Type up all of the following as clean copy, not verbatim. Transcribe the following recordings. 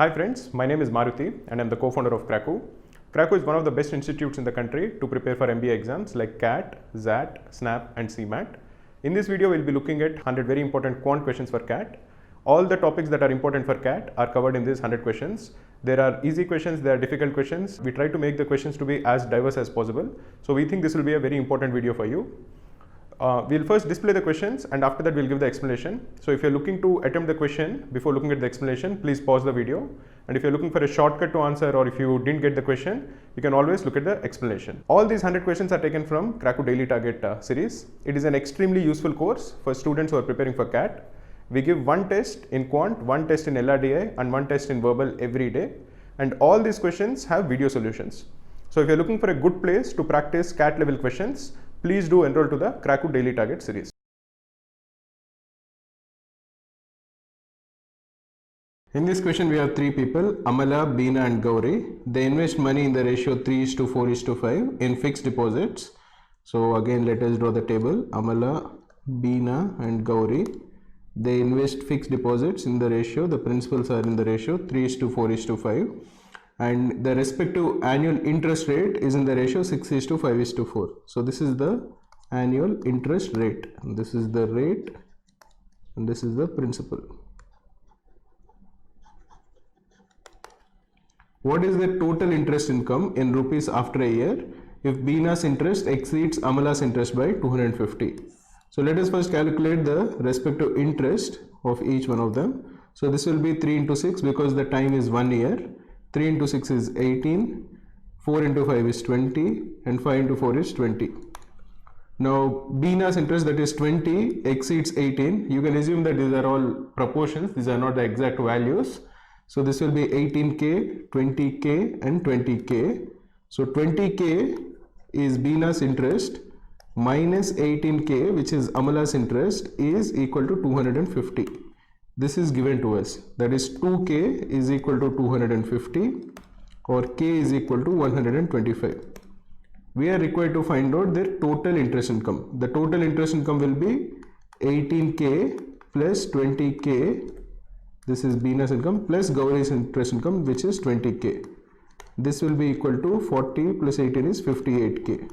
Hi friends, my name is Maruti and I'm the co-founder of Cracku. Cracku is one of the best institutes in the country to prepare for MBA exams like CAT, ZAT, SNAP and CMAT. In this video, we'll be looking at 100 very important quant questions for CAT. All the topics that are important for CAT are covered in these 100 questions. There are easy questions, there are difficult questions. We try to make the questions to be as diverse as possible. So we think this will be a very important video for you. We'll first display the questions and after that we'll give the explanation. So if you're looking to attempt the question before looking at the explanation, please pause the video. And if you're looking for a shortcut to answer or if you didn't get the question, you can always look at the explanation. All these 100 questions are taken from Cracku Daily Target series. It is an extremely useful course for students who are preparing for CAT. We give one test in Quant, one test in LRDI and one test in verbal every day. And all these questions have video solutions. So if you're looking for a good place to practice CAT level questions, please do enroll to the Cracku Daily Target series. In this question, we have three people, Amala, Beena and Gauri. They invest money in the ratio 3:4:5 in fixed deposits. So again, let us draw the table. Amala, Beena and Gauri. They invest fixed deposits in the ratio, the principals are in the ratio 3:4:5. And the respective annual interest rate is in the ratio 6:5:4. So this is the annual interest rate. And this is the rate and this is the principal. What is the total interest income in rupees after a year if Beena's interest exceeds Amala's interest by 250? So let us first calculate the respective interest of each one of them. So this will be 3 into 6 because the time is 1 year. 3 into 6 is 18, 4 into 5 is 20 and 5 into 4 is 20. Now Beena's interest, that is 20, exceeds 18. You can assume that these are all proportions, these are not the exact values. So this will be 18k, 20k and 20k. So 20k is Beena's interest minus 18k, which is Amala's interest, is equal to 250. This is given to us, that is 2k is equal to 250 or k is equal to 125. We are required to find out their total interest income. The total interest income will be 18k plus 20k, this is Beena's income, plus Gauri's interest income, which is 20k. This will be equal to 40 plus 18 is 58k.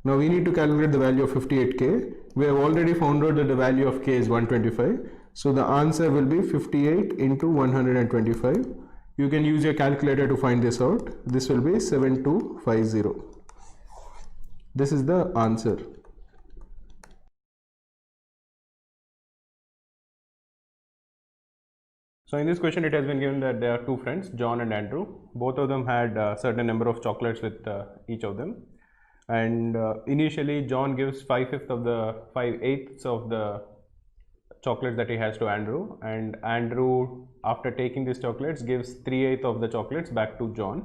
Now we need to calculate the value of 58k. We have already found out that the value of k is 125. So the answer will be 58 into 125. You can use your calculator to find this out. This will be 7250. This is the answer. So in this question, it has been given that there are two friends, John and Andrew. Both of them had a certain number of chocolates with each of them. And initially, John gives 5/8 of the chocolates that he has to Andrew, and Andrew, after taking these chocolates, gives 3/8 of the chocolates back to John.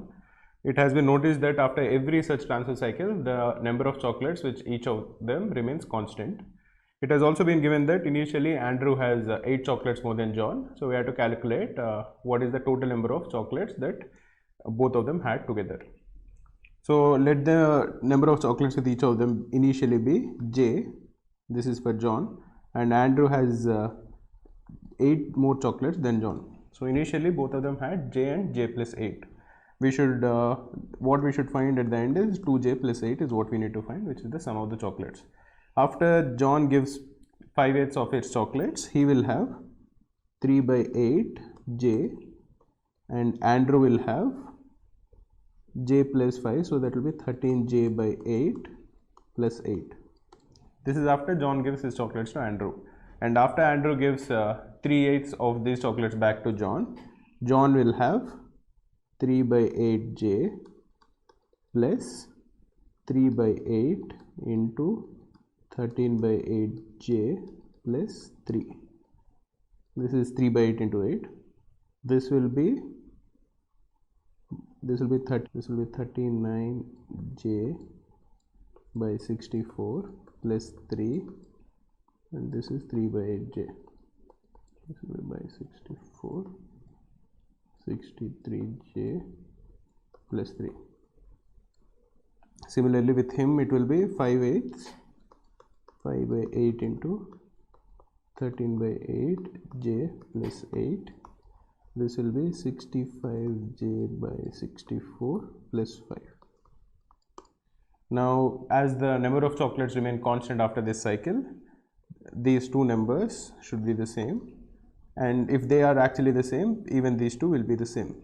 It has been noticed that after every such transfer cycle, the number of chocolates which each of them remains constant. It has also been given that initially Andrew has 8 chocolates more than John, so we have to calculate what is the total number of chocolates that both of them had together. So let the number of chocolates with each of them initially be J. This is for John. And Andrew has 8 more chocolates than John. So initially both of them had J and J plus 8. We should what we should find at the end is 2J plus 8 is what we need to find, which is the sum of the chocolates. After John gives 5/8 of its chocolates, he will have 3/8 J and Andrew will have J plus 5, so that will be 13J by 8 plus 8. This is after John gives his chocolates to Andrew. And after Andrew gives 3/8 of these chocolates back to John, John will have 3/8J plus 3/8 into 13/8J plus 3. This is 3/8 into 8. This will be 39J by 64 plus 3, and this is 3/8J. This will be by 64, 63J plus 3. Similarly with him it will be 5/8 into 13/8 J plus 8 This will be 65j by 64 plus 5. Now, as the number of chocolates remain constant after this cycle, these two numbers should be the same, and if they are actually the same, even these two will be the same.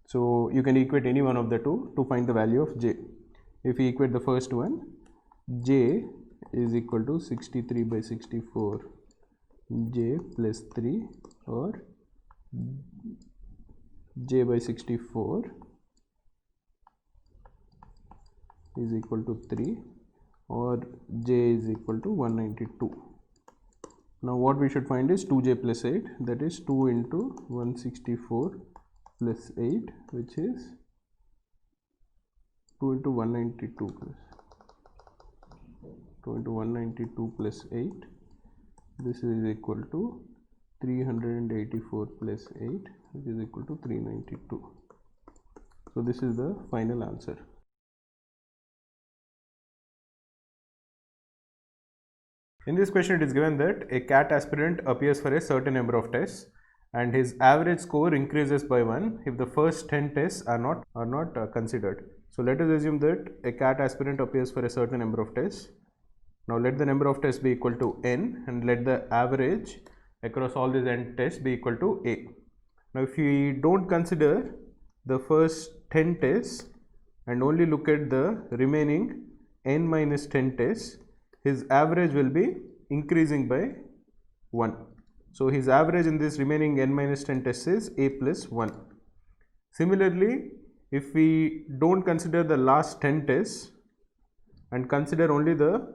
So you can equate any one of the two to find the value of j. If we equate the first one, j is equal to 63 by 64 j plus 3, or j by 64 is equal to 3, or j is equal to 192. Now what we should find is 2j plus 8, that is 2 into 164 plus 8, which is 2 into 192 plus 8. This is equal to 384 plus 8, which is equal to 392. So this is the final answer. In this question, it is given that a CAT aspirant appears for a certain number of tests and his average score increases by 1 if the first 10 tests are not considered. So let us assume that a CAT aspirant appears for a certain number of tests. Now let the number of tests be equal to n, and let the average across all these n tests be equal to a. Now if we don't consider the first 10 tests and only look at the remaining n minus 10 tests, his average will be increasing by 1. So his average in this remaining n minus 10 tests is a plus 1. Similarly, if we don't consider the last 10 tests and consider only the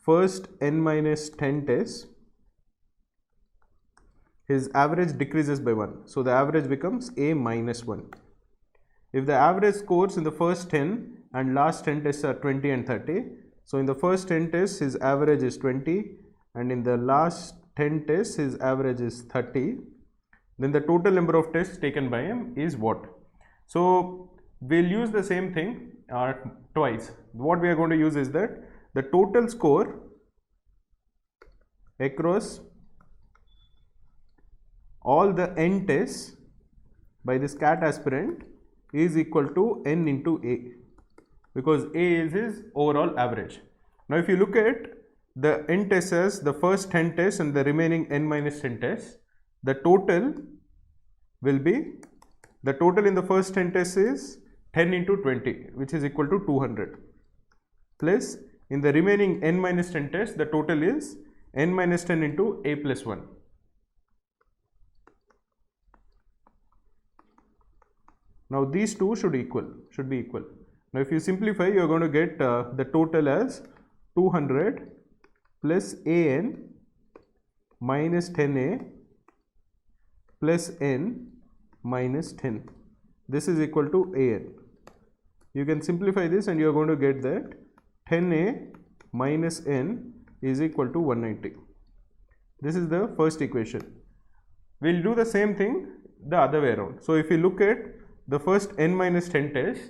first n minus 10 tests, his average decreases by 1. So the average becomes a minus 1. If the average scores in the first 10 and last 10 tests are 20 and 30, so in the first 10 tests his average is 20, and in the last 10 tests his average is 30, then the total number of tests taken by him is what? So we'll use the same thing twice. What we are going to use is that the total score across all the n tests by this CAT aspirant is equal to n into a, because a is his overall average. Now if you look at the n tests as the first 10 tests and the remaining n minus 10 tests, the total will be, the total in the first 10 tests is 10 into 20, which is equal to 200, plus in the remaining n minus 10 tests, the total is n minus 10 into a plus 1. Now these two should be equal. Now if you simplify, you are going to get the total as 200 plus an minus 10a plus n minus 10. This is equal to an. You can simplify this and you are going to get that 10a minus n is equal to 190. This is the first equation. We'll do the same thing the other way around. So if you look at the first n minus 10 tests,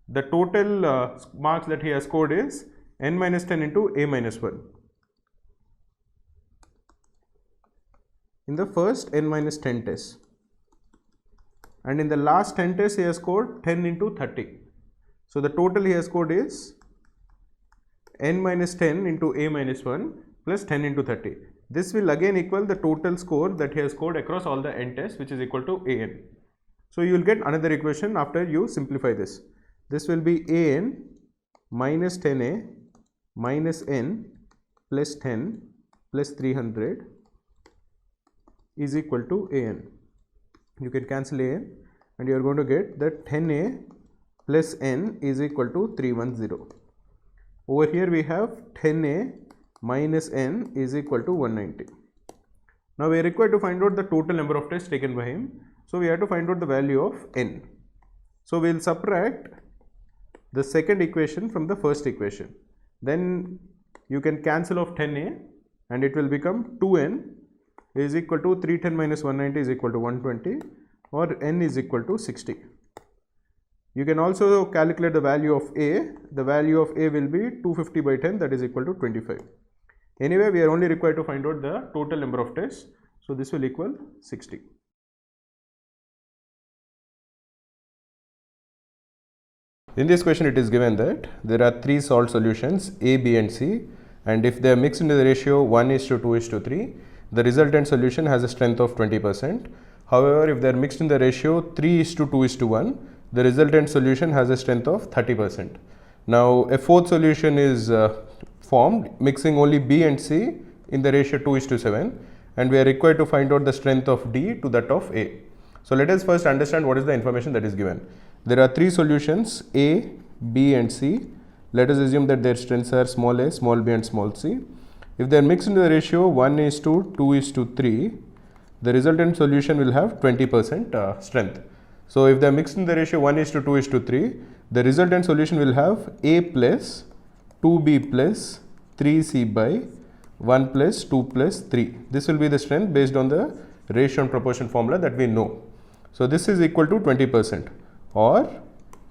the total marks that he has scored is n minus 10 into a minus 1. In the first n minus 10 tests, and in the last 10 tests he has scored 10 into 30. So the total he has scored is n minus 10 into a minus 1 plus 10 into 30. This will again equal the total score that he has scored across all the n tests, which is equal to an. So you will get another equation after you simplify this. This will be an minus 10a minus n plus 10 plus 300 is equal to an. You can cancel an and you are going to get that 10a plus n is equal to 310. Over here we have 10a minus n is equal to 190. Now we are required to find out the total number of tests taken by him. So we have to find out the value of n. So we will subtract the second equation from the first equation. Then you can cancel off 10a and it will become 2n is equal to 310 minus 190 is equal to 120, or n is equal to 60. You can also calculate the value of a. The value of a will be 250 by 10, that is equal to 25. Anyway, we are only required to find out the total number of tests. So this will equal 60. In this question, it is given that there are three solved solutions A, B and C, and if they are mixed into the ratio 1:2:3, the resultant solution has a strength of 20%. However, if they are mixed in the ratio 3:2:1, the resultant solution has a strength of 30%. Now, a fourth solution is formed mixing only B and C in the ratio 2:7, and we are required to find out the strength of D to that of A. So, let us first understand what is the information that is given. There are three solutions A, B and C. Let us assume that their strengths are small a, small b and small c. If they are mixed into the ratio 1:2:3, the resultant solution will have 20% strength. So, if they are mixed in the ratio 1:2:3, the resultant solution will have A plus 2B plus 3C by 1 plus 2 plus 3. This will be the strength based on the ratio and proportion formula that we know. So, this is equal to 20%, or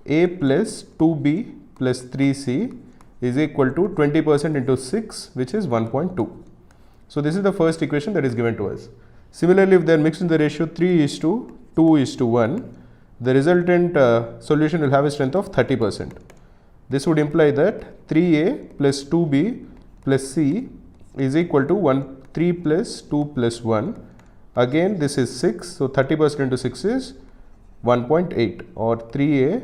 A plus 2B plus 3C is equal to 20% into 6, which is 1.2. So, this is the first equation that is given to us. Similarly, if they are mixed in the ratio 3:2:1, the resultant solution will have a strength of 30%. This would imply that 3A plus 2B plus C is equal to 3 plus 2 plus 1. Again, this is 6. So, 30% into 6 is 1.8, or 3A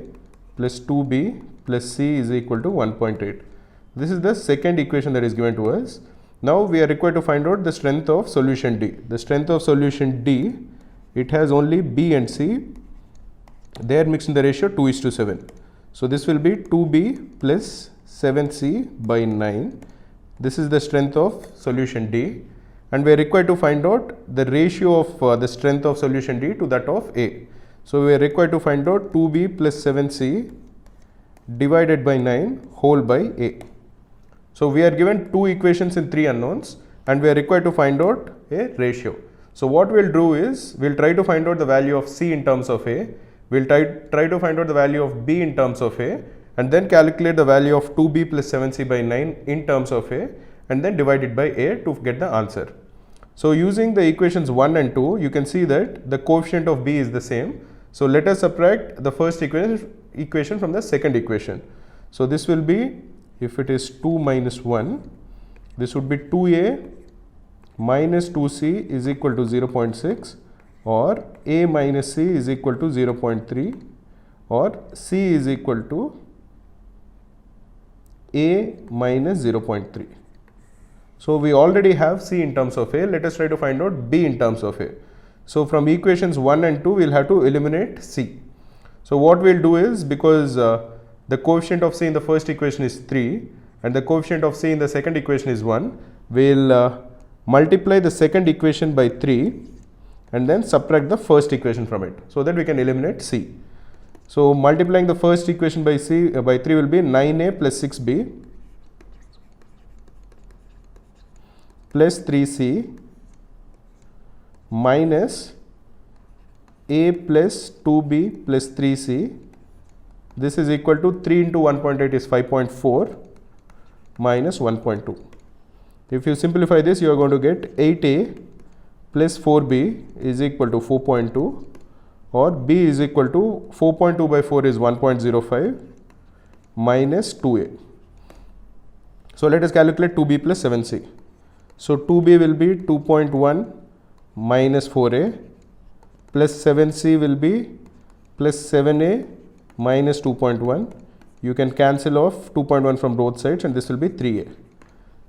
plus 2B plus C is equal to 1.8. This is the second equation that is given to us. Now, we are required to find out the strength of solution D. The strength of solution D, it has only B and C. They are mixed in the ratio 2:7. So, this will be 2B plus 7C by 9. This is the strength of solution D, and we are required to find out the ratio of the strength of solution D to that of A. So, we are required to find out 2B plus 7C divided by 9 whole by A. So, we are given two equations in three unknowns, and we are required to find out a ratio. So, what we will do is, we will try to find out the value of C in terms of A, we will try to find out the value of B in terms of A, and then calculate the value of 2B plus 7C by 9 in terms of A, and then divide it by A to get the answer. So, using the equations 1 and 2, you can see that the coefficient of B is the same. So, let us subtract the first equation from the second equation. So, this will be, if it is 2 minus 1, this would be 2A minus 2C is equal to 0.6, or A minus C is equal to 0.3, or C is equal to A minus 0.3. So, we already have C in terms of A. Let us try to find out B in terms of A. So, from equations 1 and 2, we will have to eliminate C. So, what we will do is, because the coefficient of C in the first equation is 3 and the coefficient of C in the second equation is 1, we will multiply the second equation by 3 and then subtract the first equation from it, so that we can eliminate C. So, multiplying the first equation by by 3 will be 9A plus 6B plus 3C minus A plus 2B plus 3C. This is equal to 3 into 1.8 is 5.4 minus 1.2. If you simplify this, you are going to get 8A plus 4B is equal to 4.2, or B is equal to 4.2 by 4 is 1.05 minus 2A. So, let us calculate 2B plus 7C. So, 2B will be 2.1 minus 4A plus 7C will be plus 7A minus 2.1. You can cancel off 2.1 from both sides, and this will be 3A.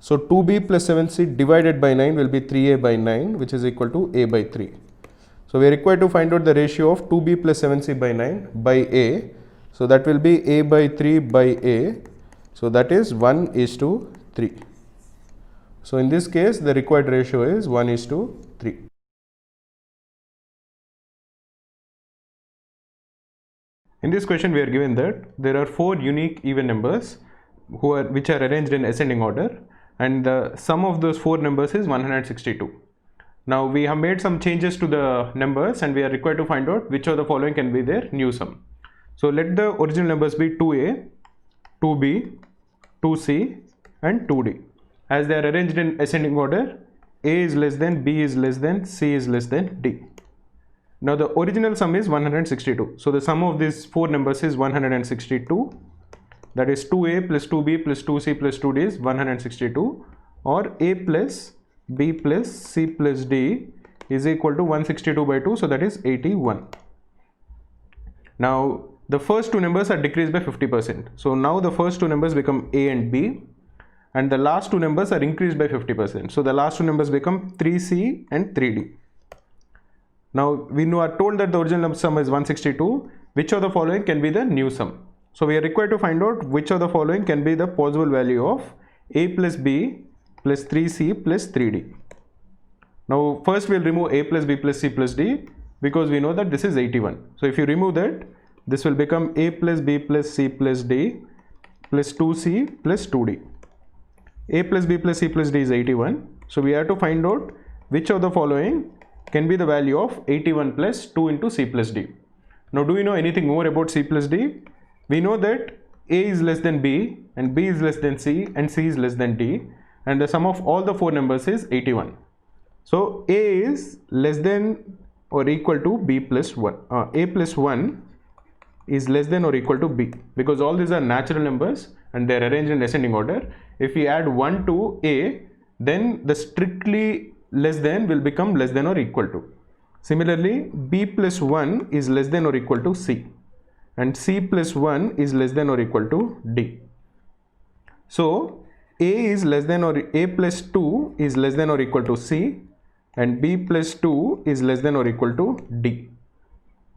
So, 2B plus 7C divided by 9 will be 3A by 9, which is equal to A by 3. So, we are required to find out the ratio of 2B plus 7C by 9 by A. So, that will be A by 3 by A. So, that is 1:3. So, in this case, the required ratio is 1:3. In this question, we are given that there are 4 unique even numbers which are arranged in ascending order, and the sum of those 4 numbers is 162. Now, we have made some changes to the numbers, and we are required to find out which of the following can be their new sum. So, let the original numbers be 2A, 2B, 2C and 2D. As they are arranged in ascending order, A is less than, B is less than, C is less than D. Now the original sum is 162. So the sum of these four numbers is 162. That is 2a plus 2b plus 2c plus 2d is 162, or a plus b plus c plus d is equal to 162 by 2, so that is 81. Now the first two numbers are decreased by 50%. So now the first two numbers become a and b, and the last two numbers are increased by 50%. So the last two numbers become 3c and 3d. Now we are told that the original sum is 162. Which of the following can be the new sum? So we are required to find out which of the following can be the possible value of a plus b plus 3c plus 3d. Now first we will remove a plus b plus c plus d, because we know that this is 81. So if you remove that, this will become a plus b plus c plus d plus 2c plus 2d. A plus b plus c plus d is 81. So we have to find out which of the following can be the value of 81 plus 2 into c plus d. Now do we know anything more about c plus d? We know that a is less than b, and b is less than c, and c is less than d, and the sum of all the four numbers is 81. So a is less than or equal to b plus 1. A plus 1 is less than or equal to b, because all these are natural numbers and they are arranged in ascending order. If we add 1 to a, then the strictly less than will become less than or equal to. Similarly, b plus 1 is less than or equal to c, and c plus 1 is less than or equal to d. So a is less than, or a plus 2 is less than or equal to c, and b plus 2 is less than or equal to d.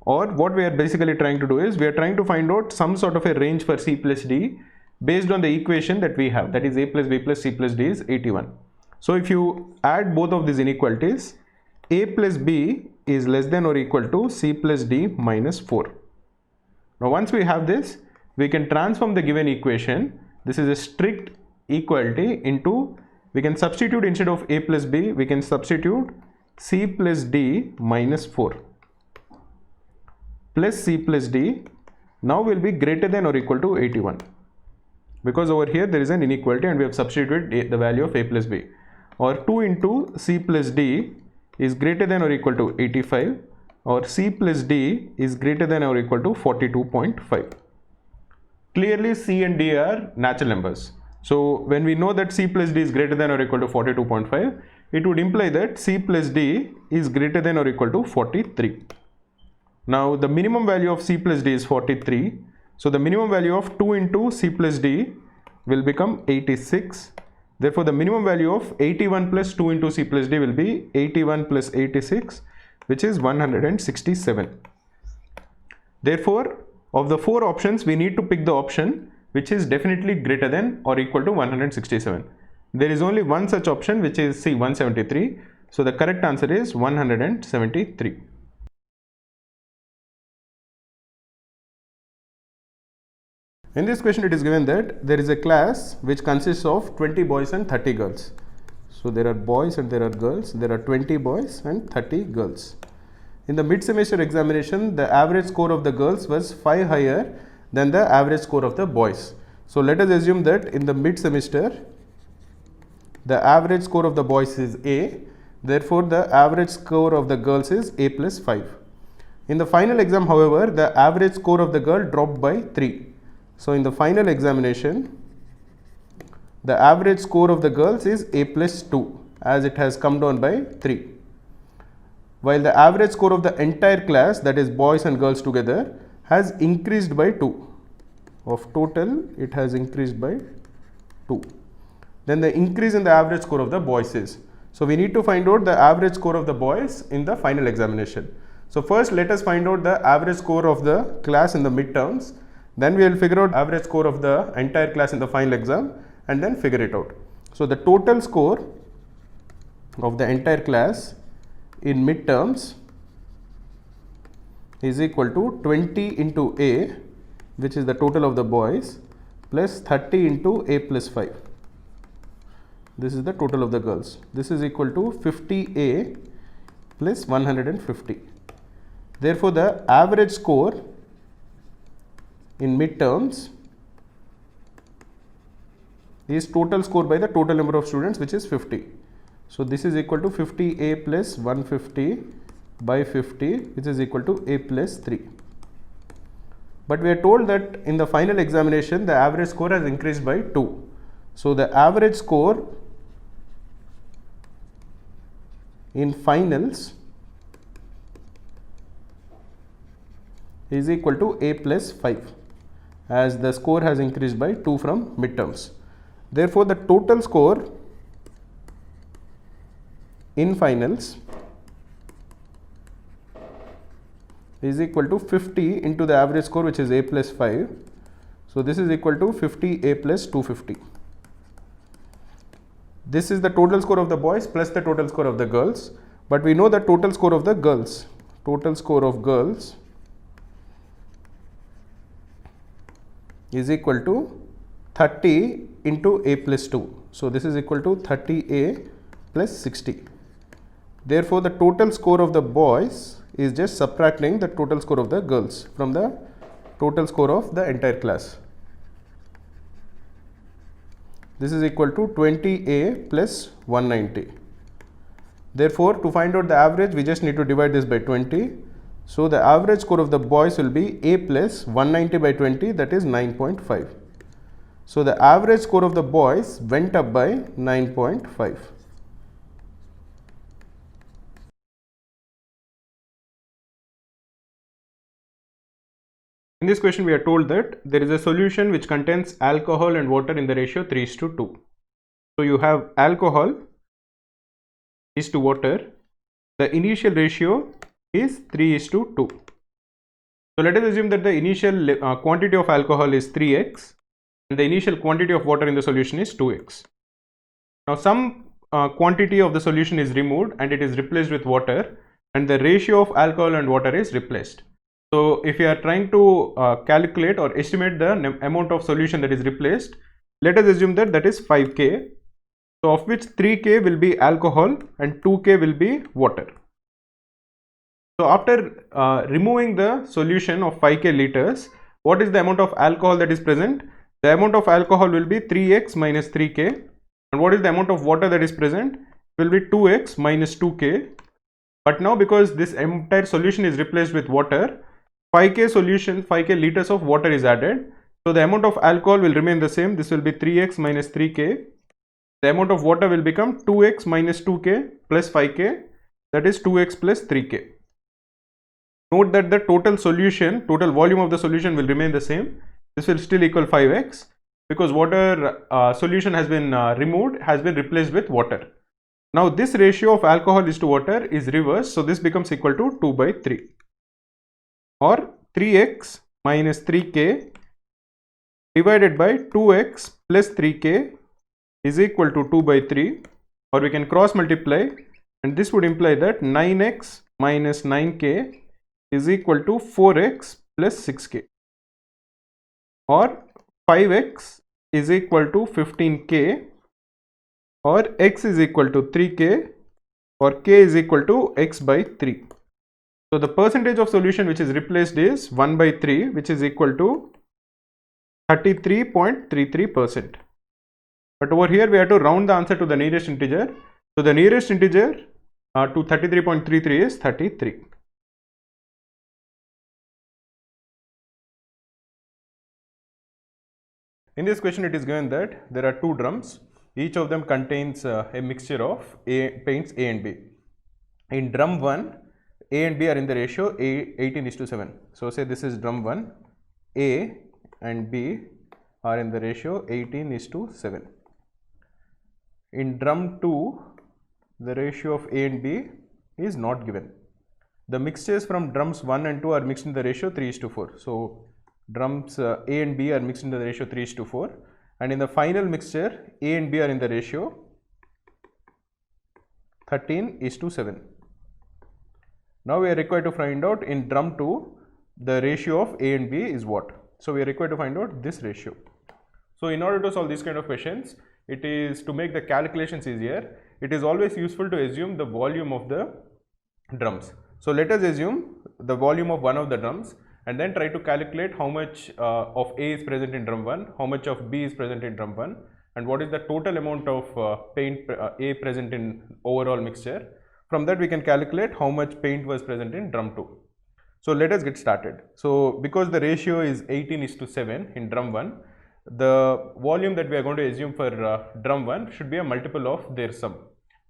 Or what we are basically trying to do is we are trying to find out some sort of a range for c plus d based on the equation that we have, that is a plus b plus c plus d is 81. So if you add both of these inequalities, a plus b is less than or equal to c plus d minus 4. Now once we have this, we can transform the given equation. This is a strict equality into, we can substitute instead of a plus b, we can substitute c plus d minus 4 plus c plus d now will be greater than or equal to 81, because over here there is an inequality and we have substituted the value of a plus b. Or 2 into c plus d is greater than or equal to 85, or c plus d is greater than or equal to 42.5. Clearly c and d are natural numbers. So when we know that c plus d is greater than or equal to 42.5, it would imply that c plus d is greater than or equal to 43. Now the minimum value of c plus d is 43. So the minimum value of 2 into c plus d will become 86. Therefore the minimum value of 81 plus 2 into c plus d will be 81 plus 86, which is 167. Therefore of the four options, we need to pick the option which is definitely greater than or equal to 167. There is only one such option, which is C, 173. So the correct answer is 173. In this question, it is given that there is a class which consists of 20 boys and 30 girls. So there are boys and there are girls. There are 20 boys and 30 girls. In the mid-semester examination, the average score of the girls was 5 higher than the average score of the boys. So let us assume that in the mid-semester, the average score of the boys is A. Therefore, the average score of the girls is A plus 5. In the final exam, however, the average score of the girl dropped by 3. So in the final examination, the average score of the girls is A plus 2, as it has come down by 3. While the average score of the entire class, that is boys and girls together, has increased by 2. Of total, it has increased by 2. Then the increase in the average score of the boys is. So we need to find out the average score of the boys in the final examination. So first let us find out the average score of the class in the midterms. Then we will figure out average score of the entire class in the final exam and then figure it out. So the total score of the entire class in midterms is equal to 20 into A, which is the total of the boys, plus 30 into A plus 5. This is the total of the girls. This is equal to 50A plus 150. Therefore, the average score in midterms is total score by the total number of students, which is 50. So this is equal to 50A plus 150 by 50, which is equal to A plus 3. But we are told that in the final examination the average score has increased by 2. So the average score in finals is equal to A plus 5, as the score has increased by 2 from midterms. Therefore the total score in finals is equal to 50 into the average score, which is A plus 5. So this is equal to 50 A plus 250. This is the total score of the boys plus the total score of the girls. But we know the total score of the girls. Total score of girls is equal to 30 into A plus 2. So this is equal to 30A plus 60. Therefore the total score of the boys is just subtracting the total score of the girls from the total score of the entire class. This is equal to 20A plus 190. Therefore to find out the average, we just need to divide this by 20. So the average score of the boys will be A plus 190 by 20, that is 9.5. So the average score of the boys went up by 9.5. In this question we are told that there is a solution which contains alcohol and water in the ratio 3:2. So you have alcohol is to water. The initial ratio is 3:2. So let us assume that the initial quantity of alcohol is 3x and the initial quantity of water in the solution is 2x. Now some quantity of the solution is removed and it is replaced with water, and the ratio of alcohol and water is replaced. So if you are trying to calculate or estimate the amount of solution that is replaced, let us assume that that is 5K. So of which 3K will be alcohol and 2K will be water. So after removing the solution of 5K liters, what is the amount of alcohol that is present? The amount of alcohol will be 3x minus 3K. And what is the amount of water that is present? It will be 2x minus 2K. But now because this entire solution is replaced with water, 5K solution, 5K liters of water is added. So the amount of alcohol will remain the same. This will be 3x minus 3K. The amount of water will become 2x minus 2K plus 5K, that is 2x plus 3K. Note that the total solution, total volume of the solution will remain the same. This will still equal 5x because water solution has been removed, has been replaced with water. Now this ratio of alcohol is to water is reversed. So this becomes equal to 2 by 3. Or 3x minus 3k divided by 2x plus 3k is equal to 2 by 3, or we can cross multiply, and this would imply that 9x minus 9k is equal to 4x plus 6k, or 5x is equal to 15k, or x is equal to 3k, or k is equal to x by 3. So the percentage of solution which is replaced is 1 by 3, which is equal to 33.33%. But over here we have to round the answer to the nearest integer. So the nearest integer to 33.33 is 33. In this question it is given that there are two drums. Each of them contains a mixture of paints A and B. In drum 1, A and B are in the ratio 18:7. So say this is drum 1, A and B are in the ratio 18:7. In drum 2, the ratio of A and B is not given. The mixtures from drums 1 and 2 are mixed in the ratio 3:4. So drums A and B are mixed in the ratio 3:4, and in the final mixture A and B are in the ratio 13:7. Now we are required to find out in drum 2 the ratio of A and B is what. So we are required to find out this ratio. So in order to solve these kind of questions, it is to make the calculations easier, it is always useful to assume the volume of the drums. So let us assume the volume of one of the drums and then try to calculate how much of A is present in drum 1, how much of B is present in drum 1, and what is the total amount of paint A present in overall mixture. From that we can calculate how much paint was present in drum 2. So let us get started. So because the ratio is 18:7 in drum 1, the volume that we are going to assume for drum 1 should be a multiple of their sum,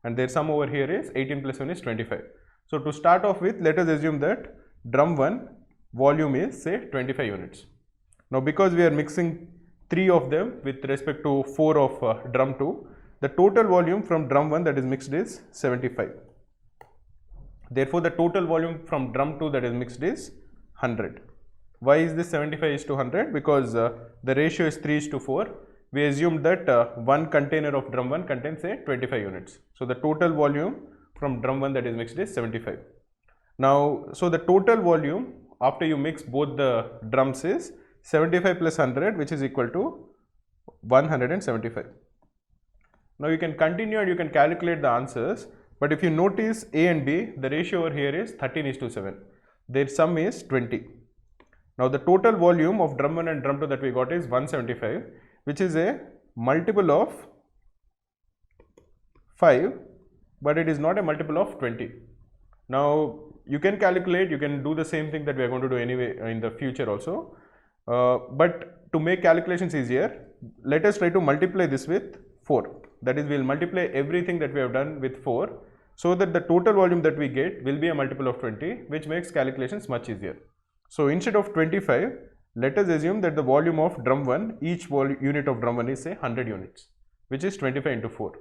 and their sum over here is 18 plus 1 is 25. So to start off with, let us assume that drum 1 volume is say 25 units. Now because we are mixing 3 of them with respect to 4 of drum 2, the total volume from drum 1 that is mixed is 75. Therefore, the total volume from drum 2 that is mixed is 100. Why is this 75:100? Because the ratio is 3:4. We assumed that one container of drum 1 contains say 25 units. So the total volume from drum 1 that is mixed is 75. Now, so the total volume after you mix both the drums is 75 plus 100, which is equal to 175. Now you can continue and you can calculate the answers. But if you notice A and B, the ratio over here is 13:7. Their sum is 20. Now the total volume of drum 1 and drum 2 that we got is 175, which is a multiple of 5, but it is not a multiple of 20. Now you can calculate, you can do the same thing that we are going to do anyway in the future also. But to make calculations easier, let us try to multiply this with 4. That is, we will multiply everything that we have done with 4, so that the total volume that we get will be a multiple of 20, which makes calculations much easier. So instead of 25, let us assume that the volume of drum 1, each unit of drum 1 is say 100 units, which is 25 into 4.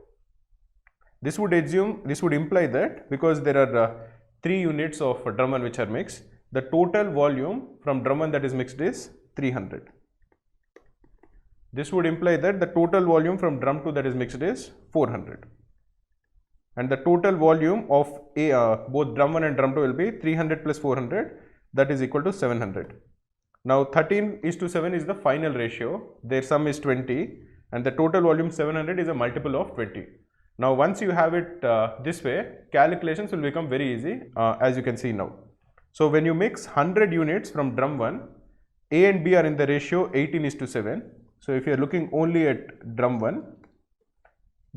This would imply that because there are 3 units of drum 1 which are mixed, the total volume from drum 1 that is mixed is 300. This would imply that the total volume from drum 2 that is mixed is 400. And the total volume of both drum 1 and drum 2 will be 300 plus 400, that is equal to 700. Now 13:7 is the final ratio, their sum is 20, and the total volume 700 is a multiple of 20. Now once you have it this way, calculations will become very easy, as you can see now. So when you mix 100 units from drum 1, A and B are in the ratio 18:7. So if you are looking only at drum 1,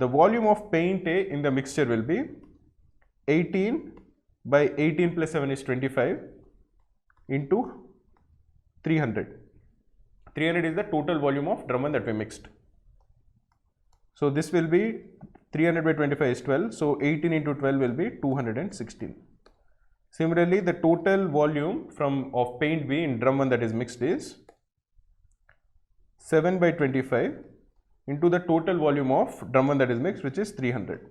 the volume of paint A in the mixture will be 18 by 18 plus 7 is 25 into 300. 300 is the total volume of drum 1 that we mixed. So this will be 300 by 25 is 12. So 18 into 12 will be 216. Similarly, the total volume of paint B in drum 1 that is mixed is 7 by 25 into the total volume of drum 1 that is mixed, which is 300.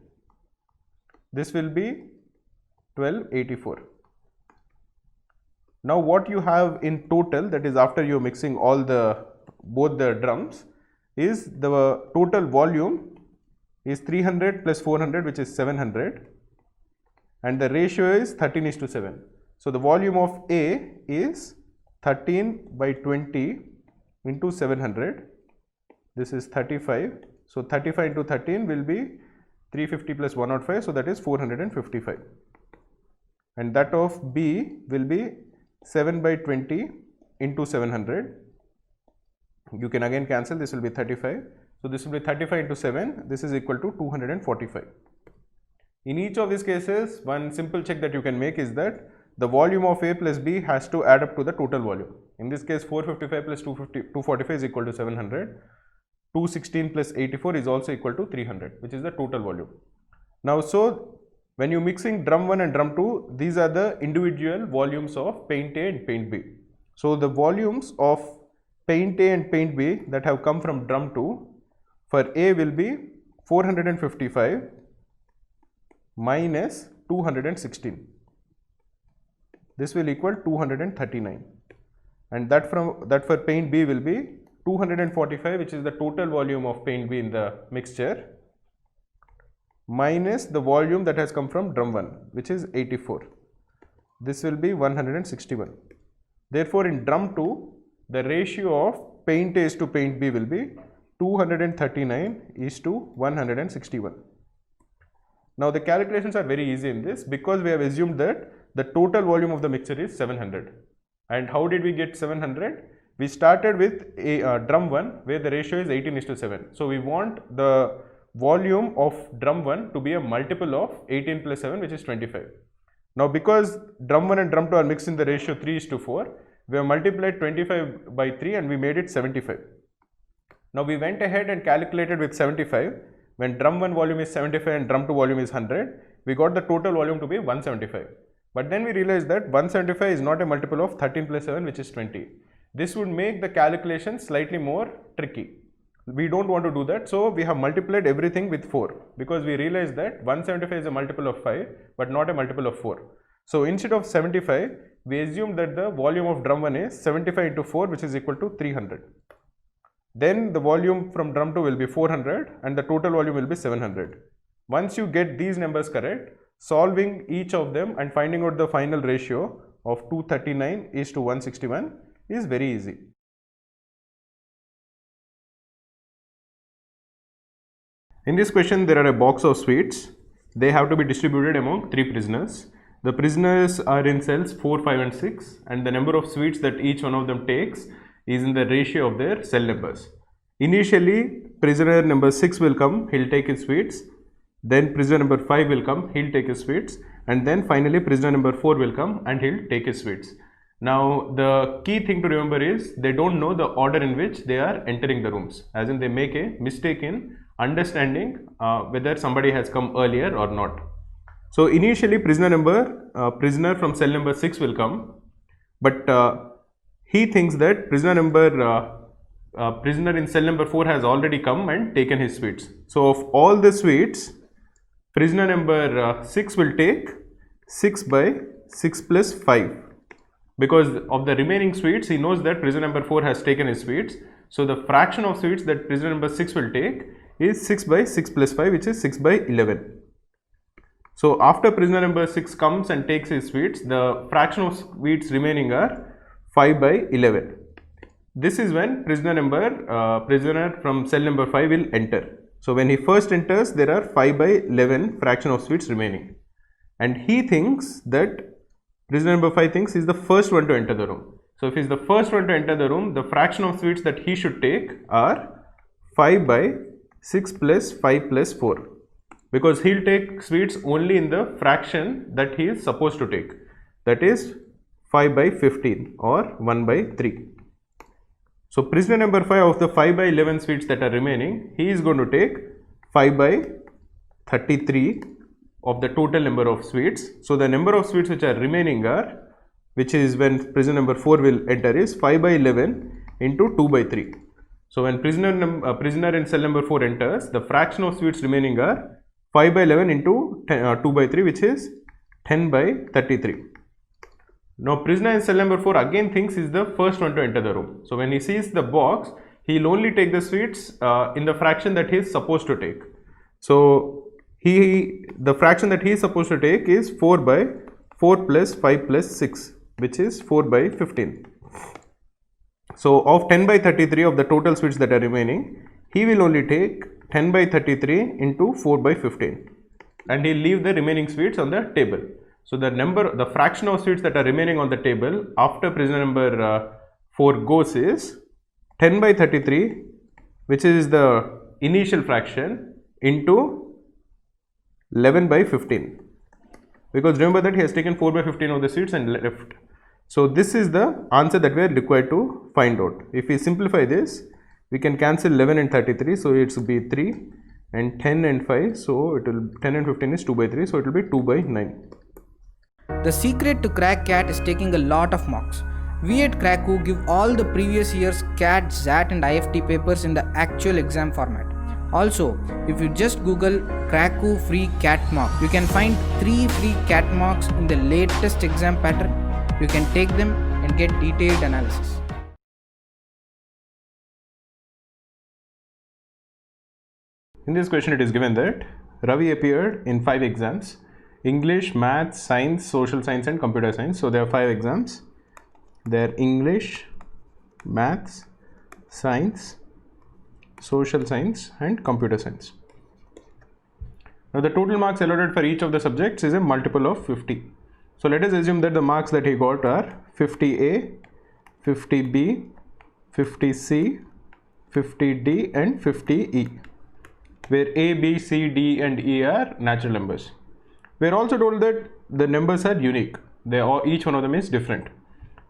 This will be 1284. Now what you have in total, that is after you are mixing both the drums, is the total volume is 300 plus 400, which is 700, and the ratio is 13:7. So the volume of A is 13 by 20 into 700. This is 35. So 35 into 13 will be 350 plus 105, so that is 455. And that of B will be 7 by 20 into 700. You can again cancel, this will be 35. So this will be 35 into 7, this is equal to 245. In each of these cases, one simple check that you can make is that the volume of A plus B has to add up to the total volume. In this case, 455 plus 245 is equal to 700. 216 plus 84 is also equal to 300, which is the total volume. Now, so when you're mixing drum 1 and drum 2, these are the individual volumes of paint A and paint B. So the volumes of paint A and paint B that have come from drum 2, for A will be 455 minus 216. This will equal 239, and that for paint B will be 245, which is the total volume of paint B in the mixture, minus the volume that has come from drum 1, which is 84. This will be 161. Therefore, in drum 2, the ratio of paint A to paint B will be 239 is to 161. Now the calculations are very easy in this, because we have assumed that the total volume of the mixture is 700. And how did we get 700? We started with a drum 1 where the ratio is 18:7. So we want the volume of drum 1 to be a multiple of 18 plus 7, which is 25. Now because drum 1 and drum 2 are mixed in the ratio 3:4, we have multiplied 25 by 3 and we made it 75. Now we went ahead and calculated with 75. When drum 1 volume is 75 and drum 2 volume is 100, we got the total volume to be 175. But then we realized that 175 is not a multiple of 13 plus 7, which is 20. This would make the calculation slightly more tricky. We don't want to do that, so we have multiplied everything with 4 because we realized that 175 is a multiple of 5 but not a multiple of 4. So instead of 75, we assume that the volume of drum 1 is 75 into 4, which is equal to 300. Then the volume from drum 2 will be 400 and the total volume will be 700. Once you get these numbers correct, solving each of them and finding out the final ratio of 239:161 is very easy. In this question, there are a box of sweets. They have to be distributed among 3 prisoners. The prisoners are in cells 4, 5 and 6 and the number of sweets that each one of them takes is in the ratio of their cell numbers. Initially, prisoner number 6 will come, he'll take his sweets. Then prisoner number 5 will come, he'll take his sweets. And then finally prisoner number 4 will come and he'll take his sweets. Now the key thing to remember is they don't know the order in which they are entering the rooms. As in they make a mistake in understanding whether somebody has come earlier or not. So initially prisoner from cell number 6 will come, but he thinks that prisoner in cell number 4 has already come and taken his sweets. So of all the sweets, prisoner number 6 will take 6 by 6 plus 5. Because of the remaining sweets, he knows that prisoner number 4 has taken his sweets. So the fraction of sweets that prisoner number 6 will take is 6 by 6 plus 5, which is 6 by 11. So after prisoner number 6 comes and takes his sweets, the fraction of sweets remaining are 5 by 11. This is when prisoner from cell number 5 will enter. So when he first enters, there are 5 by 11 fraction of sweets remaining. And he thinks that prisoner number 5 thinks he is the first one to enter the room. So if he is the first one to enter the room, the fraction of sweets that he should take are 5 by 6 plus 5 plus 4. Because he'll take sweets only in the fraction that he is supposed to take. That is 5 by 15 or 1 by 3. So prisoner number 5 of the 5 by 11 sweets that are remaining, he is going to take 5 by 33 of the total number of sweets. So the number of sweets which are remaining are, which is when prisoner number 4 will enter, is 5 by 11 into 2 by 3. So when prisoner in cell number 4 enters, the fraction of sweets remaining are 5 by 11 into 2 by 3, which is 10 by 33. Now prisoner in cell number 4 again thinks he is the first one to enter the room. So when he sees the box, he will only take the sweets in the fraction that he is supposed to take. So the fraction that he is supposed to take is 4 by 4 plus 5 plus 6, which is 4 by 15. So of 10 by 33 of the total sweets that are remaining, he will only take 10 by 33 into 4 by 15 and he will leave the remaining sweets on the table. So the fraction of sweets that are remaining on the table after prisoner number 4 goes is 10 by 33, which is the initial fraction, into 11 by 15. Because remember that he has taken 4 by 15 of the sweets and left. So this is the answer that we are required to find out. If we simplify this, we can cancel 11 and 33, so it will be 3, and 10 and 5, so it will 10 and 15 is 2 by 3, so it will be 2 by 9. The secret to crack CAT is taking a lot of marks. We at Cracku give all the previous year's CAT, XAT and IFT papers in the actual exam format. Also, if you just Google Cracku free CAT mark, you can find 3 free CAT marks in the latest exam pattern. You can take them and get detailed analysis. In this question it is given that Ravi appeared in 5 exams: English, Maths, Science, Social Science and Computer Science. So there are 5 exams. They are English, Maths, Science, Social Science and Computer Science. Now the total marks allotted for each of the subjects is a multiple of 50. So let us assume that the marks that he got are 50A, 50B, 50C, 50D and 50E. where A, B, C, D and E are natural numbers. We are also told that the numbers are unique. Each one of them is different.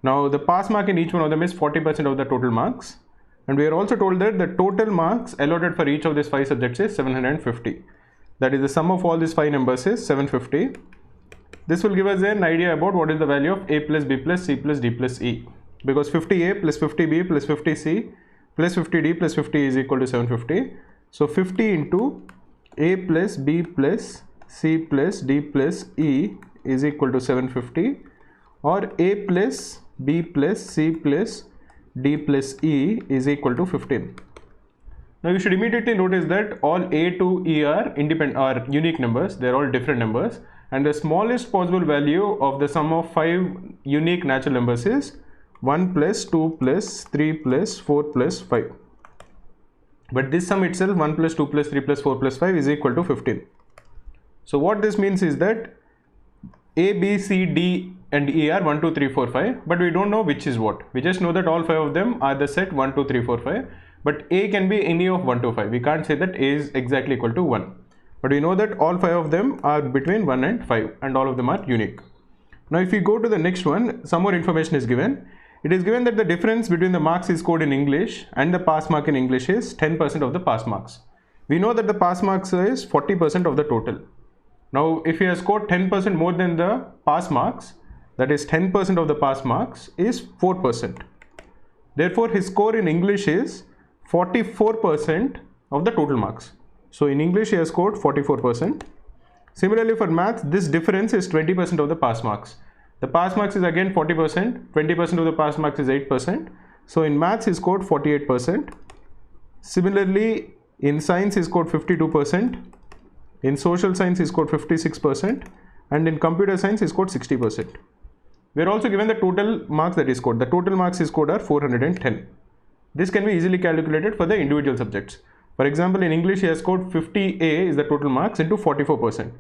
Now the pass mark in each one of them is 40% of the total marks, and we are also told that the total marks allotted for each of these 5 subjects is 750. That is, the sum of all these 5 numbers is 750. This will give us an idea about what is the value of A plus B plus C plus D plus E, because 50A plus 50B plus 50C plus 50D plus 50 is equal to 750. So 50 into A plus B plus C plus D plus E is equal to 750, or A plus B plus C plus D plus E is equal to 15. Now you should immediately notice that all A to E are unique numbers. They are all different numbers, and the smallest possible value of the sum of 5 unique natural numbers is 1 plus 2 plus 3 plus 4 plus 5. But this sum itself, 1 plus 2 plus 3 plus 4 plus 5, is equal to 15. So what this means is that A, B, C, D and E are 1, 2, 3, 4, 5, but we don't know which is what. We just know that all 5 of them are the set 1, 2, 3, 4, 5, but A can be any of 1 to 5. We can't say that A is exactly equal to 1, but we know that all 5 of them are between 1 and 5, and all of them are unique. Now if we go to the next one, some more information is given. It is given that the difference between the marks scored in English and the pass mark in English is 10% of the pass marks. We know that the pass marks is 40% of the total. Now if he has scored 10% more than the pass marks, that is 10% of the pass marks is 4%. Therefore his score in English is 44% of the total marks. So in English he has scored 44%. Similarly for maths, this difference is 20% of the pass marks. The pass marks is again 40%, 20% of the pass marks is 8%. So in maths he scored 48%. Similarly in science he scored 52%. In social science he scored 56%, and in computer science he scored 60%. We are also given the total marks that he scored. The total marks he scored are 410. This can be easily calculated for the individual subjects. For example, in English he has scored 50A is the total marks into 44%.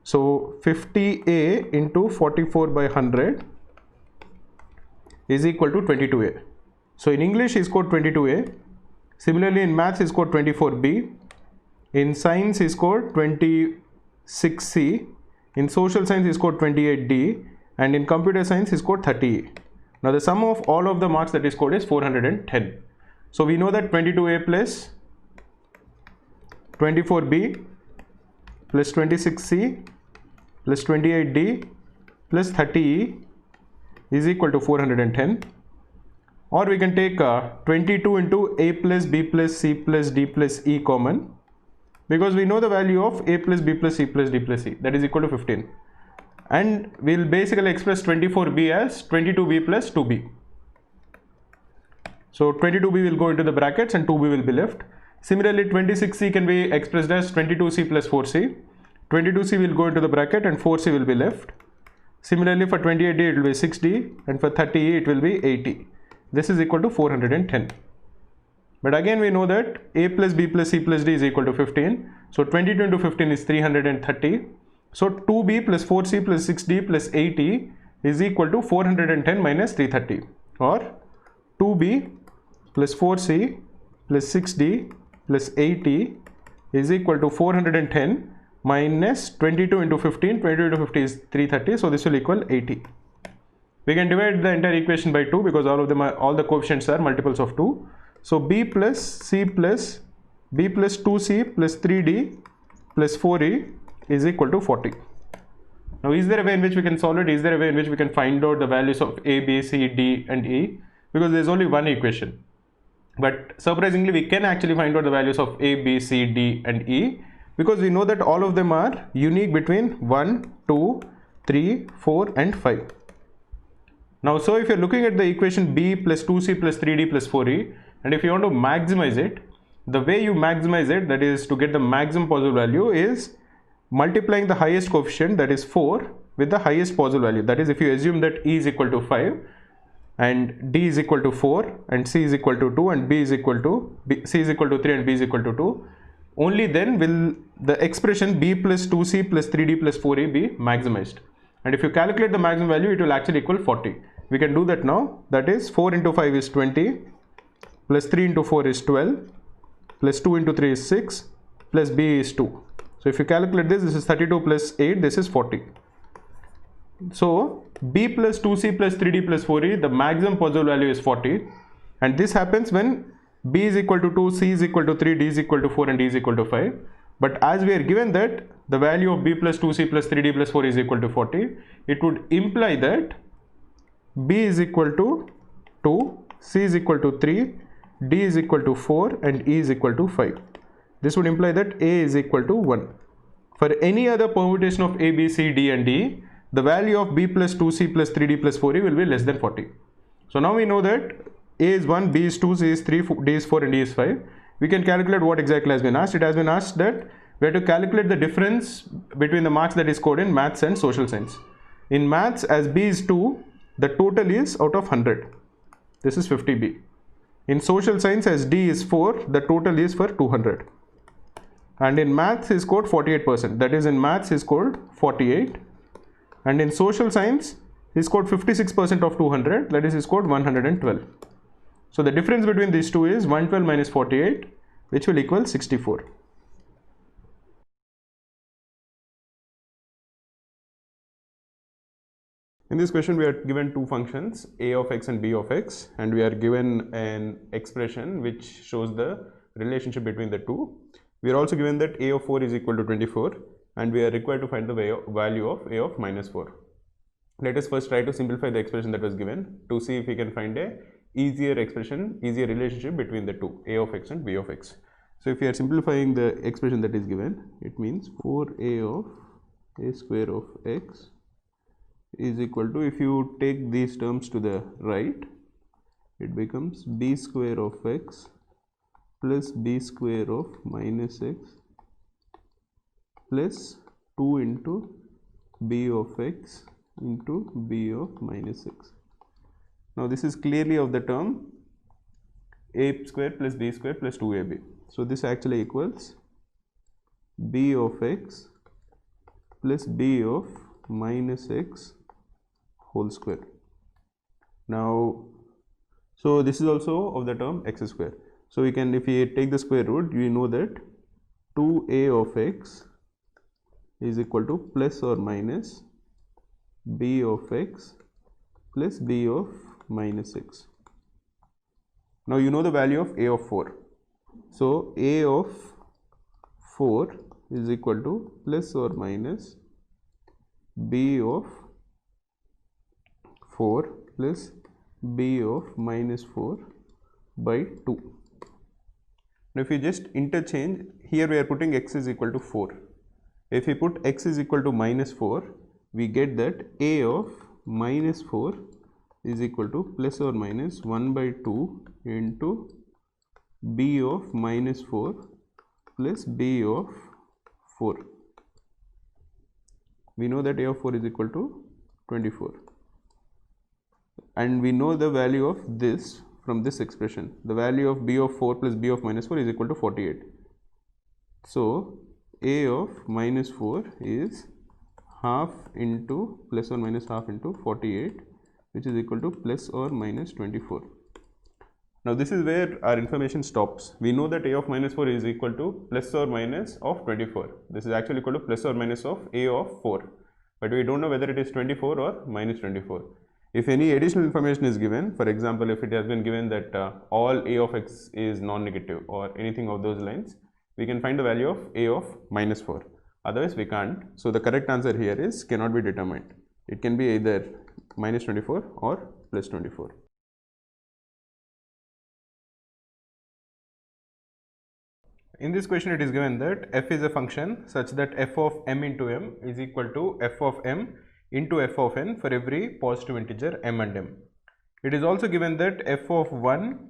So 50A into 44 by 100 is equal to 22A. So in English he scored 22A. Similarly in maths he scored 24B. In science he scored 26C. In social science he scored 28D. And in computer science he scored 30. Now the sum of all of the marks that he scored is 410. So we know that 22A plus 24B plus 26C plus 28D plus 30E is equal to 410. Or we can take 22 into A plus B plus C plus D plus E common, because we know the value of A plus B plus C plus D plus E, that is equal to 15. And we'll basically express 24B as 22B plus 2B. So 22B will go into the brackets and 2B will be left. Similarly 26C can be expressed as 22C plus 4C. 22C will go into the bracket and 4C will be left. Similarly for 28D it will be 6D, and for 30E it will be 80. This is equal to 410. But again we know that A plus B plus C plus D is equal to 15. So 22 into 15 is 330. So 2B plus 4C plus 6D plus 80 is equal to 410 minus 330. Or 2B plus 4C plus 6D plus 80 is equal to 410 minus 22 into 15. 22 into 50 is 330. So this will equal 80. We can divide the entire equation by 2 because all the coefficients are multiples of 2. So B plus C plus B plus 2C plus 3D plus 4E is equal to 40. Now is there a way in which we can solve it? Is there a way in which we can find out the values of A, B, C, D and E? Because there is only one equation. But surprisingly we can actually find out the values of A, B, C, D and E, because we know that all of them are unique between 1, 2, 3, 4 and 5. Now so if you are looking at the equation B plus 2C plus 3D plus 4E, and if you want to maximize it, the way you maximize it, that is to get the maximum possible value, is multiplying the highest coefficient, that is 4, with the highest possible value. That is, if you assume that E is equal to 5 and D is equal to 4 and C is equal to 2 and C is equal to 3 and B is equal to 2, only then will the expression B plus 2C plus 3D plus 4E be maximized. And if you calculate the maximum value, it will actually equal 40. We can do that now. That is 4 into 5 is 20 plus 3 into 4 is 12 plus 2 into 3 is 6 plus b is 2. So if you calculate this, this is 32 plus 8, this is 40. So b plus 2c plus 3d plus 4e, the maximum possible value is 40, and this happens when b is equal to 2, c is equal to 3, d is equal to 4 and d is equal to 5. But as we are given that the value of b plus 2c plus 3d plus 4 is equal to 40, it would imply that b is equal to 2, c is equal to 3, d is equal to 4 and e is equal to 5. This would imply that a is equal to 1. For any other permutation of a, b, c, d and d, the value of b plus 2c plus 3d plus 4e will be less than 40. So now we know that a is 1, b is 2, c is 3, d is 4 and d is 5. We can calculate what exactly has been asked. It has been asked that we have to calculate the difference between the marks that is scored in maths and social science. In maths, as b is 2, the total is out of 100. This is 50b. In social science, as d is 4, the total is for 200. And in maths, he scored 48%. That is, in maths, he scored 48. And in social science, he scored 56% of 200. That is, he scored 112. So the difference between these two is 112 minus 48, which will equal 64. In this question, we are given two functions, a of x and b of x, and we are given an expression which shows the relationship between the two. We are also given that a of 4 is equal to 24, and we are required to find the value of a of minus 4. Let us first try to simplify the expression that was given to see if we can find a easier expression, easier relationship between the two, a of x and b of x. So if we are simplifying the expression that is given, it means 4a of a square of x is equal to, if you take these terms to the right, it becomes b square of x plus b square of minus x plus 2 into b of x into b of minus x. Now this is clearly of the term a square plus b square plus 2ab. So this actually equals b of x plus b of minus x whole square. Now, so this is also of the term x square. So we can, if we take the square root, we know that 2a of x is equal to plus or minus b of x plus b of minus x. Now you know the value of a of 4. So a of 4 is equal to plus or minus b of 4 plus b of minus 4 by 2. Now if we just interchange, here we are putting x is equal to 4. If we put x is equal to minus 4, we get that a of minus 4 is equal to plus or minus 1 by 2 into b of minus 4 plus b of 4. We know that a of 4 is equal to 24. And we know the value of this from this expression. The value of b of 4 plus b of minus 4 is equal to 48. So a of minus 4 is half into plus or minus half into 48, which is equal to plus or minus 24. Now this is where our information stops. We know that a of minus 4 is equal to plus or minus of 24. This is actually equal to plus or minus of a of 4. But we don't know whether it is 24 or minus 24. If any additional information is given, for example, if it has been given that all a of x is non-negative or anything of those lines, we can find the value of a of minus 4. Otherwise, we can't. So the correct answer here is cannot be determined. It can be either minus 24 or plus 24. In this question, it is given that f is a function such that f of m into m is equal to f of m into f of n for every positive integer m and m. It is also given that f of 1,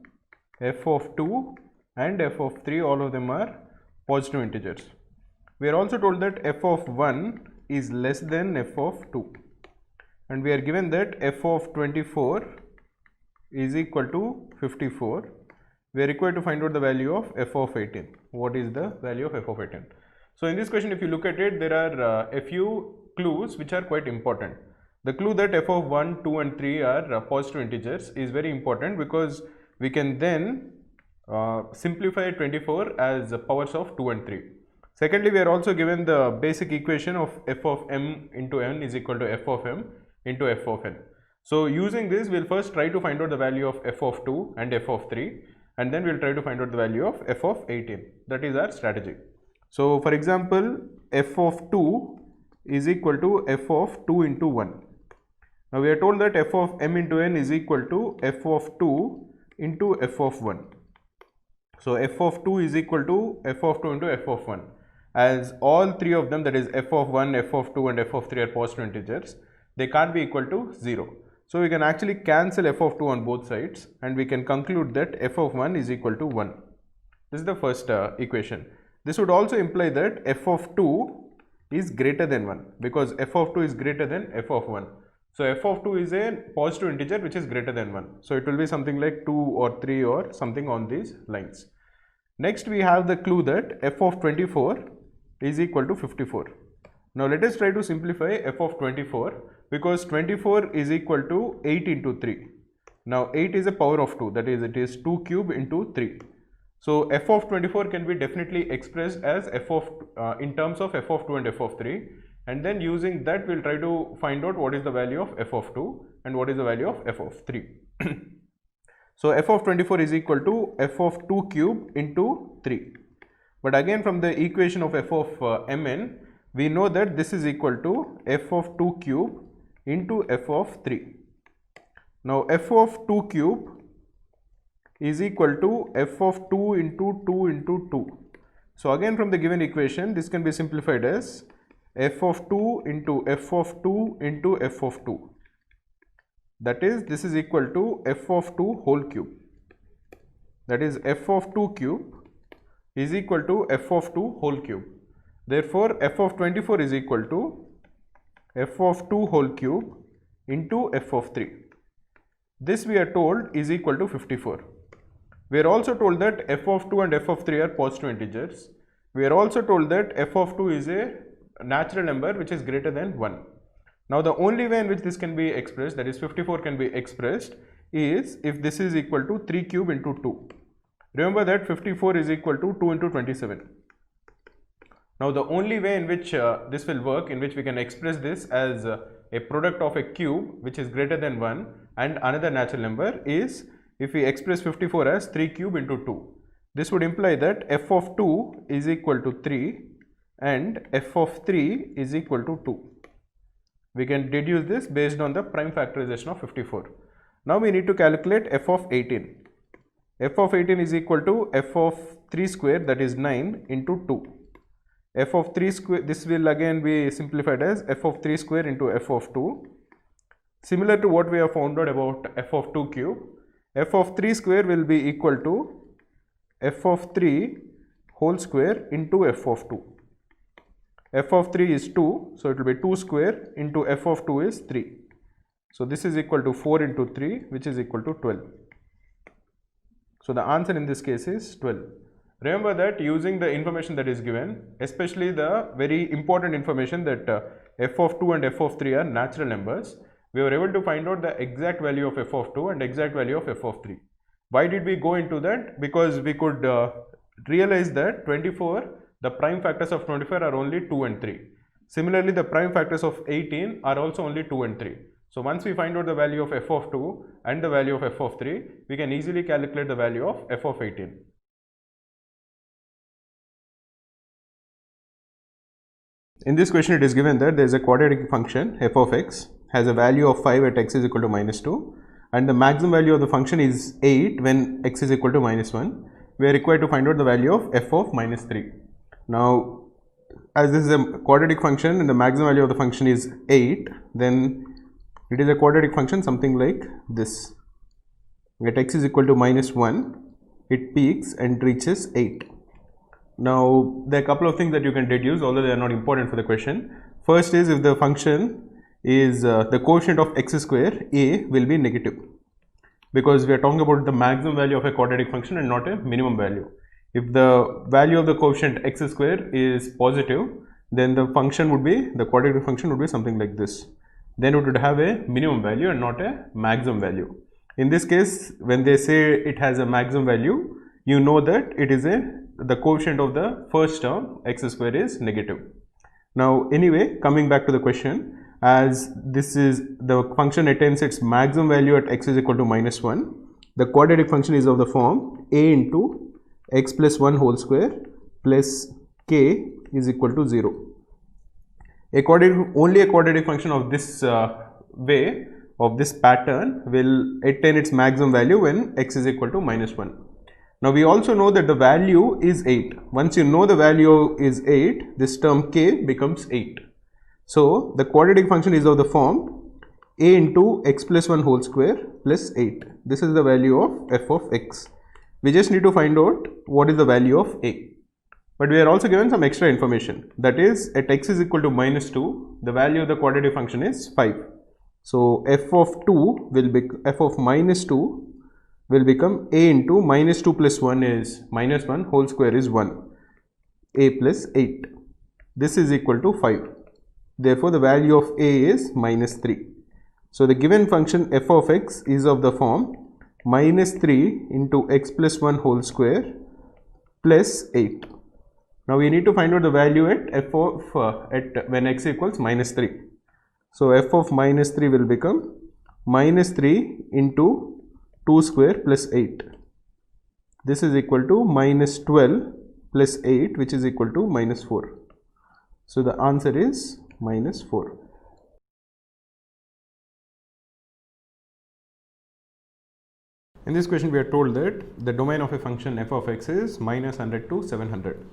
f of 2 and f of 3, all of them are positive integers. We are also told that f of 1 is less than f of 2, and we are given that f of 24 is equal to 54. We are required to find out the value of f of 18. What is the value of f of 18? So in this question, if you look at it, there are a few clues which are quite important. The clue that f of 1, 2 and 3 are positive integers is very important, because we can then simplify 24 as powers of 2 and 3. Secondly, we are also given the basic equation of f of m into n is equal to f of m into f of n. So using this, we'll first try to find out the value of f of 2 and f of 3, and then we'll try to find out the value of f of 18. That is our strategy. So for example, f of 2 is equal to f of 2 into 1. Now we are told that f of m into n is equal to f of 2 into f of 1. So f of 2 is equal to f of 2 into f of 1. As all three of them, that is f of 1, f of 2 and f of 3 are positive integers, they can't be equal to 0. So we can actually cancel f of 2 on both sides, and we can conclude that f of 1 is equal to 1. This is the first equation. This would also imply that f of 2 is greater than 1, because f of 2 is greater than f of 1. So f of 2 is a positive integer which is greater than 1. So it will be something like 2 or 3 or something on these lines. Next we have the clue that f of 24 is equal to 54. Now let us try to simplify f of 24, because 24 is equal to 8 into 3. Now 8 is a power of 2, that is it is 2 cube into 3. So f of 24 can be definitely expressed as f of in terms of f of 2 and f of 3, and then using that we'll try to find out what is the value of f of 2 and what is the value of f of 3. So f of 24 is equal to f of 2 cube into 3. But again, from the equation of f of mn, we know that this is equal to f of 2 cube into f of 3. Now f of 2 cube is equal to f of 2 into 2 into 2. So again, from the given equation, this can be simplified as f of 2 into f of 2 into f of 2. That is, this is equal to f of 2 whole cube. That is, f of 2 cube is equal to f of 2 whole cube. Therefore, f of 24 is equal to f of 2 whole cube into f of 3. This we are told is equal to 54. We are also told that f of 2 and f of 3 are positive integers. We are also told that f of 2 is a natural number which is greater than 1. Now the only way in which this can be expressed, that is 54 can be expressed, is if this is equal to 3 cube into 2. Remember that 54 is equal to 2 into 27. Now the only way in which this will work, in which we can express this as a product of a cube which is greater than 1 and another natural number, is if we express 54 as 3 cube into 2. This would imply that f of 2 is equal to 3 and f of 3 is equal to 2. We can deduce this based on the prime factorization of 54. Now we need to calculate f of 18. F of 18 is equal to f of 3 square, that is 9 into 2. F of 3 square, this will again be simplified as f of 3 square into f of 2. Similar to what we have found out about f of 2 cube, f of 3 square will be equal to f of 3 whole square into f of 2. F of 3 is 2, so it will be 2 square into f of 2 is 3. So this is equal to 4 into 3, which is equal to 12. So the answer in this case is 12. Remember that using the information that is given, especially the very important information that f of 2 and f of 3 are natural numbers, we were able to find out the exact value of f of 2 and exact value of f of 3. Why did we go into that? Because we could realize that 24, the prime factors of 24 are only 2 and 3. Similarly, the prime factors of 18 are also only 2 and 3. So once we find out the value of f of 2 and the value of f of 3, we can easily calculate the value of f of 18. In this question, it is given that there is a quadratic function f of x has a value of 5 at x is equal to minus 2, and the maximum value of the function is 8 when x is equal to minus 1. We are required to find out the value of f of minus 3. Now, as this is a quadratic function and the maximum value of the function is 8, then it is a quadratic function something like this. At x is equal to minus 1, it peaks and reaches 8. Now, there are a couple of things that you can deduce, although they are not important for the question. First is, if the function is the quotient of x square, a will be negative, because we are talking about the maximum value of a quadratic function and not a minimum value. If the value of the quotient x square is positive, then the function would be, the quadratic function would be something like this. Then it would have a minimum value and not a maximum value. In this case, when they say it has a maximum value, you know that it is the coefficient of the first term x square is negative. Now anyway, coming back to the question, as this is the function attains its maximum value at x is equal to minus 1, the quadratic function is of the form a into x plus 1 whole square plus k is equal to 0. Only a quadratic function of this way, of this pattern, will attain its maximum value when x is equal to minus 1. Now we also know that the value is 8. Once you know the value is 8, this term k becomes 8. So the quadratic function is of the form a into x plus 1 whole square plus 8. This is the value of f of x. We just need to find out what is the value of a. But we are also given some extra information, that is at x is equal to minus 2, the value of the quadratic function is 5. So f of minus 2 will become a into minus 2 plus 1 is minus 1 whole square is 1, a plus 8. This is equal to 5. Therefore, the value of a is minus 3. So the given function f of x is of the form minus 3 into x plus 1 whole square plus 8. Now we need to find out the value at f of when x equals minus 3. So f of minus 3 will become minus 3 into 2 square plus 8. This is equal to minus 12 plus 8, which is equal to minus 4. So the answer is minus 4. In this question we are told that the domain of a function f of x is minus 100 to 700.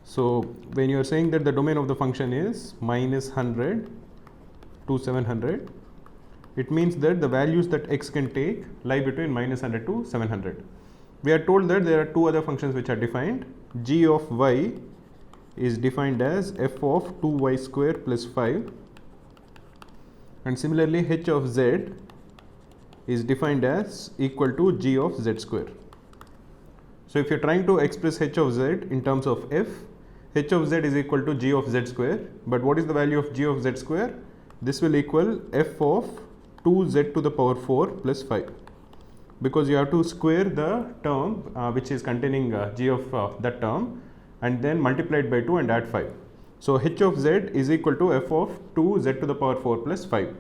So when you are saying that the domain of the function is minus 100 to 700, it means that the values that x can take lie between minus 100 to 700. We are told that there are two other functions which are defined. G of y is defined as f of 2y square plus 5, and similarly h of z is defined as equal to g of z square. So if you are trying to express h of z in terms of f, h of z is equal to g of z square, but what is the value of g of z square? This will equal f of 2z to the power 4 plus 5, because you have to square the term which is containing g of that term and then multiply it by 2 and add 5. So h of z is equal to f of 2z to the power 4 plus 5.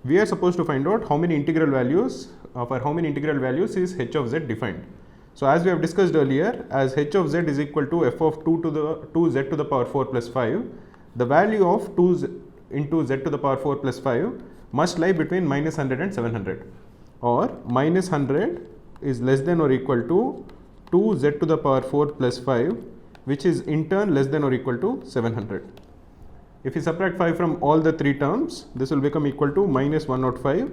We are supposed to find out how many integral values, for how many integral values is h of z defined. So as we have discussed earlier, as h of z is equal to f of 2z to the power 4 plus 5, the value of 2 into z to the power 4 plus 5 must lie between minus 100 and 700, or minus 100 is less than or equal to 2z to the power 4 plus 5, which is in turn less than or equal to 700. If we subtract 5 from all the three terms, this will become equal to minus 105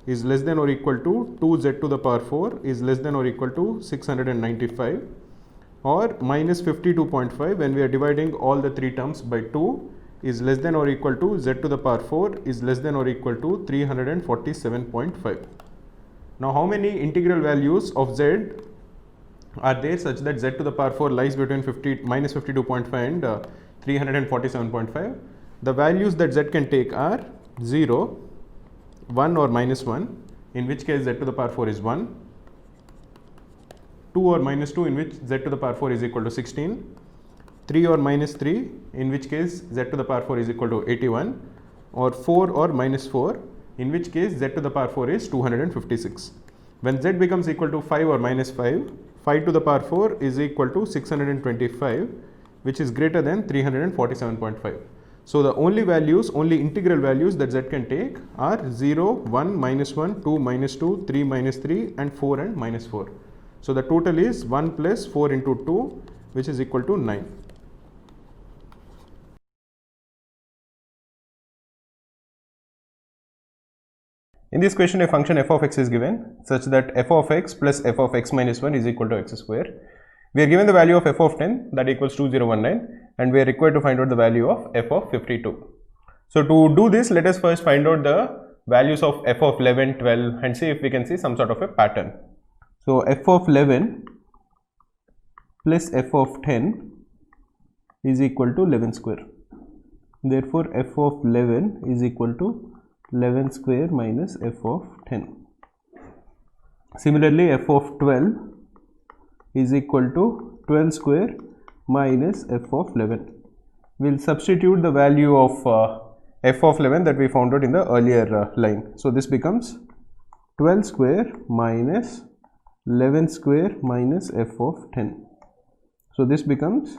is less than or equal to 2z to the power 4 is less than or equal to 695, or minus 52.5 when we are dividing all the three terms by 2 is less than or equal to z to the power 4 is less than or equal to 347.5. Now how many integral values of z are there such that z to the power 4 lies between minus 52.5 and 347.5? The values that z can take are 0, 1 or minus 1, in which case z to the power 4 is 1, 2 or minus 2, in which z to the power 4 is equal to 16, 3 or minus 3, in which case z to the power 4 is equal to 81, or 4 or minus 4, in which case z to the power 4 is 256. When z becomes equal to 5 or minus 5, 5 to the power 4 is equal to 625, which is greater than 347.5. So the only integral values that z can take are 0, 1, minus 1, 2, minus 2, 3, minus 3, and 4 and minus 4. So the total is 1 plus 4 into 2, which is equal to 9. In this question, a function f of x is given such that f of x plus f of x minus 1 is equal to x square. We are given the value of f of 10, that equals 2019, and we are required to find out the value of f of 52. So to do this, let us first find out the values of f of 11, 12, and see if we can see some sort of a pattern. So f of 11 plus f of 10 is equal to 11 square. Therefore, f of 11 is equal to 11 square minus f of 10. Similarly, f of 12 is equal to 12 square minus f of 11. We'll substitute the value of f of 11 that we found out in the earlier line. So this becomes 12 square minus 11 square minus f of 10. So this becomes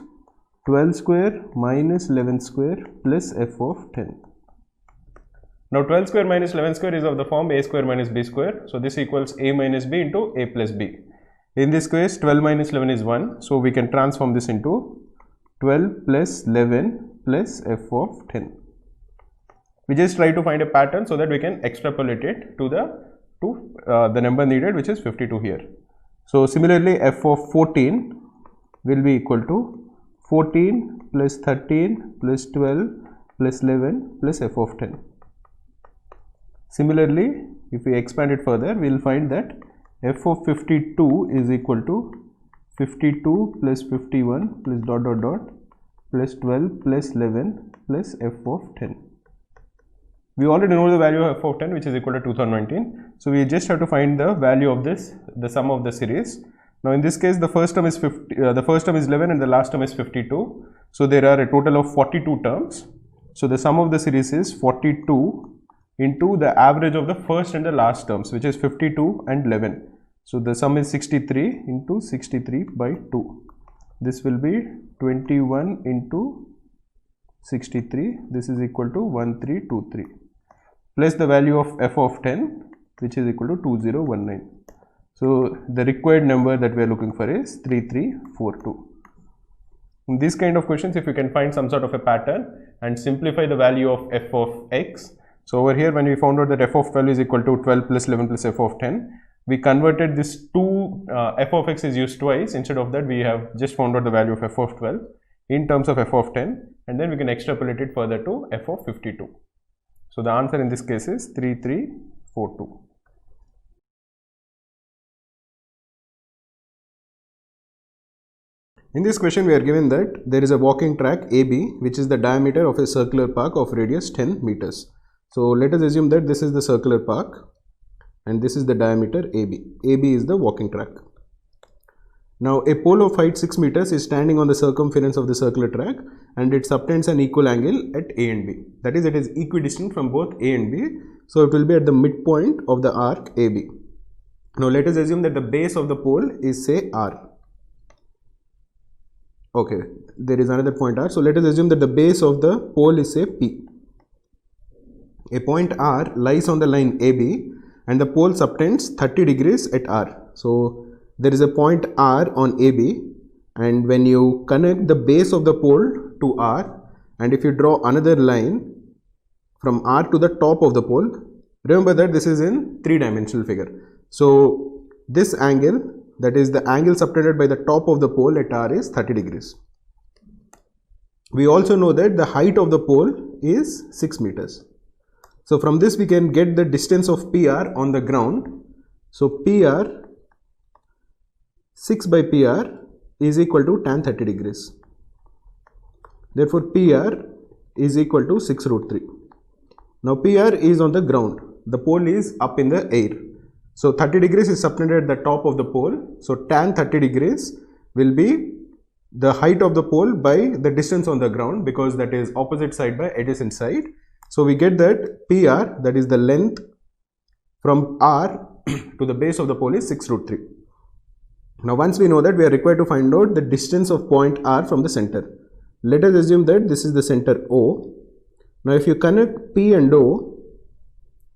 12 square minus 11 square plus f of 10. Now 12 square minus 11 square is of the form a square minus b square. So this equals a minus b into a plus b. In this case 12 minus 11 is 1. So we can transform this into 12 plus 11 plus f of 10. We just try to find a pattern so that we can extrapolate it to the number needed, which is 52 here. So similarly f of 14 will be equal to 14 plus 13 plus 12 plus 11 plus f of 10. Similarly, if we expand it further, we will find that f of 52 is equal to 52 plus 51 plus dot dot dot plus 12 plus 11 plus f of 10. We already know the value of f of 10, which is equal to 2019. So we just have to find the value of this, the sum of the series. Now in this case, the first term is 11 and the last term is 52. So there are a total of 42 terms. So the sum of the series is 42 into the average of the first and the last terms, which is 52 and 11. So the sum is 63 into 63 by 2. This will be 21 into 63. This is equal to 1323 plus the value of f of 10, which is equal to 2019. So the required number that we are looking for is 3342. In these kind of questions, if you can find some sort of a pattern and simplify the value of f of x. So over here, when we found out that f of 12 is equal to 12 plus 11 plus f of 10, we converted this to f of x is used twice. Instead of that, we have just found out the value of f of 12 in terms of f of 10, and then we can extrapolate it further to f of 52. So the answer in this case is 3342. In this question, we are given that there is a walking track AB, which is the diameter of a circular park of radius 10 meters. So let us assume that this is the circular park and this is the diameter AB. AB is the walking track. Now a pole of height 6 meters is standing on the circumference of the circular track and it subtends an equal angle at A and B. That is, it is equidistant from both A and B. So it will be at the midpoint of the arc AB. Now let us assume that the base of the pole is, say, R. Okay, there is another point R. So let us assume that the base of the pole is, say, P. A point R lies on the line AB and the pole subtends 30 degrees at R. So there is a point R on AB, and when you connect the base of the pole to R, and if you draw another line from R to the top of the pole, remember that this is in 3-dimensional figure. So this angle, that is the angle subtended by the top of the pole at R, is 30 degrees. We also know that the height of the pole is 6 meters. So from this we can get the distance of PR on the ground. So PR, 6 by PR is equal to tan 30 degrees. Therefore PR is equal to 6 root 3. Now PR is on the ground. The pole is up in the air. So 30 degrees is subtended at the top of the pole. So tan 30 degrees will be the height of the pole by the distance on the ground, because that is opposite side by adjacent side. So we get that PR, that is the length from R to the base of the pole, is 6 root 3. Now once we know that, we are required to find out the distance of point R from the center. Let us assume that this is the center O. Now if you connect P and O,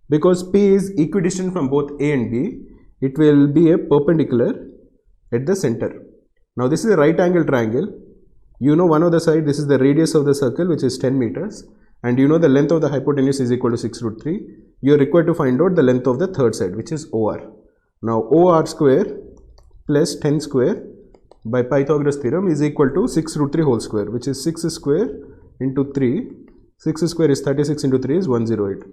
because P is equidistant from both A and B, it will be a perpendicular at the center. Now this is a right angle triangle. You know one of the side, this is the radius of the circle, which is 10 meters. And you know the length of the hypotenuse is equal to 6 root 3. You are required to find out the length of the third side, which is OR. Now OR square plus 10 square by Pythagoras theorem is equal to 6 root 3 whole square, which is 6 square into 3. 6 square is 36 into 3 is 108.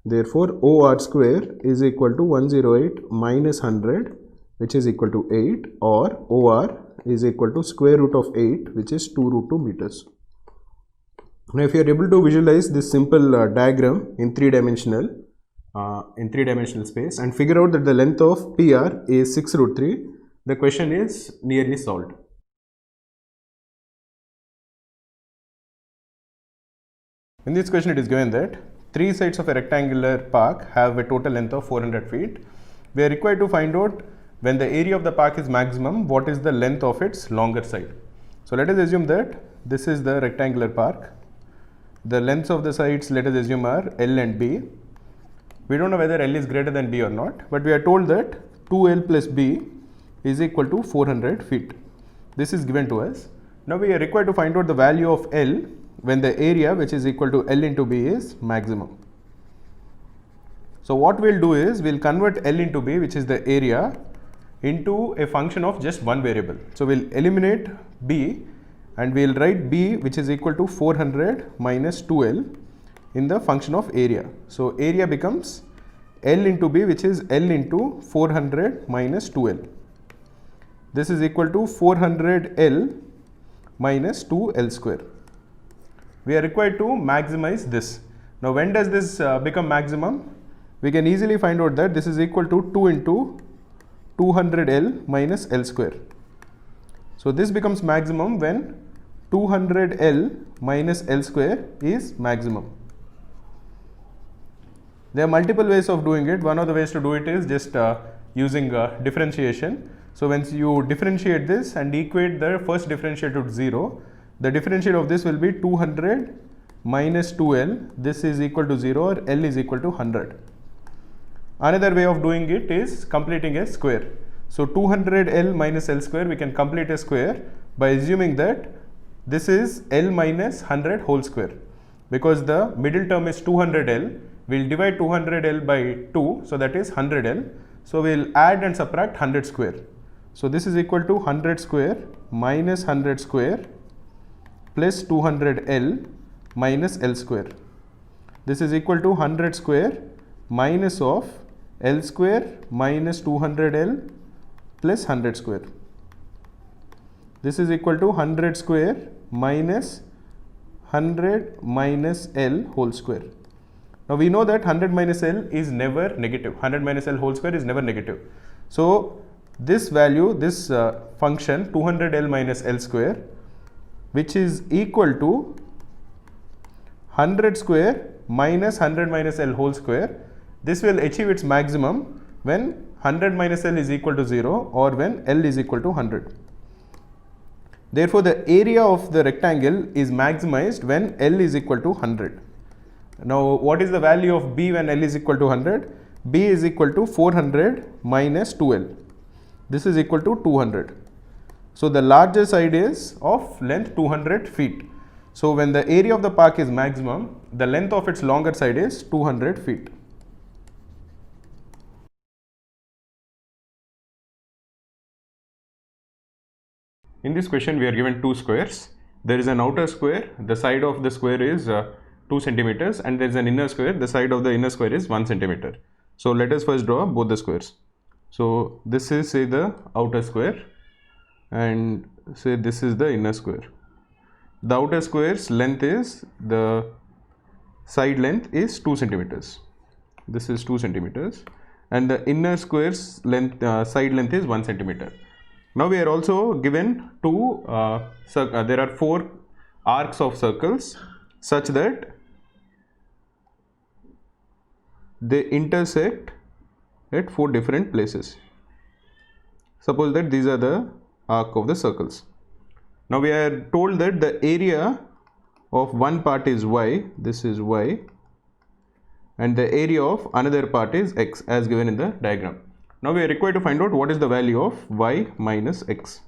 Therefore OR square is equal to 108 minus 100, which is equal to 8, or OR is equal to square root of 8, which is 2 root 2 meters. Now if you are able to visualize this simple diagram in three-dimensional space and figure out that the length of PR is 6 root 3, The question is nearly solved. In this question, it is given that three sides of a rectangular park have a total length of 400 feet. We are required to find out when the area of the park is maximum, what is the length of its longer side. So let us assume that this is the rectangular park. The lengths of the sides, let us assume, are L and B. We don't know whether L is greater than B or not, but we are told that 2L plus B is equal to 400 feet. This is given to us. Now we are required to find out the value of L when the area, which is equal to L into B, is maximum. So what we'll do is we'll convert L into B, which is the area, into a function of just one variable. So we'll eliminate B and we'll write B, which is equal to 400 minus 2L in the function of area. So area becomes L into B, which is L into 400 minus 2L. This is equal to 400L minus 2L square. We are required to maximize this. Now when does this become maximum? We can easily find out that this is equal to 2 into 200L minus L square. So this becomes maximum when 200L minus L square is maximum. There are multiple ways of doing it. One of the ways to do it is just using differentiation. So once you differentiate this and equate the first differential to 0, the differential of this will be 200 minus 2L. This is equal to 0, or L is equal to 100. Another way of doing it is completing a square. So 200L minus L square, we can complete a square by assuming that this is L minus 100 whole square. Because the middle term is 200L, we'll divide 200L by 2, so that is 100L. So we'll add and subtract 100 square. So this is equal to 100 square minus 100 square plus 200L minus L square. This is equal to 100 square minus of L square minus 200L plus 100 square. This is equal to 100 square minus 100 minus L whole square. Now we know that 100 minus L is never negative. 100 minus L whole square is never negative. So this value, this function 200L minus L square, which is equal to 100 square minus 100 minus L whole square, this will achieve its maximum when 100 minus L is equal to 0 or when L is equal to 100. Therefore, the area of the rectangle is maximized when L is equal to 100. Now, what is the value of B when L is equal to 100? B is equal to 400 minus 2L. This is equal to 200. So the larger side is of length 200 feet. So when the area of the park is maximum, the length of its longer side is 200 feet. In this question, we are given two squares. There is an outer square. The side of the square is 2 centimeters, and there is an inner square. The side of the inner square is 1 centimeter. So let us first draw both the squares. So this is, say, the outer square, and say this is the inner square. The outer square's length is, the side length is 2 centimeters. This is 2 centimeters, and the inner square's length, side length is 1 centimeter. Now we are also given two, there are 4 arcs of circles such that they intersect at 4 different places. Suppose that these are the arc of the circles. Now we are told that the area of one part is y, this is y, and the area of another part is x, as given in the diagram. Now we are required to find out what is the value of y minus x.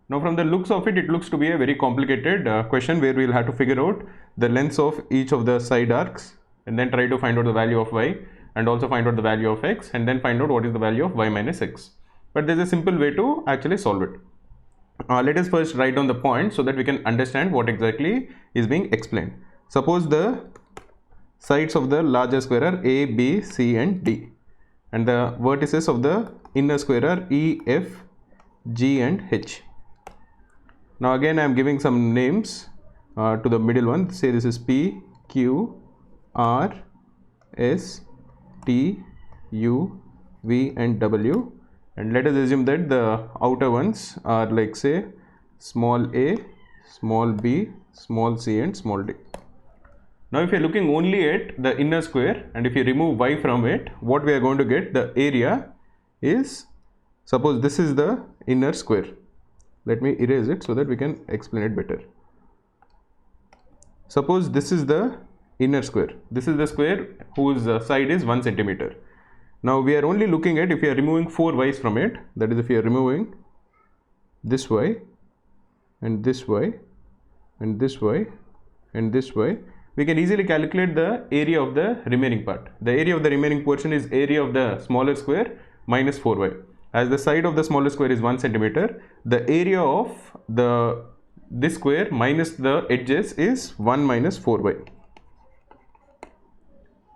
Now from the looks of it, it looks to be a very complicated question where we will have to figure out the lengths of each of the side arcs and then try to find out the value of y and also find out the value of x and then find out what is the value of y minus x. But there is a simple way to actually solve it. Let us first write down the points so that we can understand what exactly is being explained. Suppose the sides of the larger square are a, b, c and d, and the vertices of the inner square are e, f, g and h. Now again I am giving some names to the middle one. Say this is p, q, r, s, t, u, v and w, and let us assume that the outer ones are like say small a, small b, small c and small d. Now if you are looking only at the inner square and if you remove y from it, what we are going to get, the area is, suppose this is the inner square. Let me erase it so that we can explain it better. Suppose this is the inner square. This is the square whose side is 1 centimeter. Now we are only looking at if you are removing 4 y's from it, that is if you are removing this y and this y and this y and this y, we can easily calculate the area of the remaining part. The area of the remaining portion is area of the smaller square minus 4y. As the side of the smaller square is 1 centimeter, the area of this square minus the edges is 1 minus 4y.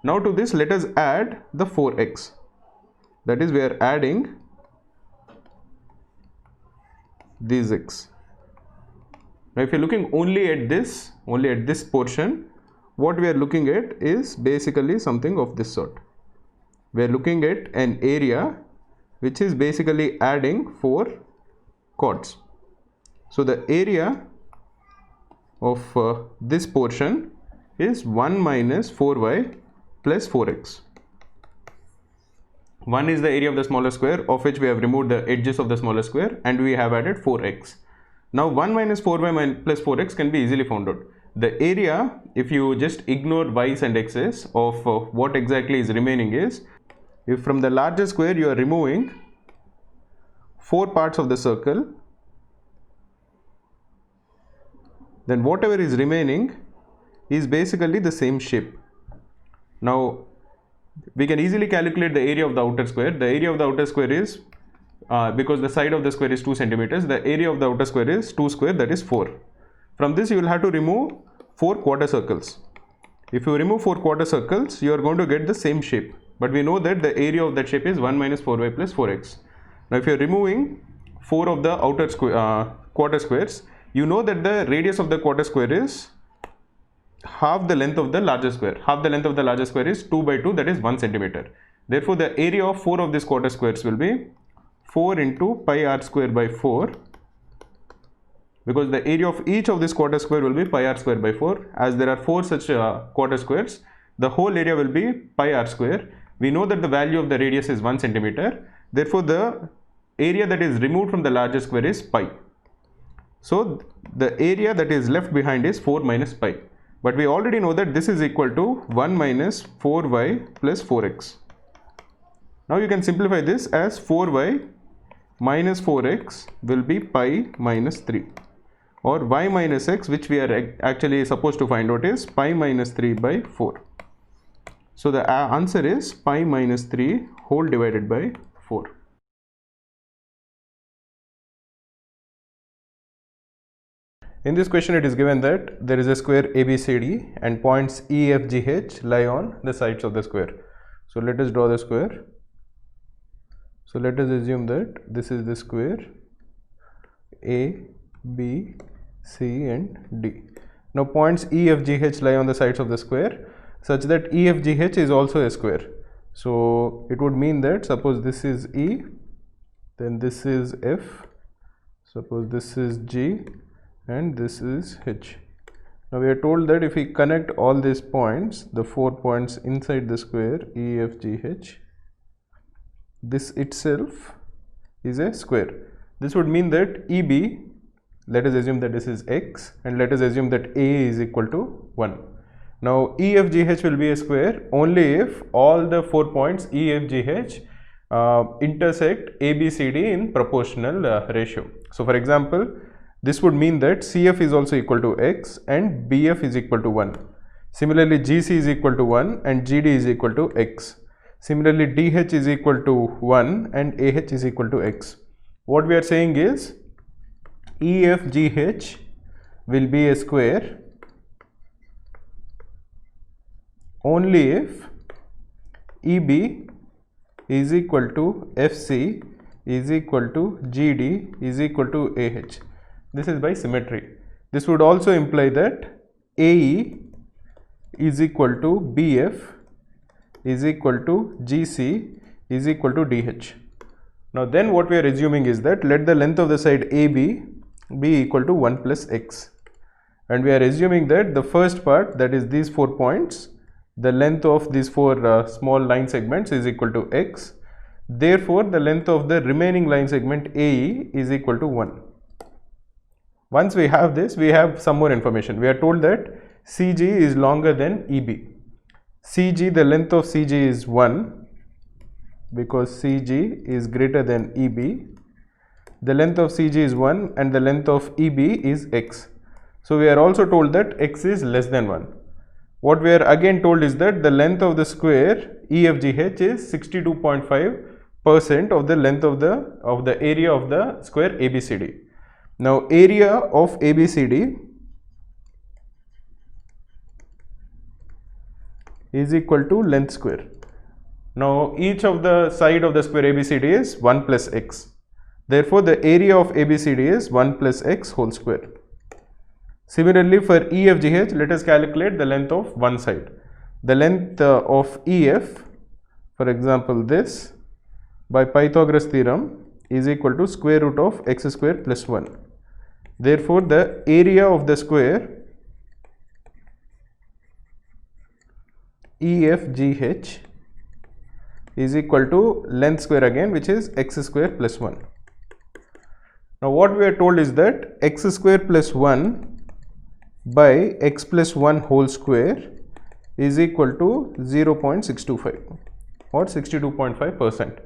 Now to this let us add the 4x. That is, we are adding these x. Now if you are looking only at this portion, what we are looking at is basically something of this sort. We are looking at an area which is basically adding 4 chords. So the area of this portion is 1 minus 4y plus 4x. 1 is the area of the smaller square, of which we have removed the edges of the smaller square, and we have added 4x. Now 1 minus 4y plus 4x can be easily found out. The area, if you just ignore y's and x's, of what exactly is remaining is, if from the larger square you are removing 4 parts of the circle, then whatever is remaining is basically the same shape. Now we can easily calculate the area of the outer square. The area of the outer square is, because the side of the square is 2 centimeters, the area of the outer square is 2 square, that is 4. From this you will have to remove 4 quarter circles. If you remove 4 quarter circles, you are going to get the same shape. But we know that the area of that shape is 1 minus 4y plus 4x. Now if you are removing 4 of the outer quarter squares, you know that the radius of the quarter square is half the length of the larger square. Half the length of the larger square is 2 by 2, that is 1 centimeter. Therefore the area of 4 of these quarter squares will be 4 into pi r square by 4, because the area of each of this quarter square will be pi r square by 4. As there are 4 such quarter squares, the whole area will be pi r square. We know that the value of the radius is 1 centimeter. Therefore the area that is removed from the larger square is pi. So the area that is left behind is 4 minus pi. But we already know that this is equal to 1 minus 4y plus 4x. Now you can simplify this as 4y minus 4x will be pi minus 3, or y minus x, which we are actually supposed to find out, is pi minus 3 by 4. So the answer is pi minus 3 whole divided by 4. In this question it is given that there is a square ABCD and points E, F, G, H lie on the sides of the square. So let us draw the square. So let us assume that this is the square A, B, C and D. Now points E, F, G, H lie on the sides of the square such that E, F, G, H is also a square. So it would mean that suppose this is E, then this is F, suppose this is G and this is H. Now we are told that if we connect all these points, the 4 points inside the square E, F, G, H, this itself is a square. This would mean that EB, let us assume that this is X, and let us assume that A is equal to 1. Now E, F, G, H will be a square only if all the 4 points E, F, G, H intersect A, B, C, D in proportional ratio. So for example, this would mean that CF is also equal to X and BF is equal to 1. Similarly, GC is equal to 1 and GD is equal to X. Similarly, DH is equal to 1 and AH is equal to X. What we are saying is EFGH will be a square only if EB is equal to FC is equal to GD is equal to AH. This is by symmetry. This would also imply that AE is equal to BF is equal to GC is equal to DH. Now then what we are assuming is that let the length of the side AB be equal to 1 plus x, and we are assuming that the first part, that is these 4 points, the length of these 4 small line segments is equal to x. Therefore the length of the remaining line segment AE is equal to 1. Once we have this, we have some more information. We are told that CG is longer than EB. CG, the length of CG is 1 because CG is greater than EB. The length of CG is 1 and the length of EB is x. So we are also told that x is less than 1. What we are again told is that the length of the square EFGH is 62.5% of the length of the area of the square ABCD. Now area of ABCD is equal to length square. Now each of the side of the square ABCD is 1 plus x. Therefore the area of ABCD is 1 plus x whole square. Similarly for EFGH, let us calculate the length of one side. The length of EF, for example this, by Pythagoras theorem is equal to square root of x square plus 1. Therefore the area of the square EFGH is equal to length square again, which is x square plus 1. Now what we are told is that x square plus 1 by x plus 1 whole square is equal to 0.625 or 62.5%.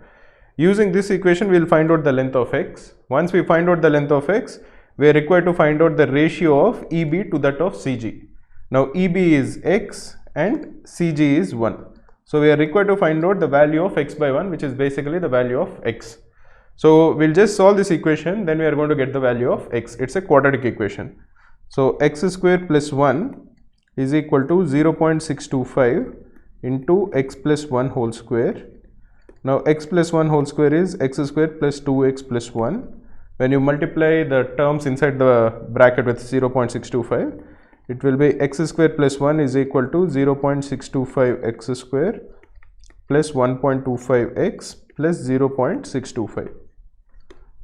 Using this equation, we will find out the length of x. Once we find out the length of x, we are required to find out the ratio of EB to that of CG. Now EB is x and CG is 1. So we are required to find out the value of x by 1, which is basically the value of x. So we'll just solve this equation, then we are going to get the value of x. It's a quadratic equation. So x square plus 1 is equal to 0.625 into x plus 1 whole square. Now x plus 1 whole square is x square plus 2x plus 1. When you multiply the terms inside the bracket with 0.625, it will be x square plus 1 is equal to 0.625 x square plus 1.25x plus 0.625.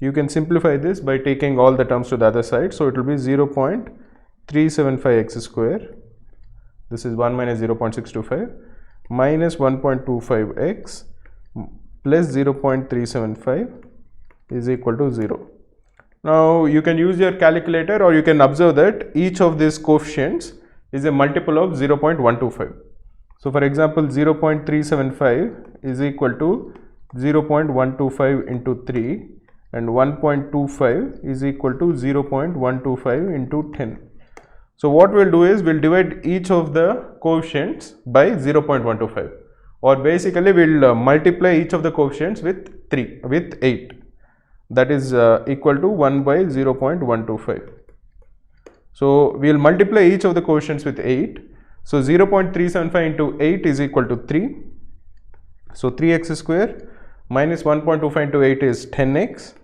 You can simplify this by taking all the terms to the other side. So it will be 0.375 x square, this is 1 minus 0.625, minus 1.25 x plus 0.375 is equal to 0. Now you can use your calculator, or you can observe that each of these coefficients is a multiple of 0.125. So for example 0.375 is equal to 0.125 into 3, and 1.25 is equal to 0.125 into 10. So what we'll do is we'll divide each of the coefficients by 0.125, or basically we'll multiply each of the coefficients with 8. That is equal to 1 by 0.125. So we'll multiply each of the coefficients with 8. So 0.375 into 8 is equal to 3. So 3x square minus 1.25 into 8 is 10x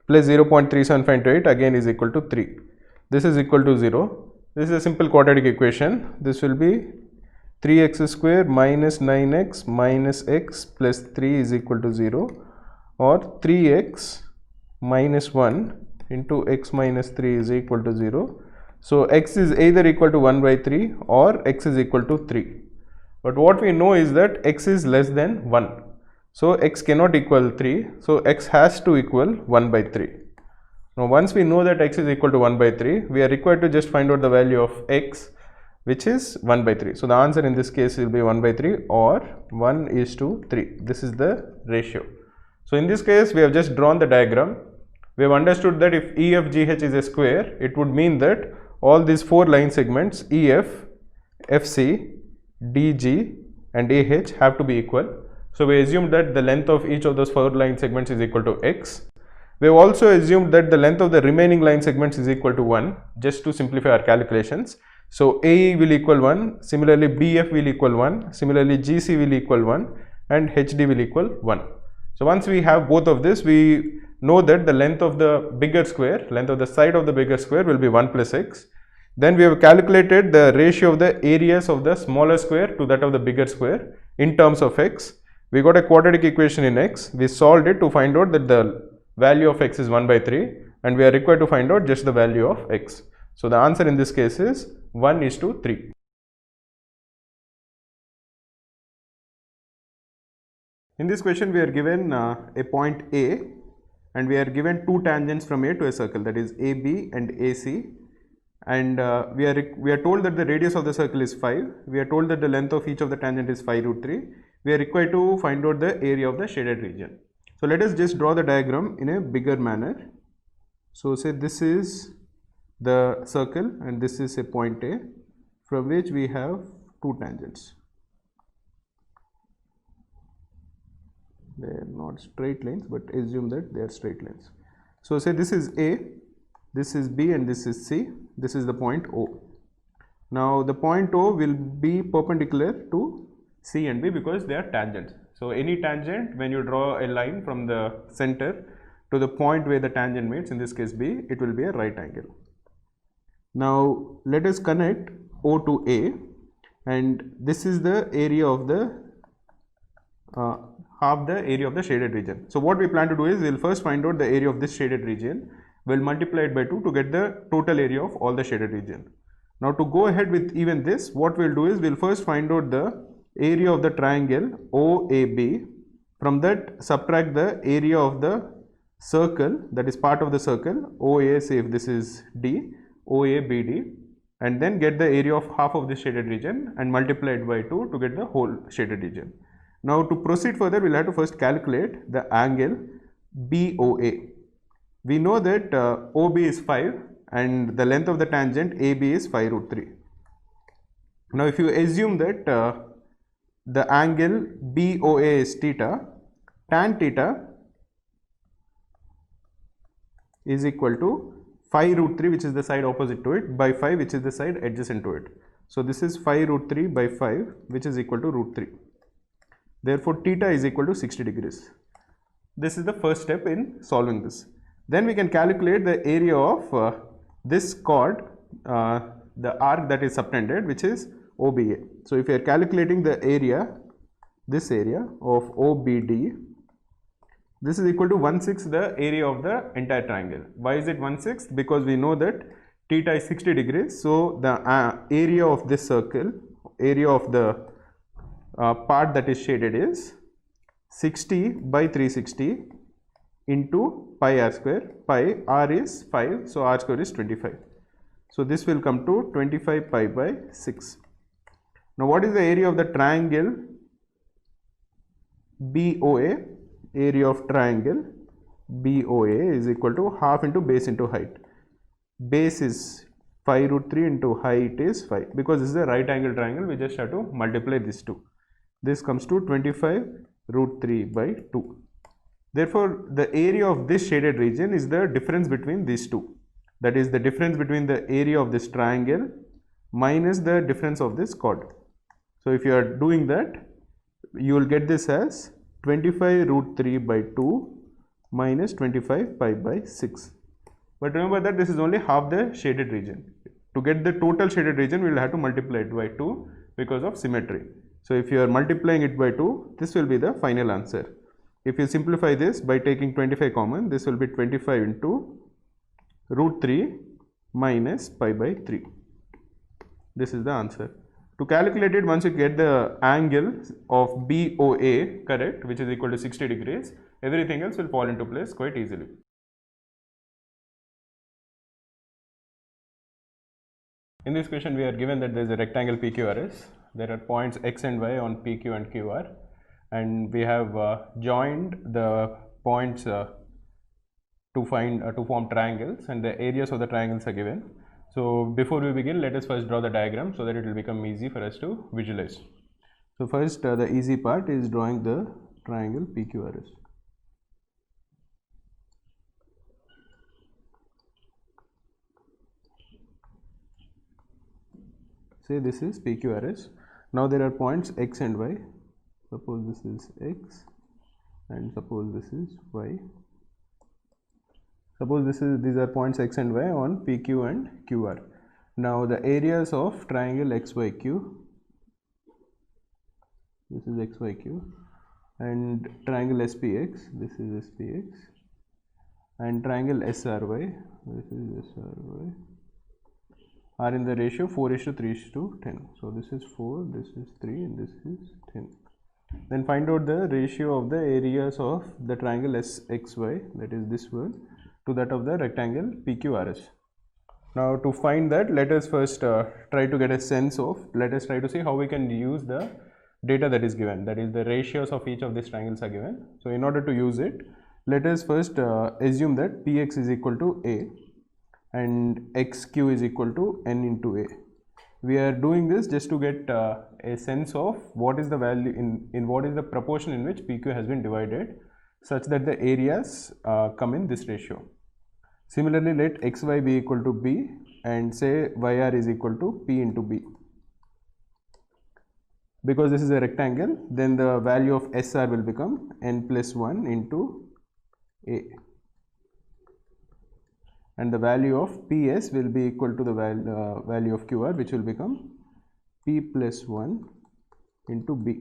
plus 0.375 into 8 again is equal to 3. This is equal to 0. This is a simple quadratic equation. This will be 3x square minus 9x minus x plus 3 is equal to 0, or 3x minus 1 into x minus 3 is equal to 0. So x is either equal to 1 by 3 or x is equal to 3. But what we know is that x is less than 1. So x cannot equal 3. So x has to equal 1 by 3. Now once we know that x is equal to 1 by 3, we are required to just find out the value of x, which is 1 by 3. So the answer in this case will be 1 by 3 or 1:3. This is the ratio. So in this case, we have just drawn the diagram. We have understood that if EFGH is a square, it would mean that all these 4 line segments EF, FC, DG and AH have to be equal. So we assumed that the length of each of those 4 line segments is equal to x. We have also assumed that the length of the remaining line segments is equal to 1, just to simplify our calculations. So AE will equal 1, similarly BF will equal 1, similarly GC will equal 1 and HD will equal 1. So once we have both of this, we know that the length of the bigger square, length of the side of the bigger square will be 1 plus x. Then we have calculated the ratio of the areas of the smaller square to that of the bigger square in terms of x. We got a quadratic equation in x. We solved it to find out that the value of x is 1 by 3 and we are required to find out just the value of x. So the answer in this case is 1:3. In this question we are given a point A and we are given two tangents from A to a circle, that is AB and AC, and we are told that the radius of the circle is 5. We are told that the length of each of the tangent is 5√3. We are required to find out the area of the shaded region. So let us just draw the diagram in a bigger manner. So say this is the circle and this is a point A from which we have two tangents. They are not straight lines, but assume that they are straight lines. So say this is A, this is B and this is C. This is the point O. Now the point O will be perpendicular to C and B because they are tangents. So any tangent, when you draw a line from the center to the point where the tangent meets, in this case B, it will be a right angle. Now let us connect O to A, and this is the area of the half the area of the shaded region. So what we plan to do is we will first find out the area of this shaded region. We will multiply it by 2 to get the total area of all the shaded region. Now to go ahead with even this, what we will do is we will first find out the area of the triangle OAB. From that subtract the area of the circle, that is part of the circle OA, say if this is D, OABD, and then get the area of half of this shaded region and multiply it by 2 to get the whole shaded region. Now to proceed further, we will have to first calculate the angle BOA. We know that OB is 5 and the length of the tangent AB is 5√3. Now if you assume that the angle BOA is theta, tan theta is equal to 5√3, which is the side opposite to it, by 5, which is the side adjacent to it. So this is 5√3 by 5, which is equal to √3. Therefore theta is equal to 60 degrees. This is the first step in solving this. Then we can calculate the area of this chord, the arc that is subtended, which is OBA. So if you are calculating the area, this area of OBD, this is equal to 1/6 the area of the entire triangle. Why is it 1/6? Because we know that theta is 60 degrees. So the area of this circle, area of the part that is shaded is 60 by 360 into pi r square. Pi r is 5, so r square is 25. So this will come to 25 pi by 6. Now what is the area of the triangle BOA? Area of triangle BOA is equal to half into base into height. Base is 5√3 into height is 5. Because this is a right angle triangle, we just have to multiply these two. This comes to 25√3 by 2. Therefore, the area of this shaded region is the difference between these two. That is the difference between the area of this triangle minus the difference of this chord. So if you are doing that, you will get this as 25√3 by 2 minus 25 pi by 6. But remember that this is only half the shaded region. To get the total shaded region, we will have to multiply it by 2 because of symmetry. So if you are multiplying it by 2, this will be the final answer. If you simplify this by taking 25 common, this will be 25 into √3 minus pi by 3. This is the answer. To calculate it, once you get the angle of BOA correct, which is equal to 60 degrees, everything else will fall into place quite easily. In this question, we are given that there is a rectangle PQRS. There are points x and y on PQ and QR, and we have joined the points to form triangles, and the areas of the triangles are given. So before we begin, let us first draw the diagram so that it will become easy for us to visualize. So first, the easy part is drawing the triangle PQRS. Say this is PQRS. Now there are points x and y. Suppose this is x and suppose this is y. Suppose these are points x and y on PQ and QR. Now the areas of triangle XYQ, this is XYQ, and triangle SPX, this is SPX, and triangle SRY, this is SRY, are in the ratio 4:3:10. So this is 4, this is 3, and this is 10. Then find out the ratio of the areas of the triangle SXY, that is this one, to that of the rectangle PQRS. Now to find that, let us first try to get a sense of, let us try to see how we can use the data that is given, that is the ratios of each of these triangles are given. So in order to use it, let us first assume that PX is equal to A and XQ is equal to N into A. We are doing this just to get a sense of what is the value in what is the proportion in which PQ has been divided, such that the areas come in this ratio. Similarly, let XY be equal to B and say YR is equal to P into B. Because this is a rectangle, then the value of SR will become N plus 1 into A. And the value of PS will be equal to the value of QR, which will become P plus 1 into B.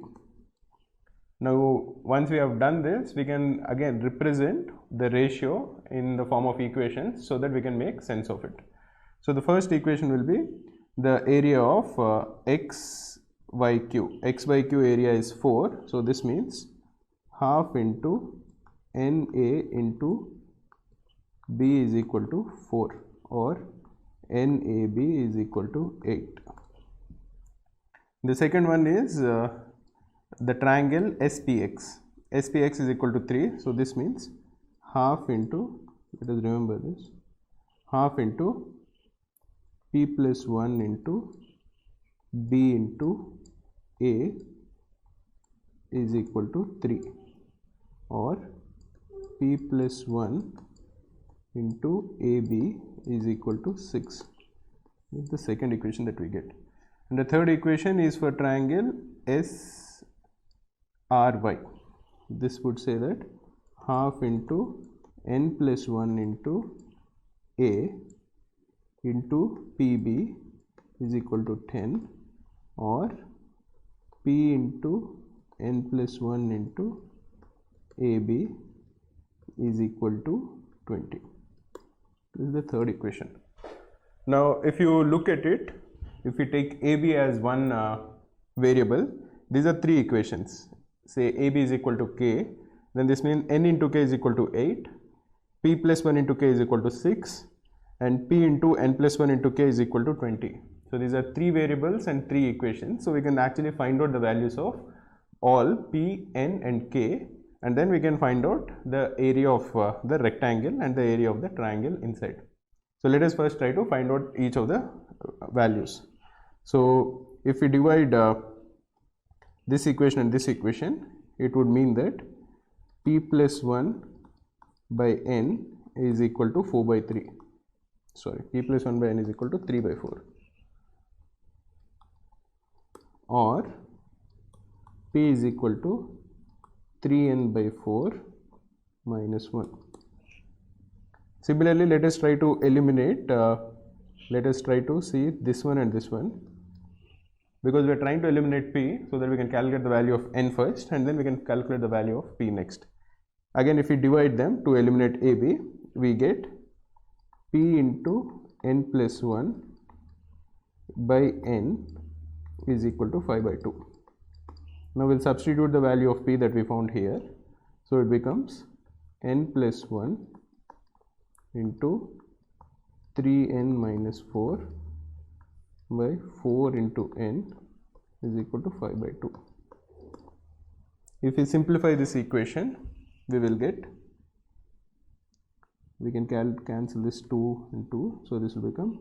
Now once we have done this, we can again represent the ratio in the form of equations so that we can make sense of it. So the first equation will be the area of X by Q. X by Q area is 4, so this means half into NA into B is equal to 4, or NAB is equal to 8. The second one is the triangle SPX. SPX is equal to 3, so this means half into, let us remember this, half into P plus 1 into B into A is equal to 3, or P plus 1 into AB is equal to 6. This is the second equation that we get. And the third equation is for triangle SRY. This would say that half into N plus 1 into A into PB is equal to 10, or P into N plus 1 into AB is equal to 20. This is the third equation. Now if you look at it, if we take AB as one variable, these are three equations. Say AB is equal to K, then this means N into K is equal to 8, P plus 1 into K is equal to 6, and P into N plus 1 into K is equal to 20. So these are three variables and three equations. So we can actually find out the values of all P, N and K, and then we can find out the area of the rectangle and the area of the triangle inside. So let us first try to find out each of the values. So if we divide this equation and this equation, it would mean that P plus 1 by N is equal to 4 by 3. Sorry, P plus 1 by N is equal to 3 by 4. Or P is equal to 3n by 4 minus 1. Similarly, let us try to eliminate, let us try to see this one and this one, because we are trying to eliminate P so that we can calculate the value of N first and then we can calculate the value of P next. Again, if we divide them to eliminate AB, we get P into N plus 1 by N is equal to 5 by 2. Now we'll substitute the value of P that we found here. So it becomes N plus 1 into 3n minus 4 by 4 into N is equal to 5 by 2. If we simplify this equation, we will get, we can cancel this 2 and 2. So this will become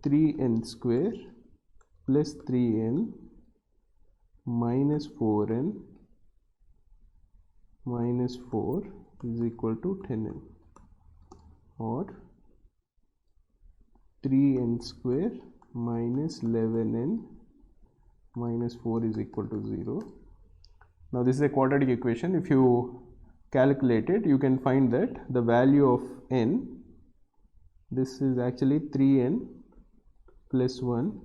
3n square plus 3n minus 4n minus 4 is equal to 10n, or 3n square minus 11n minus 4 is equal to 0. Now this is a quadratic equation. If you calculate it, you can find that the value of n, this is actually 3n plus 1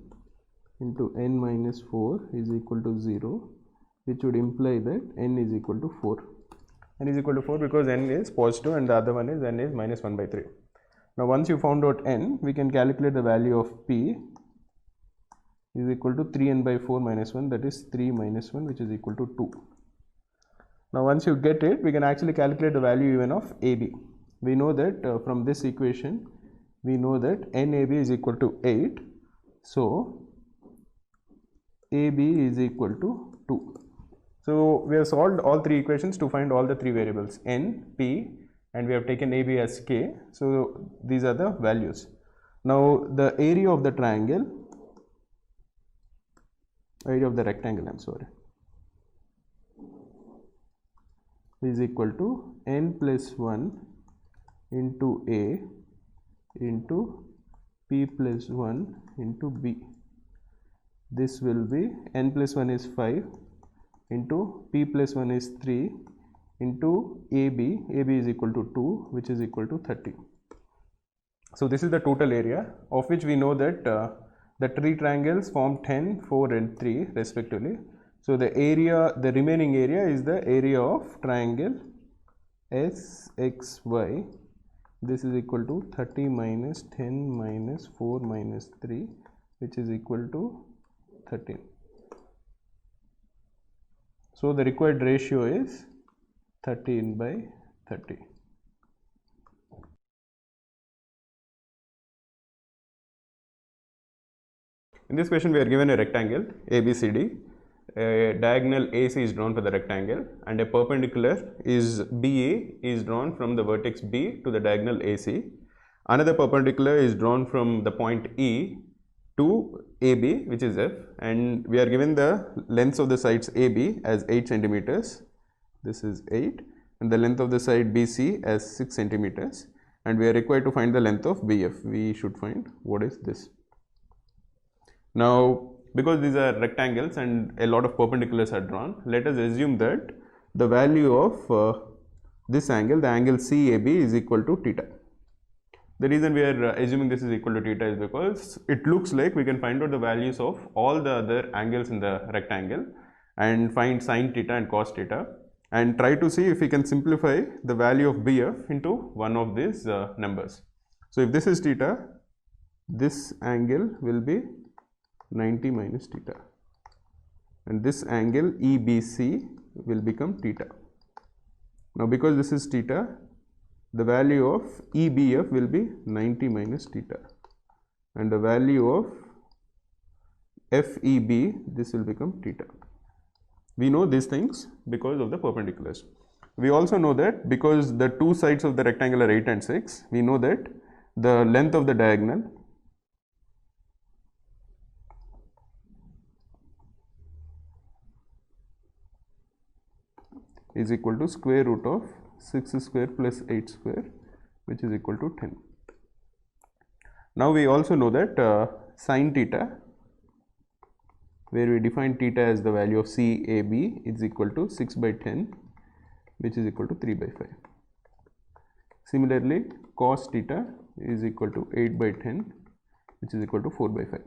into n minus 4 is equal to 0, which would imply that n is equal to 4. N is equal to 4 because n is positive and the other one is n is minus 1 by 3. Now once you found out n, we can calculate the value of p is equal to 3n by 4 minus 1, that is 3 minus 1, which is equal to 2. Now once you get it, we can actually calculate the value even of AB. We know that from this equation, we know that NAB is equal to 8. So AB is equal to 2. So we have solved all three equations to find all the three variables N, P, and we have taken AB as K. So these are the values. Now the area of the triangle, area of the rectangle, I'm sorry, is equal to n plus 1 into A into P plus 1 into B. This will be n plus 1 is 5 into P plus 1 is 3 into AB. AB is equal to 2, which is equal to 30. So this is the total area, of which we know that the three triangles form 10, 4 and 3 respectively. So the area, the remaining area is the area of triangle SXY. This is equal to 30 minus 10 minus 4 minus 3, which is equal to 13. So the required ratio is 13 by 30. In this question, we are given a rectangle ABCD. A diagonal AC is drawn for the rectangle and a perpendicular is BA is drawn from the vertex B to the diagonal AC. Another perpendicular is drawn from the point E to AB, which is F, and we are given the lengths of the sides AB as 8 centimeters. This is 8, and the length of the side BC as 6 centimeters, and we are required to find the length of BF. We should find what is this. Now, because these are rectangles and a lot of perpendiculars are drawn, let us assume that the value of this angle, the angle CAB, is equal to theta. The reason we are assuming this is equal to theta is because it looks like we can find out the values of all the other angles in the rectangle and find sine theta and cos theta and try to see if we can simplify the value of BF into one of these numbers. So if this is theta, this angle will be 90 minus theta, and this angle EBC will become theta. Now because this is theta, the value of EBF will be 90 minus theta, and the value of FEB, this will become theta. We know these things because of the perpendiculars. We also know that because the two sides of the rectangle are 8 and 6, we know that the length of the diagonal is equal to square root of 6 square plus 8 square, which is equal to 10. Now we also know that sine theta, where we define theta as the value of CAB, is equal to 6 by 10, which is equal to 3 by 5. Similarly, cos theta is equal to 8 by 10, which is equal to 4 by 5.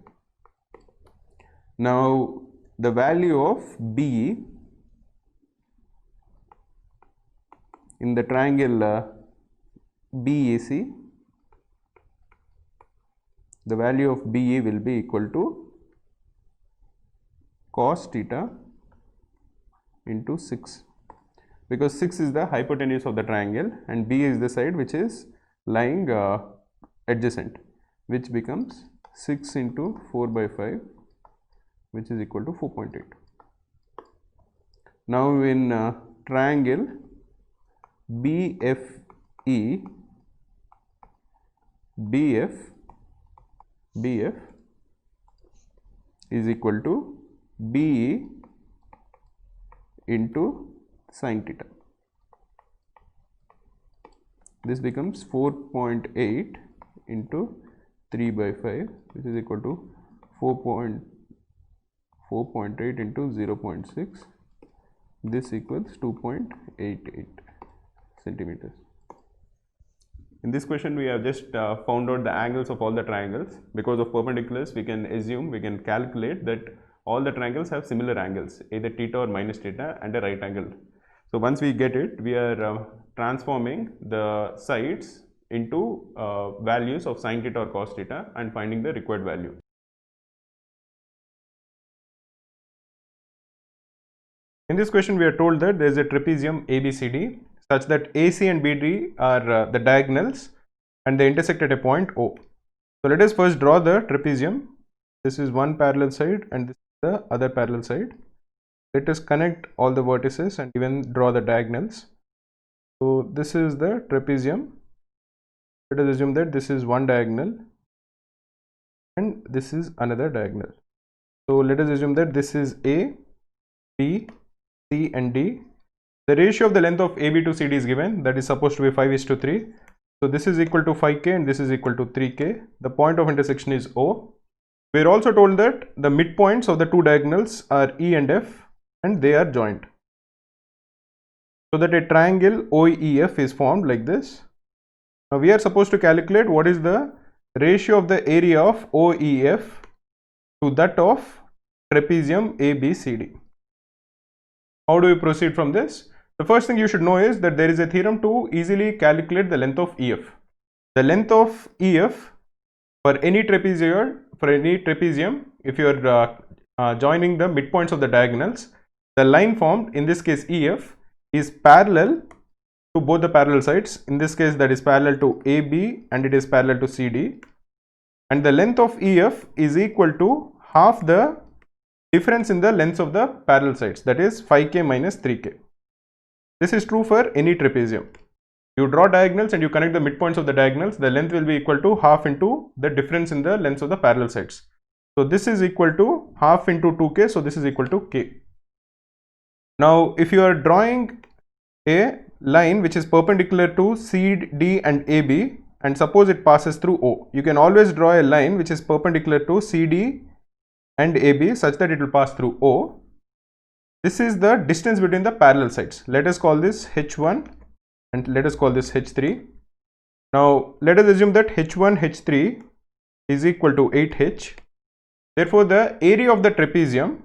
Now the value of BE in the triangle BAC, the value of BE will be equal to cos theta into 6, because 6 is the hypotenuse of the triangle and B is the side which is lying adjacent, which becomes 6 into 4 by 5, which is equal to 4.8. Now in triangle BFE, BF is equal to BE into sin theta. This becomes 4.8 into 3 by 5, which is equal to 4.8 into 0.6. This equals 2.88 centimeters. In this question, we have just found out the angles of all the triangles. Because of perpendiculars, we can assume, we can calculate that all the triangles have similar angles, either theta or minus theta, and a right angle. So once we get it, we are transforming the sides into values of sin theta or cos theta and finding the required value. In this question, we are told that there is a trapezium ABCD such that AC and BD are the diagonals and they intersect at a point O. So let us first draw the trapezium. This is one parallel side and this is the other parallel side. Let us connect all the vertices and even draw the diagonals. So this is the trapezium. Let us assume that this is one diagonal and this is another diagonal. So let us assume that this is A, B, C and D. The ratio of the length of AB to CD is given, that is supposed to be 5:3. So this is equal to 5K and this is equal to 3K. The point of intersection is O. We are also told that the midpoints of the two diagonals are E and F and they are joined. So that a triangle OEF is formed like this. Now we are supposed to calculate what is the ratio of the area of OEF to that of trapezium ABCD. How do we proceed from this? The first thing you should know is that there is a theorem to easily calculate the length of EF. The length of EF for any trapezium, if you are joining the midpoints of the diagonals, the line formed, in this case EF, is parallel to both the parallel sides. In this case, that is parallel to AB and it is parallel to CD. And the length of EF is equal to half the difference in the lengths of the parallel sides, that is 5K minus 3K. This is true for any trapezium. You draw diagonals and you connect the midpoints of the diagonals, the length will be equal to half into the difference in the lengths of the parallel sides. So this is equal to half into 2K, so this is equal to K. Now if you are drawing a line which is perpendicular to CD and AB and suppose it passes through O, you can always draw a line which is perpendicular to CD and AB such that it will pass through O. This is the distance between the parallel sides. Let us call this H1 and let us call this H3. Now let us assume that H1 H3 is equal to 8H. Therefore the area of the trapezium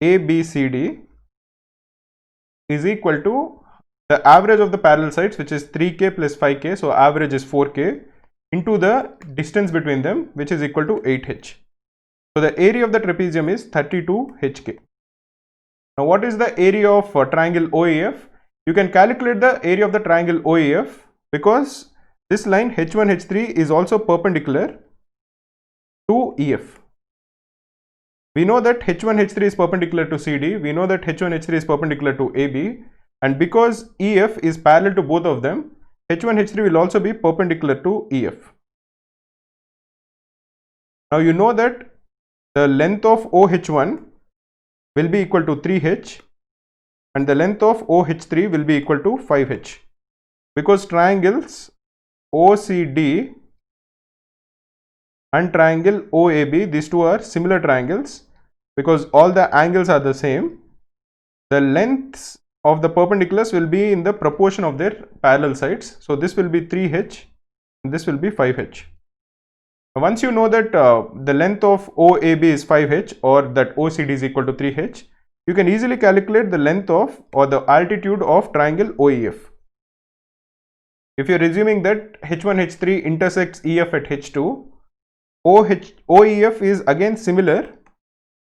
ABCD is equal to the average of the parallel sides, which is 3K plus 5K, so average is 4K, into the distance between them, which is equal to 8H. So the area of the trapezium is 32HK. Now what is the area of triangle OEF? You can calculate the area of the triangle OEF because this line H1 H3 is also perpendicular to EF. We know that H1 H3 is perpendicular to CD, we know that H1 H3 is perpendicular to AB, and because EF is parallel to both of them, H1 H3 will also be perpendicular to EF. Now you know that the length of OH1 will be equal to 3H and the length of OH3 will be equal to 5H, because triangles OCD and triangle OAB, these two are similar triangles because all the angles are the same. The lengths of the perpendiculars will be in the proportion of their parallel sides. So this will be 3H and this will be 5H. Once you know that the length of OAB is 5H or that OCD is equal to 3H, you can easily calculate the length of or the altitude of triangle OEF. If you are assuming that H1 H3 intersects EF at H2, OEF is again similar,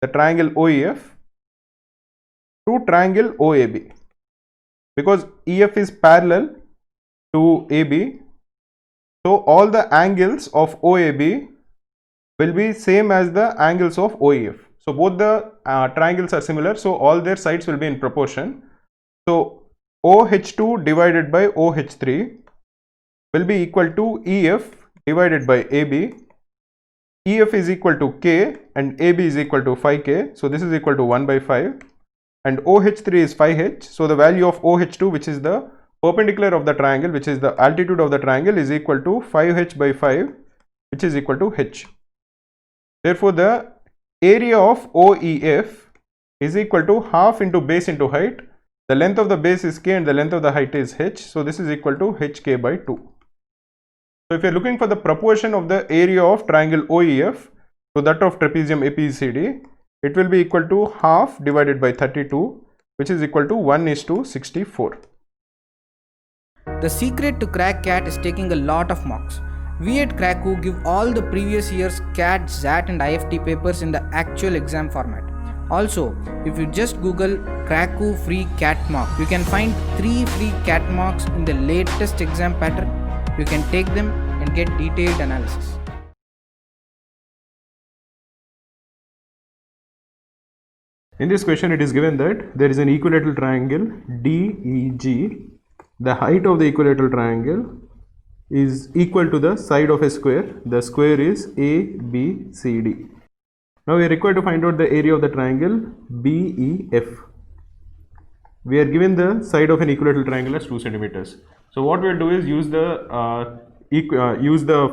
the triangle OEF, to triangle OAB, because EF is parallel to AB. So all the angles of OAB will be same as the angles of OEF. So both the triangles are similar, so all their sides will be in proportion. So OH2 divided by OH3 will be equal to EF divided by AB. EF is equal to K and AB is equal to 5K. So this is equal to 1 by 5 and OH3 is 5H. So the value of OH2, which is the perpendicular of the triangle, which is the altitude of the triangle, is equal to 5H by 5, which is equal to H. Therefore the area of OEF is equal to half into base into height. The length of the base is K and the length of the height is H. So this is equal to HK by 2. So if you are looking for the proportion of the area of triangle OEF, to that of trapezium ABCD, it will be equal to half divided by 32, which is equal to 1:64. The secret to crack CAT is taking a lot of mocks. We at Cracku give all the previous year's CAT, ZAT and IFT papers in the actual exam format. Also, if you just Google Cracku free CAT mock, you can find 3 free CAT mocks in the latest exam pattern. You can take them and get detailed analysis. In this question, it is given that there is an equilateral triangle DEG. The height of the equilateral triangle is equal to the side of a square. The square is ABCD. Now we are required to find out the area of the triangle BEF. We are given the side of an equilateral triangle as 2 centimeters. So what we will do is use the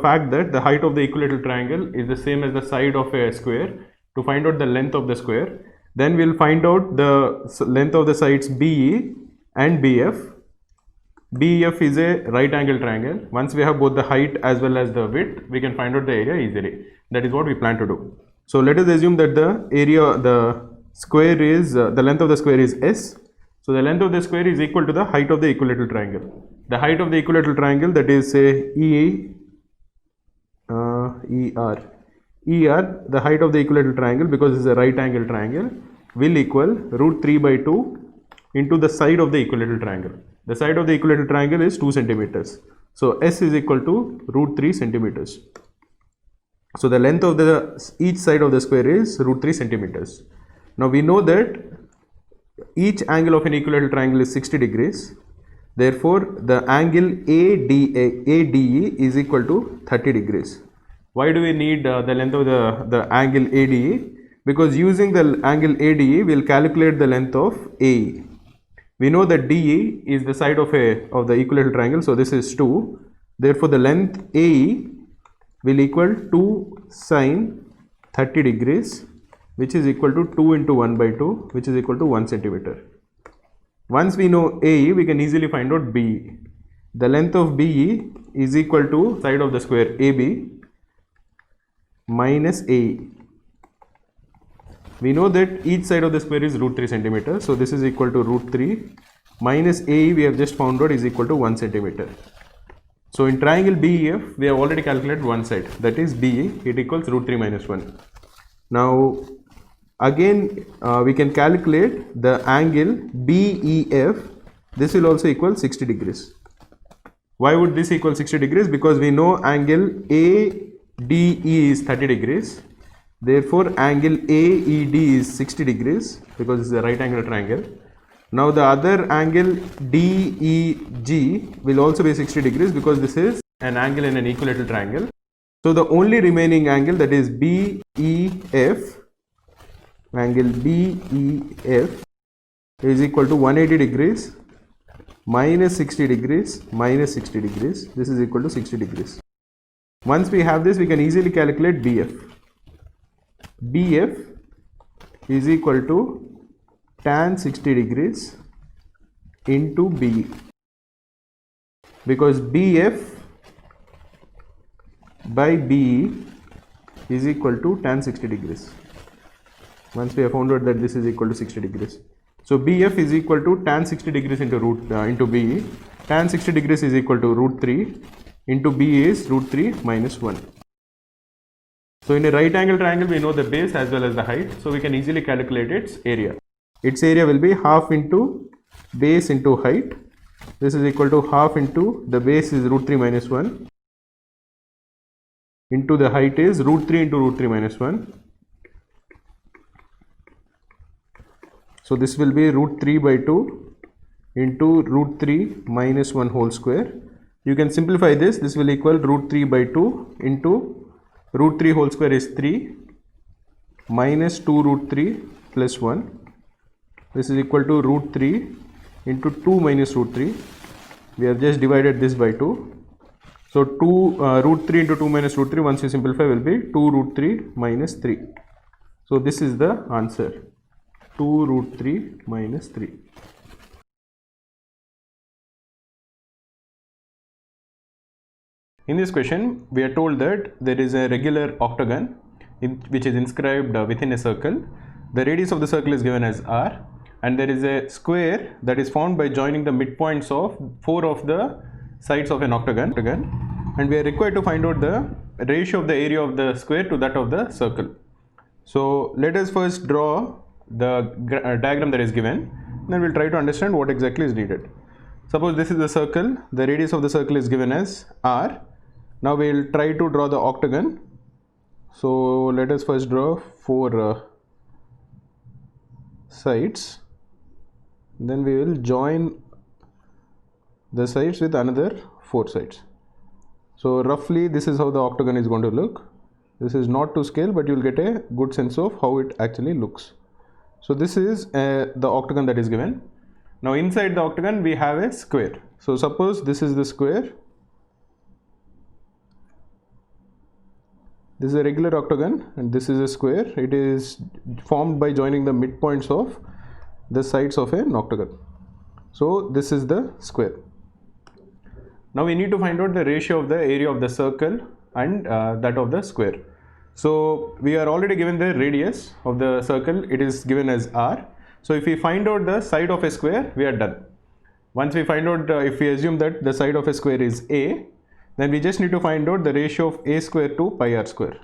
fact that the height of the equilateral triangle is the same as the side of a square to find out the length of the square. Then we will find out the length of the sides BE and BF. BEF is a right angle triangle. Once we have both the height as well as the width, we can find out the area easily. That is what we plan to do. So let us assume that the area, the square is, the length of the square is S. So the length of the square is equal to the height of the equilateral triangle. The height of the equilateral triangle, that is say ER, the height of the equilateral triangle, because it is a right angle triangle, will equal root 3 by 2 into the side of the equilateral triangle. The side of the equilateral triangle is 2 centimeters. So S is equal to root 3 centimeters. So the length of each side of the square is root 3 centimeters. Now we know that each angle of an equilateral triangle is 60 degrees. Therefore, the angle ADE is equal to 30 degrees. Why do we need the length of the angle ADE? Because using the angle ADE, we will calculate the length of AE. We know that DE is the side of the equilateral triangle, so this is 2. Therefore, the length AE will equal 2 sine 30 degrees, which is equal to 2 into 1 by 2, which is equal to 1 centimeter. Once we know AE, we can easily find out BE. The length of BE is equal to side of the square AB minus AE. We know that each side of the square is root 3 centimeters. So this is equal to root 3 minus AE, we have just found out, is equal to 1 centimeter. So in triangle BEF, we have already calculated one side, that is BE, it equals root 3 minus 1. Now again we can calculate the angle BEF. This will also equal 60 degrees. Why would this equal 60 degrees? Because we know angle ADE is 30 degrees. Therefore, angle AED is 60 degrees because it's a right angle triangle. Now, the other angle DEG will also be 60 degrees because this is an angle in an equilateral triangle. So, the only remaining angle, that is BEF, angle BEF is equal to 180 degrees minus 60 degrees minus 60 degrees. This is equal to 60 degrees. Once we have this, we can easily calculate BF. BF is equal to tan 60 degrees into BE, because BF by BE is equal to tan 60 degrees. Once we have found out that this is equal to 60 degrees. So BF is equal to tan 60 degrees into BE. Tan 60 degrees is equal to root 3 into BE is root 3 minus 1. So in a right angle triangle, we know the base as well as the height. So we can easily calculate its area. Its area will be half into base into height. This is equal to half into the base is root 3 minus 1 into the height is root 3 into root 3 minus 1. So this will be root 3 by 2 into root 3 minus 1 whole square. You can simplify this. This will equal root 3 by 2 into root 3 whole square is 3 minus 2 root 3 plus 1. This is equal to root 3 into 2 minus root 3. We have just divided this by 2. So root 3 into 2 minus root 3, once you simplify, will be 2 root 3 minus 3. So this is the answer, 2 root 3 minus 3. In this question, we are told that there is a regular octagon which is inscribed within a circle. The radius of the circle is given as r, and there is a square that is formed by joining the midpoints of 4 of the sides of an octagon, and we are required to find out the ratio of the area of the square to that of the circle. So let us first draw the diagram that is given, then we'll try to understand what exactly is needed. Suppose this is the circle, the radius of the circle is given as r. Now we'll try to draw the octagon. So let us first draw 4 sides, then we will join the sides with another 4 sides. So roughly this is how the octagon is going to look. This is not to scale, but you'll get a good sense of how it actually looks. So this is the octagon that is given. Now inside the octagon we have a square. So suppose this is the square. This is a regular octagon and this is a square. It is formed by joining the midpoints of the sides of an octagon. So this is the square. Now we need to find out the ratio of the area of the circle and that of the square. So we are already given the radius of the circle. It is given as r. So if we find out the side of a square, we are done. Once we find out, if we assume that the side of a square is a, then we just need to find out the ratio of a square to pi r square.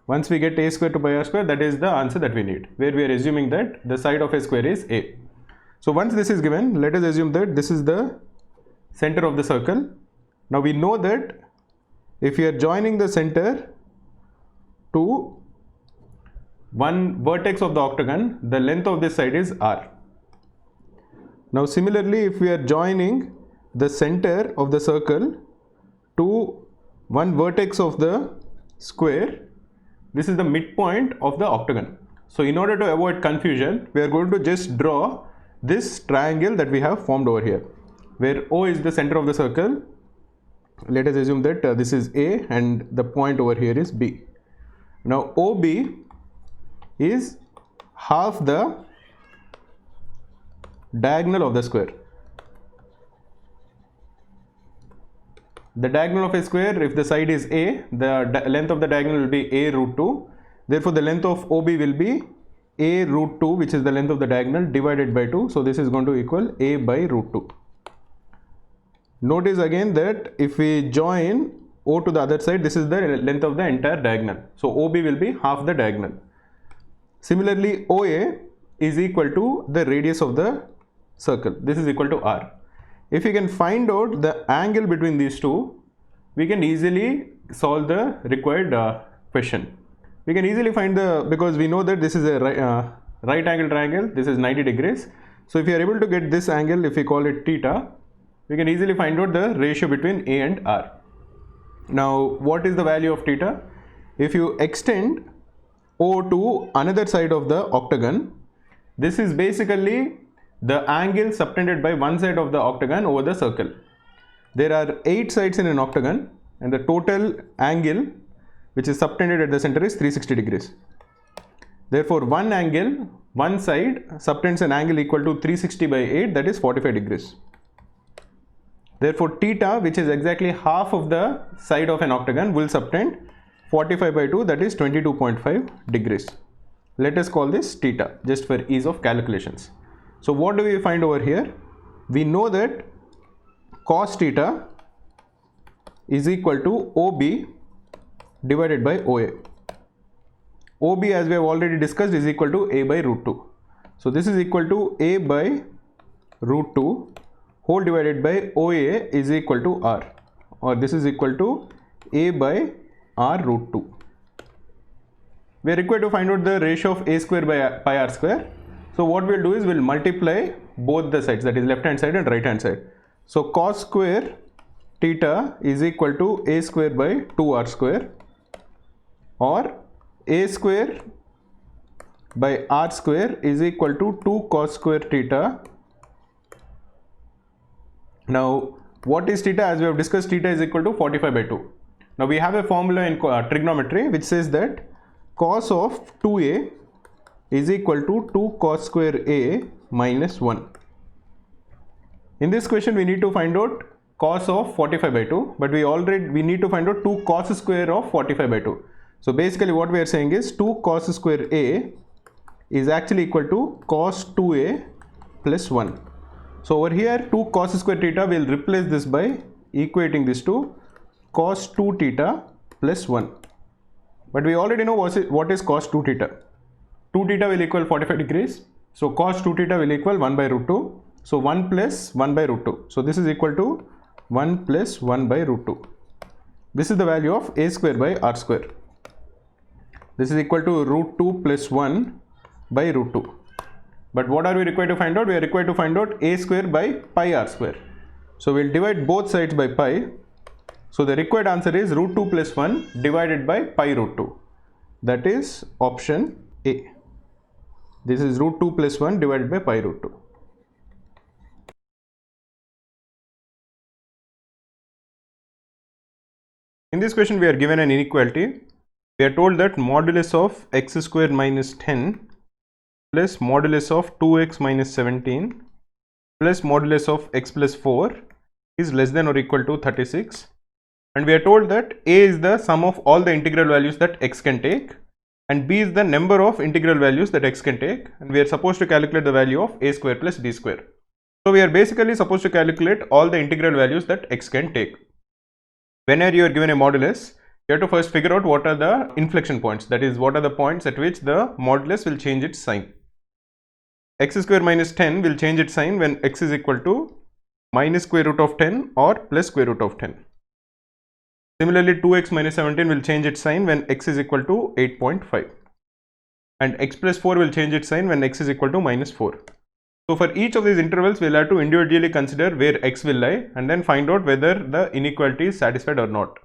Once we get a square to pi r square, that is the answer that we need, where we are assuming that the side of a square is a. So once this is given, let us assume that this is the center of the circle. Now we know that if we are joining the center to one vertex of the octagon, the length of this side is r. Now similarly, if we are joining the center of the circle to one vertex of the square, this is the midpoint of the octagon. So in order to avoid confusion, we are going to just draw this triangle that we have formed over here, where O is the center of the circle. Let us assume that this is A and the point over here is B. Now OB is half the diagonal of the square. The diagonal of a square, if the side is A, the length of the diagonal will be A root 2. Therefore the length of OB will be A root 2, which is the length of the diagonal, divided by 2. So this is going to equal A by root 2. Notice again that if we join O to the other side, this is the length of the entire diagonal. So OB will be half the diagonal. Similarly, OA is equal to the radius of the circle. This is equal to r. If we can find out the angle between these two, we can easily solve the required question. We can easily find because we know that this is a right angle triangle, this is 90 degrees. So if you are able to get this angle, if we call it theta, we can easily find out the ratio between A and R. Now what is the value of theta? If you extend O to another side of the octagon, this is basically the angle subtended by one side of the octagon over the circle. There are 8 sides in an octagon and the total angle which is subtended at the center is 360 degrees. Therefore one side subtends an angle equal to 360 by 8, that is 45 degrees. Therefore theta, which is exactly half of the side of an octagon, will subtend 45 by 2, that is 22.5 degrees. Let us call this theta just for ease of calculations. So what do we find over here? We know that cos theta is equal to OB divided by OA. OB, as we have already discussed, is equal to A by root 2. So this is equal to A by root 2 whole divided by OA is equal to R, or this is equal to A by R root 2. We are required to find out the ratio of A square by pi R square. So what we'll do is we'll multiply both the sides, that is left hand side and right hand side. So cos square theta is equal to A square by 2R square, or A square by R square is equal to 2 cos square theta. Now what is theta? As we have discussed, theta is equal to 45 by 2. Now we have a formula in trigonometry which says that cos of 2a is equal to 2 cos square a minus 1. In this question we need to find out cos of 45 by 2, but we need to find out 2 cos square of 45 by 2. So basically what we are saying is 2 cos square a is actually equal to cos 2a plus 1. So over here 2 cos square theta, will replace this by equating this to cos 2 theta plus 1. But we already know what is cos 2 theta. 2 theta will equal 45 degrees. So cos 2 theta will equal 1 by root 2. So 1 plus 1 by root 2. So this is equal to 1 plus 1 by root 2. This is the value of a square by r square. This is equal to root 2 plus 1 by root 2. But what are we required to find out? We are required to find out a square by pi r square. So we'll divide both sides by pi. So the required answer is root 2 plus 1 divided by pi root 2. That is option A. This is root 2 plus 1 divided by pi root 2. In this question we are given an inequality. We are told that modulus of x square minus 10 plus modulus of 2x minus 17 plus modulus of x plus 4 is less than or equal to 36. And we are told that a is the sum of all the integral values that x can take, and b is the number of integral values that x can take, and we are supposed to calculate the value of a square plus b square. So we are basically supposed to calculate all the integral values that x can take. Whenever you are given a modulus, you have to first figure out what are the inflection points, that is what are the points at which the modulus will change its sign. X square minus 10 will change its sign when x is equal to minus square root of 10 or plus square root of 10. Similarly, 2x minus 17 will change its sign when x is equal to 8.5. And x plus 4 will change its sign when x is equal to minus 4. So for each of these intervals, we will have to individually consider where x will lie and then find out whether the inequality is satisfied or not.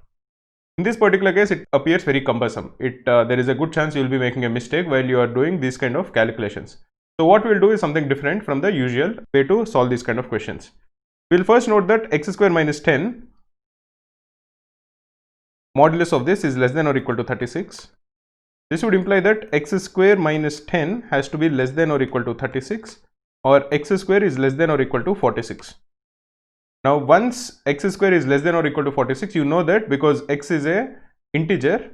In this particular case, it appears very cumbersome. There is a good chance you will be making a mistake while you are doing these kind of calculations. So what we will do is something different from the usual way to solve these kind of questions. We will first note that x square minus 10, modulus of this is less than or equal to 36. This would imply that x square minus 10 has to be less than or equal to 36, or x square is less than or equal to 46. Now once x square is less than or equal to 46, you know that because x is a integer,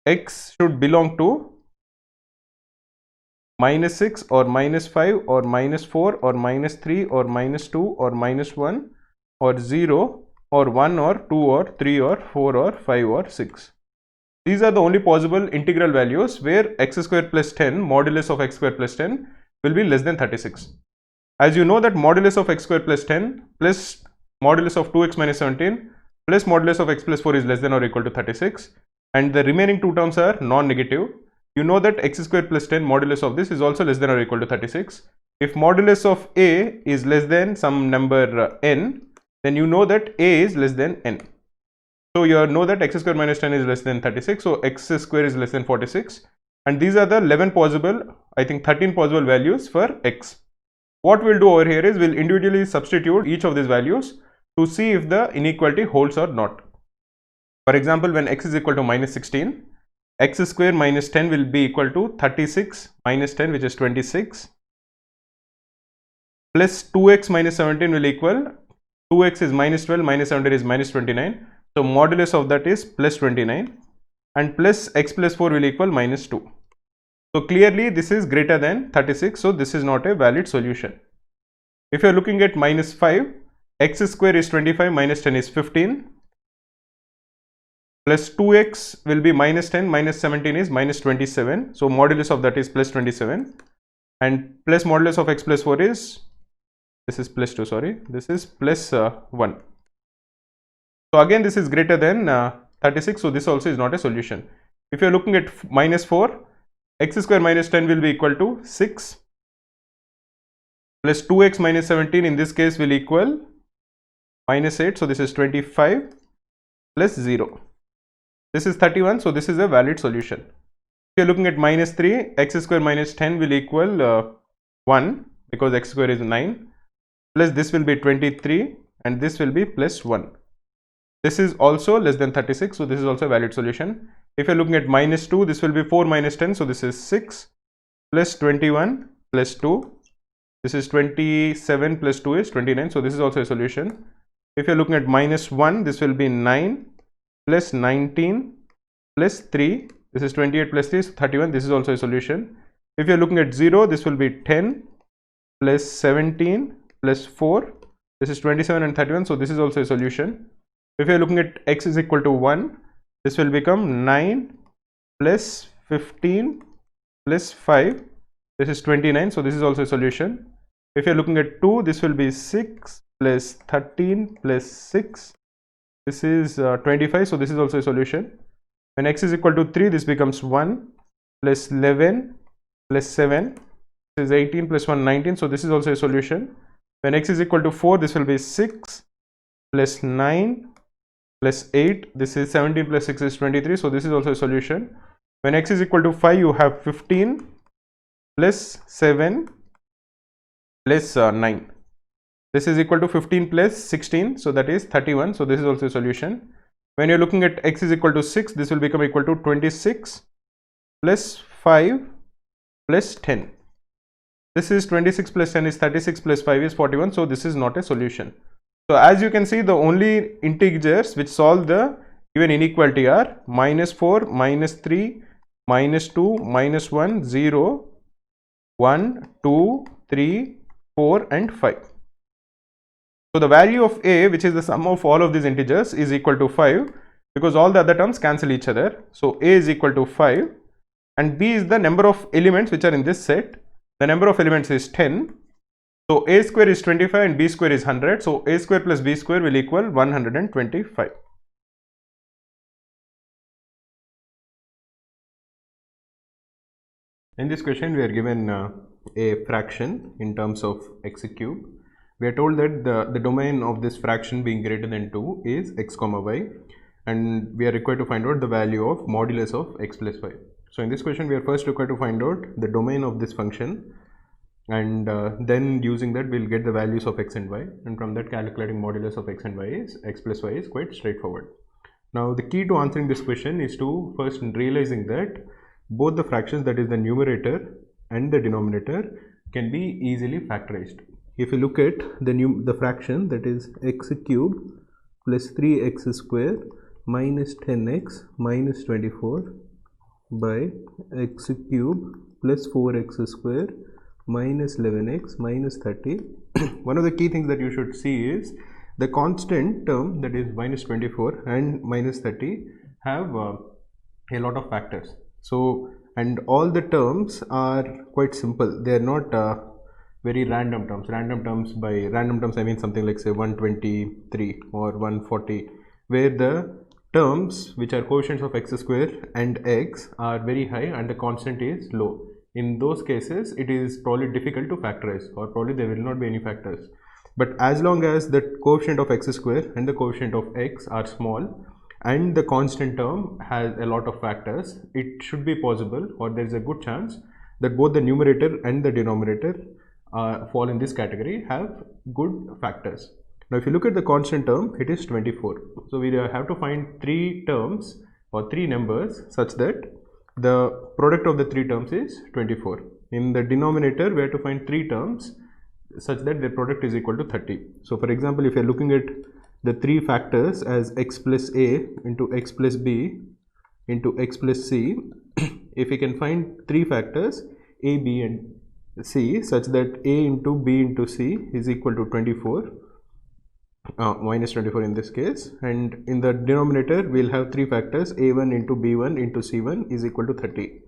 x should belong to minus 6 or minus 5 or minus 4 or minus 3 or minus 2 or minus 1 or 0 or 1 or 2 or 3 or 4 or 5 or 6. These are the only possible integral values where x square plus 10, modulus of x square plus 10 will be less than 36. As you know that modulus of x square plus 10 plus modulus of 2x minus 17 plus modulus of x plus 4 is less than or equal to 36, and the remaining two terms are non-negative. You know that x square plus 10 modulus of this is also less than or equal to 36. If modulus of a is less than some number n, then you know that a is less than n. So you know that x square minus 10 is less than 36, so x square is less than 46, and these are the 11 possible, I think 13 possible values for x. What we'll do over here is we'll individually substitute each of these values to see if the inequality holds or not. For example, when x is equal to minus 16, x square minus 10 will be equal to 36 minus 10, which is 26, plus 2x minus 17 will equal 2x is minus 12, minus 17 is minus 29, so modulus of that is plus 29, and plus x plus 4 will equal minus 2. So clearly this is greater than 36, so this is not a valid solution. If you are looking at minus 5, x square is 25, minus 10 is 15, plus 2x will be minus 10, minus 17 is minus 27, so modulus of that is plus 27, and plus modulus of x plus 4 is, this is plus 2, sorry, this is plus 1. So again this is greater than 36, so this also is not a solution. If you are looking at minus 4, x square minus 10 will be equal to 6, plus 2x minus 17 in this case will equal minus 8, so this is 25, plus 0. This is 31, so this is a valid solution. If you are looking at minus 3, x square minus 10 will equal 1 because x square is 9, plus this will be 23 and this will be plus 1. This is also less than 36, so this is also a valid solution. If you are looking at minus 2, this will be 4 minus 10, so this is 6, plus 21 plus 2, this is 27 plus 2 is 29, so this is also a solution. If you are looking at minus 1, this will be 9 plus 19 plus 3 This is 28 plus 3 is 31. This is also a solution. If you're looking at 0, this will be 10 plus 17 plus 4. This is 27 and 31. So this is also a solution. If you're looking at x is equal to 1, this will become 9 plus 15 plus 5. This is 29. So this is also a solution. If you're looking at 2, this will be 6 plus 13 plus 6. This is 25. So this is also a solution. When x is equal to 3, this becomes 1 plus 11 plus 7. This is 18 plus 1, 19. So this is also a solution. When x is equal to 4, this will be 6 plus 9 plus 8. This is 17 plus 6 is 23. So this is also a solution. When x is equal to 5, you have 15 plus 7 plus 9. This is equal to 15 plus 16. So that is 31. So this is also a solution. When you're looking at x is equal to 6, this will become equal to 26 plus 5 plus 10. This is 26 plus 10 is 36 plus 5 is 41. So this is not a solution. So as you can see, the only integers which solve the given inequality are minus 4, minus 3, minus 2, minus 1, 0, 1, 2, 3, 4 and 5. So the value of a, which is the sum of all of these integers, is equal to 5 because all the other terms cancel each other. So a is equal to 5 and b is the number of elements which are in this set. The number of elements is 10. So a square is 25 and b square is 100. So a square plus b square will equal 125. In this question, we are given a fraction in terms of x cube. We are told that the domain of this fraction being greater than 2 is x comma y, and we are required to find out the value of modulus of x plus y. So in this question, we are first required to find out the domain of this function, and then using that we'll get the values of x and y, and from that calculating modulus of x and y is x plus y is quite straightforward. Now the key to answering this question is to first realizing that both the fractions, that is the numerator and the denominator, can be easily factorized. If you look at the fraction, that is x cube plus 3x square minus 10x minus 24 by x cube plus 4x square minus 11x minus 30. One of the key things that you should see is the constant term, that is minus 24 and minus 30, have a lot of factors. So, and all the terms are quite simple. They are not very random terms. By random terms I mean something like say 123 or 140, where the terms which are coefficients of x square and x are very high and the constant is low. In those cases, it is probably difficult to factorize, or probably there will not be any factors. But as long as the coefficient of x square and the coefficient of x are small and the constant term has a lot of factors, it should be possible, or there is a good chance that both the numerator and the denominator fall in this category, have good factors. Now if you look at the constant term, it is 24. So we have to find 3 terms or 3 numbers such that the product of the 3 terms is 24. In the denominator, we have to find 3 terms such that the product is equal to 30. So for example, if you are looking at the 3 factors as x plus a into x plus b into x plus c, if we can find 3 factors a, b and c such that a into b into c is equal to 24, minus 24 in this case, and in the denominator we'll have 3 factors a1 into b1 into c1 is equal to 30.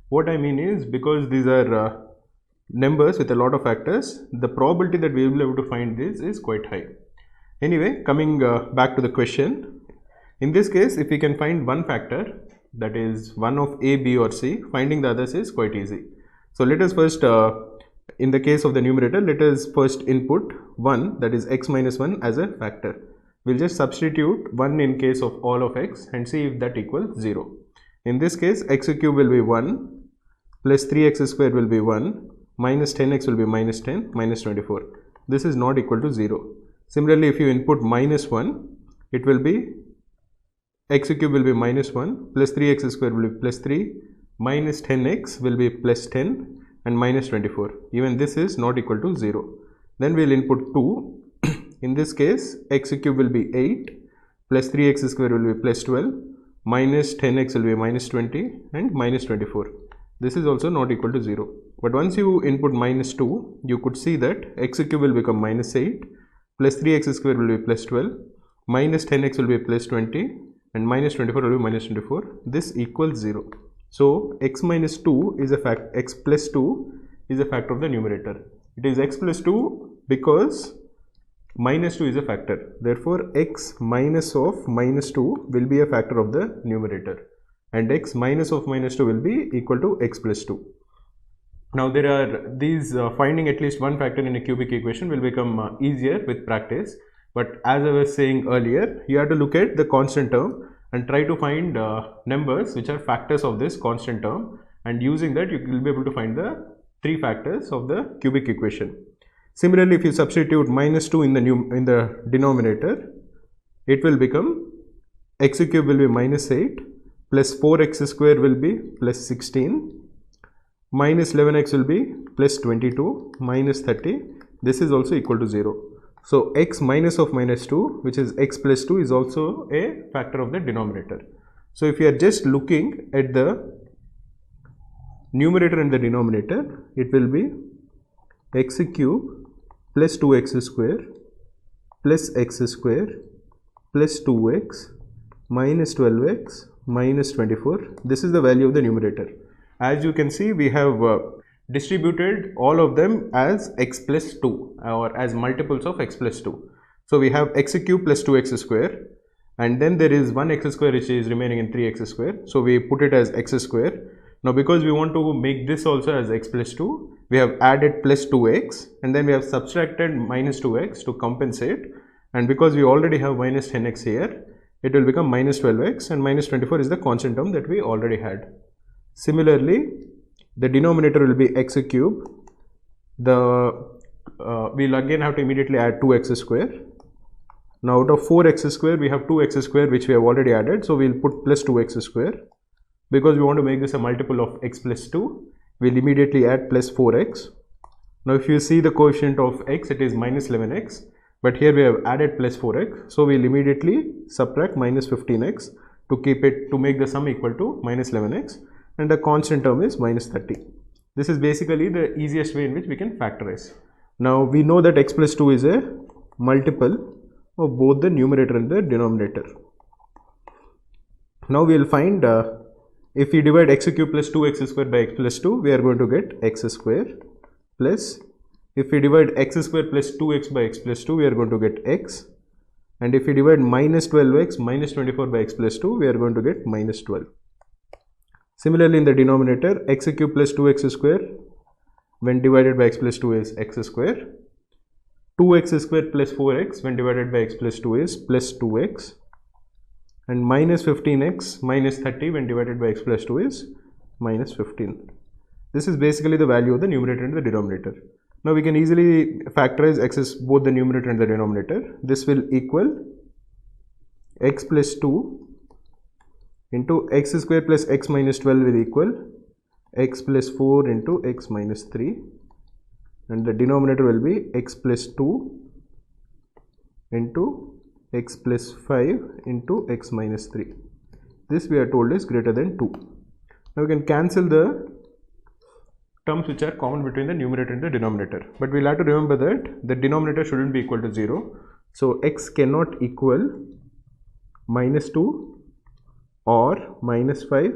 What I mean is, because these are numbers with a lot of factors, the probability that we will be able to find this is quite high. Anyway, coming back to the question, in this case if we can find one factor, that is one of a, b or c, finding the others is quite easy. So let us first, in the case of the numerator, let us first input 1, that is x minus 1 as a factor. We'll just substitute 1 in case of all of x and see if that equals 0. In this case, x cube will be 1 plus 3x square will be 1 minus 10x will be minus 10 minus 24. This is not equal to 0. Similarly, if you input minus 1, it will be x cube will be minus 1 plus 3x square will be plus 3 minus 10x will be plus 10 and minus 24. Even this is not equal to 0. Then we will input 2. In this case, x cube will be 8 plus 3x square will be plus 12 minus 10x will be minus 20 and minus 24. This is also not equal to 0. But once you input minus 2, you could see that x cube will become minus 8, plus 3x square will be plus 12, minus 10x will be plus 20, and minus 24 will be minus 24. This equals 0. So x minus 2 is a fact, x plus 2 is a factor of the numerator. It is x plus 2 because minus 2 is a factor. Therefore, x minus of minus 2 will be a factor of the numerator, and x minus of minus 2 will be equal to x plus 2. Now there are these finding at least one factor in a cubic equation will become easier with practice, but as I was saying earlier, you have to look at the constant term and try to find numbers which are factors of this constant term, and using that you will be able to find the three factors of the cubic equation. Similarly, if you substitute minus 2 in the denominator, it will become x cube will be minus 8, plus 4x square will be plus 16, minus 11x will be plus 22, minus 30. This is also equal to 0. So x minus of minus 2, which is x plus 2, is also a factor of the denominator. So if you are just looking at the numerator and the denominator, it will be x cube plus 2x square plus x square plus 2x minus 12x minus 24. This is the value of the numerator. As you can see, we have distributed all of them as x plus 2 or as multiples of x plus 2. So we have x cube plus 2x square, and then there is 1x square which is remaining in 3x square. So we put it as x square. Now because we want to make this also as x plus 2, we have added plus 2x, and then we have subtracted minus 2x to compensate, and because we already have minus 10x here, it will become minus 12x, and minus 24 is the constant term that we already had. Similarly, the denominator will be x cube. We'll again have to immediately add 2x square. Now out of 4x square, we have 2x square which we have already added, so we'll put plus 2x square. Because we want to make this a multiple of x plus 2, we'll immediately add plus 4x. Now if you see the coefficient of x, it is minus 11x, but here we have added plus 4x, so we'll immediately subtract minus 15x to make the sum equal to minus 11x, and the constant term is minus 30. This is basically the easiest way in which we can factorize. Now we know that x plus 2 is a multiple of both the numerator and the denominator. Now we will find if we divide x cube plus 2x square by x plus 2, we are going to get x square, plus if we divide x square plus 2x by x plus 2, we are going to get x, and if we divide minus 12x minus 24 by x plus 2, we are going to get minus 12. Similarly, in the denominator, x cube plus 2x square when divided by x plus 2 is x square, 2x square plus 4x when divided by x plus 2 is plus 2x, and minus 15x minus 30 when divided by x plus 2 is minus 15. This is basically the value of the numerator and the denominator. Now we can easily factorize x both the numerator and the denominator. This will equal x plus 2 into x square plus x minus 12 will equal x plus 4 into x minus 3, and the denominator will be x plus 2 into x plus 5 into x minus 3. This we are told is greater than 2. Now we can cancel the terms which are common between the numerator and the denominator, but we'll have to remember that the denominator shouldn't be equal to 0. So x cannot equal minus 2 or minus 5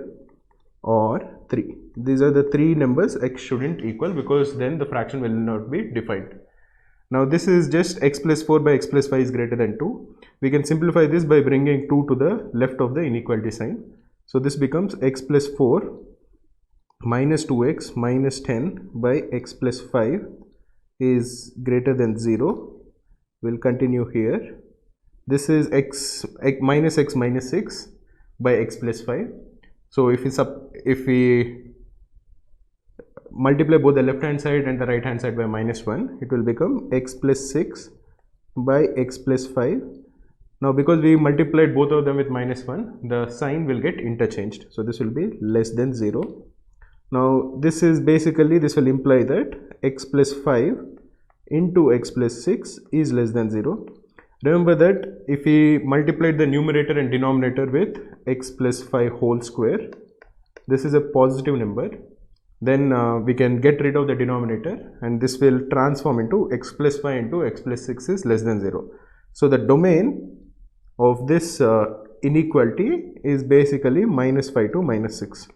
or 3. These are the three numbers x shouldn't equal, because then the fraction will not be defined. Now this is just x plus 4 by x plus 5 is greater than 2. We can simplify this by bringing 2 to the left of the inequality sign. So this becomes x plus 4 minus 2x minus 10 by x plus 5 is greater than 0. We'll continue here. This is x minus 6 by x plus 5. So if we multiply both the left hand side and the right hand side by minus 1, it will become x plus 6 by x plus 5. Now because we multiplied both of them with minus 1, the sign will get interchanged. So this will be less than 0. Now this is basically, this will imply that x plus 5 into x plus 6 is less than 0. Remember that if we multiplied the numerator and denominator with x plus 5 whole square, this is a positive number, then we can get rid of the denominator and this will transform into x plus 5 into x plus 6 is less than 0. So the domain of this inequality is basically minus 5 to minus 6.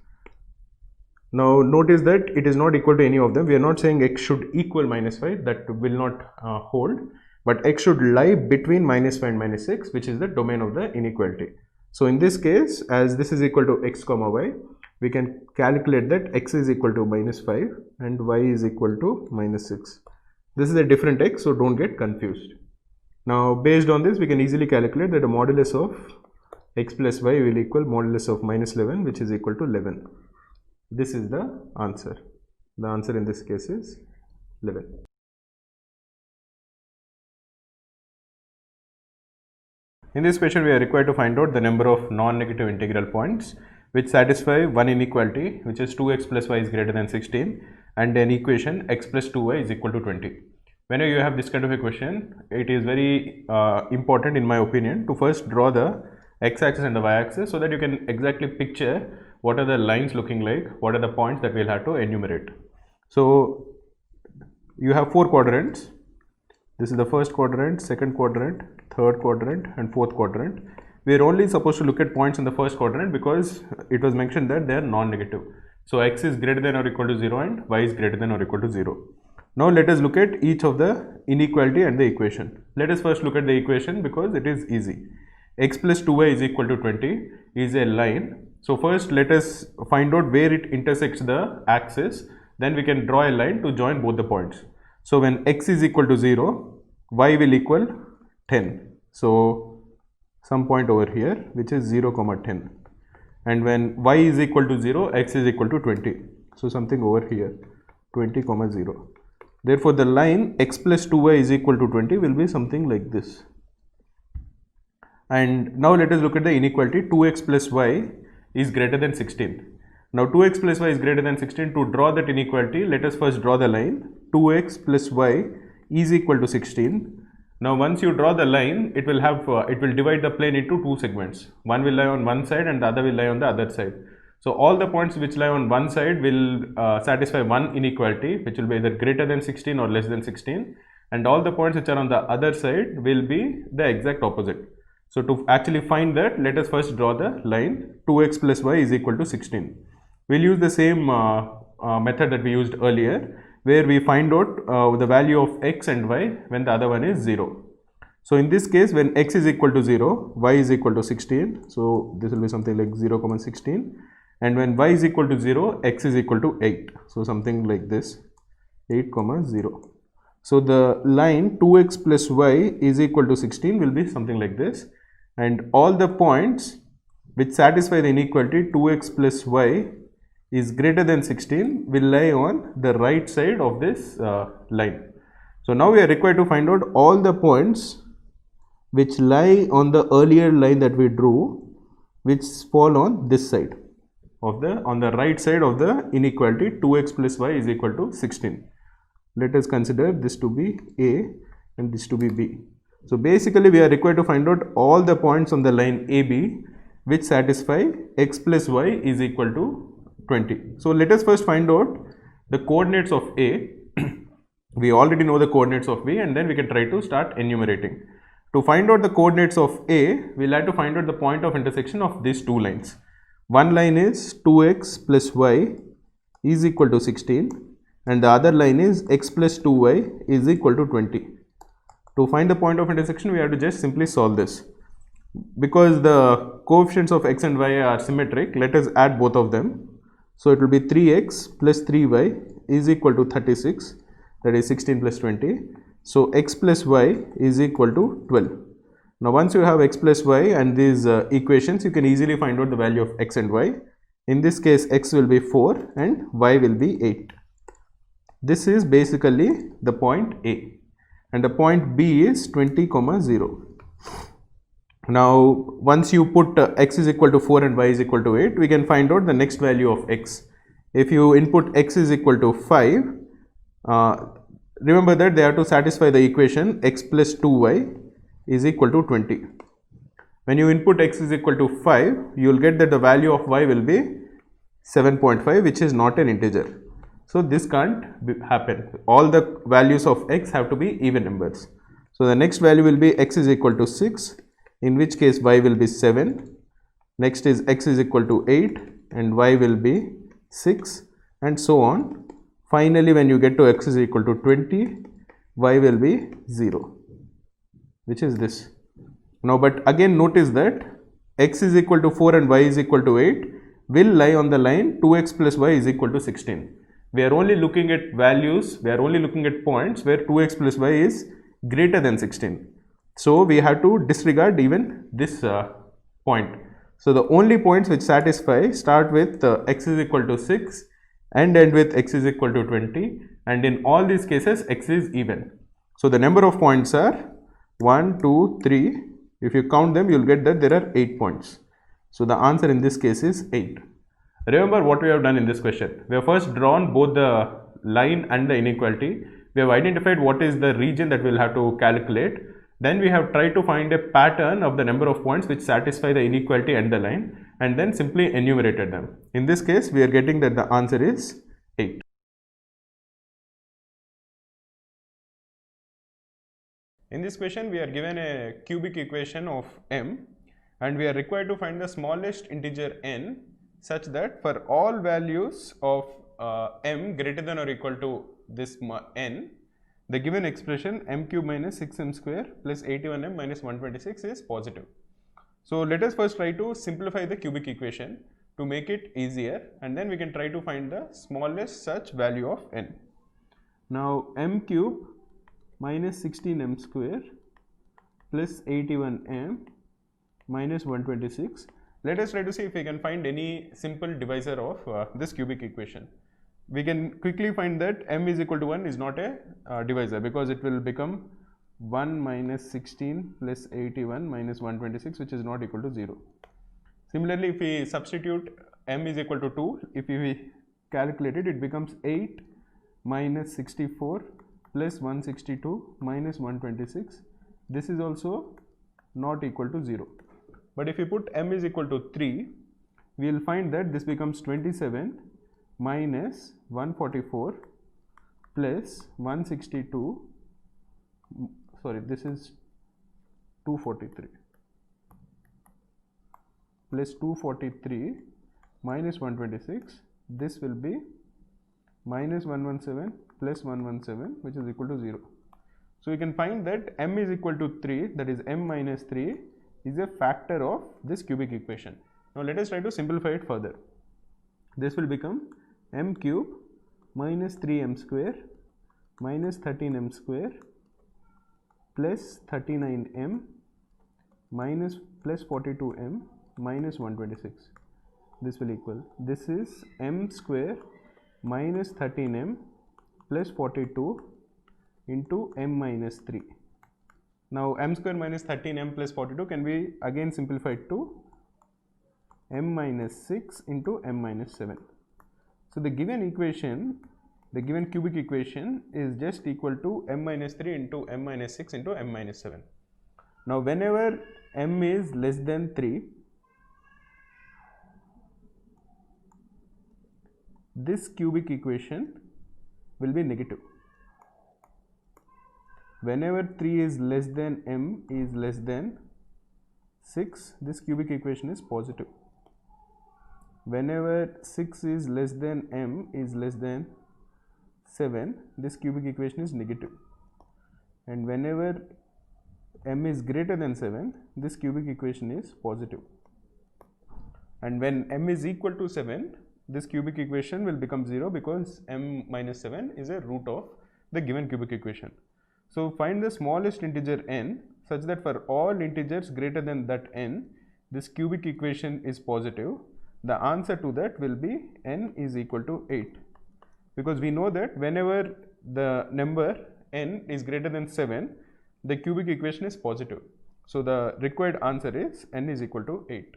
Now notice that it is not equal to any of them. We are not saying x should equal minus 5, that will not hold, but x should lie between minus 5 and minus 6, which is the domain of the inequality. So in this case, as this is equal to x comma y, we can calculate that x is equal to minus 5 and y is equal to minus 6. This is a different x, so don't get confused. Now based on this, we can easily calculate that the modulus of x plus y will equal modulus of minus 11, which is equal to 11. This is the answer. The answer in this case is 11. In this question, we are required to find out the number of non-negative integral points which satisfy one inequality, which is 2x plus y is greater than 16, and an equation x plus 2y is equal to 20. Whenever you have this kind of a question, it is very important, in my opinion, to first draw the x-axis and the y-axis so that you can exactly picture what are the lines looking like, what are the points that we'll have to enumerate. So you have 4 quadrants. This is the first quadrant, second quadrant, third quadrant and fourth quadrant. We are only supposed to look at points in the first quadrant because it was mentioned that they are non-negative. So x is greater than or equal to 0 and y is greater than or equal to 0. Now let us look at each of the inequality and the equation. Let us first look at the equation because it is easy. X plus 2y is equal to 20 is a line. So first let us find out where it intersects the axis, then we can draw a line to join both the points. So when x is equal to 0, y will equal 10. So some point over here which is 0 comma 10, and when y is equal to 0, x is equal to 20. So something over here 20 comma 0. Therefore the line x plus 2y is equal to 20 will be something like this. And now let us look at the inequality 2x plus y is greater than 16. Now 2x plus y is greater than 16. To draw that inequality, let us first draw the line 2x plus y is equal to 16. Now once you draw the line, it will divide the plane into two segments. One will lie on one side and the other will lie on the other side. So all the points which lie on one side will satisfy one inequality, which will be either greater than 16 or less than 16, and all the points which are on the other side will be the exact opposite. So to actually find that, let us first draw the line 2x plus y is equal to 16. We'll use the same method that we used earlier, where we find out the value of x and y when the other one is 0. So in this case, when x is equal to 0, y is equal to 16. So this will be something like 0 comma 16. And when y is equal to 0, x is equal to 8. So something like this, 8 comma 0. So the line 2x plus y is equal to 16 will be something like this. And all the points which satisfy the inequality 2x plus y is greater than 16 will lie on the right side of this line. So now we are required to find out all the points which lie on the earlier line that we drew, which fall on this side of on the right side of the inequality 2x plus y is equal to 16. Let us consider this to be A and this to be B. So basically we are required to find out all the points on the line AB which satisfy x plus y is equal to 20. So let us first find out the coordinates of A. We already know the coordinates of B, and then we can try to start enumerating. To find out the coordinates of A, we'll have to find out the point of intersection of these two lines. One line is 2x plus y is equal to 16 and the other line is x plus 2y is equal to 20. To find the point of intersection, we have to just simply solve this. Because the coefficients of x and y are symmetric, let us add both of them. So it will be 3x plus 3y is equal to 36, that is 16 plus 20. So x plus y is equal to 12. Now once you have x plus y and these equations, you can easily find out the value of x and y. In this case, x will be 4 and y will be 8. This is basically the point A, and the point B is 20, 0. Now once you put x is equal to 4 and y is equal to 8, we can find out the next value of x. If you input x is equal to 5, remember that they have to satisfy the equation x plus 2y is equal to 20. When you input x is equal to 5, you will get that the value of y will be 7.5, which is not an integer. So this can't happen. All the values of x have to be even numbers. So the next value will be x is equal to 6, in which case y will be 7. Next is x is equal to 8 and y will be 6, and so on. Finally, when you get to x is equal to 20, y will be 0, which is this. Now, but again notice that x is equal to 4 and y is equal to 8 will lie on the line 2x plus y is equal to 16. We are only looking at values, we are only looking at points where 2x plus y is greater than 16. So we have to disregard even this point. So the only points which satisfy start with x is equal to 6 and end with x is equal to 20, and in all these cases x is even. So the number of points are 1, 2, 3. If you count them, you will get that there are 8 points. So the answer in this case is 8. Remember what we have done in this question. We have first drawn both the line and the inequality. We have identified what is the region that we will have to calculate. Then we have tried to find a pattern of the number of points which satisfy the inequality and the line, and then simply enumerated them. In this case, we are getting that the answer is 8. In this question, we are given a cubic equation of m, and we are required to find the smallest integer n such that for all values of m greater than or equal to this n, the given expression m cube minus 6m square plus 81m minus 126 is positive. So let us first try to simplify the cubic equation to make it easier, and then we can try to find the smallest such value of n. Now m cube minus 16m square plus 81m minus 126. Let us try to see if we can find any simple divisor of this cubic equation. We can quickly find that m is equal to 1 is not a divisor, because it will become 1 minus 16 plus 81 minus 126, which is not equal to 0. Similarly, if we substitute m is equal to 2, if we calculate it, it becomes 8 minus 64 plus 162 minus 126. This is also not equal to 0. But if you put m is equal to 3, we will find that this becomes 27 minus 144 plus 162, sorry, this is 243 plus 243 minus 126, this will be minus 117 plus 117, which is equal to 0. So we can find that m is equal to 3, that is m minus 3 is a factor of this cubic equation. Now let us try to simplify it further. This will become m cube minus 3m square minus 13m square plus 39m minus plus 42m minus 126. This will equal, this is m square minus 13m plus 42 into m minus 3. Now m square minus 13m plus 42 can be again simplified to m minus 6 into m minus 7. So the given equation, the given cubic equation is just equal to m minus 3 into m minus 6 into m minus 7. Now whenever m is less than 3, this cubic equation will be negative. Whenever 3 is less than m is less than 6, this cubic equation is positive. Whenever 6 is less than m is less than 7, this cubic equation is negative. And whenever m is greater than 7, this cubic equation is positive. And when m is equal to 7, this cubic equation will become 0, because m minus 7 is a root of the given cubic equation. So find the smallest integer n such that for all integers greater than that n, this cubic equation is positive. The answer to that will be n is equal to 8, because we know that whenever the number n is greater than 7, the cubic equation is positive. So the required answer is n is equal to 8.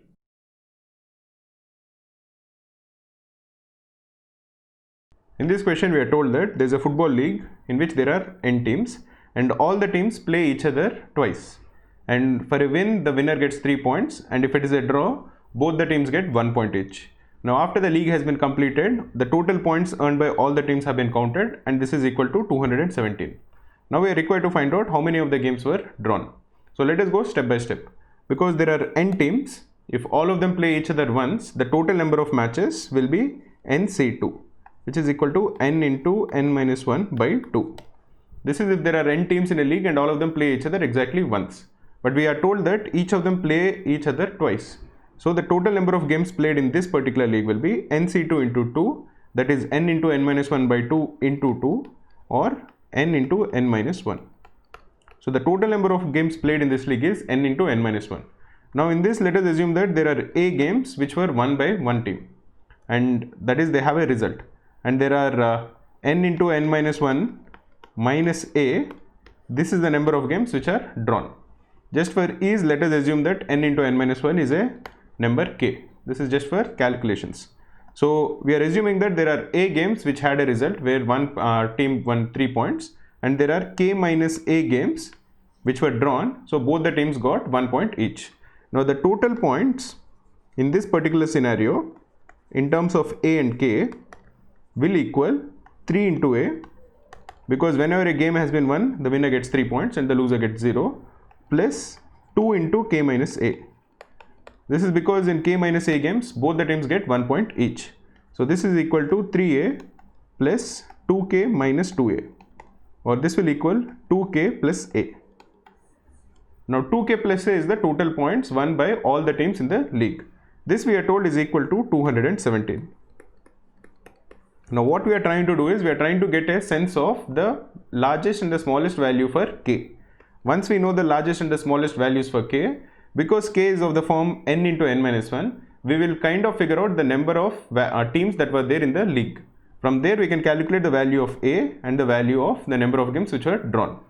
In this question, we are told that there is a football league in which there are n teams, and all the teams play each other twice. and for a win the winner gets 3 points, and if it is a draw both the teams get 1 point each. Now after the league has been completed, the total points earned by all the teams have been counted, and this is equal to 217. Now we are required to find out how many of the games were drawn. So let us go step by step. Because there are n teams, if all of them play each other once, the total number of matches will be nc2, which is equal to n into n minus 1 by 2. This is if there are n teams in a league and all of them play each other exactly once. But we are told that each of them play each other twice. So the total number of games played in this particular league will be nc2 into 2, that is n into n minus 1 by 2 into 2, or n into n minus 1. So the total number of games played in this league is n into n minus 1. Now in this, let us assume that there are a games which were won by one team, and that is they have a result, and there are n into n minus 1 minus a. This is the number of games which are drawn. Just for ease, let us assume that n into n minus 1 is a number k. This is just for calculations. So we are assuming that there are a games which had a result where one team won 3 points, and there are k minus a games which were drawn, so both the teams got 1 point each. Now the total points in this particular scenario in terms of a and k will equal 3 into a, because whenever a game has been won, the winner gets 3 points and the loser gets 0, plus 2 into k minus a. This is because in k minus a games, both the teams get 1 point each. So this is equal to 3a plus 2k minus 2a, or this will equal 2k plus a. Now 2k plus a is the total points won by all the teams in the league. This we are told is equal to 217. Now what we are trying to do is we are trying to get a sense of the largest and the smallest value for k. Once we know the largest and the smallest values for k, because k is of the form n into n minus 1, we will kind of figure out the number of teams that were there in the league. From there we can calculate the value of a and the value of the number of games which were drawn.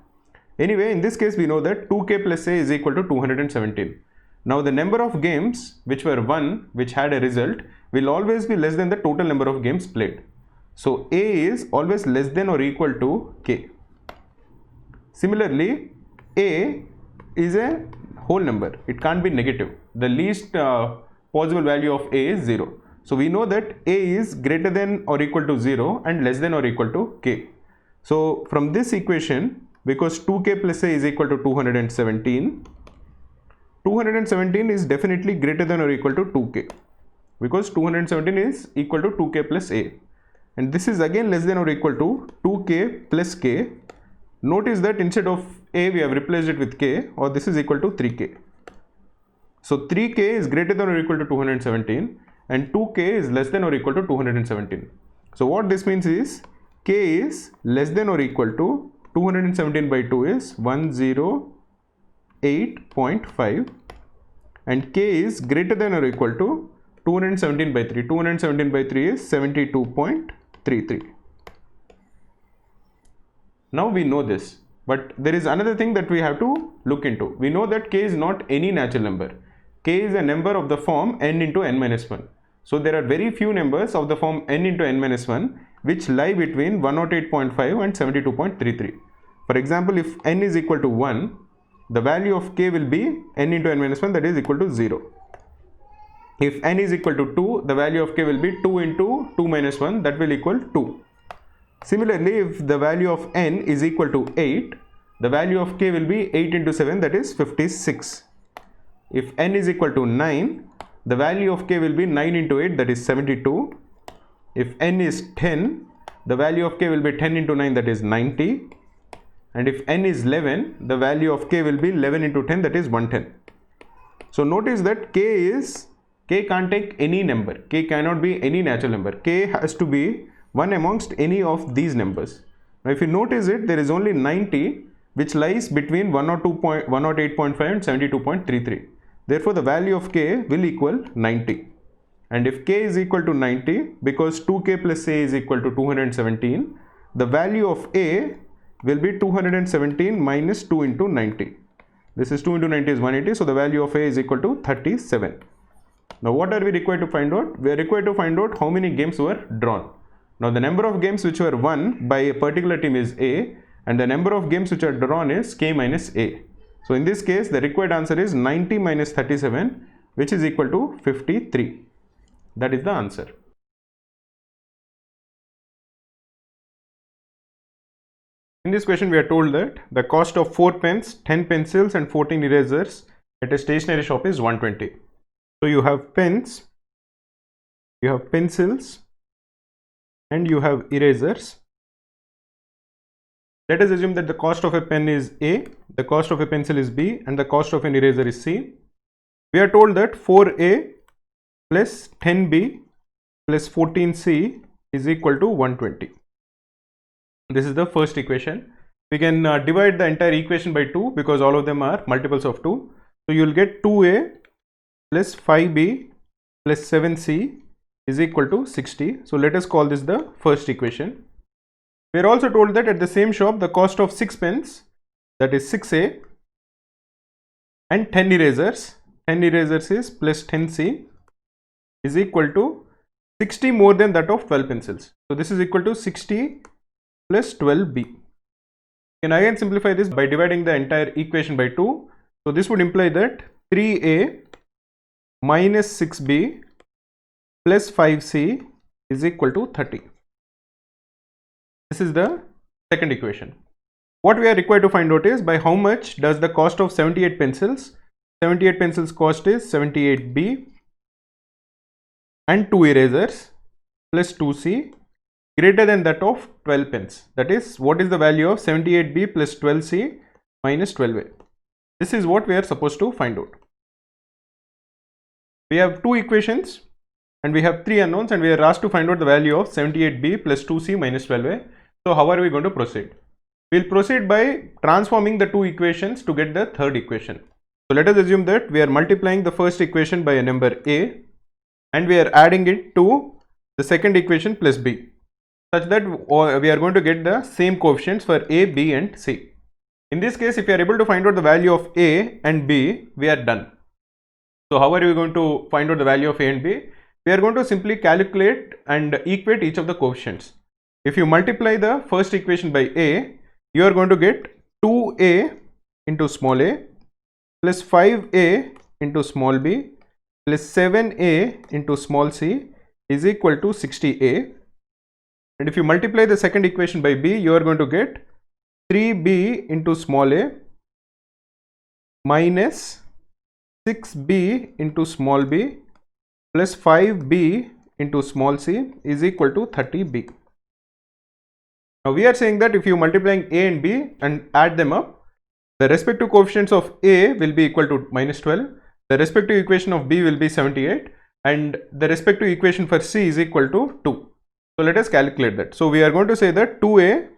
Anyway, in this case we know that 2k plus a is equal to 217. Now the number of games which were won, which had a result, will always be less than the total number of games played. So a is always less than or equal to k. Similarly, a is a whole number. It can't be negative. The least possible value of a is 0. So we know that a is greater than or equal to 0 and less than or equal to k. So from this equation, because 2k plus a is equal to 217, 217 is definitely greater than or equal to 2k, because 217 is equal to 2k plus a, and this is again less than or equal to 2k plus k. Notice that instead of a we have replaced it with k, or this is equal to 3k. So 3k is greater than or equal to 217 and 2k is less than or equal to 217. So what this means is k is less than or equal to 217 by 2 is 108.5, and k is greater than or equal to 217 by 3. 217 by 3 is 72.33. Now we know this, but there is another thing that we have to look into. We know that k is not any natural number. K is a number of the form n into n minus 1. So there are very few numbers of the form n into n minus 1 which lie between 108.5 and 72.33. For example, if n is equal to 1, the value of k will be n into n minus 1, that is equal to 0. If n is equal to 2, the value of k will be 2 into 2 minus 1, that will equal 2. Similarly, if the value of n is equal to 8, the value of k will be 8 into 7, that is 56. If n is equal to 9, the value of k will be 9 into 8, that is 72. If n is 10, the value of k will be 10 into 9, that is 90. And if n is 11, the value of k will be 11 into 10, that is 110. So notice that k can't take any number. K cannot be any natural number. K has to be one amongst any of these numbers. Now if you notice it, there is only 90 which lies between 108.5 and 72.33. Therefore the value of k will equal 90. And if k is equal to 90, because 2k plus a is equal to 217, the value of a will be 217 minus 2 into 90. This is 2 into 90 is 180, so the value of a is equal to 37. Now what are we required to find out? We are required to find out how many games were drawn. Now the number of games which were won by a particular team is a, and the number of games which are drawn is k minus a. So in this case, the required answer is 90 minus 37, which is equal to 53. That is the answer. In this question, we are told that the cost of 4 pens, 10 pencils and 14 erasers at a stationery shop is 120. So you have pens, you have pencils and you have erasers. Let us assume that the cost of a pen is A, the cost of a pencil is B and the cost of an eraser is C. We are told that 4A plus 10B plus 14C is equal to 120. This is the first equation. We can divide the entire equation by 2 because all of them are multiples of 2. So you will get 2A plus 5B plus 7C is equal to 60. So let us call this the first equation. We are also told that at the same shop the cost of 6 pens, that is 6A, and 10 erasers is plus 10C is equal to 60 more than that of 12 pencils. So this is equal to 60 plus 12B. You can again simplify this by dividing the entire equation by 2. So this would imply that 3A minus 6B plus 5C is equal to 30. This is the second equation. What we are required to find out is by how much does the cost of 78 pencils, 78 pencils cost is 78B and 2 erasers plus 2C greater than that of 12 pens. That is, what is the value of 78B plus 12C minus 12A? This is what we are supposed to find out. We have two equations and we have three unknowns and we are asked to find out the value of 78B plus 2C minus 12A. So how are we going to proceed? We will proceed by transforming the two equations to get the third equation. So let us assume that we are multiplying the first equation by a number A and we are adding it to the second equation plus B, such that we are going to get the same coefficients for A, B and C. In this case, if you are able to find out the value of A and B, we are done. So how are we going to find out the value of A and B? We are going to simply calculate and equate each of the coefficients. If you multiply the first equation by A, you are going to get 2A into small a plus 5A into small b plus 7A into small c is equal to 60A. And if you multiply the second equation by B, you are going to get 3B into small a minus 6B into small b plus 5B into small c is equal to 30B. Now we are saying that if you multiplying A and B and add them up, the respective coefficients of A will be equal to minus 12, the respective equation of B will be 78 and the respective equation for C is equal to 2. So let us calculate that. So we are going to say that 2A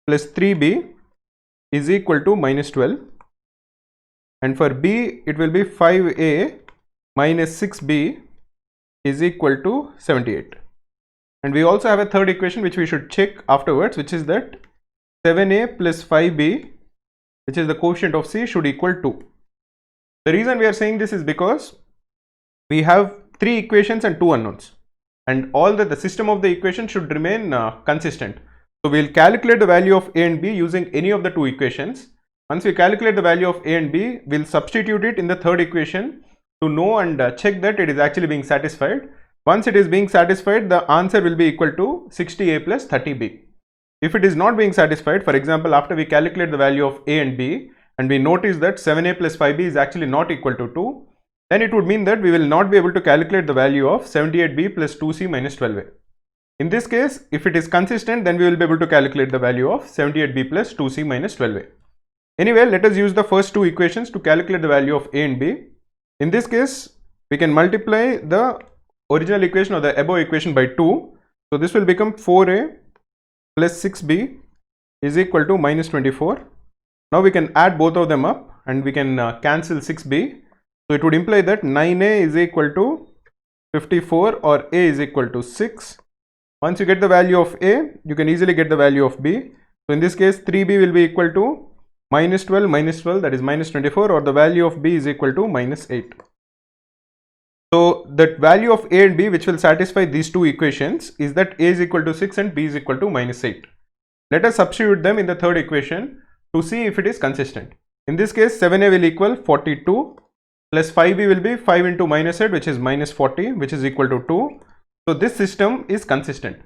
plus 3B is equal to minus 12 and for B it will be 5A minus 6B is equal to 78. And we also have a third equation which we should check afterwards, which is that 7A plus 5B, which is the coefficient of C, should equal 2. The reason we are saying this is because we have three equations and two unknowns and all the system of the equation should remain consistent. So we will calculate the value of A and B using any of the two equations. Once we calculate the value of A and B, we will substitute it in the third equation to know and check that it is actually being satisfied. Once it is being satisfied, the answer will be equal to 60A plus 30B. If it is not being satisfied, for example, after we calculate the value of A and B and we notice that 7A plus 5B is actually not equal to 2, then it would mean that we will not be able to calculate the value of 78B plus 2C minus 12A. In this case, if it is consistent, then we will be able to calculate the value of 78B plus 2C minus 12A. Anyway, let us use the first two equations to calculate the value of A and B. In this case, we can multiply the original equation or the above equation by 2. So this will become 4A plus 6B is equal to minus 24. Now we can add both of them up and we can cancel 6B. So it would imply that 9A is equal to 54 or A is equal to 6. Once you get the value of A, you can easily get the value of B. So in this case, 3B will be equal to minus 12 minus 12, that is minus 24, or the value of B is equal to minus 8. So the value of A and B which will satisfy these two equations is that A is equal to 6 and B is equal to minus 8. Let us substitute them in the third equation to see if it is consistent. In this case 7a will equal 42 plus 5b will be 5 into minus 8, which is minus 40, which is equal to 2. So this system is consistent.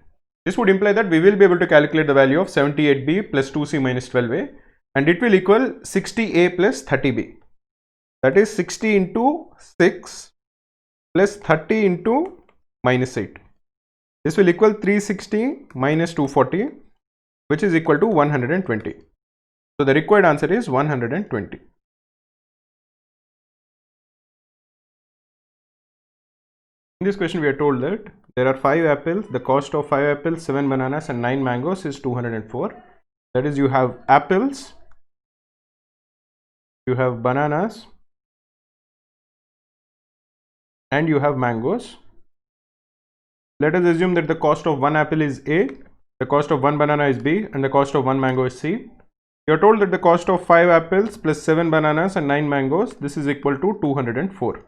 This would imply that we will be able to calculate the value of 78b plus 2c minus 12a, and it will equal 60a plus 30b. That is 60 into 6 plus 30 into minus 8. This will equal 360 minus 240, which is equal to 120. So the required answer is 120. In this question we are told that there are 5 apples, the cost of 5 apples, 7 bananas and 9 mangoes is 204. That is, you have apples, you have bananas and you have mangoes. Let us assume that the cost of one apple is A, the cost of one banana is B, and the cost of one mango is C. You are told that the cost of 5 apples plus 7 bananas and 9 mangoes, this is equal to 204,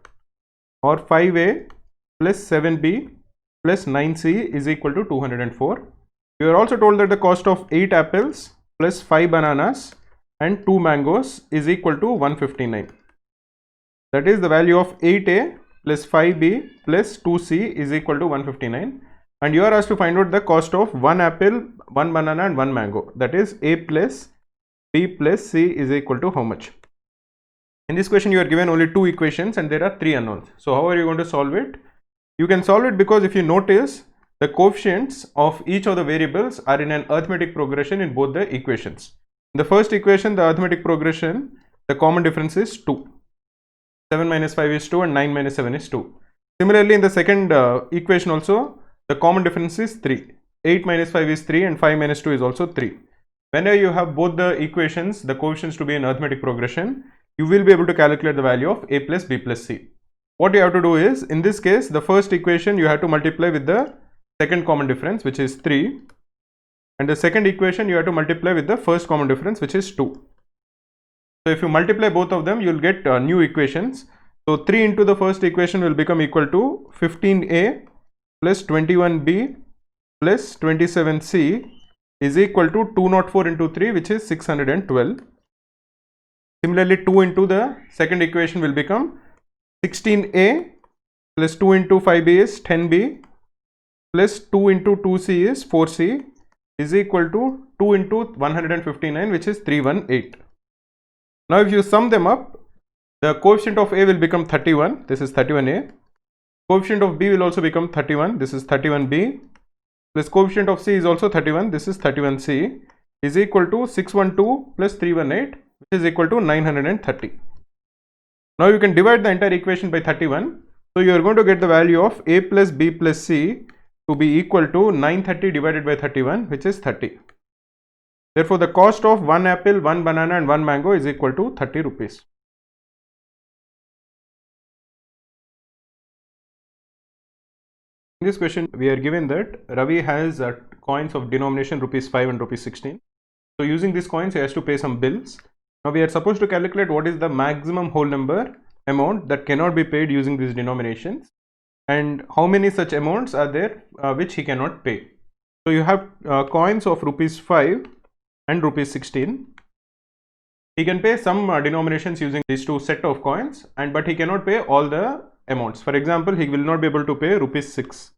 or 5A plus 7B plus 9C is equal to 204. You are also told that the cost of 8 apples plus 5 bananas and 2 mangoes is equal to 159. That is, the value of 8A plus 5B plus 2C is equal to 159, and you are asked to find out the cost of 1 apple, 1 banana and 1 mango. That is, A plus B plus C is equal to how much? In this question you are given only 2 equations and there are 3 unknowns. So how are you going to solve it? You can solve it because if you notice, the coefficients of each of the variables are in an arithmetic progression in both the equations. In the first equation, the arithmetic progression, the common difference is 2. 7 minus 5 is 2 and 9 minus 7 is 2. Similarly, in the second equation also, the common difference is 3. 8 minus 5 is 3 and 5 minus 2 is also 3. Whenever you have both the equations, the coefficients to be in arithmetic progression, you will be able to calculate the value of A plus B plus C. What you have to do is, in this case, the first equation you have to multiply with the second common difference, which is 3. And the second equation you have to multiply with the first common difference, which is 2. So if you multiply both of them, you will get new equations. So 3 into the first equation will become equal to 15a plus 21b plus 27c is equal to 204 into 3, which is 612. Similarly, 2 into the second equation will become 16a plus 2 into 5b is 10b plus 2 into 2c is 4c is equal to 2 into 159, which is 318. Now if you sum them up, the coefficient of A will become 31, this is 31a. Coefficient of B will also become 31, this is 31b. Plus coefficient of C is also 31, this is 31c, is equal to 612 plus 318, which is equal to 930. Now you can divide the entire equation by 31. So you are going to get the value of A plus B plus C to be equal to 930 divided by 31, which is 30. Therefore, the cost of 1 apple, 1 banana and 1 mango is equal to 30 rupees. In this question, we are given that Ravi has coins of denomination rupees 5 and rupees 16. So using these coins, he has to pay some bills. Now we are supposed to calculate what is the maximum whole number amount that cannot be paid using these denominations, and how many such amounts are there which he cannot pay. So you have coins of rupees 5 and rupees 16. He can pay some denominations using these two set of coins, but he cannot pay all the amounts. For example, he will not be able to pay rupees 6,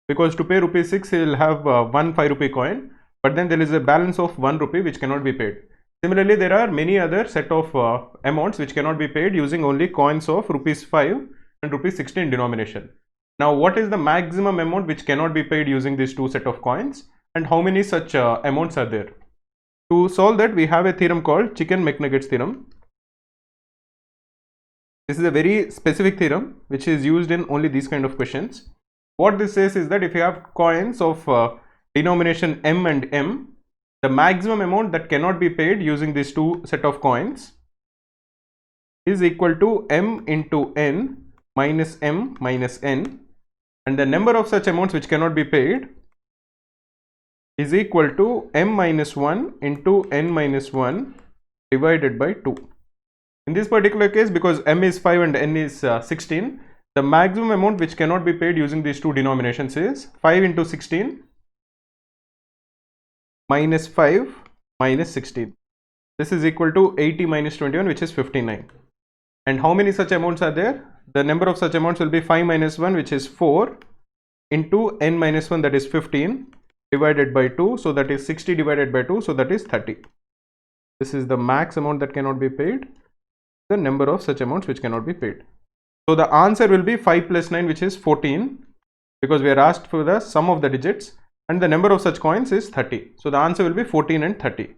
because to pay rupees 6 he will have one 5 rupee coin, but then there is a balance of 1 rupee which cannot be paid. Similarly, there are many other set of amounts which cannot be paid using only coins of rupees 5 and rupees 16 denomination. Now what is the maximum amount which cannot be paid using these two set of coins, and how many such amounts are there? To solve that, we have a theorem called Chicken McNuggets theorem. This is a very specific theorem which is used in only these kind of questions. What this says is that if you have coins of denomination m and m, the maximum amount that cannot be paid using these two set of coins is equal to m into n minus m minus n, and the number of such amounts which cannot be paid is equal to m minus 1 into n minus 1 divided by 2. In this particular case, because m is 5 and n is 16, the maximum amount which cannot be paid using these two denominations is 5 into 16 minus 5 minus 16. This is equal to 80 minus 21, which is 59. And how many such amounts are there? The number of such amounts will be 5 minus 1, which is 4, into n minus 1, that is 15, divided by 2, so that is 60 divided by 2, so that is 30. This is the max amount that cannot be paid, the number of such amounts which cannot be paid. So the answer will be 5 plus 9, which is 14, because we are asked for the sum of the digits, and the number of such coins is 30. So the answer will be 14 and 30.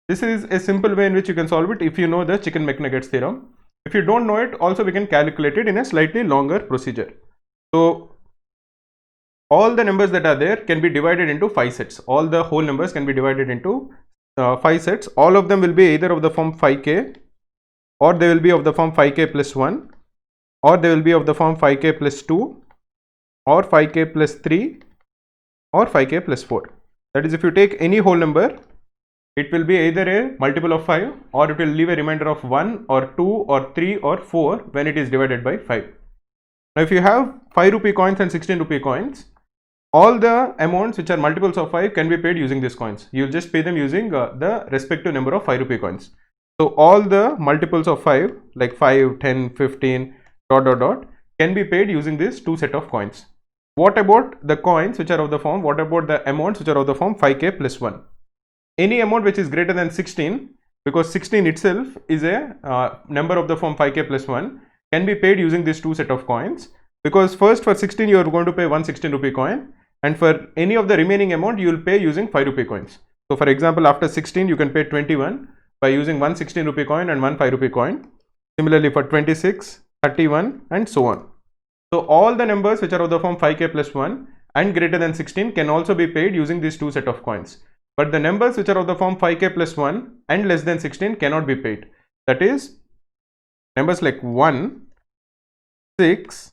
This is a simple way in which you can solve it if you know the chicken McNuggets theorem. If you don't know it, also we can calculate it in a slightly longer procedure. So all the numbers that are there can be divided into 5 sets. All the whole numbers can be divided into 5 sets. All of them will be either of the form 5k, or they will be of the form 5k plus 1, or they will be of the form 5k plus 2, or 5k plus 3, or 5k plus 4. That is, if you take any whole number, it will be either a multiple of 5, or it will leave a remainder of 1 or 2 or 3 or 4 when it is divided by 5. Now if you have 5 rupee coins and 16 rupee coins, all the amounts which are multiples of 5 can be paid using these coins. You will just pay them using the respective number of 5 rupee coins. So all the multiples of 5 like 5, 10, 15 ... can be paid using this two set of coins. What about the coins which are of the form, what about the amounts which are of the form 5k plus 1? Any amount which is greater than 16, because 16 itself is a number of the form 5k plus 1, can be paid using this two set of coins, because first for 16 you are going to pay 1 16 rupee coin, and for any of the remaining amount you will pay using 5 rupee coins. So for example, after 16 you can pay 21 by using 1 16 rupee coin and 1 5 rupee coin. Similarly for 26, 31 and so on. So all the numbers which are of the form 5k plus 1 and greater than 16 can also be paid using these two set of coins. But the numbers which are of the form 5k plus 1 and less than 16 cannot be paid. That is, numbers like 1, 6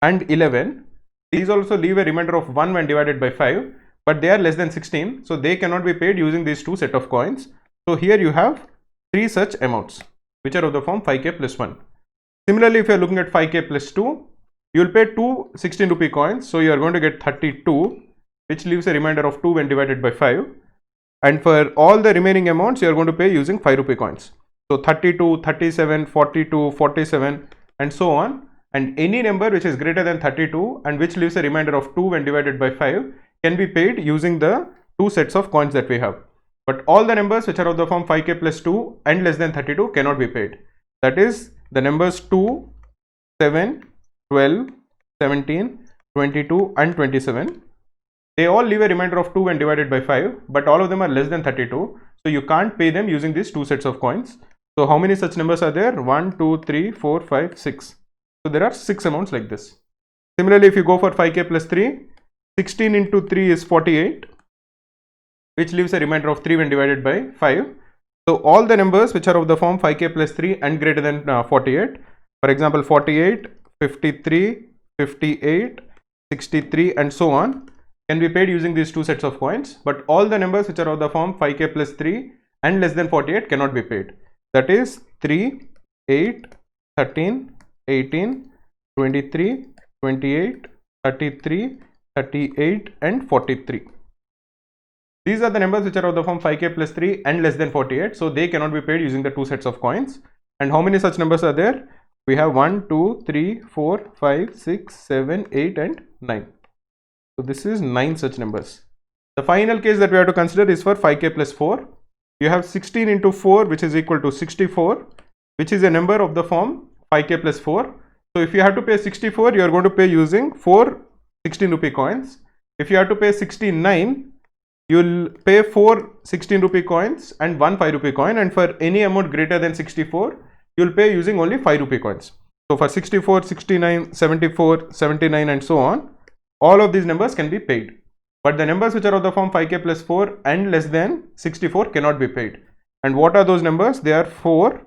and 11, these also leave a remainder of 1 when divided by 5, but they are less than 16, so they cannot be paid using these two set of coins. So here you have 3 such amounts which are of the form 5k plus 1. Similarly, if you are looking at 5k plus 2, you will pay 2 16 rupee coins, so you are going to get 32, which leaves a remainder of 2 when divided by 5, and for all the remaining amounts you are going to pay using 5 rupee coins. So 32, 37, 42, 47 and so on, and any number which is greater than 32 and which leaves a remainder of 2 when divided by 5 can be paid using the two sets of coins that we have. But all the numbers which are of the form 5k plus 2 and less than 32 cannot be paid. That is, the numbers 2, 7, 12, 17, 22 and 27. They all leave a remainder of 2 when divided by 5, but all of them are less than 32, so you can't pay them using these two sets of coins. So how many such numbers are there? 1, 2, 3, 4, 5, 6. So there are 6 amounts like this. Similarly, if you go for 5k plus 3, 16 into 3 is 48, which leaves a remainder of 3 when divided by 5. So all the numbers which are of the form 5k plus 3 and greater than 48, for example 48, 53, 58, 63 and so on, can be paid using these two sets of coins, but all the numbers which are of the form 5k plus 3 and less than 48 cannot be paid. That is 3, 8, 13, 18, 23, 28, 33, 38 and 43. These are the numbers which are of the form 5k plus 3 and less than 48, so they cannot be paid using the two sets of coins. And how many such numbers are there? We have 1, 2, 3, 4, 5, 6, 7, 8 and 9. So this is 9 such numbers. The final case that we have to consider is for 5k plus 4. You have 16 into 4, which is equal to 64, which is a number of the form 5k plus 4. So if you have to pay 64, you are going to pay using 4 16 rupee coins. If you have to pay 69, you will pay 4 16 rupee coins and 1 5 rupee coin, and for any amount greater than 64, you will pay using only 5 rupee coins. So for 64, 69, 74, 79 and so on, all of these numbers can be paid. But the numbers which are of the form 5k plus 4 and less than 64 cannot be paid. And what are those numbers? They are 4,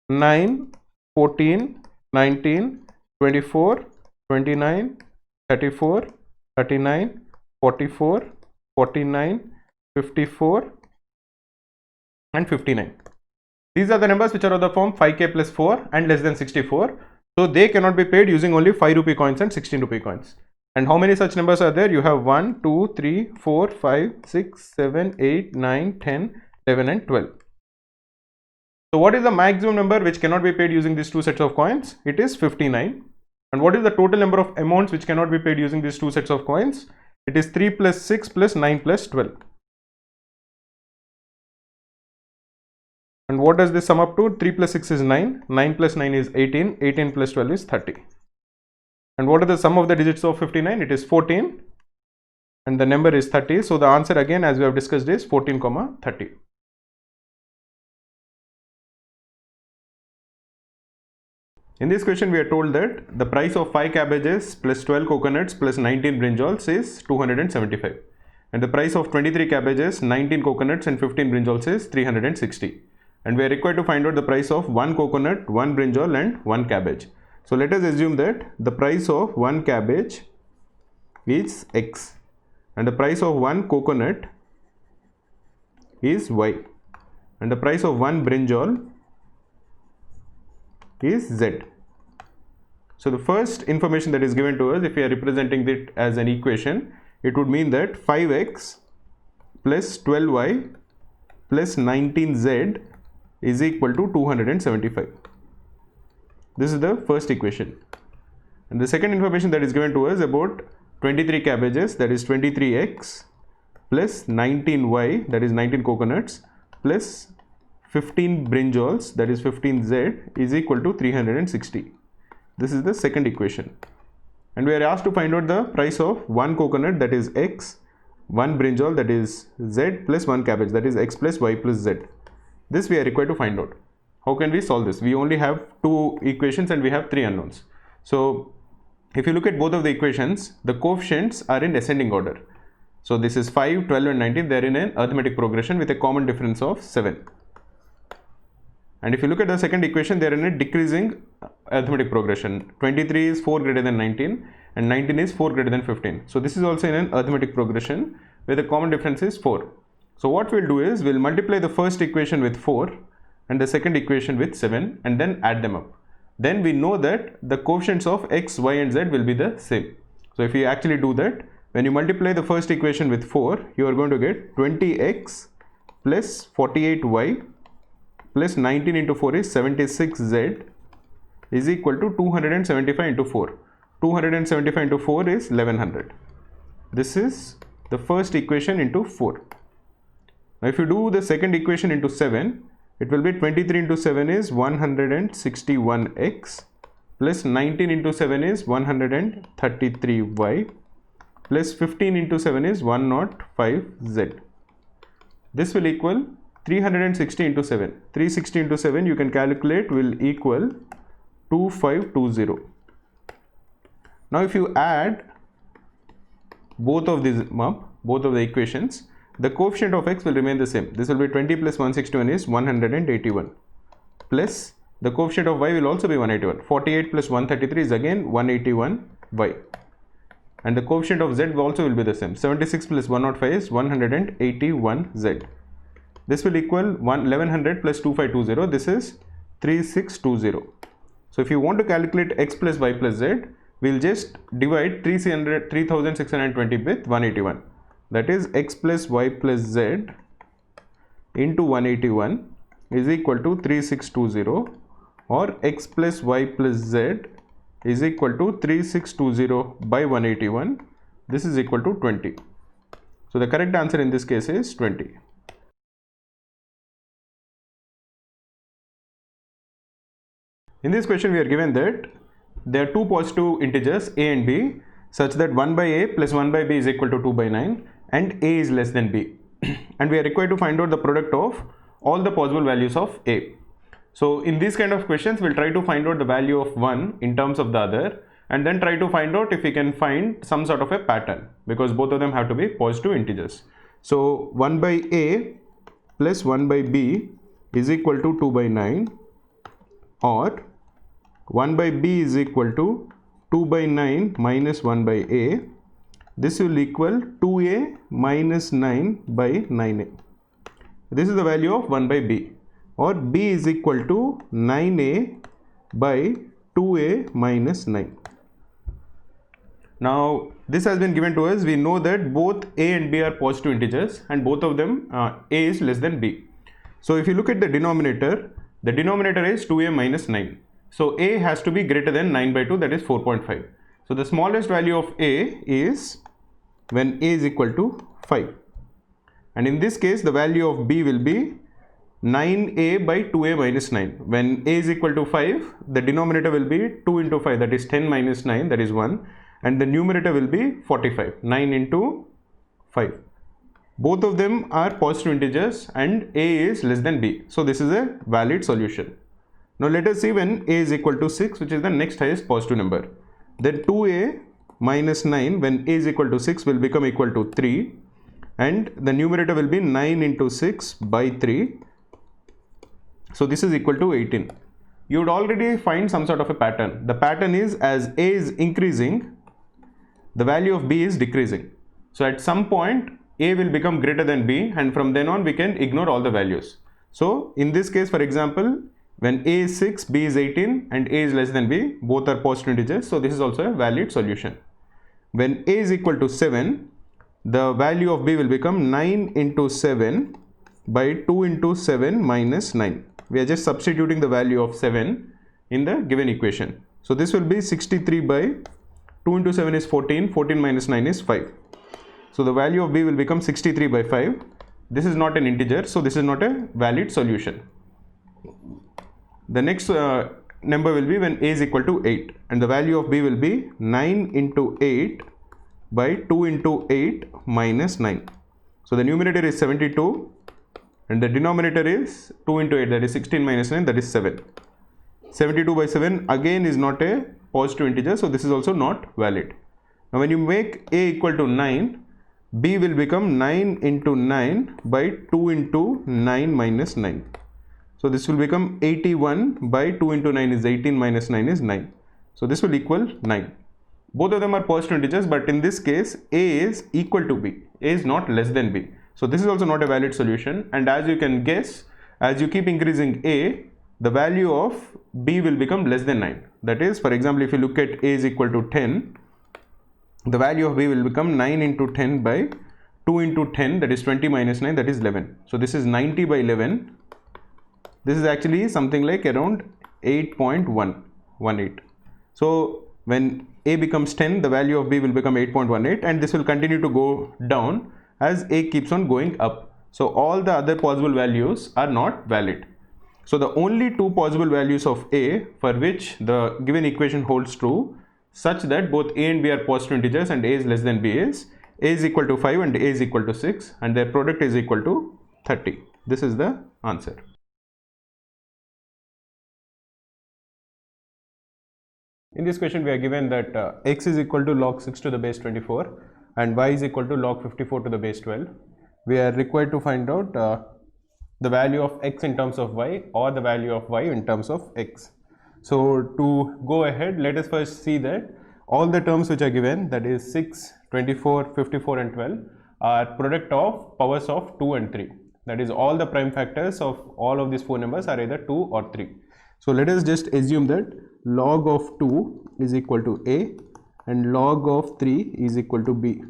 9, 14, 19, 24, 29, 34, 39, 44, 49, 54 and 59. These are the numbers which are of the form 5k plus 4 and less than 64. So they cannot be paid using only 5 rupee coins and 16 rupee coins. And how many such numbers are there? You have 1, 2, 3, 4, 5, 6, 7, 8, 9, 10, 11 and 12. So what is the maximum number which cannot be paid using these two sets of coins? It is 59. And what is the total number of amounts which cannot be paid using these two sets of coins? It is 3 plus 6 plus 9 plus 12. And what does this sum up to? 3 plus 6 is 9, 9 plus 9 is 18, 18 plus 12 is 30. And what are the sum of the digits of 59? It is 14 and the number is 30. So the answer again, as we have discussed, is 14, 30. In this question we are told that the price of 5 cabbages plus 12 coconuts plus 19 brinjals is 275 and the price of 23 cabbages, 19 coconuts and 15 brinjals is 360, and we are required to find out the price of 1 coconut, 1 brinjal and 1 cabbage. So let us assume that the price of 1 cabbage is X and the price of 1 coconut is Y and the price of 1 brinjal is Z. So the first information that is given to us, if we are representing it as an equation, it would mean that 5x plus 12y plus 19z is equal to 275. This is the first equation. And the second information that is given to us about 23 cabbages, that is 23x plus 19y, that is 19 coconuts, plus 15 brinjals, that is 15z, is equal to 360. This is the second equation. And we are asked to find out the price of 1 coconut, that is x, 1 brinjal, that is z, plus 1 cabbage, that is x plus y plus z. This we are required to find out. How can we solve this? We only have 2 equations and we have 3 unknowns. So if you look at both of the equations, the coefficients are in ascending order. So this is 5, 12 and 19, they are in an arithmetic progression with a common difference of 7. And if you look at the second equation, they are in a decreasing arithmetic progression. 23 is 4 greater than 19 and 19 is 4 greater than 15. So this is also in an arithmetic progression where the common difference is 4. So what we'll do is we'll multiply the first equation with 4 and the second equation with 7 and then add them up. Then we know that the coefficients of x, y and z will be the same. So if you actually do that, when you multiply the first equation with 4, you are going to get 20x plus 48y plus 19 into 4 is 76z is equal to 275 into 4. 275 into 4 is 1100. This is the first equation into 4. Now if you do the second equation into 7, it will be 23 into 7 is 161x plus 19 into 7 is 133y plus 15 into 7 is 105z. This will equal 360 into 7. 360 into 7 you can calculate will equal 2520. Now if you add both of these up, both of the equations, the coefficient of x will remain the same. This will be 20 plus 161 is 181 plus the coefficient of y will also be 181. 48 plus 133 is again 181y and the coefficient of z also will be the same. 76 plus 105 is 181z. This will equal 1100 plus 2520. This is 3620. So if you want to calculate x plus y plus z, we will just divide 3620 with 181. That is x plus y plus z into 181 is equal to 3620, or x plus y plus z is equal to 3620 by 181. This is equal to 20. So the correct answer in this case is 20. In this question we are given that there are two positive integers a and b such that 1 by a plus 1 by b is equal to 2 by 9 and a is less than b, and we are required to find out the product of all the possible values of a. So in these kind of questions we'll try to find out the value of one in terms of the other and then try to find out if we can find some sort of a pattern, because both of them have to be positive integers. So 1 by a plus 1 by b is equal to 2 by 9, or 1 by b is equal to 2 by 9 minus 1 by a. This will equal 2a minus 9 by 9a. This is the value of 1 by b, or b is equal to 9a by 2a minus 9. Now this has been given to us. We know that both a and b are positive integers and both of them a is less than b. So if you look at the denominator, The denominator is 2a minus 9. So a has to be greater than 9 by 2, that is 4.5. So the smallest value of a is when a is equal to 5. And in this case, the value of b will be 9a by 2a minus 9. When a is equal to 5, the denominator will be 2 into 5, that is 10 minus 9, that is 1. And the numerator will be 45, 9 into 5. Both of them are positive integers and a is less than b. So this is a valid solution. Now let us see when a is equal to 6, which is the next highest positive number. Then 2a minus 9 when a is equal to 6 will become equal to 3. And the numerator will be 9 into 6 by 3. So this is equal to 18. You would already find some sort of a pattern. The pattern is as a is increasing, the value of b is decreasing. So at some point a will become greater than b, and from then on we can ignore all the values. So in this case, for example, when a is 6, b is 18 and a is less than b, both are positive integers. So this is also a valid solution. When a is equal to 7, the value of b will become 9 into 7 by 2 into 7 minus 9. We are just substituting the value of 7 in the given equation. So this will be 63 by 2 into 7 is 14, 14 minus 9 is 5. So the value of b will become 63 by 5. This is not an integer, so this is not a valid solution. The next number will be when a is equal to 8, and the value of b will be 9 into 8 by 2 into 8 minus 9. So the numerator is 72 and the denominator is 2 into 8, that is 16 minus 9, that is 7. 72 by 7 again is not a positive integer, so this is also not valid. Now when you make a equal to 9, b will become 9 into 9 by 2 into 9 minus 9. So this will become 81 by 2 into 9 is 18 minus 9 is 9. So this will equal 9. Both of them are positive integers, but in this case a is equal to b. A is not less than b. So this is also not a valid solution, and as you can guess, as you keep increasing a, the value of b will become less than 9. That is, for example, if you look at a is equal to 10, the value of b will become 9 into 10 by 2 into 10, that is 20 minus 9, that is 11. So this is 90 by 11. This is actually something like around 8.118. So when a becomes 10, the value of b will become 8.18, and this will continue to go down as a keeps on going up. So all the other possible values are not valid. So the only two possible values of a for which the given equation holds true, such that both a and b are positive integers and a is less than b, is a is equal to 5 and a is equal to 6, and their product is equal to 30. This is the answer. In this question we are given that x is equal to log 6 to the base 24 and y is equal to log 54 to the base 12. We are required to find out the value of x in terms of y or the value of y in terms of x. So to go ahead, let us first see that all the terms which are given, that is 6, 24, 54 and 12, are product of powers of 2 and 3. That is, all the prime factors of all of these four numbers are either 2 or 3. So let us just assume that log of 2 is equal to a and log of 3 is equal to b.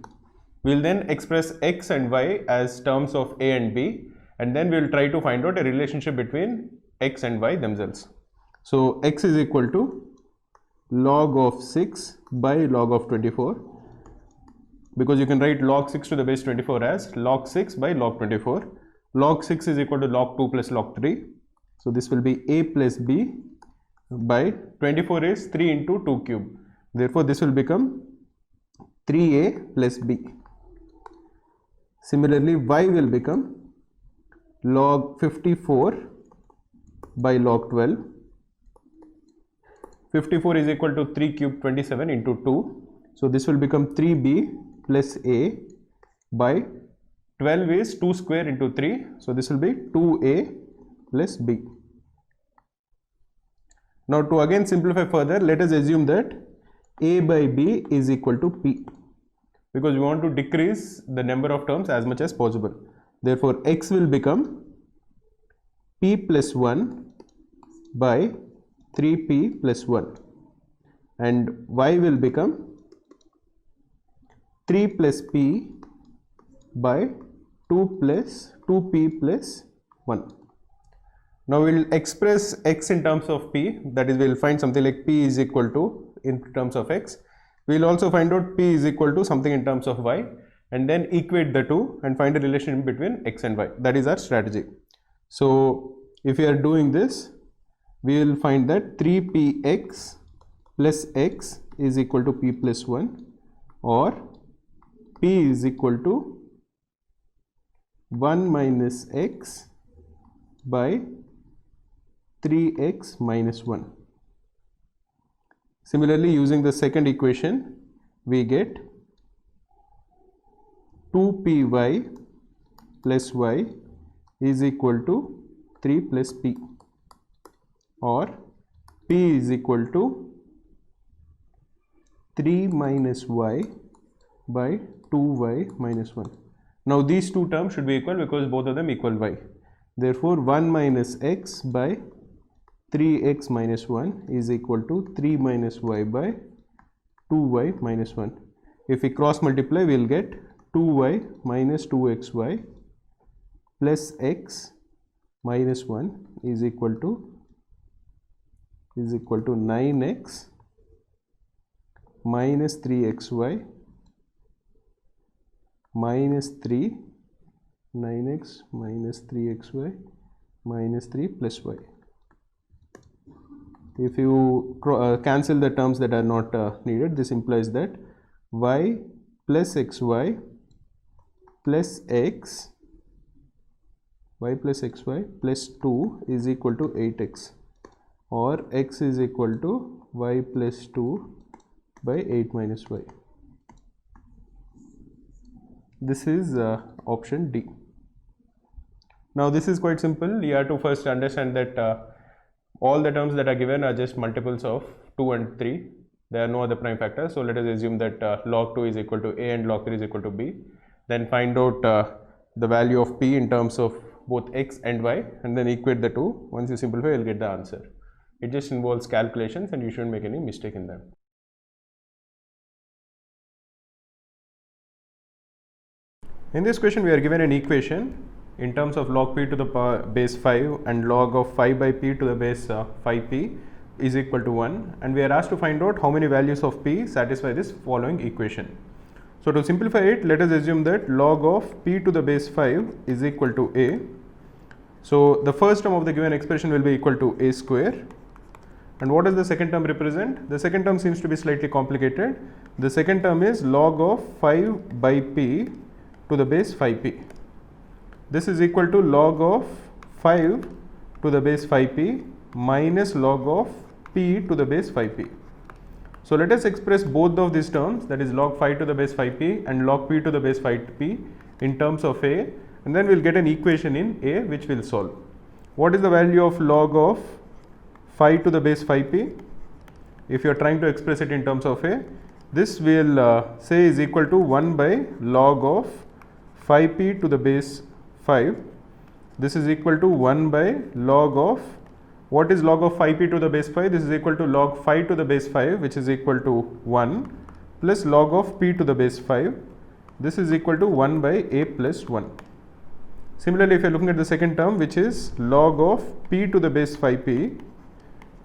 We will then express x and y as terms of a and b, and then we will try to find out a relationship between x and y themselves. So x is equal to log of 6 by log of 24, because you can write log 6 to the base 24 as log 6 by log 24. Log 6 is equal to log 2 plus log 3. So this will be a plus b by 24 is 3 into 2 cube. Therefore this will become 3a plus b. Similarly, y will become log 54 by log 12. 54 is equal to 3 cube 27 into 2. So this will become 3b plus a by 12 is 2 square into 3. So this will be 2a plus b. Now to again simplify further, let us assume that a by b is equal to p, because we want to decrease the number of terms as much as possible. Therefore x will become p plus 1 by 3p plus 1 and y will become 3 plus p by 2p plus 1. Now we'll express x in terms of p, that is we'll find something like p is equal to in terms of x. We'll also find out p is equal to something in terms of y, and then equate the two and find a relation between x and y. That is our strategy. So if we are doing this, we will find that 3px plus x is equal to p plus 1, or p is equal to 1 minus x by 3x minus 1. Similarly, using the second equation, we get 2py plus y is equal to 3 plus p, or p is equal to 3 minus y by 2y minus 1. Now these two terms should be equal because both of them equal y. Therefore 1 minus x by 3x minus 1 is equal to 3 minus y by 2y minus 1. If we cross multiply, we will get 2y minus 2xy plus x minus 1 is equal to 9x minus 3xy minus 3, 9x minus 3xy minus 3 plus y. If you cancel the terms that are not needed, this implies that y plus xy plus x, y plus xy plus 2 is equal to 8x, or x is equal to y plus 2 by 8 minus y. This is option D. Now this is quite simple. You have to first understand that all the terms that are given are just multiples of 2 and 3. There are no other prime factors. So let us assume that log 2 is equal to a and log 3 is equal to b. Then find out the value of p in terms of both x and y, and then equate the two. Once you simplify, you will get the answer. It just involves calculations and you shouldn't make any mistake in them. In this question, we are given an equation in terms of log p to the base 5 and log of 5 by p to the base 5p is equal to 1, and we are asked to find out how many values of p satisfy this following equation. So to simplify it, let us assume that log of p to the base 5 is equal to a. So the first term of the given expression will be equal to a square. And what does the second term represent? The second term seems to be slightly complicated. The second term is log of 5 by p to the base 5p. This is equal to log of 5 to the base 5p minus log of p to the base 5p. So let us express both of these terms, that is log 5 to the base 5p and log p to the base 5p in terms of a, and then we will get an equation in a which we will solve. What is the value of log of 5 to the base 5p? If you are trying to express it in terms of a, this we will say is equal to 1 by log of 5p to the base 5. This is equal to 1 by log of, what is log of 5p to the base 5? This is equal to log 5 to the base 5, which is equal to 1, plus log of p to the base 5. This is equal to 1 by a plus 1. Similarly, if you are looking at the second term, which is log of p to the base 5p,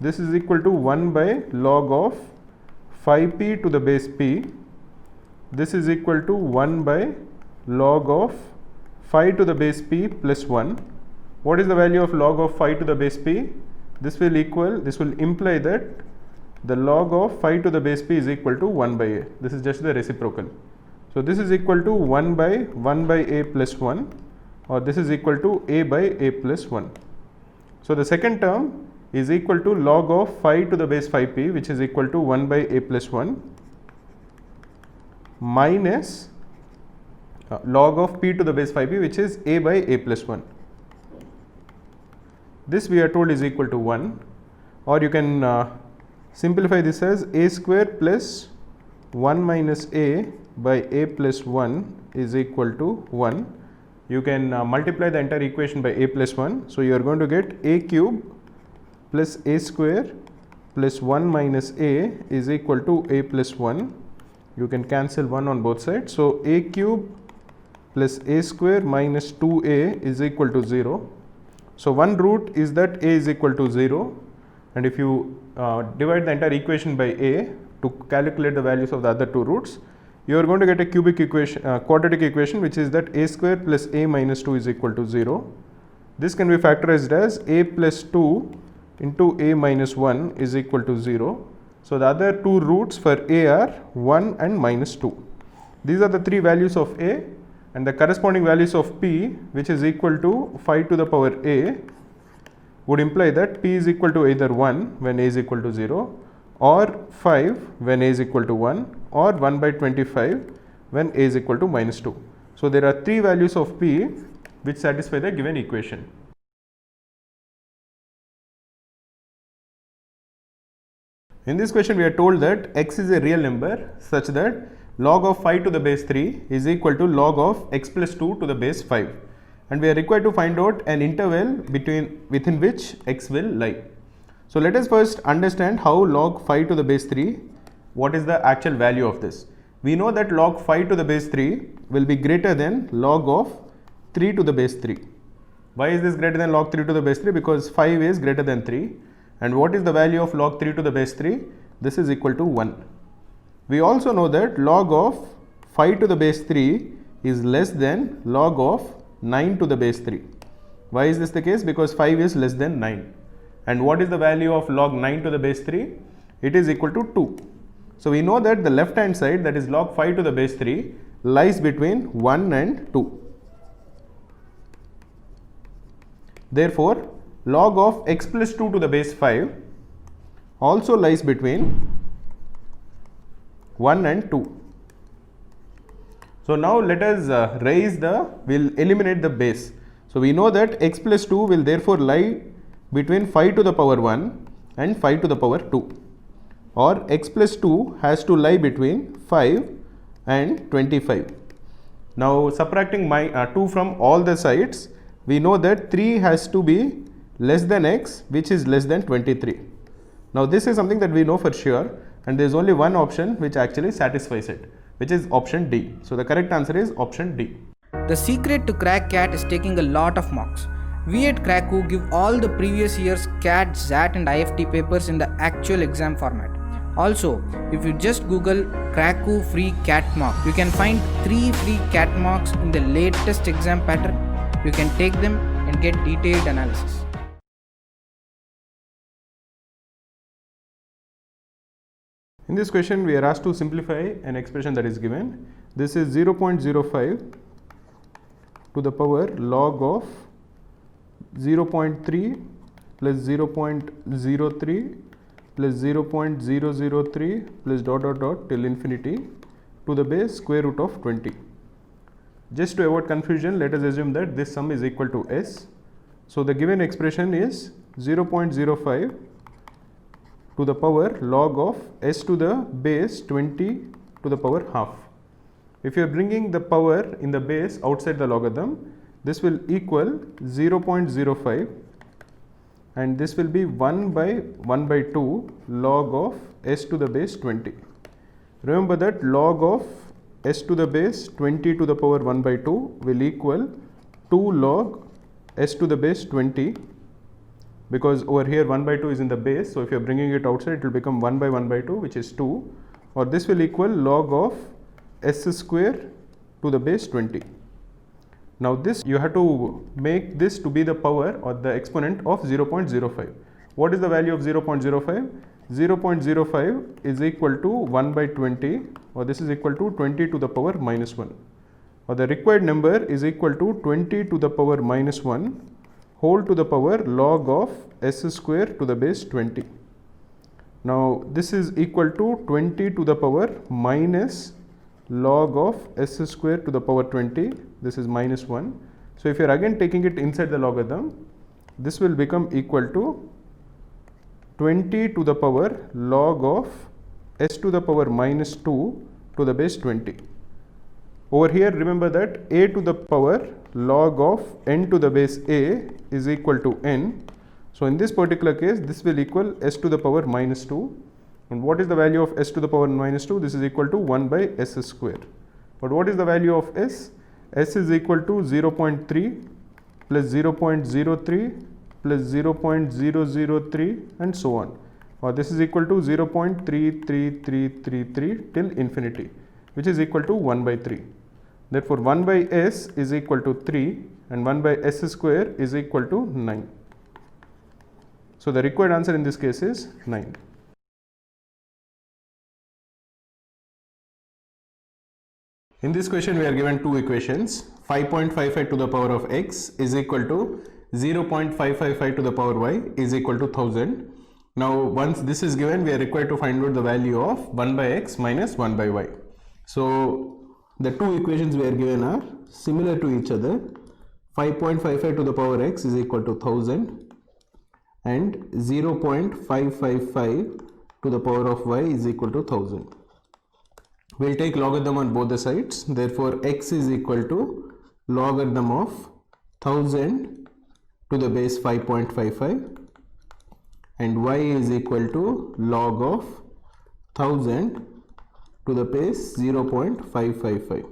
this is equal to 1 by log of 5p to the base p. This is equal to 1 by log of 5 to the base p plus 1. What is the value of log of 5 to the base p? This will imply that the log of 5 to the base p is equal to 1 by a. This is just the reciprocal. So this is equal to 1 by a plus 1, or this is equal to a by a plus 1. So the second term is equal to log of 5 to the base 5p, which is equal to 1 by a plus 1, minus log of p to the base 5p, which is a by a plus 1. This we are told is equal to 1, or you can simplify this as a square plus 1 minus a by a plus 1 is equal to 1. You can multiply the entire equation by a plus 1. So you are going to get a cube plus a square plus 1 minus a is equal to a plus 1. You can cancel 1 on both sides. So a cube plus a square minus 2a is equal to 0. So one root is that a is equal to 0, and if you divide the entire equation by a to calculate the values of the other two roots, you are going to get a quadratic equation, which is that a square plus a minus 2 is equal to 0. This can be factorized as a plus 2 into a minus 1 is equal to 0. So the other two roots for a are 1 and minus 2. These are the three values of a, and the corresponding values of p, which is equal to 5 to the power a, would imply that p is equal to either 1 when a is equal to 0, or 5 when a is equal to 1, or 1 by 25 when a is equal to minus 2. So there are three values of p which satisfy the given equation. In this question, we are told that x is a real number such that log of 5 to the base 3 is equal to log of x plus 2 to the base 5, and we are required to find out an interval within which x will lie. So let us first understand how log 5 to the base 3, what is the actual value of this. We know that log 5 to the base 3 will be greater than log of 3 to the base 3. Why is this greater than log 3 to the base 3? Because 5 is greater than 3. And what is the value of log 3 to the base 3? This is equal to 1. We also know that log of 5 to the base 3 is less than log of 9 to the base 3. Why is this the case? Because 5 is less than 9. And what is the value of log 9 to the base 3? It is equal to 2. So we know that the left hand side, that is log 5 to the base 3, lies between 1 and 2. Therefore, log of x plus 2 to the base 5 also lies between 1 and 2. So now let us we'll eliminate the base. So we know that x plus 2 will therefore lie between 5 to the power 1 and 5 to the power 2, or x plus 2 has to lie between 5 and 25. Now subtracting 2 from all the sides, we know that 3 has to be less than x, which is less than 23. Now this is something that we know for sure, and there is only one option which actually satisfies it, which is option D. So the correct answer is option D. The secret to crack CAT is taking a lot of marks. We at Cracku give all the previous year's CAT, XAT and IFT papers in the actual exam format. Also, if you just Google Cracku free CAT mark, you can find 3 free CAT marks in the latest exam pattern. You can take them and get detailed analysis. In this question, we are asked to simplify an expression that is given. This is 0.05 to the power log of 0.3 plus 0.03 plus 0.003 plus dot dot dot till infinity to the base square root of 20. Just to avoid confusion, let us assume that this sum is equal to s. So the given expression is 0.05 to the power log of s to the base 20 to the power half. If you are bringing the power in the base outside the logarithm, this will equal 0.05, and this will be 1 by 2 log of s to the base 20. Remember that log of s to the base 20 to the power 1 by 2 will equal 2 log s to the base 20, because over here 1 by 2 is in the base. So if you are bringing it outside, it will become 1 by 1 by 2, which is 2, or this will equal log of s square to the base 20. Now this, you have to make this to be the power or the exponent of 0.05. What is the value of 0.05? 0.05 is equal to 1 by 20, or this is equal to 20 to the power minus 1, or the required number is equal to 20 to the power minus 1 whole to the power log of s square to the base 20. Now this is equal to 20 to the power minus log of s square to the power 20. This is minus 1. So if you are again taking it inside the logarithm, this will become equal to 20 to the power log of s to the power minus 2 to the base 20. Over here, remember that a to the power log of n to the base a is equal to n. So in this particular case, this will equal s to the power minus 2. And what is the value of s to the power minus 2? This is equal to 1 by s square. But what is the value of s? S is equal to 0.3 plus 0.03 plus 0.003 and so on, or this is equal to 0.33333 till infinity, which is equal to 1 by 3. Therefore 1 by s is equal to 3 and 1 by s square is equal to 9. So the required answer in this case is 9. In this question we are given two equations. 5.55 to the power of x is equal to 0.555 to the power y is equal to 1000. Now once this is given, we are required to find out the value of 1 by x minus 1 by y. So the two equations we are given are similar to each other. 5.55 to the power x is equal to 1000 and 0.555 to the power of y is equal to 1000. We'll take logarithm on both the sides. Therefore x is equal to logarithm of 1000 to the base 5.55 and y is equal to log of 1000 to the base 0.555.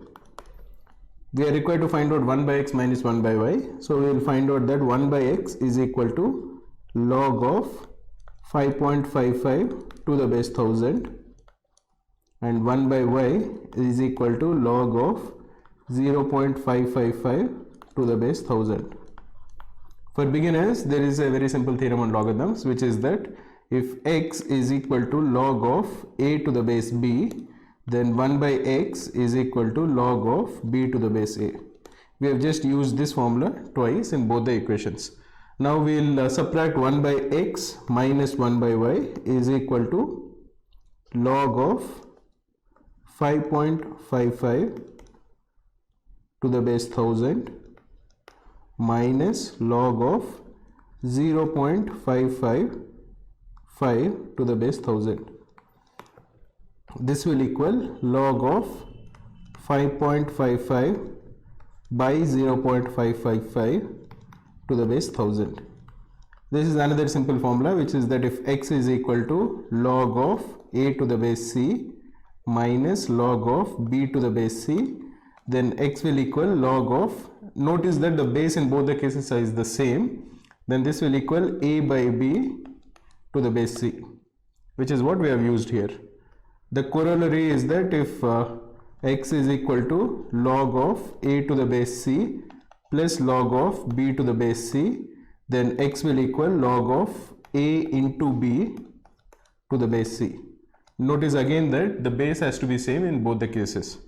We are required to find out 1 by x minus 1 by y. So we will find out that 1 by x is equal to log of 5.55 to the base 1000 and 1 by y is equal to log of 0.555 to the base 1000. For beginners, there is a very simple theorem on logarithms, which is that if x is equal to log of a to the base b, then 1 by x is equal to log of b to the base a. We have just used this formula twice in both the equations. Now we will subtract 1 by x minus 1 by y is equal to log of 5.55 to the base 1000 minus log of 0.555 to the base 1000. This will equal log of 5.55 by 0.555 to the base 1000. This is another simple formula, which is that if x is equal to log of a to the base c minus log of b to the base c, then x will equal log of, notice that the base in both the cases is the same, then this will equal a by b to the base c, which is what we have used here. The corollary is that if x is equal to log of a to the base c plus log of b to the base c, then x will equal log of a into b to the base c. Notice again that the base has to be same in both the cases.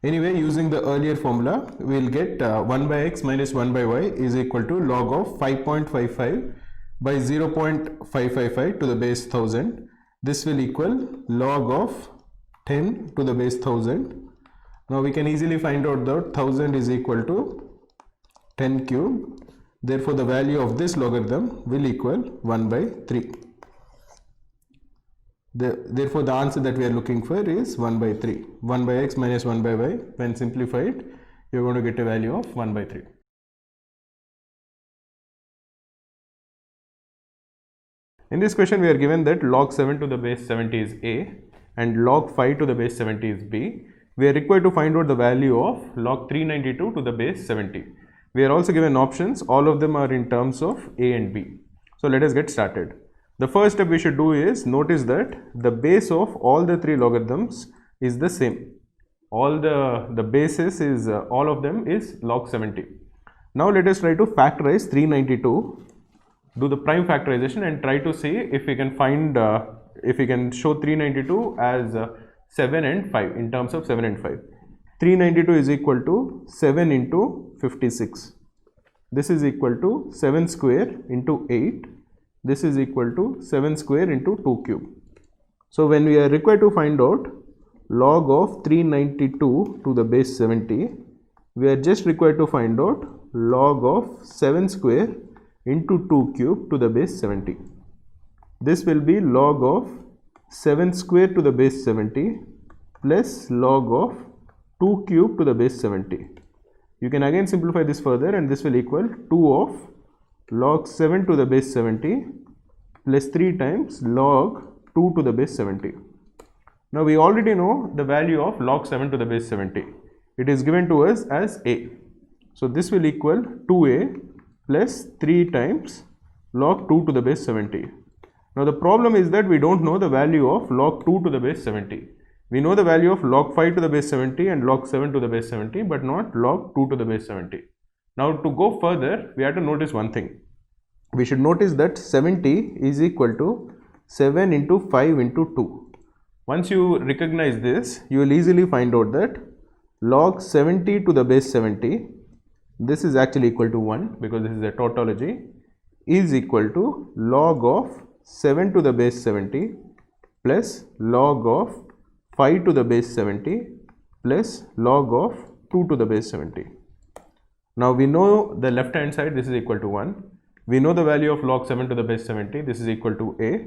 Anyway, using the earlier formula, we will get 1 by x minus 1 by y is equal to log of 5.55 by 0.555 to the base 1000. This will equal log of 10 to the base 1000. Now we can easily find out that 1000 is equal to 10 cube. Therefore, the value of this logarithm will equal 1 by 3. Therefore, the answer that we are looking for is 1 by 3. 1 by x minus 1 by y, when simplified, you are going to get a value of 1 by 3. In this question, we are given that log 7 to the base 70 is a and log 5 to the base 70 is b. We are required to find out the value of log 392 to the base 70. We are also given options. All of them are in terms of a and b. So let us get started. The first step we should do is notice that the base of all the three logarithms is the same. All the bases is all of them is log 70. Now let us try to factorize 392, do the prime factorization and try to see if we can find if we can show 392 as 7 and 5 in terms of 7 and 5. 392 is equal to 7 into 56. This is equal to 7 square into 8. This is equal to 7 square into 2 cube. So when we are required to find out log of 392 to the base 70, we are just required to find out log of 7 square into 2 cube to the base 70. This will be log of 7 square to the base 70 plus log of 2 cube to the base 70. You can again simplify this further and this will equal 2 of log 7 to the base 70 plus 3 times log 2 to the base 70. Now we already know the value of log 7 to the base 70. It is given to us as a. So this will equal 2a plus 3 times log 2 to the base 70. Now the problem is that we don't know the value of log 2 to the base 70. We know the value of log 5 to the base 70 and log 7 to the base 70, but not log 2 to the base 70. Now to go further, we have to notice one thing. We should notice that 70 is equal to 7 into 5 into 2. Once you recognize this, you will easily find out that log 70 to the base 70, this is actually equal to 1 because this is a tautology, is equal to log of 7 to the base 70 plus log of 5 to the base 70 plus log of 2 to the base 70. Now we know the left hand side, this is equal to 1. We know the value of log 7 to the base 70, this is equal to A,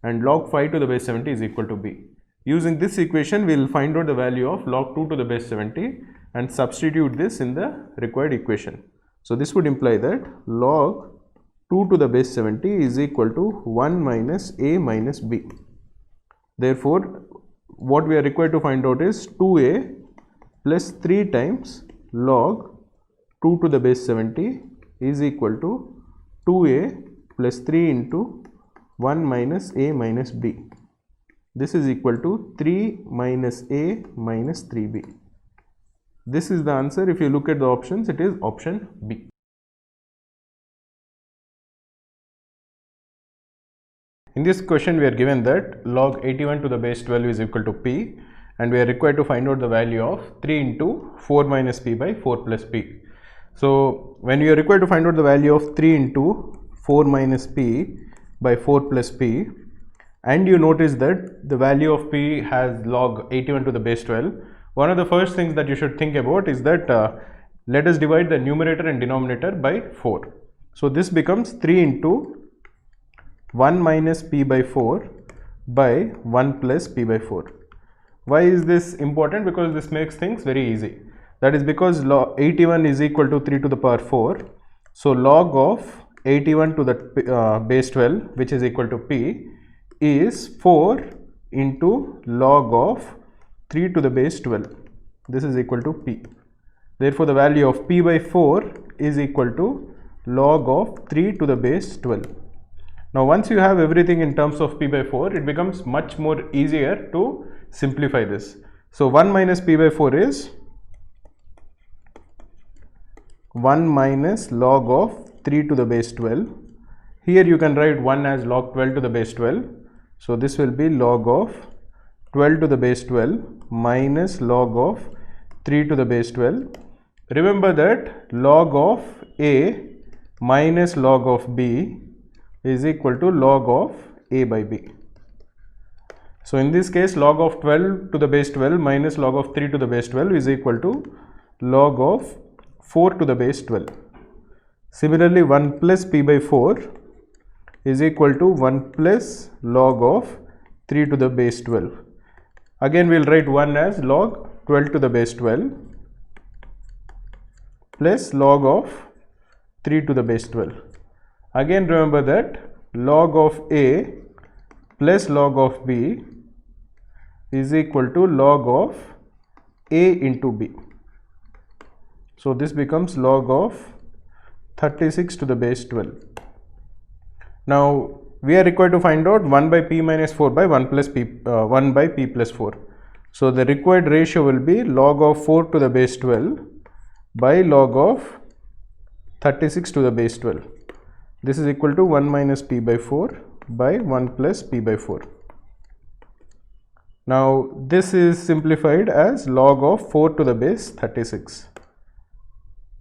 and log 5 to the base 70 is equal to B. Using this equation, we will find out the value of log 2 to the base 70 and substitute this in the required equation. So this would imply that log 2 to the base 70 is equal to 1 minus A minus B. Therefore, what we are required to find out is 2A plus 3 times log 2 to the base 70 is equal to 2A plus 3 into 1 minus A minus B. This is equal to 3 minus A minus 3B. This is the answer. If you look at the options, it is option B. In this question, we are given that log 81 to the base 12 is equal to P, and we are required to find out the value of 3 into 4 minus P by 4 plus P. So when you are required to find out the value of 3 into 4 minus P by 4 plus P, and you notice that the value of P has log 81 to the base 12, one of the first things that you should think about is that let us divide the numerator and denominator by 4. So this becomes 3 into 1 minus P by 4 by 1 plus P by 4. Why is this important? Because this makes things very easy. That is because log 81 is equal to 3 to the power 4. So log of 81 to the base 12, which is equal to P, is 4 into log of 3 to the base 12. This is equal to P. Therefore, the value of P by 4 is equal to log of 3 to the base 12. Now, once you have everything in terms of P by 4, it becomes much more easier to simplify this. So, 1 minus P by 4 is 1 minus log of 3 to the base 12. Here you can write 1 as log 12 to the base 12. So, this will be log of 12 to the base 12 minus log of 3 to the base 12. Remember that log of A minus log of B is equal to log of A by B. So in this case, log of 12 to the base 12 minus log of 3 to the base 12 is equal to log of 4 to the base 12. Similarly, 1 plus P by 4 is equal to 1 plus log of 3 to the base 12. Again, we will write 1 as log 12 to the base 12 plus log of 3 to the base 12. Again, remember that log of A plus log of B is equal to log of A into B. So this becomes log of 36 to the base 12. Now we are required to find out 1 by P minus 4 by 1 plus P 1 by P plus 4. So the required ratio will be log of 4 to the base 12 by log of 36 to the base 12. This is equal to 1 minus P by 4 by 1 plus P by 4. Now this is simplified as log of 4 to the base 36.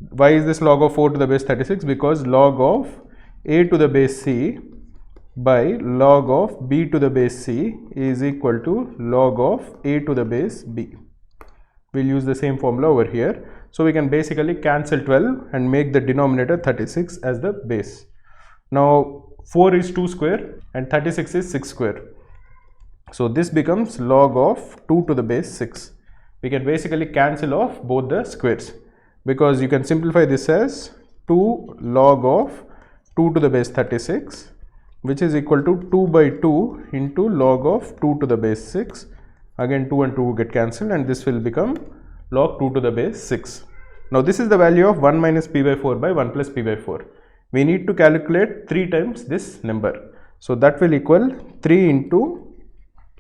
Why is this log of 4 to the base 36? Because log of A to the base C by log of B to the base C is equal to log of A to the base B. We'll use the same formula over here. So we can basically cancel 12 and make the denominator 36 as the base. Now 4 is 2 square and 36 is 6 square. So this becomes log of 2 to the base 6. We can basically cancel off both the squares, because you can simplify this as 2 log of 2 to the base 36, which is equal to 2 by 2 into log of 2 to the base 6. Again 2 and 2 get cancelled and this will become log 2 to the base 6. Now this is the value of 1 minus P by 4 by 1 plus P by 4. we need to calculate 3 times this number. So that will equal 3 into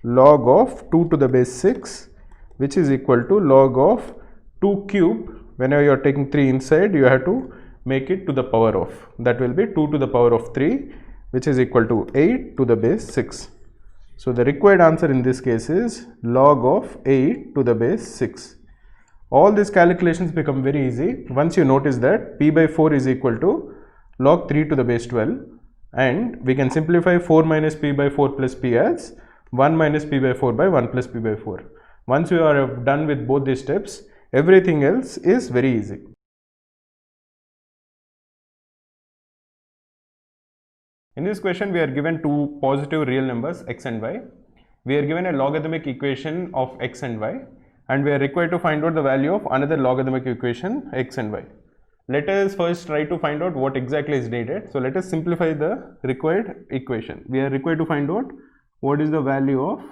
log of 2 to the base 6, which is equal to log of 2 cube. Whenever you are taking 3 inside, you have to make it to the power of, that will be 2 to the power of 3, which is equal to 8 to the base 6. So the required answer in this case is log of 8 to the base 6. All these calculations become very easy once you notice that p by 4 is equal to log 3 to the base 12, and we can simplify 4 minus p by 4 plus p as 1 minus p by 4 by 1 plus p by 4. Once you are done with both these steps, everything else is very easy. In this question, we are given two positive real numbers x and y. We are given a logarithmic equation of x and y, and we are required to find out the value of another logarithmic equation x and y. Let us first try to find out what exactly is needed. So let us simplify the required equation. We are required to find out what is the value of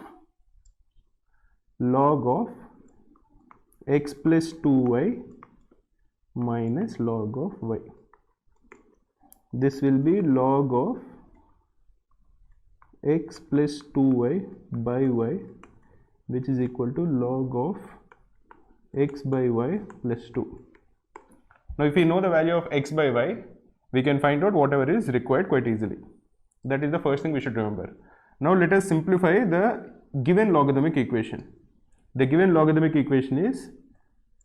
log of x plus 2y minus log of y. This will be log of x plus 2y by y, which is equal to log of x by y plus 2. Now if we know the value of x by y, we can find out whatever is required quite easily. That is the first thing we should remember. Now let us simplify the given logarithmic equation. The given logarithmic equation is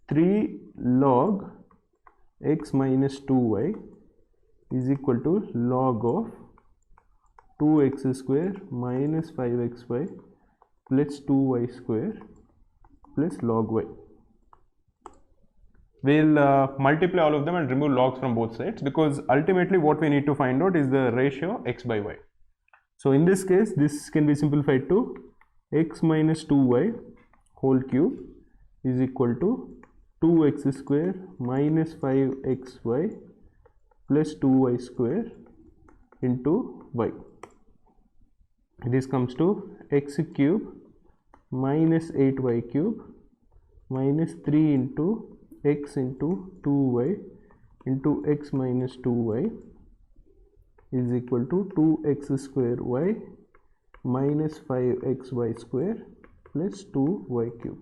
3 log x minus 2y is equal to log of 2x square minus 5xy plus 2y square plus log y. We'll multiply all of them and remove logs from both sides, because ultimately what we need to find out is the ratio x by y. So in this case, this can be simplified to x minus 2y whole cube is equal to 2x square minus 5xy plus 2y square into y. This comes to x cube minus 8y cube minus 3 into x into 2y into x minus 2y is equal to 2x square y minus 5xy square plus 2y cube.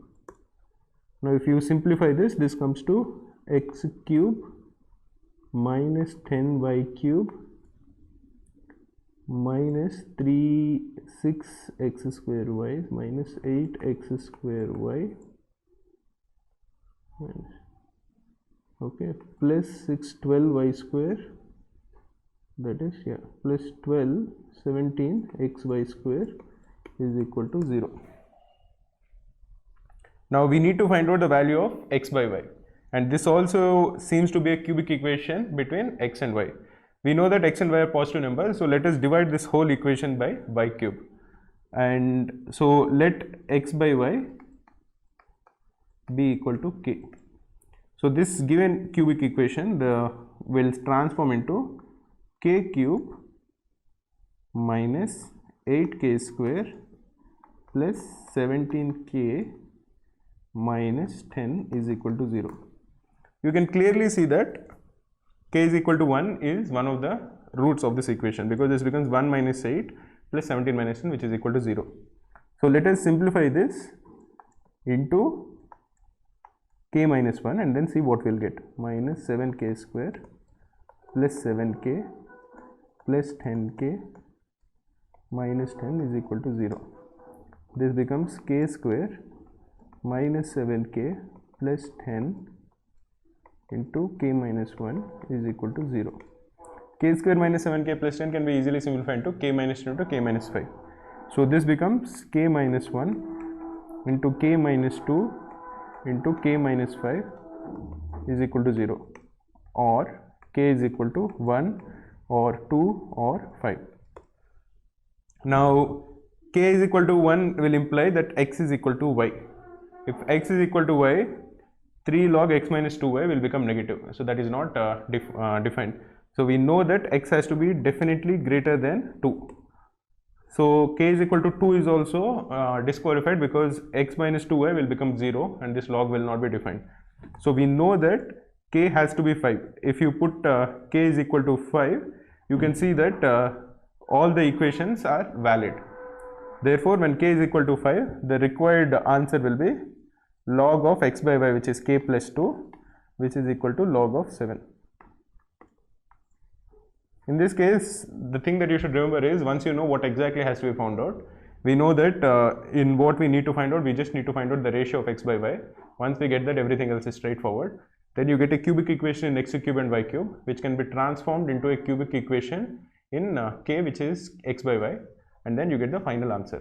Now if you simplify this, this comes to x cube minus 10y cube minus 6x square y minus 8x square y, okay, plus 12y square, that is plus 17xy square is equal to 0. Now we need to find out the value of x by y, and this also seems to be a cubic equation between x and y. We know that x and y are positive numbers, so let us divide this whole equation by y cube. And so let x by y be equal to k. So this given cubic equation will transform into k cube minus 8k square plus 17k minus 10 is equal to 0. You can clearly see that k is equal to 1 is one of the roots of this equation, because this becomes 1 minus 8 plus 17 minus 10, which is equal to 0. So let us simplify this into k minus 1 and then see what we'll get. Minus 7k square plus 7k plus 10k minus 10 is equal to 0. This becomes k square minus 7k plus 10 into k minus 1 is equal to 0. K square minus 7k plus 10 can be easily simplified into k minus 2 into k minus 5. So this becomes k minus 1 into k minus 2 into k minus 5 is equal to 0, or k is equal to 1 or 2 or 5. Now k is equal to 1 will imply that x is equal to y. If x is equal to y, 3 log x minus 2y will become negative, so that is not defined. So we know that x has to be definitely greater than 2. So k is equal to 2 is also disqualified, because x minus 2y will become 0 and this log will not be defined. So we know that k has to be 5. If you put k is equal to 5, you can see that all the equations are valid. Therefore, when k is equal to 5, the required answer will be log of x by y, which is k plus 2, which is equal to log of 7. In this case, the thing that you should remember is, once you know what exactly has to be found out, we know that in what we need to find out, we just need to find out the ratio of x by y. Once we get that, everything else is straightforward. Then you get a cubic equation in x cube and y cube, which can be transformed into a cubic equation in k, which is x by y, and then you get the final answer.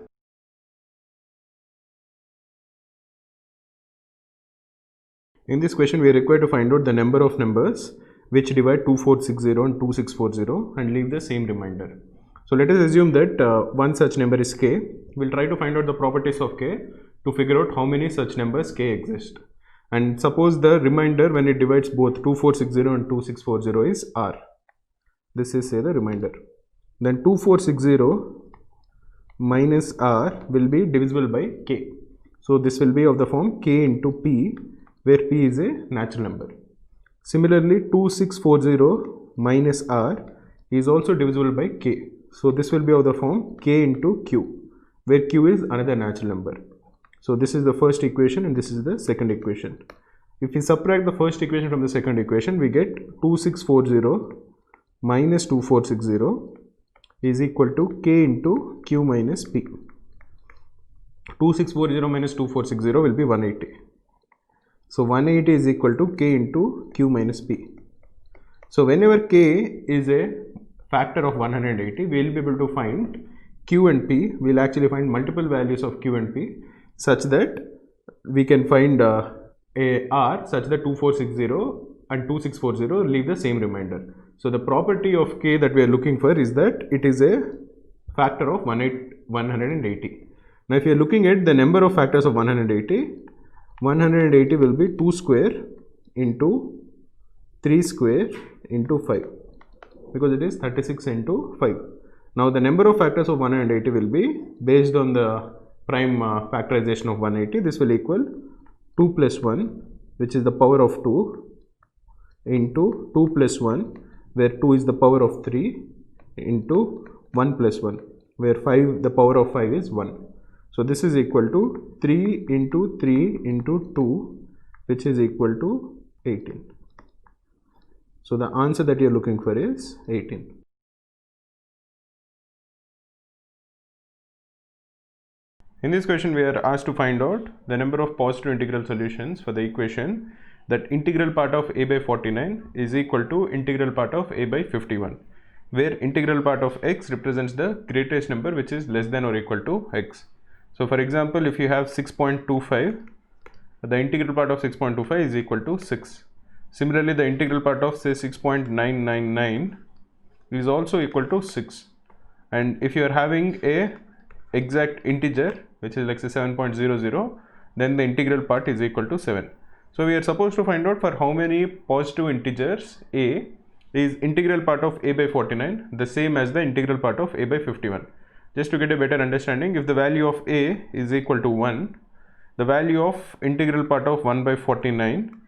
In this question, we are required to find out the number of numbers which divide 2460 and 2640 and leave the same remainder. So let us assume that one such number is k. We'll try to find out the properties of k to figure out how many such numbers k exist. And suppose the remainder when it divides both 2460 and 2640 is r. This is say the remainder. Then 2460 minus r will be divisible by k. So this will be of the form k into p, where p is a natural number. Similarly, 2640 minus r is also divisible by k. So this will be of the form k into q, where q is another natural number. So this is the first equation and this is the second equation. If we subtract the first equation from the second equation, we get 2640 minus 2460 is equal to k into q minus p. 2640 minus 2460 will be 180. So 180 is equal to k into q minus p. So whenever k is a factor of 180, we will be able to find q and p. We will actually find multiple values of q and p such that we can find a r such that 2460 and 2640 leave the same remainder. So the property of k that we are looking for is that it is a factor of 180. Now if you are looking at the number of factors of 180, 180 will be 2 square into 3 square into 5, because it is 36 into 5. Now the number of factors of 180 will be based on the prime factorization of 180. This will equal 2 plus 1, which is the power of 2, into 2 plus 1, where 2 is the power of 3, into 1 plus 1, where 5, the power of 5 is 1. So this is equal to 3 into 3 into 2, which is equal to 18. So the answer that you are looking for is 18. In this question, we are asked to find out the number of positive integral solutions for the equation that integral part of a by 49 is equal to integral part of a by 51, where integral part of x represents the greatest number which is less than or equal to x. So for example, if you have 6.25, the integral part of 6.25 is equal to 6. Similarly, the integral part of say 6.999 is also equal to 6. And if you are having a exact integer which is like say 7.00, then the integral part is equal to 7. So we are supposed to find out for how many positive integers a is integral part of a by 49 the same as the integral part of a by 51. Just to get a better understanding, if the value of a is equal to 1, the value of integral part of 1 by 49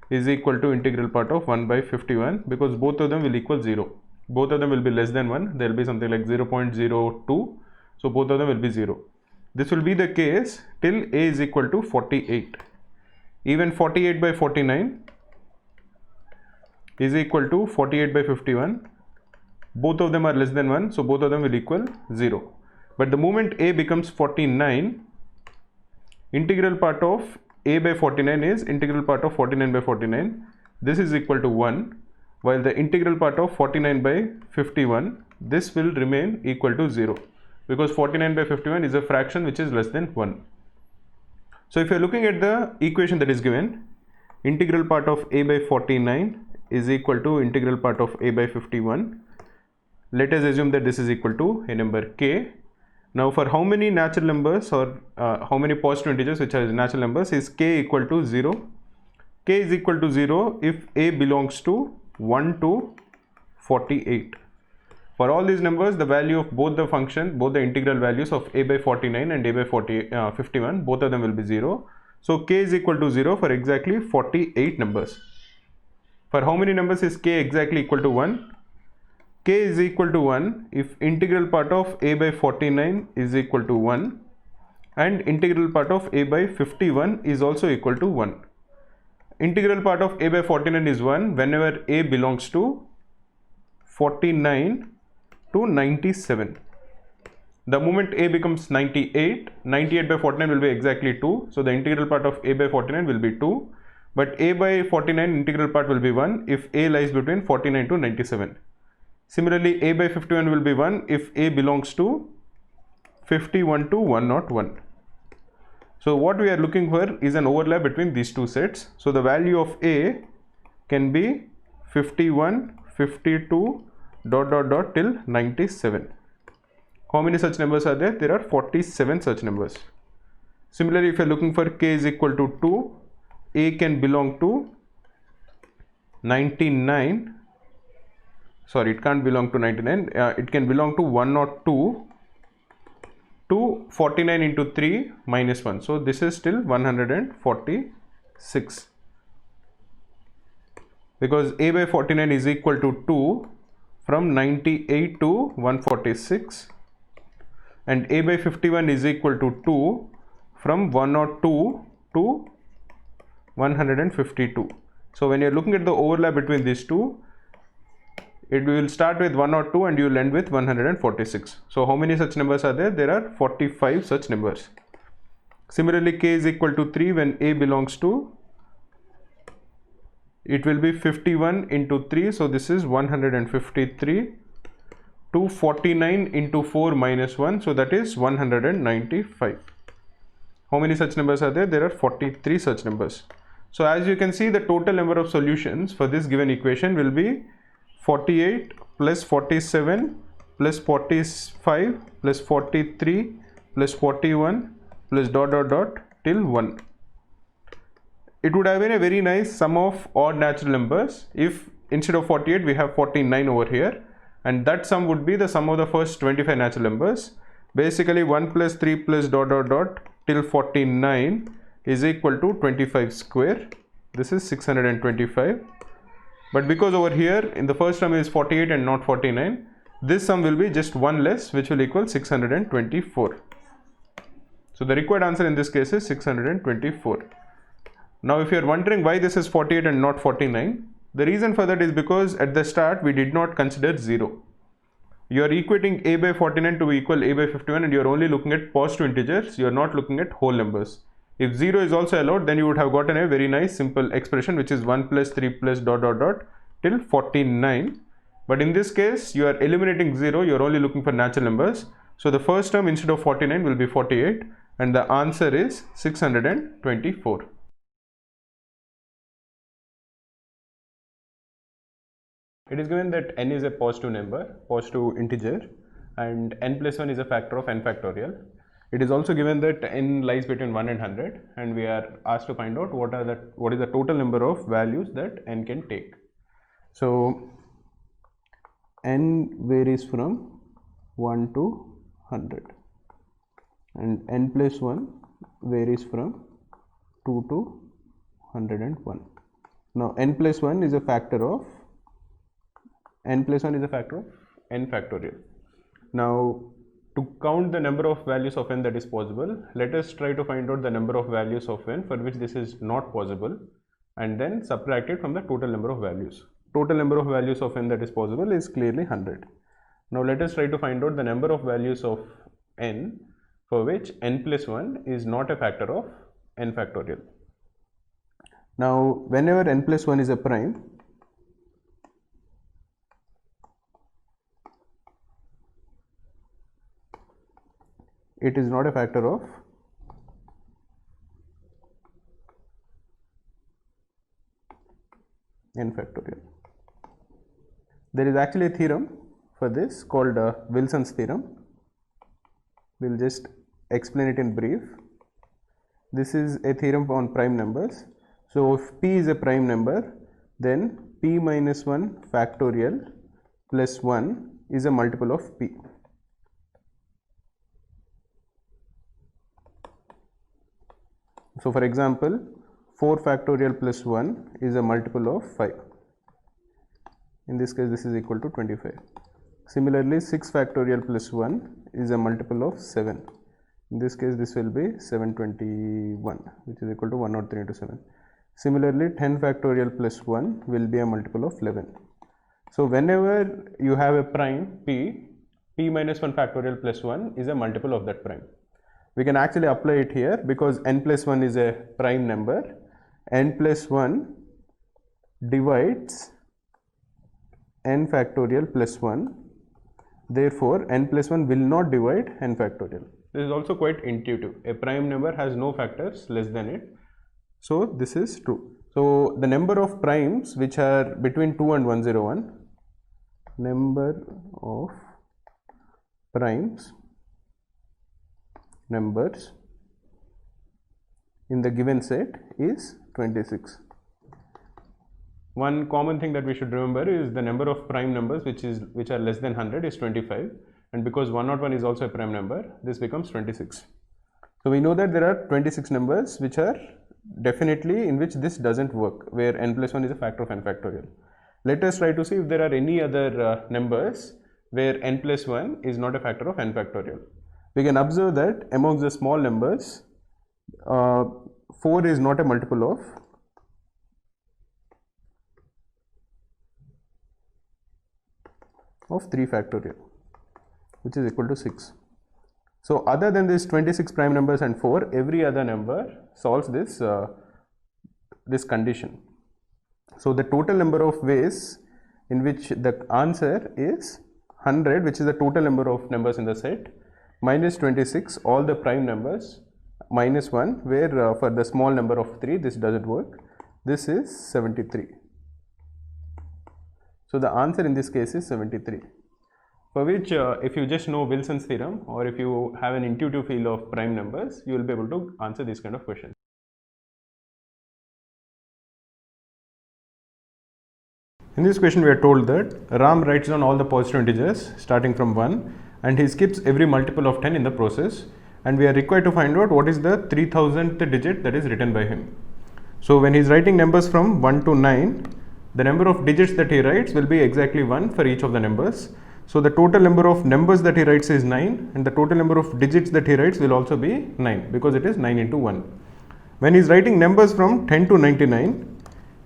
is equal to integral part of 1 by 51, because both of them will equal 0. Both of them will be less than 1. There will be something like 0.02. So both of them will be 0. This will be the case till a is equal to 48. Even 48 by 49 is equal to 48 by 51. Both of them are less than 1, so both of them will equal 0. But the moment a becomes 49, integral part of a by 49 is integral part of 49 by 49. This is equal to 1, while the integral part of 49 by 51, this will remain equal to 0, because 49 by 51 is a fraction which is less than 1. So if you are looking at the equation that is given, integral part of a by 49 is equal to integral part of a by 51. Let us assume that this is equal to a number k. Now for how many natural numbers or how many positive integers which are natural numbers is k equal to 0? K is equal to 0 if a belongs to 1 to 48. For all these numbers, the value of both the function, both the integral values of a by 49 and a by 51, both of them will be 0. So k is equal to 0 for exactly 48 numbers. For how many numbers is k exactly equal to 1? K is equal to 1 if integral part of a by 49 is equal to 1 and integral part of a by 51 is also equal to 1. Integral part of a by 49 is 1 whenever a belongs to 49 to 97. The moment a becomes 98, 98 by 49 will be exactly 2. So the integral part of a by 49 will be 2. But a by 49 integral part will be 1 if a lies between 49 to 97. Similarly, a by 51 will be 1 if a belongs to 51 to 101. So what we are looking for is an overlap between these two sets. So the value of a can be 51, 52, till 97. How many such numbers are there? There are 47 such numbers. Similarly, if you are looking for k is equal to 2, a can belong to 99. Sorry, it can't belong to 99. It can belong to 102 to 49 into 3 minus 1. So this is still 146. Because a by 49 is equal to 2 from 98 to 146. And a by 51 is equal to 2 from 102 to 152. So when you are looking at the overlap between these two, it will start with 102 and you will end with 146. So how many such numbers are there? There are 45 such numbers. Similarly, k is equal to 3 when a belongs to, it will be 51 into 3. So this is 153. 249 into 4 minus 1, so that is 195. How many such numbers are there? There are 43 such numbers. So as you can see, the total number of solutions for this given equation will be 48 plus 47 plus 45 plus 43 plus 41 plus ... till 1. It would have been a very nice sum of odd natural numbers if instead of 48 we have 49 over here. And that sum would be the sum of the first 25 natural numbers. Basically 1 plus 3 plus ... till 49 is equal to 25 square. This is 625. But because over here in the first term is 48 and not 49, this sum will be just 1 less, which will equal 624. So the required answer in this case is 624. Now if you are wondering why this is 48 and not 49, the reason for that is because at the start we did not consider 0. You are equating a by 49 to equal a by 51 and you are only looking at positive integers, you are not looking at whole numbers. If 0 is also allowed, then you would have gotten a very nice simple expression which is 1 plus 3 plus ... till 49. But in this case you are eliminating 0, you are only looking for natural numbers. So the first term instead of 49 will be 48 and the answer is 624. It is given that n is a positive number, positive integer, and n plus 1 is a factor of n factorial. It is also given that n lies between 1 and 100, and we are asked to find out what is the total number of values that n can take. So n varies from 1 to 100, and n plus 1 varies from 2 to 101. Now n plus 1 is a factor of n factorial. Now to count the number of values of n that is possible, let us try to find out the number of values of n for which this is not possible and then subtract it from the total number of values. Total number of values of n that is possible is clearly 100. Now let us try to find out the number of values of n for which n plus 1 is not a factor of n factorial. Now whenever n plus 1 is a prime, it is not a factor of n factorial. There is actually a theorem for this called Wilson's theorem. We will just explain it in brief. This is a theorem on prime numbers. So if p is a prime number, then p minus 1 factorial plus 1 is a multiple of p. So for example, 4 factorial plus 1 is a multiple of 5. In this case, this is equal to 25. Similarly, 6 factorial plus 1 is a multiple of 7. In this case, this will be 721, which is equal to 103 into 7. Similarly, 10 factorial plus 1 will be a multiple of 11. So whenever you have a prime p minus 1 factorial plus 1 is a multiple of that prime. We can actually apply it here because n plus 1 is a prime number. N plus 1 divides n factorial plus 1. Therefore, n plus 1 will not divide n factorial. This is also quite intuitive. A prime number has no factors less than it. So this is true. So the number of primes which are between 2 and 101, number of primes numbers in the given set is 26. One common thing that we should remember is the number of prime numbers which are less than 100 is 25, and because 101 is also a prime number, this becomes 26. So we know that there are 26 numbers which are definitely in which this doesn't work, where n plus 1 is a factor of n factorial. Let us try to see if there are any other numbers where n plus 1 is not a factor of n factorial. We can observe that amongst the small numbers, 4 is not a multiple of 3 factorial, which is equal to 6. So other than this 26 prime numbers and 4, every other number solves this this condition. So the total number of ways in which the answer is 100, which is the total number of numbers in the set, minus 26 all the prime numbers, minus 1 where for the small number of 3 this doesn't work. This is 73. So the answer in this case is 73, for which if you just know Wilson's theorem or if you have an intuitive feel of prime numbers, you will be able to answer these kind of questions. In this question we are told that Ram writes down all the positive integers starting from 1 and he skips every multiple of 10 in the process, and we are required to find out what is the 3000th digit that is written by him. So when he is writing numbers from 1 to 9, the number of digits that he writes will be exactly 1 for each of the numbers. So the total number of numbers that he writes is 9, and the total number of digits that he writes will also be 9 because it is 9 into 1. When he is writing numbers from 10 to 99,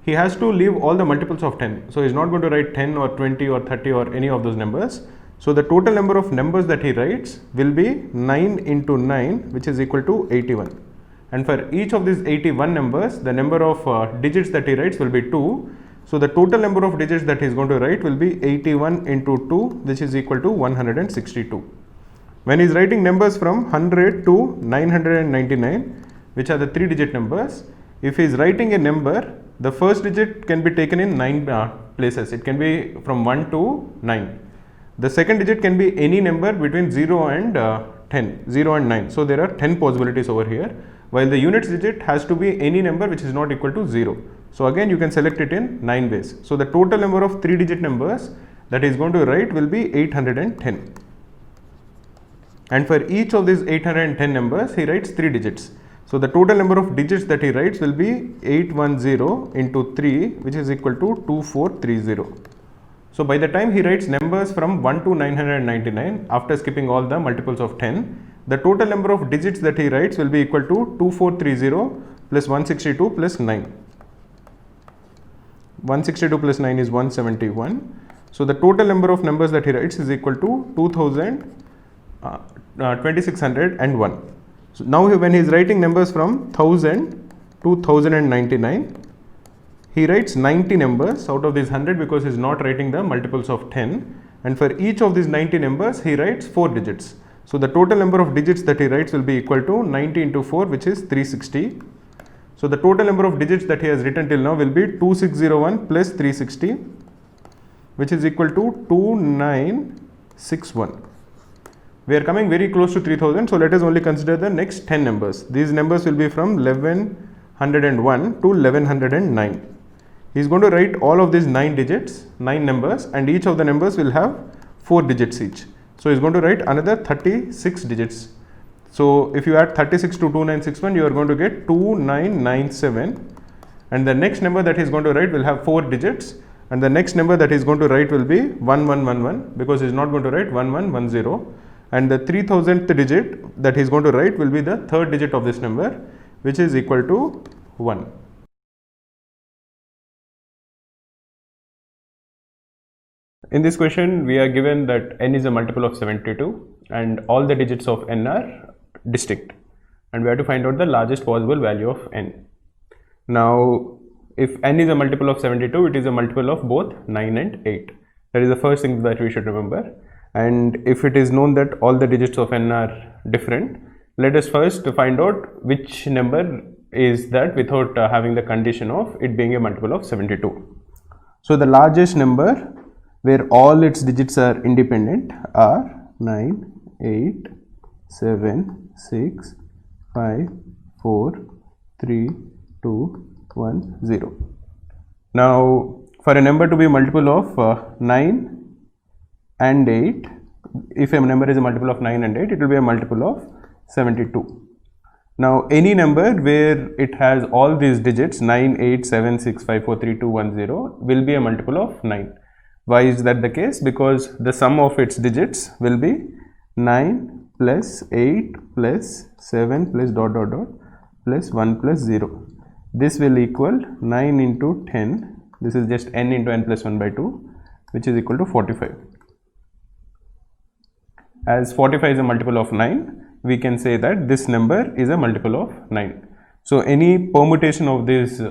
he has to leave all the multiples of 10. So he is not going to write 10 or 20 or 30 or any of those numbers. So the total number of numbers that he writes will be 9 into 9, which is equal to 81. And for each of these 81 numbers, the number of digits that he writes will be 2. So the total number of digits that he is going to write will be 81 into 2, which is equal to 162. When he is writing numbers from 100 to 999, which are the 3-digit numbers, if he is writing a number, the first digit can be taken in 9 places. It can be from 1 to 9. The second digit can be any number between 0 and 10, 0 and 9. So there are 10 possibilities over here, while the units digit has to be any number which is not equal to 0. So again you can select it in 9 ways. So the total number of 3-digit numbers that he is going to write will be 810. And for each of these 810 numbers, he writes 3 digits. So the total number of digits that he writes will be 810 into 3, which is equal to 2430. So by the time he writes numbers from 1 to 999, after skipping all the multiples of 10, the total number of digits that he writes will be equal to 2430 plus 162 plus 9. 162 plus 9 is 171. So the total number of numbers that he writes is equal to 2601. So now when he is writing numbers from 1000 to 1099, he writes 90 numbers out of these 100 because he is not writing the multiples of 10, and for each of these 90 numbers he writes 4 digits. So the total number of digits that he writes will be equal to 90 into 4, which is 360. So the total number of digits that he has written till now will be 2601 plus 360, which is equal to 2961. We are coming very close to 3000, so let us only consider the next 10 numbers. These numbers will be from 1101 to 1109. He is going to write all of these 9 digits, 9 numbers, and each of the numbers will have 4 digits each. So he is going to write another 36 digits. So if you add 36 to 2961, you are going to get 2997, and the next number that he is going to write will have 4 digits, and the next number that he's going to write will be 1111, because he's not going to write 1110, and the 3000th digit that he's going to write will be the third digit of this number, which is equal to 1. In this question, we are given that n is a multiple of 72 and all the digits of n are distinct, and we have to find out the largest possible value of n. Now, if n is a multiple of 72, it is a multiple of both 9 and 8. That is the first thing that we should remember. And if it is known that all the digits of n are different, let us first find out which number is that without having the condition of it being a multiple of 72. So the largest number where all its digits are independent are 9, 8, 7, 6, 5, 4, 3, 2, 1, 0. Now, for a number to be a multiple of 9 and 8, if a number is a multiple of 9 and 8, it will be a multiple of 72. Now, any number where it has all these digits 9, 8, 7, 6, 5, 4, 3, 2, 1, 0 will be a multiple of 9. Why is that the case? Because the sum of its digits will be 9 plus 8 plus 7 plus dot dot dot plus 1 plus 0. This will equal 9 into 10. This is just n into n plus 1 by 2, which is equal to 45. As 45 is a multiple of 9, we can say that this number is a multiple of 9. So any permutation of these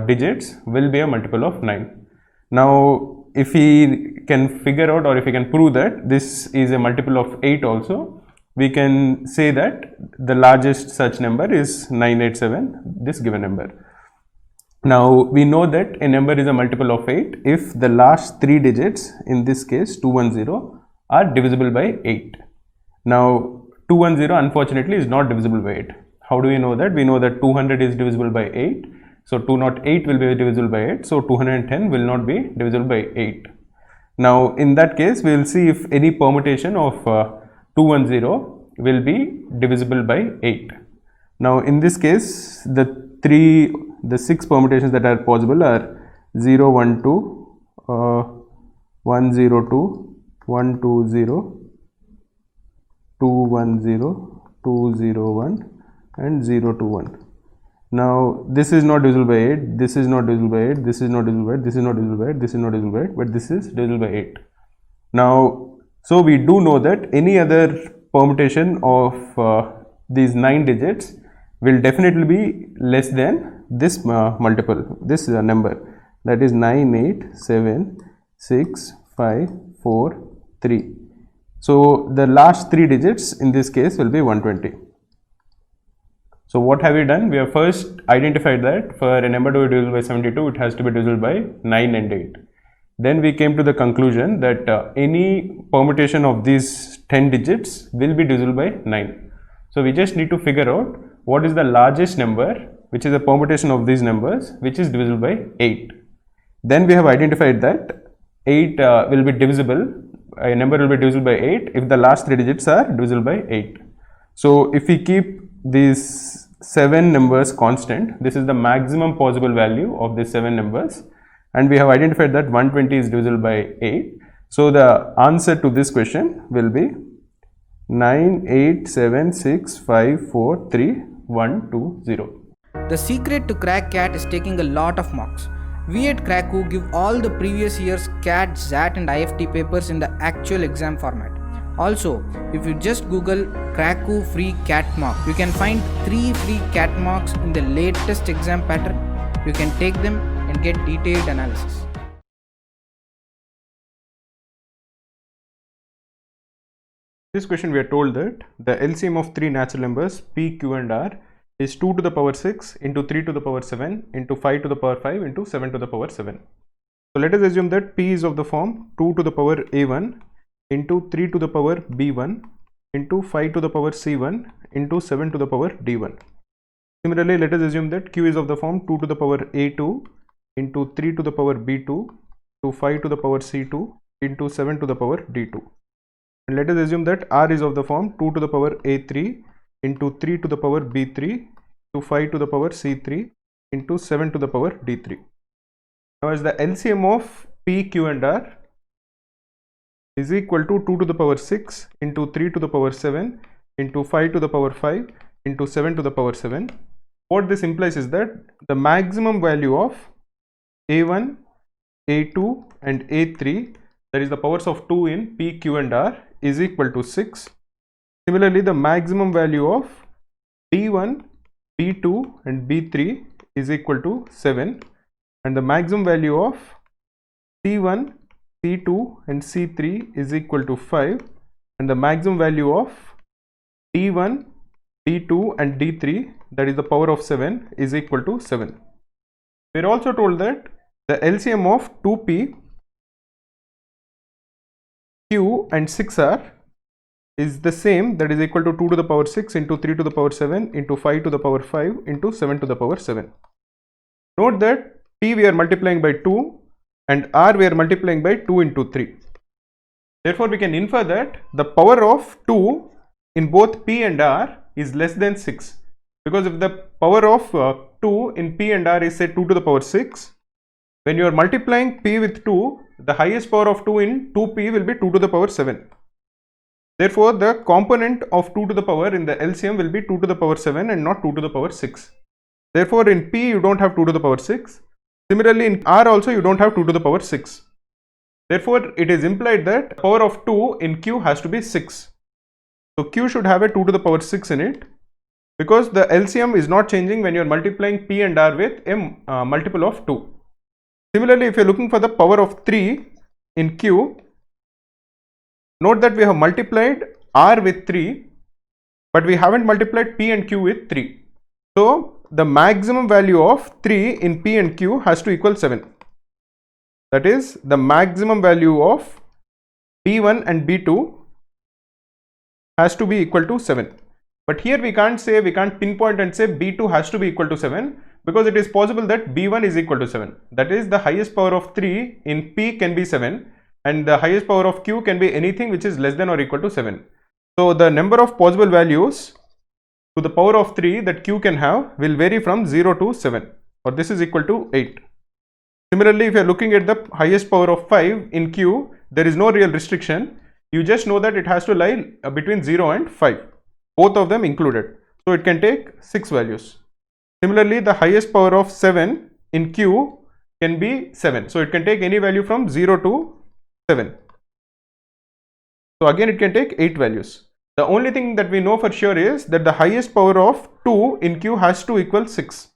digits will be a multiple of 9. Now, if we can figure out, or if we can prove that this is a multiple of 8 also, we can say that the largest such number is 987, this given number. Now, we know that a number is a multiple of 8 if the last 3 digits, in this case 210, are divisible by 8. Now, 210 unfortunately is not divisible by 8. How do we know that? We know that 200 is divisible by 8. So 208 will be divisible by 8. So 210 will not be divisible by 8. Now, in that case, we will see if any permutation of 210 will be divisible by 8. Now, in this case, the 6 permutations that are possible are 012, 102, 120, 210, 201 and 021. Now, this is not divisible by 8, this is not divisible by 8, this is not divisible by 8, this is not divisible by 8, this is not divisible by 8, but this is divisible by 8. Now, so we do know that any other permutation of these 9 digits will definitely be less than this multiple, this number, that is 9, 8, 7, 6, 5, 4, 3. So the last 3 digits in this case will be 120. So what have we done? We have first identified that for a number to be divisible by 72, it has to be divisible by 9 and 8. Then we came to the conclusion that any permutation of these 10 digits will be divisible by 9. So we just need to figure out what is the largest number, which is a permutation of these numbers, which is divisible by 8. Then we have identified that 8 will be divisible, a number will be divisible by 8 if the last 3 digits are divisible by 8. So if we keep these 7 numbers constant, this is the maximum possible value of these 7 numbers, and we have identified that 120 is divisible by 8. So the answer to this question will be 9, 8, 7, 6, 5, 4, 3, 1, 2, 0. The secret to crack CAT is taking a lot of marks. We at Cracku give all the previous year's CAT, XAT and IFT papers in the actual exam format. Also, if you just Google Cracku free CAT mark, you can find 3 free CAT marks in the latest exam pattern. You can take them and get detailed analysis. In this question, we are told that the LCM of 3 natural numbers P, Q and R is 2 to the power 6 into 3 to the power 7 into 5 to the power 5 into 7 to the power 7. So let us assume that P is of the form 2 to the power A1 into 3 to the power B1 into 5 to the power C1 into 7 to the power D1. Similarly, let us assume that Q is of the form 2 to the power A2 into 3 to the power B2 to 5 to the power C2 into 7 to the power D2. And let us assume that R is of the form 2 to the power A3 into 3 to the power B3 to 5 to the power C3 into 7 to the power D3. Now as the LCM of P, Q and R is equal to 2 to the power 6 into 3 to the power 7 into 5 to the power 5 into 7 to the power 7. What this implies is that the maximum value of A1, A2 and A3, that is the powers of 2 in P, Q and R, is equal to 6. Similarly, the maximum value of B1, B2 and B3 is equal to 7, and the maximum value of C1, C2 and C3 is equal to 5, and the maximum value of D1, D2 and D3, that is the power of 7, is equal to 7. We are also told that the LCM of 2P, Q and 6R is the same, that is equal to 2 to the power 6 into 3 to the power 7 into 5 to the power 5 into 7 to the power 7. Note that P we are multiplying by 2 and R we are multiplying by 2 into 3. Therefore, we can infer that the power of 2 in both P and R is less than 6, because if the power of 2 in P and R is say 2 to the power 6, when you are multiplying P with 2, the highest power of 2 in 2P will be 2 to the power 7. Therefore, the component of 2 to the power in the LCM will be 2 to the power 7 and not 2 to the power 6. Therefore, in P you don't have 2 to the power 6. Similarly, in R also you don't have 2 to the power 6. Therefore, it is implied that power of 2 in Q has to be 6. So, Q should have a 2 to the power 6 in it, because the LCM is not changing when you are multiplying P and R with a multiple of 2. Similarly, if you are looking for the power of 3 in Q, note that we have multiplied R with 3, but we haven't multiplied P and Q with 3. So, the maximum value of 3 in P and Q has to equal 7. That is, the maximum value of B1 and B2 has to be equal to 7. But here we can't pinpoint and say B2 has to be equal to 7, because it is possible that B1 is equal to 7. That is, the highest power of 3 in P can be 7, and the highest power of Q can be anything which is less than or equal to 7. So, the number of possible values to the power of 3 that Q can have will vary from 0 to 7, or this is equal to 8. Similarly, if you are looking at the highest power of 5 in Q, there is no real restriction. You just know that it has to lie between 0 and 5, both of them included. So, it can take 6 values. Similarly, the highest power of 7 in Q can be 7. So, it can take any value from 0 to 7. So, again it can take 8 values. The only thing that we know for sure is that the highest power of 2 in Q has to equal 6,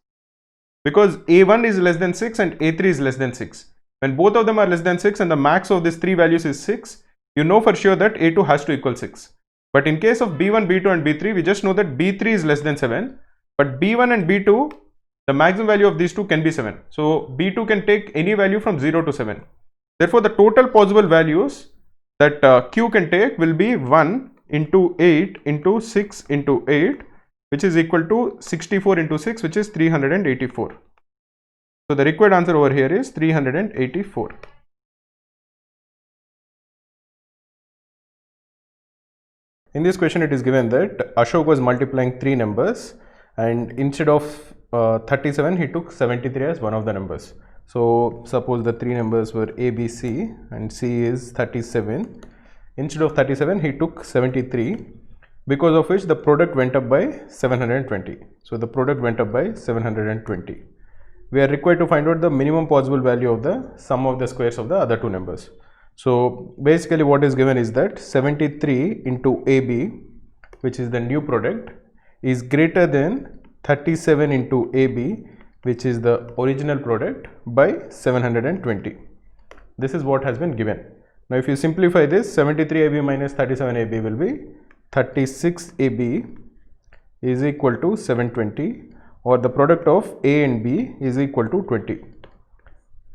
because A1 is less than 6 and A3 is less than 6. When both of them are less than 6 and the max of these 3 values is 6, you know for sure that A2 has to equal 6. But in case of B1, B2 and B3, we just know that B3 is less than 7, but B1 and B2, the maximum value of these two can be 7. So, B2 can take any value from 0 to 7. Therefore, the total possible values that Q can take will be 1 into 8 into 6 into 8, which is equal to 64 into 6, which is 384. So, the required answer over here is 384. In this question, it is given that Ashok was multiplying 3 numbers, and instead of 37, he took 73 as one of the numbers. So, suppose the 3 numbers were A, B, C, and C is 37. Instead of 37, he took 73, because of which the product went up by 720. So, the product went up by 720. We are required to find out the minimum possible value of the sum of the squares of the other 2 numbers. So, basically what is given is that 73 into AB, which is the new product, is greater than 37 into AB, which is the original product, by 720. This is what has been given. Now, if you simplify this, 73AB minus 37AB will be 36AB is equal to 720, or the product of A and B is equal to 20.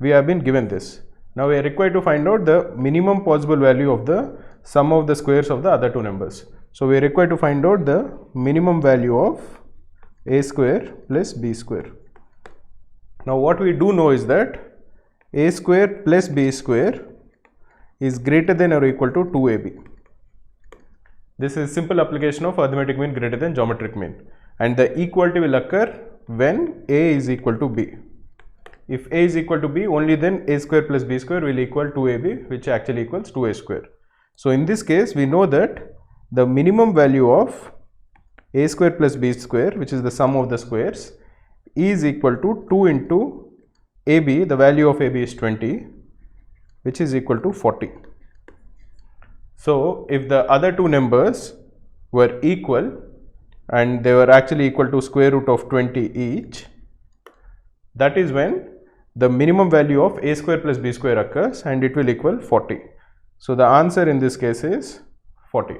We have been given this. Now, we are required to find out the minimum possible value of the sum of the squares of the other 2 numbers. So, we are required to find out the minimum value of A square plus B square. Now, what we do know is that A square plus B square is greater than or equal to 2AB. This is simple application of arithmetic mean greater than geometric mean, and the equality will occur when A is equal to B. if A is equal to B, only then A square plus B square will equal 2AB, which actually equals 2A square. So in this case, we know that the minimum value of A square plus B square, which is the sum of the squares, is equal to 2 into AB. The value of AB is 20, which is equal to 40. So if the other two numbers were equal and they were actually equal to square root of 20 each, that is when the minimum value of A square plus B square occurs and it will equal 40. So the answer in this case is 40.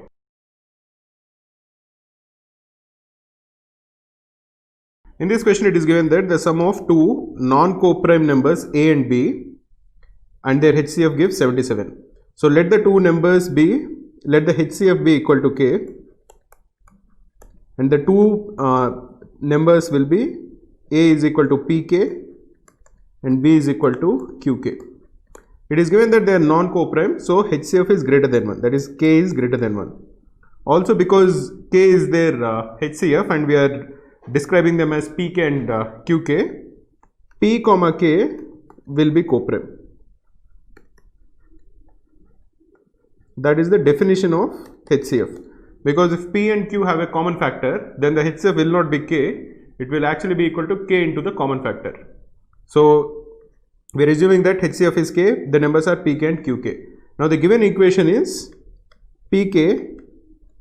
In this question, it is given that the sum of two non-coprime numbers A and B and their HCF gives 77. So let the two numbers be, let the HCF be equal to K, and the two numbers will be A is equal to PK and B is equal to QK. It is given that they are non-coprime, so HCF is greater than 1, that is K is greater than 1. Also because K is their HCF and we are describing them as PK and QK, P comma K will be coprime. That is the definition of HCF. Because if P and Q have a common factor, then the HCF will not be K, it will actually be equal to K into the common factor. So we are assuming that HCF is K, the numbers are PK and QK. Now the given equation is PK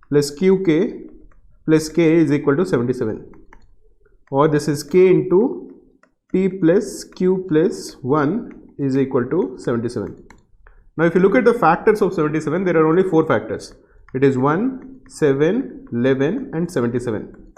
plus QK plus K is equal to 77. Or this is K into P plus Q plus 1 is equal to 77. Now if you look at the factors of 77, there are only 4 factors. It is 1, 7, 11 and 77.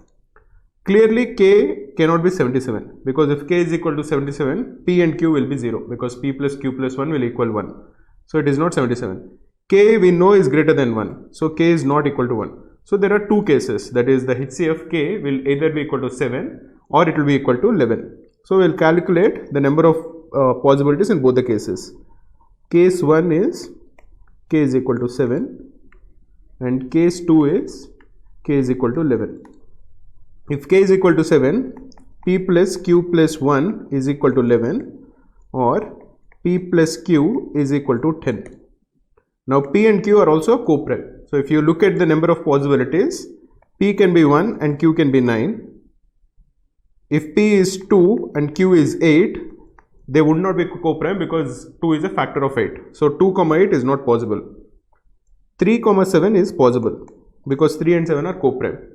Clearly K cannot be 77 because if K is equal to 77, P and Q will be 0 because P plus Q plus 1 will equal 1. So it is not 77. K we know is greater than 1. So K is not equal to 1. So there are two cases, that is the HCF K will either be equal to 7 or it will be equal to 11. So we will calculate the number of possibilities in both the cases. Case 1 is K is equal to 7 and case 2 is K is equal to 11. If K is equal to 7, P plus Q plus 1 is equal to 11 or P plus Q is equal to 10. Now P and Q are also coprime. So if you look at the number of possibilities, P can be 1 and Q can be 9. If P is 2 and Q is 8, they would not be coprime because 2 is a factor of 8. So 2, 8 is not possible. 3, 7 is possible because 3 and 7 are coprime.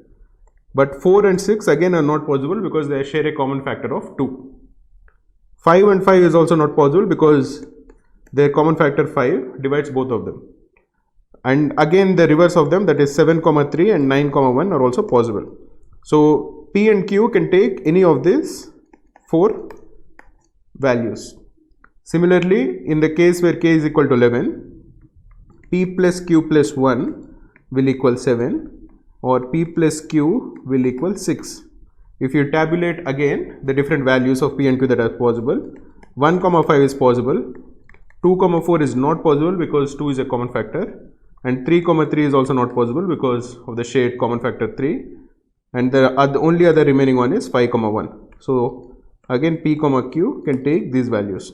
But 4 and 6 again are not possible because they share a common factor of 2. 5 and 5 is also not possible because their common factor 5 divides both of them. And again the reverse of them, that is 7, 3 and 9, 1 are also possible. So P and Q can take any of these 4 values. Similarly, in the case where K is equal to 11, P plus Q plus 1 will equal 7 or P plus Q will equal 6. If you tabulate again the different values of P and Q that are possible, 1, 5 is possible, 2, 4 is not possible because 2 is a common factor, and 3, 3 is also not possible because of the shared common factor 3, and the only other remaining one is 5, 1. So again P, Q can take these values.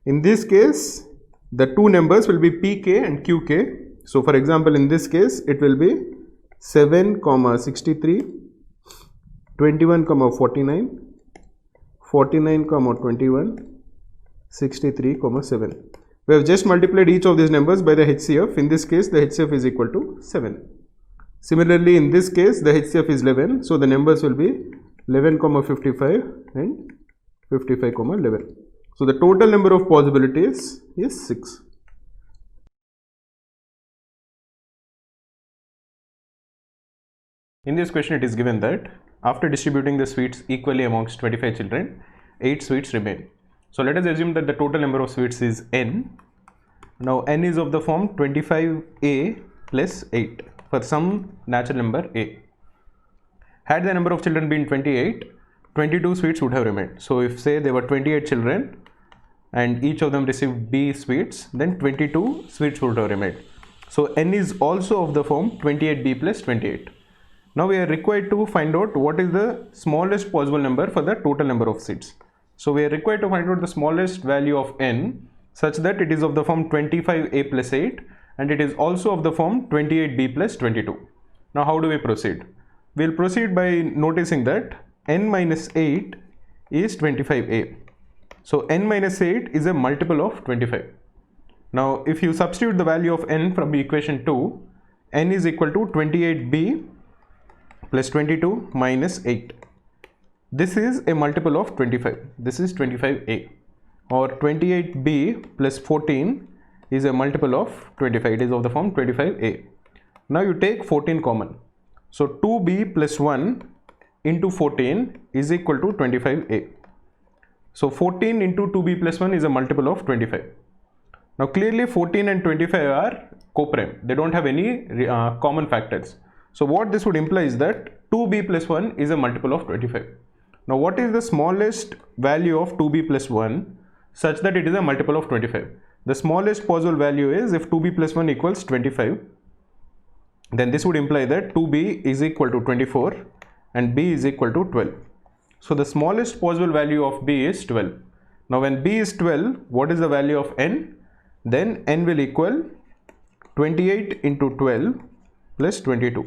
In this case, the two numbers will be PK and QK. So for example, in this case, it will be 7, 63, 21, 49, 49, 21, 63, 7. We have just multiplied each of these numbers by the HCF. In this case, the HCF is equal to 7. Similarly, in this case, the HCF is 11. So the numbers will be 11, 55 and 55, 11. So the total number of possibilities is 6. In this question, it is given that after distributing the sweets equally amongst 25 children, 8 sweets remain. So let us assume that the total number of sweets is n. Now n is of the form 25a plus 8 for some natural number a. Had the number of children been 28, 22 sweets would have remained. So if say there were 28 children and each of them received b sweets, then 22 sweets would have remained. So n is also of the form 28b plus 28. Now we are required to find out what is the smallest possible number for the total number of seeds. So we are required to find out the smallest value of n such that it is of the form 25a plus 8 and it is also of the form 28b plus 22. Now how do we proceed? We'll proceed by noticing that n minus 8 is 25a. So n minus 8 is a multiple of 25. Now if you substitute the value of n from equation 2, n is equal to 28b plus 22 minus 8. This is a multiple of 25. This is 25a. Or 28b plus 14 is a multiple of 25. It is of the form 25a. Now you take 14 common. So 2b plus 1 into 14 is equal to 25a. So 14 into 2b plus 1 is a multiple of 25. Now clearly 14 and 25 are co-prime. They don't have any common factors. So what this would imply is that 2b plus 1 is a multiple of 25. Now what is the smallest value of 2b plus 1 such that it is a multiple of 25? The smallest possible value is if 2b plus 1 equals 25, then this would imply that 2b is equal to 24 and b is equal to 12. So the smallest possible value of b is 12. Now when b is 12, what is the value of n? Then n will equal 28 into 12 plus 22.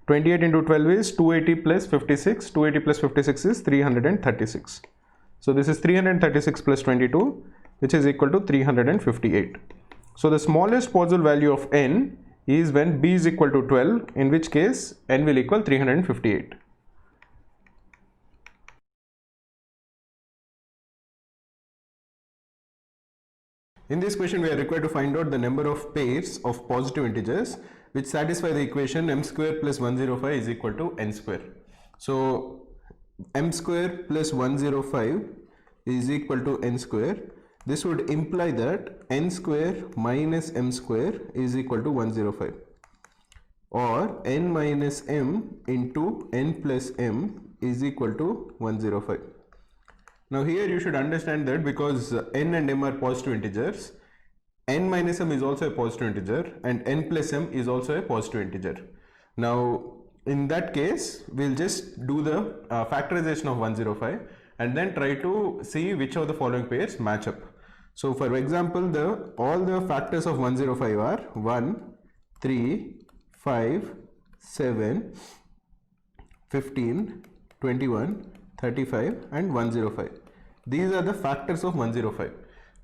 28 into 12 is 280 plus 56. 280 plus 56 is 336. So this is 336 plus 22, which is equal to 358. So the smallest possible value of n is when b is equal to 12, in which case n will equal 358. In this question, we are required to find out the number of pairs of positive integers which satisfy the equation m square plus 105 is equal to n square. So m square plus 105 is equal to n square. This would imply that n square minus m square is equal to 105, or n minus m into n plus m is equal to 105. Now here you should understand that because n and m are positive integers, n minus m is also a positive integer and n plus m is also a positive integer. Now in that case, we'll just do the factorization of 105 and then try to see which of the following pairs match up. So for example, all the factors of 105 are 1, 3, 5, 7, 15, 21, 35 and 105. These are the factors of 105.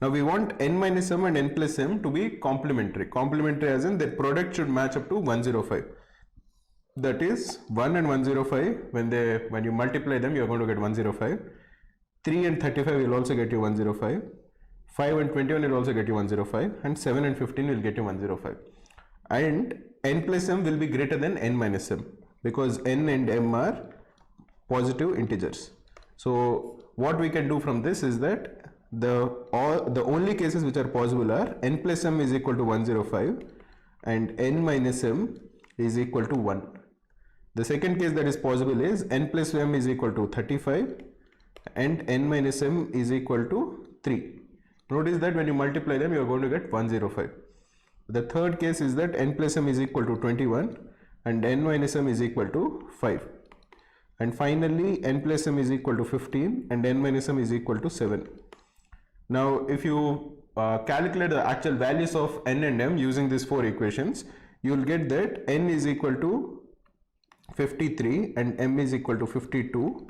Now we want n minus m and n plus m to be complementary. Complementary as in their product should match up to 105. That is 1 and 105, when you multiply them, you are going to get 105. 3 and 35 will also get you 105. 5 and 21 will also get you 105. And 7 and 15 will get you 105. And n plus m will be greater than n minus m because n and m are positive integers. So what we can do from this is that the only cases which are possible are n plus m is equal to 105 and n minus m is equal to 1. The second case that is possible is n plus m is equal to 35 and n minus m is equal to 3. Notice that when you multiply them, you are going to get 105. The third case is that n plus m is equal to 21 and n minus m is equal to 5. And finally, n plus m is equal to 15 and n minus m is equal to 7. Now, if you calculate the actual values of n and m using these four equations, you will get that n is equal to 53 and m is equal to 52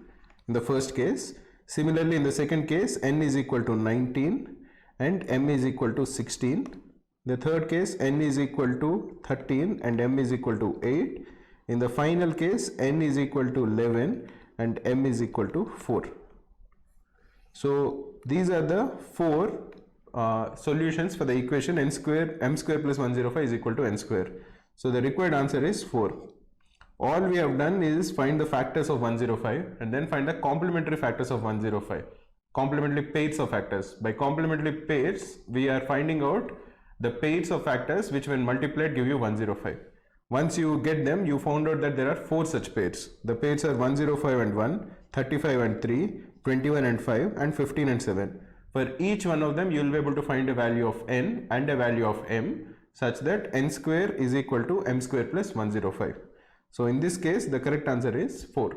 in the first case. Similarly, in the second case, n is equal to 19 and m is equal to 16. The third case, n is equal to 13 and m is equal to 8. In the final case, n is equal to 11 and m is equal to 4. So these are the four solutions for the equation m square plus 105 is equal to n square. So the required answer is 4. All we have done is find the factors of 105 and then find the complementary factors of 105. Complementary pairs of factors. By complementary pairs, we are finding out the pairs of factors which when multiplied give you 105. Once you get them, you found out that there are 4 such pairs. The pairs are 105 and 1, 35 and 3, 21 and 5 and 15 and 7. For each one of them, you will be able to find a value of n and a value of m such that n square is equal to m square plus 105. So in this case, the correct answer is 4.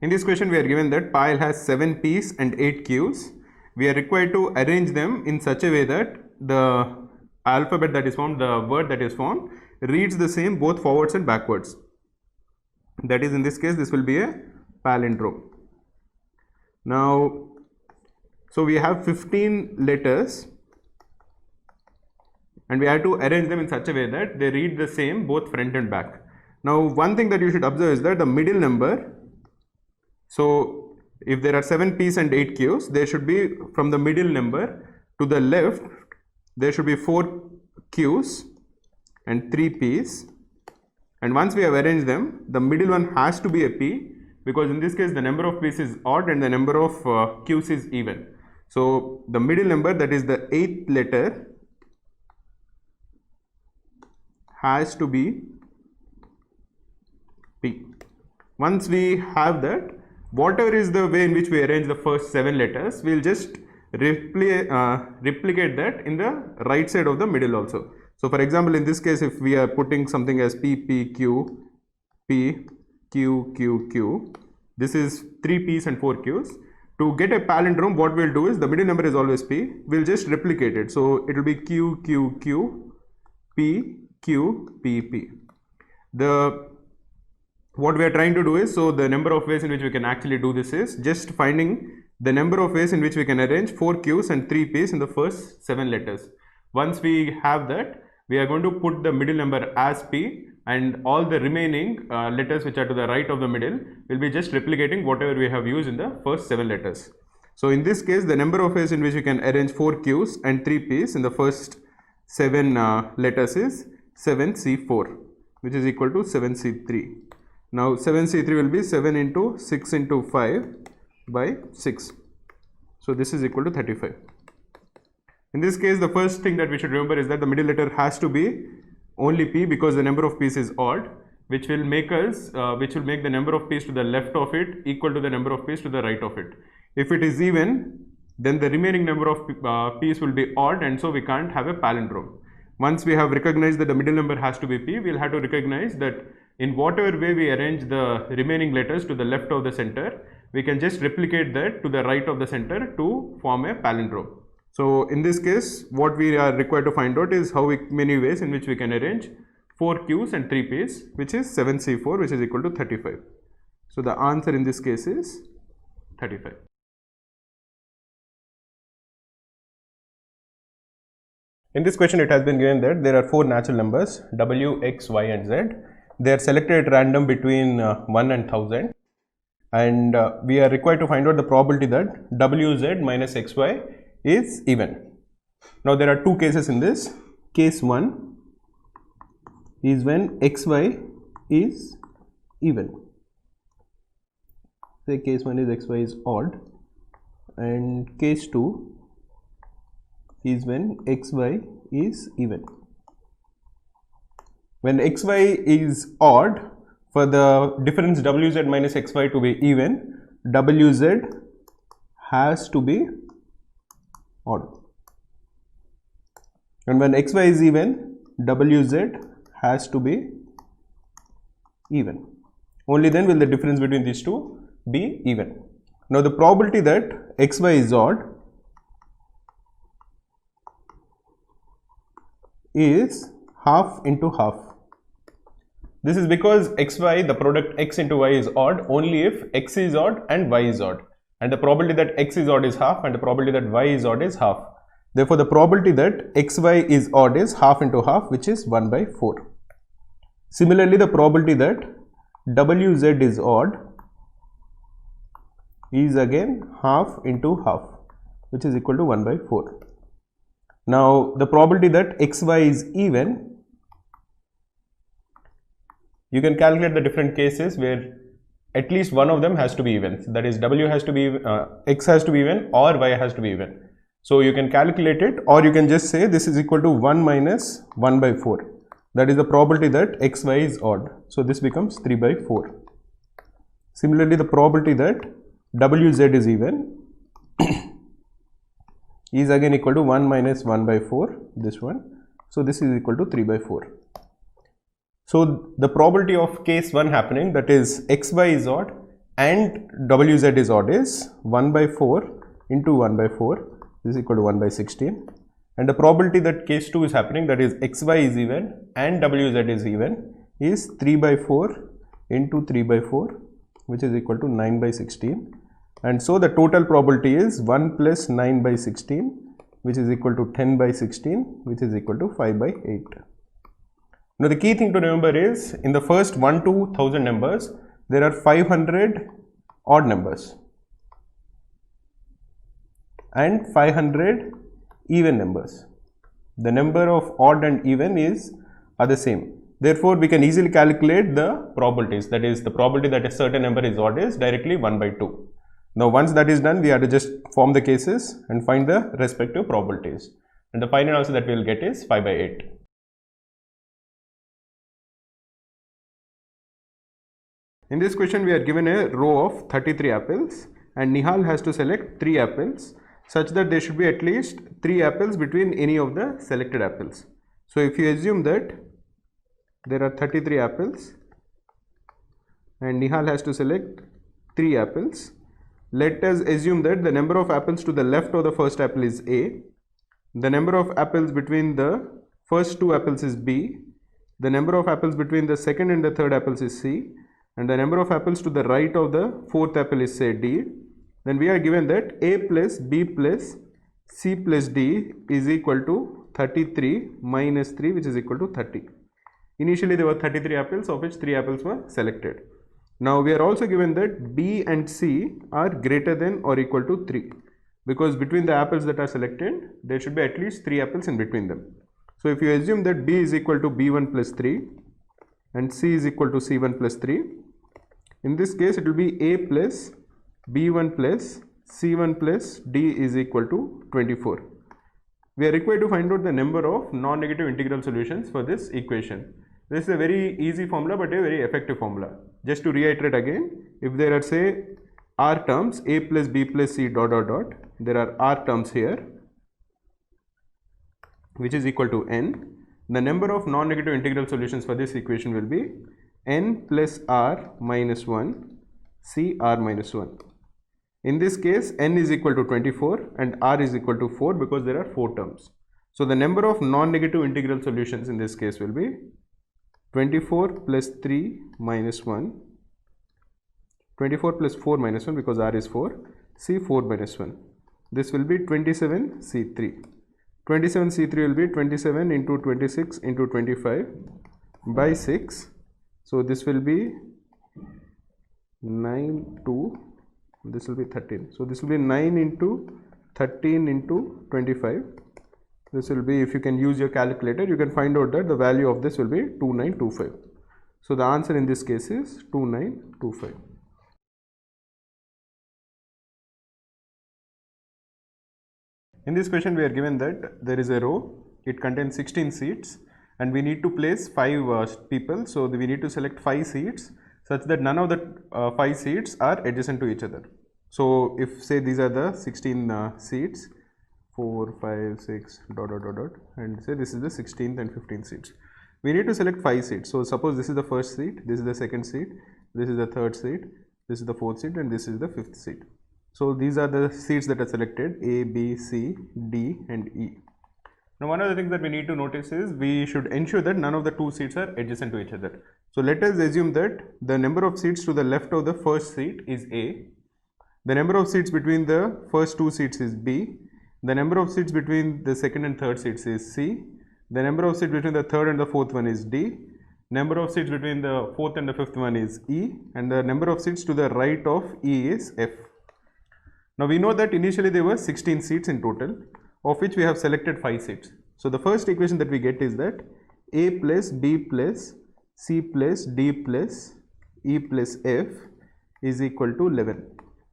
In this question, we are given that pile has 7 P's and 8 Q's. We are required to arrange them in such a way that the alphabet that is formed, the word that is formed, reads the same both forwards and backwards. That is, in this case, this will be a palindrome. Now, so we have 15 letters and we have to arrange them in such a way that they read the same both front and back. Now, one thing that you should observe is that the middle number, so if there are 7 P's and 8 Q's, there should be from the middle number to the left, there should be 4 Q's and 3 P's. And once we have arranged them, the middle one has to be a P, because in this case the number of P's is odd and the number of Q's is even. So the middle number, that is the 8th letter, has to be P. Once we have that, whatever is the way in which we arrange the first 7 letters, we will just replicate that in the right side of the middle also. So for example, in this case, if we are putting something as P, P, Q, P, Q, Q, Q, this is 3 P's and 4 Q's. To get a palindrome, what we'll do is, the middle number is always P, we'll just replicate it. So it will be Q, Q, Q, P, Q, P, P. What we are trying to do is, so the number of ways in which we can actually do this is just finding the number of ways in which we can arrange 4 Q's and 3 P's in the first 7 letters. Once we have that, we are going to put the middle number as P, and all the remaining letters which are to the right of the middle will be just replicating whatever we have used in the first 7 letters. So in this case, the number of ways in which we can arrange 4 Q's and 3 P's in the first 7 letters is 7C4, which is equal to 7C3. Now 7C3 will be 7 into 6 into 5 by 6. So this is equal to 35. In this case, the first thing that we should remember is that the middle letter has to be only P, because the number of P's is odd, which will make the number of P's to the left of it equal to the number of P's to the right of it. If it is even, then the remaining number of P's will be odd, and so we can't have a palindrome. Once we have recognized that the middle number has to be P, we'll have to recognize that in whatever way we arrange the remaining letters to the left of the center, we can just replicate that to the right of the center to form a palindrome. So in this case, what we are required to find out is how many ways in which we can arrange 4 Q's and 3 P's, which is 7C4, which is equal to 35. So the answer in this case is 35. In this question, it has been given that there are 4 natural numbers W, X, Y and Z. They are selected at random between 1 and 1000, and we are required to find out the probability that WZ minus XY is even. Now there are 2 cases in this. Case 1 is when XY is even. Say case 1 is XY is odd, and case 2 is when XY is even. When XY is odd, for the difference WZ minus XY to be even, WZ has to be odd. And when XY is even, WZ has to be even. Only then will the difference between these two be even. Now the probability that XY is odd is half into half. This is because XY, the product X into Y is odd only if X is odd and Y is odd. And the probability that X is odd is half, and the probability that Y is odd is half. Therefore, the probability that XY is odd is half into half, which is 1 by 4. Similarly, the probability that WZ is odd is again half into half, which is equal to 1 by 4. Now, the probability that XY is even, you can calculate the different cases where at least one of them has to be even. That is, W has to be, X has to be even, or Y has to be even. So you can calculate it, or you can just say this is equal to 1 minus 1 by 4. That is the probability that XY is odd. So this becomes 3 by 4. Similarly, the probability that WZ is even is again equal to 1 minus 1 by 4, this one. So this is equal to 3 by 4. So the probability of case 1 happening, that is XY is odd, and WZ is odd is 1 by 4 into 1 by 4 is equal to 1 by 16. And the probability that case 2 is happening, that is XY is even and WZ is even, is 3 by 4 into 3 by 4, which is equal to 9 by 16. And so the total probability is 1 plus 9 by 16, which is equal to 10 by 16, which is equal to 5 by 8. Now the key thing to remember is, in the first 1 to 1000 numbers, there are 500 odd numbers and 500 even numbers. The number of odd and even are the same. Therefore, we can easily calculate the probabilities. That is, the probability that a certain number is odd is directly 1 by 2. Now, once that is done, we have to just form the cases and find the respective probabilities. And the final answer that we will get is 5 by 8. In this question, we are given a row of 33 apples and Nihal has to select 3 apples such that there should be at least 3 apples between any of the selected apples. So, if you assume that there are 33 apples and Nihal has to select 3 apples, let us assume that the number of apples to the left of the first apple is A, the number of apples between the first 2 apples is B, the number of apples between the second and the third apples is C, and the number of apples to the right of the fourth apple is say D. Then we are given that A plus B plus C plus D is equal to 33 minus 3, which is equal to 30. Initially there were 33 apples, of which 3 apples were selected. Now we are also given that B and C are greater than or equal to 3, because between the apples that are selected there should be at least 3 apples in between them. So if you assume that B is equal to B1 plus 3 and C is equal to C1 plus 3, in this case it will be A plus B1 plus C1 plus D is equal to 24. We are required to find out the number of non-negative integral solutions for this equation. This is a very easy formula but a very effective formula. Just to reiterate again, if there are say R terms, A plus B plus C dot dot dot, there are R terms here which is equal to N. The number of non-negative integral solutions for this equation will be N plus R minus 1 C R minus 1. In this case, N is equal to 24 and R is equal to 4 because there are 4 terms. So the number of non-negative integral solutions in this case will be 24 plus 3 minus 1, 24 plus 4 minus 1 because R is 4, C 4 minus 1. This will be 27 C3. 27 C3 will be 27 into 26 into 25 by 6. So this will be 9 to, this will be 13. So this will be 9 into 13 into 25. This will be, if you can use your calculator, you can find out that the value of this will be 2925. So the answer in this case is 2925. In this question, we are given that there is a row, it contains 16 seats and we need to place 5 people. So we need to select 5 seats such that none of the 5 seats are adjacent to each other. So if say these are the 16 seats, 4, 5, 6 dot dot dot dot, and say this is the 16th and 15th seats. We need to select 5 seats. So suppose this is the first seat, this is the second seat, this is the third seat, this is the fourth seat, and this is the fifth seat. So these are the seats that are selected, A, B, C, D and E. Now one of the things that we need to notice is we should ensure that none of the 2 seats are adjacent to each other. So let us assume that the number of seats to the left of the first seat is A, the number of seats between the first 2 seats is B, the number of seats between the second and third seats is C, the number of seats between the third and the fourth one is D, number of seats between the fourth and the fifth one is E, and the number of seats to the right of E is F. Now we know that initially there were 16 seats in total, of which we have selected 5 seats. So the first equation that we get is that A plus B plus C plus D plus E plus F is equal to 11,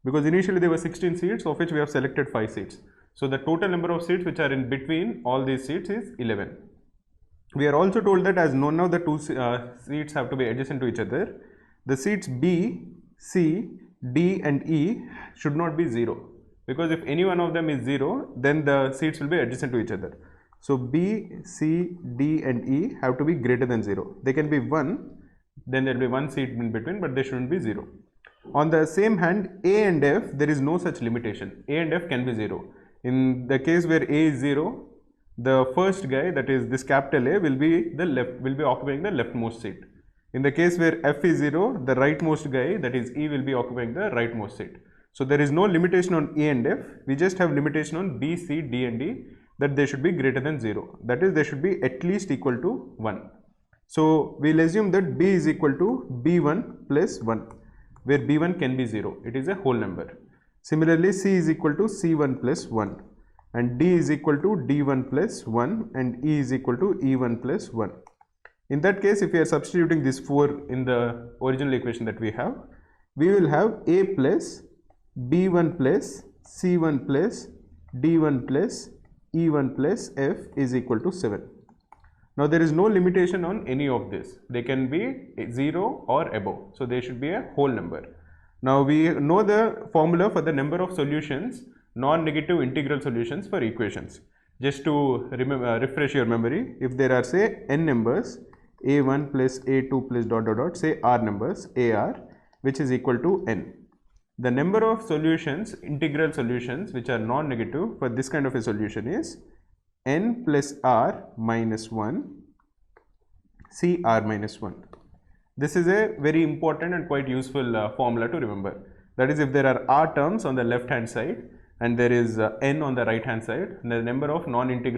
because initially there were 16 seats, of which we have selected 5 seats. So the total number of seats which are in between all these seats is 11. We are also told that as none of the 2 seats have to be adjacent to each other, the seats B, C, D and E should not be 0, because if any one of them is 0, then the seats will be adjacent to each other. So B, C, D and E have to be greater than 0. They can be 1, then there will be 1 seat in between, but they shouldn't be 0. On the same hand, A and F, there is no such limitation. A and F can be 0. In the case where A is 0, the first guy, that is this capital A, will be occupying the leftmost seat. In the case where F is 0, the rightmost guy, that is E, will be occupying the rightmost seat. So there is no limitation on A and F. We just have limitation on B, C, D and D, that they should be greater than 0. That is, they should be at least equal to 1. So we'll assume that B is equal to B1 plus 1, where B1 can be 0. It is a whole number. Similarly, C is equal to C1 plus 1, and D is equal to D1 plus 1, and E is equal to E1 plus 1. In that case, if we are substituting these 4 in the original equation that we have, we will have A plus B1 plus C1 plus D1 plus E1 plus F is equal to 7. Now there is no limitation on any of this. They can be 0 or above. So they should be a whole number. Now we know the formula for the number of solutions, non-negative integral solutions for equations. Just to refresh your memory, if there are say n numbers, a1 plus a2 plus dot dot dot, say r numbers, ar, which is equal to n. The number of solutions, integral solutions, which are non-negative for this kind of a solution is n plus r minus 1 c r minus 1. This is a very important and quite useful formula to remember. That is, if there are r terms on the left hand side and there is n on the right hand side, the number of non-negative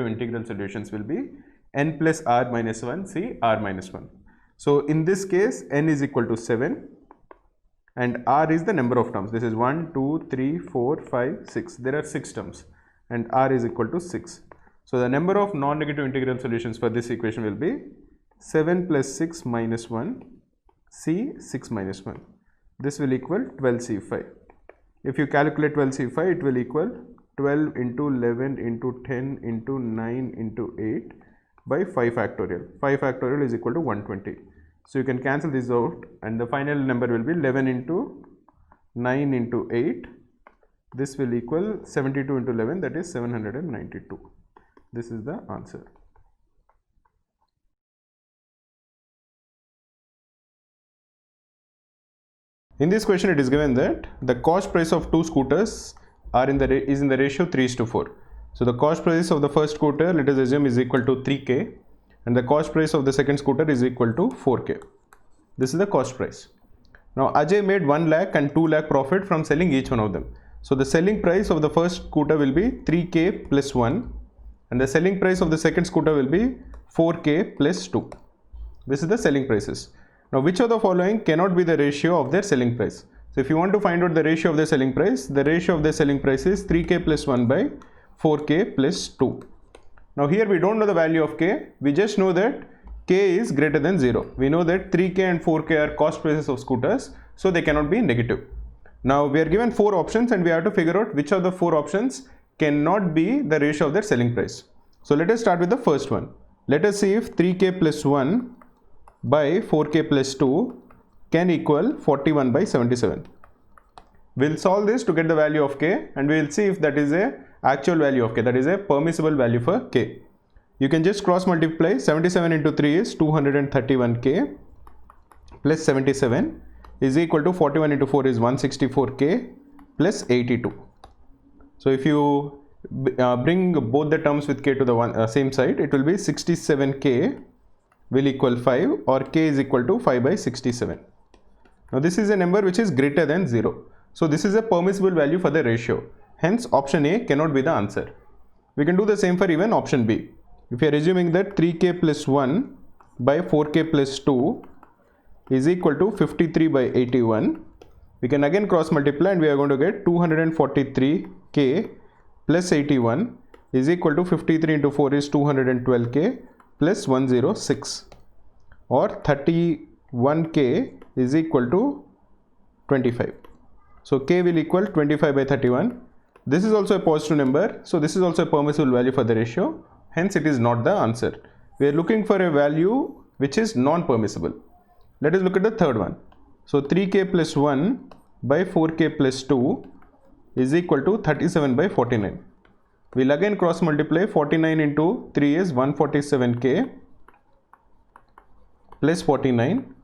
integral solutions will be n plus r minus 1 c r minus 1. So in this case, n is equal to 7 and r is the number of terms. This is 1, 2, 3, 4, 5, 6. There are 6 terms and r is equal to 6. So the number of non-negative integral solutions for this equation will be 7 plus 6 minus 1 c 6 minus 1. This will equal 12c5. If you calculate 12c5, it will equal 12 into 11 into 10 into 9 into 8 by 5 factorial. 5 factorial is equal to 120. So you can cancel this out and the final number will be 11 into 9 into 8. This will equal 72 into 11, that is 792. This is the answer. In this question, it is given that the cost price of 2 scooters is in the ratio 3:4. So the cost price of the first scooter, let us assume, is equal to 3k, and the cost price of the second scooter is equal to 4k. This is the cost price. Now Ajay made 1 lakh and 2 lakh profit from selling each one of them. So the selling price of the first scooter will be 3k plus 1, and the selling price of the second scooter will be 4k plus 2. This is the selling prices. Now which of the following cannot be the ratio of their selling price? So if you want to find out the ratio of the selling price, the ratio of the selling price is 3k plus 1 by 4k plus 2. Now here we don't know the value of k, we just know that k is greater than 0. We know that 3k and 4k are cost prices of scooters, so they cannot be negative. Now we are given 4 options and we have to figure out which of the 4 options cannot be the ratio of their selling price. So let us start with the first one. Let us see if 3k plus 1 by 4k plus 2 can equal 41 by 77. We'll solve this to get the value of k and we will see if that is a actual value of k, that is a permissible value for k. You can just cross multiply. 77 into 3 is 231k plus 77 is equal to 41 into 4 is 164k plus 82. So if you bring both the terms with k to the same side, it will be 67k will equal 5, or k is equal to 5 by 67. Now this is a number which is greater than 0. So this is a permissible value for the ratio. Hence option A cannot be the answer. We can do the same for even option B. If we are assuming that 3k plus 1 by 4k plus 2 is equal to 53 by 81, we can again cross multiply and we are going to get 243k plus 81 is equal to 53 into 4 is 212k plus 106, or 31k is equal to 25. So k will equal 25 by 31. This is also a positive number, so this is also a permissible value for the ratio. Hence it is not the answer. We are looking for a value which is non-permissible. Let us look at the third one. So 3k plus 1 by 4k plus 2 is equal to 37 by 49. We'll again cross multiply. 49 into 3 is 147k plus 49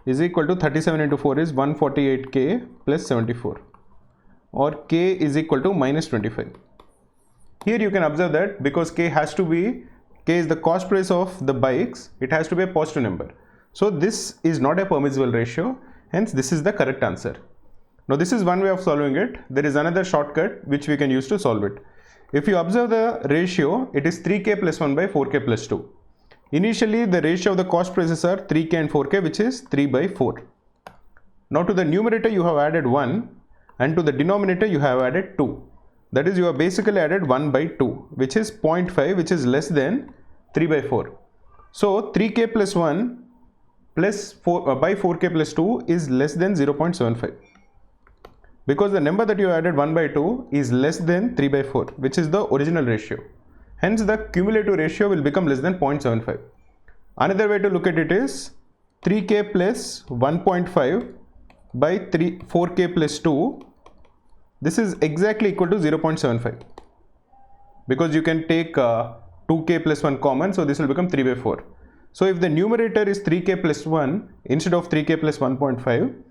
is equal to 37 into 4 is 148k plus 74, or k is equal to minus 25. Here you can observe that because k is the cost price of the bikes, it has to be a positive number. So this is not a permissible ratio, hence this is the correct answer. Now this is one way of solving it. There is another shortcut which we can use to solve it. If you observe the ratio, it is 3k plus 1 by 4k plus 2. Initially the ratio of the cost prices are 3k and 4k, which is 3 by 4. Now to the numerator you have added 1 and to the denominator you have added 2. That is, you have basically added 1 by 2, which is 0.5, which is less than 3 by 4. So 3k plus 1 plus 4 by 4k plus 2 is less than 0.75. Because the number that you added 1 by 2 is less than 3 by 4, which is the original ratio. Hence the cumulative ratio will become less than 0.75. Another way to look at it is 3k plus 1.5 by 4k plus 2. This is exactly equal to 0.75. Because you can take 2k plus 1 common, so this will become 3 by 4. So if the numerator is 3k plus 1 instead of 3k plus 1.5,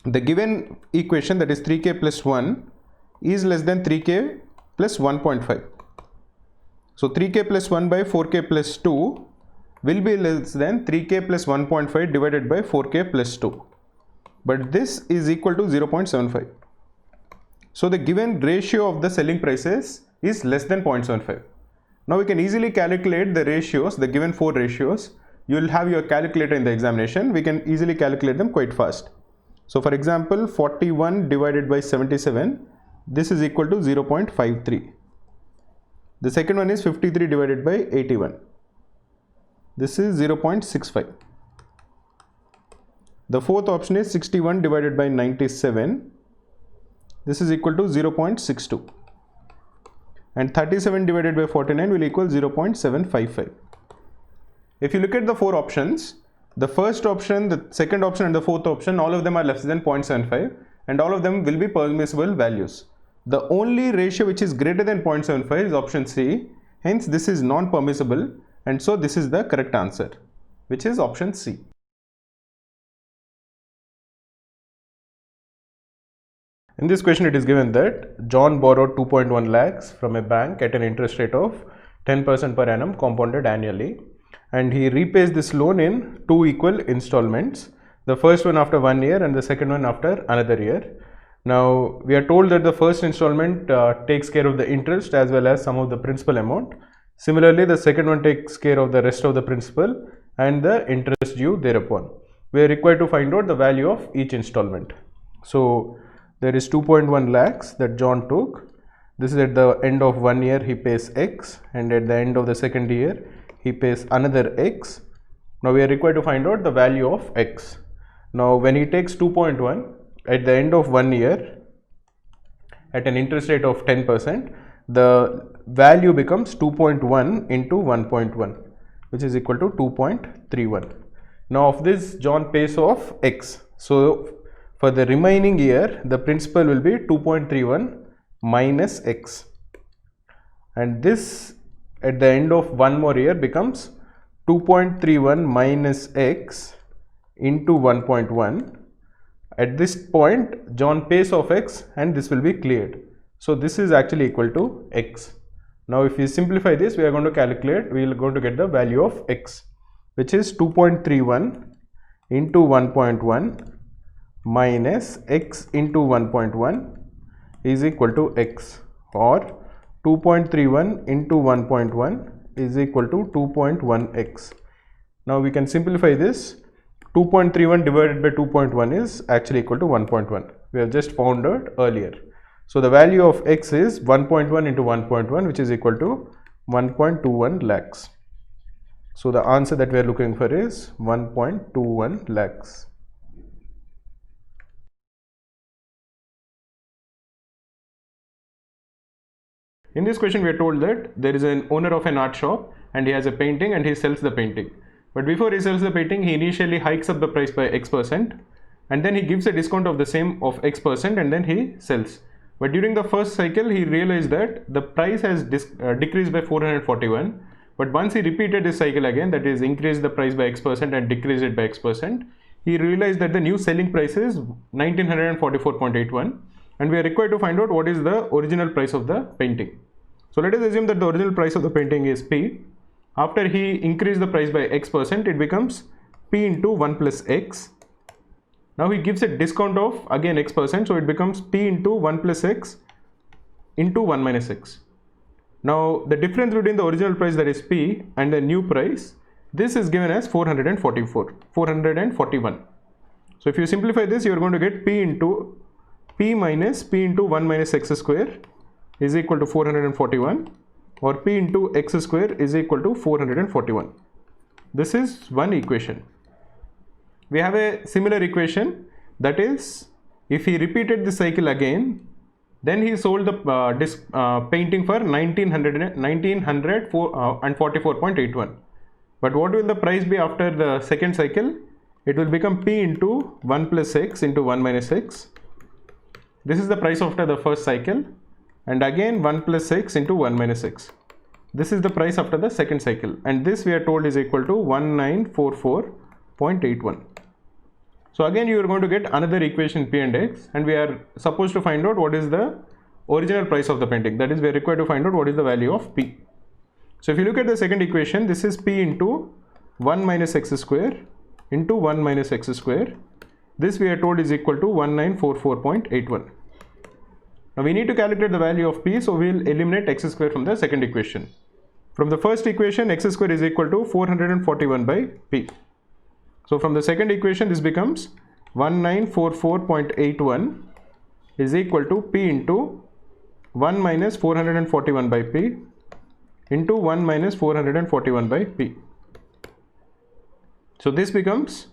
the given equation, that is 3k plus 1, is less than 3k plus 1.5. So 3k plus 1 by 4k plus 2 will be less than 3k plus 1.5 divided by 4k plus 2. But this is equal to 0.75. So the given ratio of the selling prices is less than 0.75. Now we can easily calculate the ratios, the given 4 ratios. You will have your calculator in the examination. We can easily calculate them quite fast. So for example, 41 divided by 77, this is equal to 0.53. The second one is 53 divided by 81. This is 0.65. The fourth option is 61 divided by 97. This is equal to 0.62. And 37 divided by 49 will equal 0.755. If you look at the 4 options, the first option, the second option and the fourth option, all of them are less than 0.75 and all of them will be permissible values. The only ratio which is greater than 0.75 is option C. Hence this is non-permissible, and so this is the correct answer, which is option C. In this question it is given that John borrowed 2.1 lakhs from a bank at an interest rate of 10% per annum compounded annually, and he repays this loan in 2 equal installments, the first one after 1 year and the second one after another year. Now we are told that the first installment takes care of the interest as well as some of the principal amount. Similarly, the second one takes care of the rest of the principal and the interest due thereupon. We are required to find out the value of each installment. So there is 2.1 lakhs that John took. This is at the end of 1 year he pays X, and at the end of the second year he pays another X. Now we are required to find out the value of X. Now when he takes 2.1 at the end of 1 year at an interest rate of 10%, the value becomes 2.1 into 1.1, which is equal to 2.31. Now of this John pays off X. So for the remaining year the principal will be 2.31 minus X, and this at the end of 1 more year becomes 2.31 minus X into 1.1. At this point John pays off X and this will be cleared. So this is actually equal to X. Now if we simplify this, we are going to calculate, we are going to get the value of X, which is 2.31 into 1.1 minus X into 1.1 is equal to X, or 2.31 into 1.1 is equal to 2.1x. Now we can simplify this. 2.31 divided by 2.1 is actually equal to 1.1. We have just found out earlier. So the value of X is 1.1 into 1.1, which is equal to 1.21 lakhs. So the answer that we are looking for is 1.21 lakhs. In this question we are told that there is an owner of an art shop and he has a painting and he sells the painting. But before he sells the painting, he initially hikes up the price by X% and then he gives a discount of the same of X% and then he sells. But during the first cycle he realized that the price has decreased by 441. But once he repeated this cycle again, that is increased the price by X% and decreased it by X%, he realized that the new selling price is 1944.81, and we are required to find out what is the original price of the painting. So let us assume that the original price of the painting is P. After he increased the price by X%, it becomes P into 1 plus X. Now he gives a discount of again X%, so it becomes P into 1 plus X into 1 minus X. Now the difference between the original price, that is P, and the new price, this is given as 441. So if you simplify this, you are going to get P minus P into 1 minus X square is equal to 441, or P into X square is equal to 441. This is one equation. We have a similar equation, that is, if he repeated the cycle again, then he sold the painting for 1944.81. But what will the price be after the second cycle? It will become P into 1 plus X into 1 minus X. This is the price after the first cycle, and again 1 plus X into 1 minus X. This is the price after the second cycle, and this we are told is equal to 1944.81. So again you are going to get another equation P and X, and we are supposed to find out what is the original price of the painting. That is, we are required to find out what is the value of P. So if you look at the second equation, this is P into 1 minus X square into 1 minus X square. This we are told is equal to 1944.81. Now we need to calculate the value of P, so we will eliminate X square from the second equation. From the first equation, X square is equal to 441 by P. So from the second equation, this becomes 1944.81 is equal to P into 1 minus 441 by P into 1 minus 441 by P. So this becomes,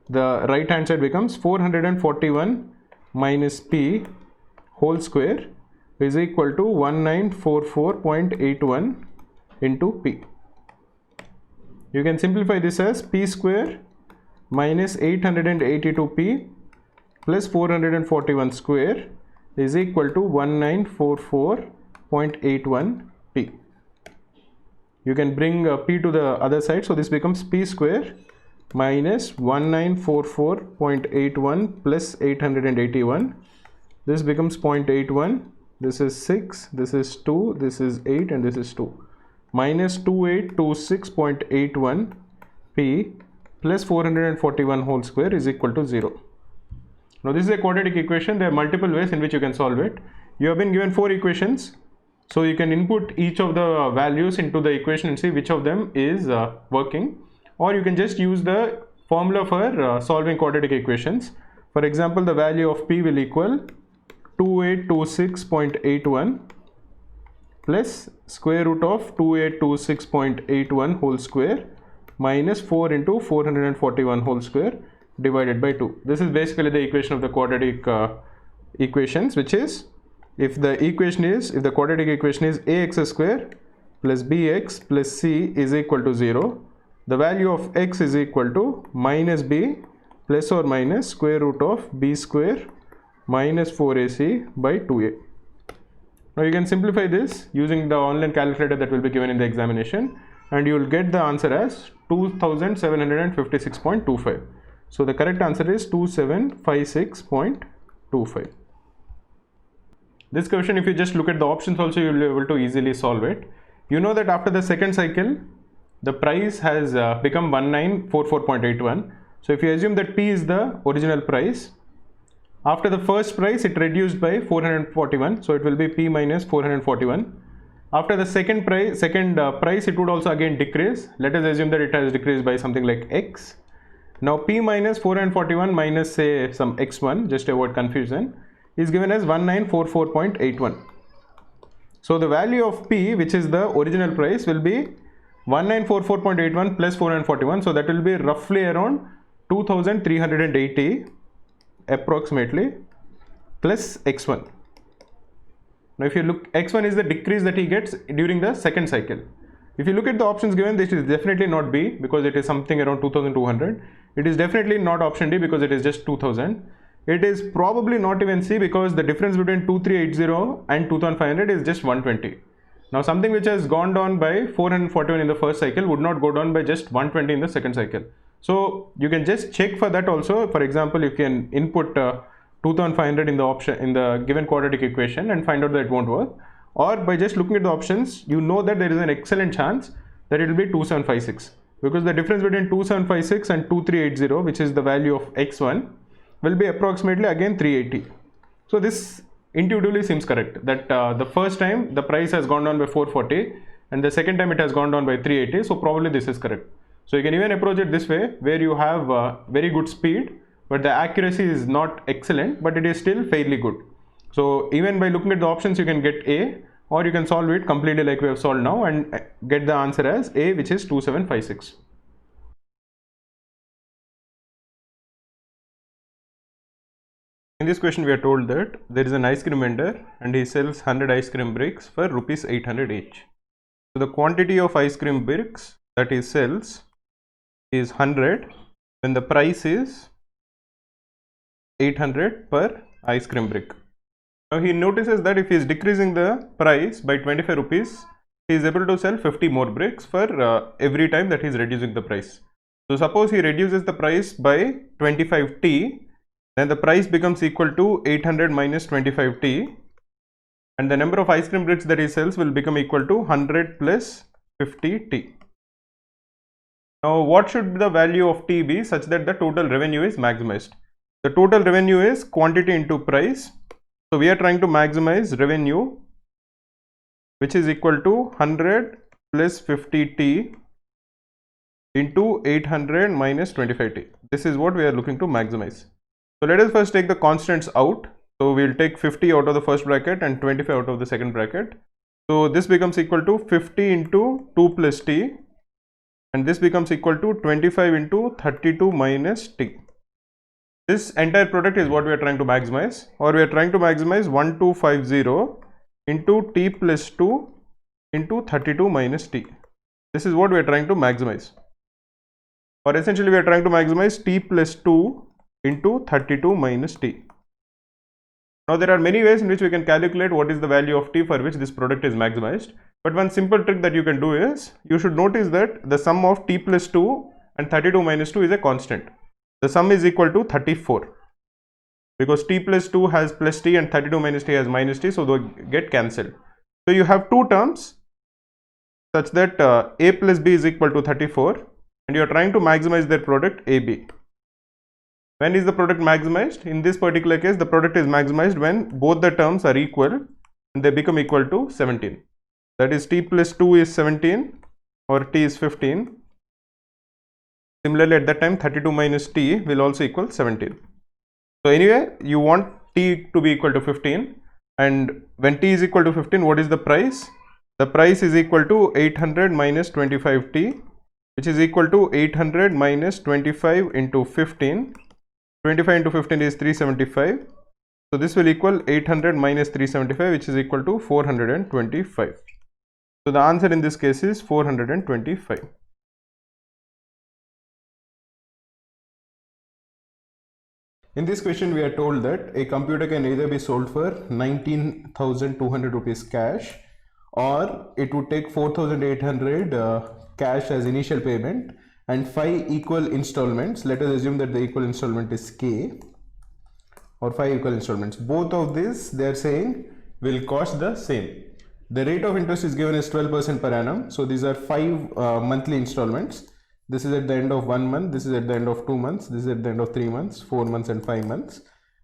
the right hand side becomes 441 minus P whole square is equal to 1944.81 into P. You can simplify this as P square minus 882P plus 441 square is equal to 1944.81P. You can bring P to the other side, so this becomes P square minus 1944.81 plus 881. This becomes 0.81, this is 6, this is 2, this is 8, and this is 2. Minus 2826.81 P plus 441 whole square is equal to 0. Now this is a quadratic equation. There are multiple ways in which you can solve it. You have been given 4 equations, so you can input each of the values into the equation and see which of them is working, or you can just use the formula for solving quadratic equations. For example, the value of P will equal 2826.81 plus square root of 2826.81 whole square minus 4 into 441 whole square divided by 2. This is basically the equation of the quadratic equations, which is, if the quadratic equation is ax square plus bx plus c is equal to 0, the value of x is equal to minus b plus or minus square root of b square minus 4ac by 2a. Now you can simplify this using the online calculator that will be given in the examination, and you will get the answer as 2756.25. So the correct answer is 2756.25. This question, if you just look at the options also, you will be able to easily solve it. You know that after the second cycle, the price has become 1944.81. So if you assume that P is the original price, after the first price it reduced by 441, so it will be P minus 441. After the second price it would also again decrease. Let us assume that it has decreased by something like X. Now P minus 441 minus say some X1, just to avoid confusion, is given as 1944.81. So the value of P, which is the original price, will be 1944.81 plus 441. So that will be roughly around 2380 approximately plus X1. Now if you look, X1 is the decrease that he gets during the second cycle. If you look at the options given, this is definitely not B because it is something around 2200. It is definitely not option D because it is just 2000. It is probably not even C because the difference between 2380 and 2500 is just 120. Now something which has gone down by 441 in the first cycle would not go down by just 120 in the second cycle. So you can just check for that also. For example, you can input 2500 in the option in the given quadratic equation and find out that it won't work, or by just looking at the options, you know that there is an excellent chance that it will be 2756, because the difference between 2756 and 2380, which is the value of x1, will be approximately again 380. So this intuitively seems correct, that the first time the price has gone down by 440 and the second time it has gone down by 380, so probably this is correct. So you can even approach it this way, where you have very good speed, but the accuracy is not excellent, but it is still fairly good. So even by looking at the options, you can get A, or you can solve it completely like we have solved now and get the answer as A, which is 2756. In this question, we are told that there is an ice cream vendor and he sells 100 ice cream bricks for rupees 800 each. So the quantity of ice cream bricks that he sells is 100 when the price is 800 per ice cream brick. Now he notices that if he is decreasing the price by 25 rupees, he is able to sell 50 more bricks for every time that he is reducing the price. So suppose he reduces the price by 25t, then the price becomes equal to 800 minus 25t, and the number of ice cream bricks that he sells will become equal to 100 plus 50t. Now what should the value of t be such that the total revenue is maximized? The total revenue is quantity into price. So we are trying to maximize revenue, which is equal to 100 plus 50t into 800 minus 25t. This is what we are looking to maximize. So let us first take the constants out. So we will take 50 out of the first bracket and 25 out of the second bracket. So this becomes equal to 50 into 2 plus t, and this becomes equal to 25 into 32 minus t. This entire product is what we are trying to maximize, or we are trying to maximize 1250 into t plus 2 into 32 minus t. This is what we are trying to maximize, or essentially we are trying to maximize t plus 2 into 32 minus t. Now there are many ways in which we can calculate what is the value of t for which this product is maximized, but one simple trick that you can do is, you should notice that the sum of t plus 2 and 32 minus 2 is a constant. The sum is equal to 34, because t plus 2 has plus t and 32 minus t has minus t, so they get cancelled. So you have two terms such that a plus b is equal to 34, and you are trying to maximize their product AB. When is the product maximized? In this particular case, the product is maximized when both the terms are equal and they become equal to 17. That is, t plus 2 is 17 or t is 15. Similarly, at that time 32 minus t will also equal 17. So anyway, you want t to be equal to 15, and when t is equal to 15, what is the price? The price is equal to 800 minus 25t, which is equal to 800 minus 25 into 15. 25 into 15 is 375. So this will equal 800 minus 375, which is equal to 425. So the answer in this case is 425. In this question, we are told that a computer can either be sold for 19,200 rupees cash, or it would take 4,800 cash as initial payment and 5 equal installments. Let us assume that the equal installment is k, or 5 equal installments. Both of these, they are saying, will cost the same. The rate of interest is given as 12% per annum. So these are 5 monthly installments. This is at the end of 1 month, this is at the end of 2 months, this is at the end of 3 months, 4 months and 5 months.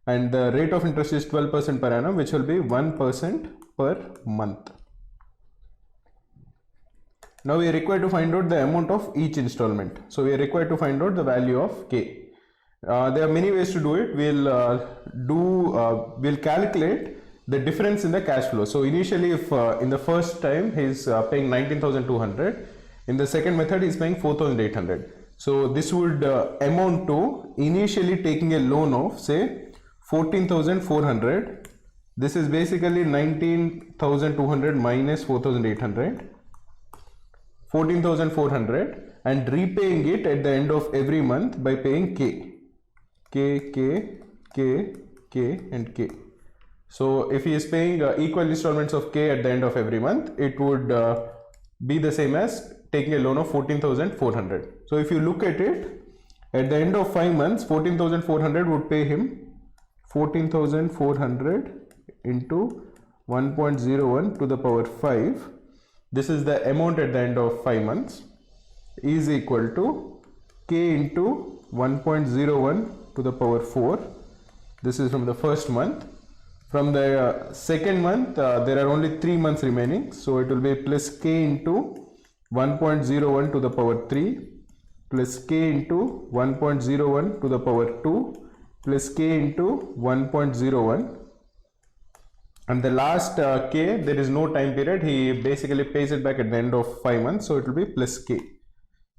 And the rate of interest is 12% per annum, which will be 1% per month. Now we are required to find out the amount of each installment. So we are required to find out the value of k. There are many ways to do it. We'll calculate the difference in the cash flow. So initially, if in the first time he is paying 19,200, in the second method he is paying 4,800. So this would amount to initially taking a loan of say 14,400. This is basically 19,200 minus 4,800, 14,400, and repaying it at the end of every month by paying k, and k. So if he is paying equal installments of k at the end of every month, it would be the same as taking a loan of 14,400. So if you look at it, At the end of 5 months, 14,400 would pay him 14,400 into 1.01 to the power 5. This is the amount at the end of 5 months is equal to k into 1.01 to the power 4. This is from the first month. From the second month, there are only 3 months remaining. So it will be plus k into 1.01 to the power 3 plus k into 1.01 to the power 2 plus k into 1.01, and the last k, there is no time period, he basically pays it back at the end of 5 months, so it will be plus k.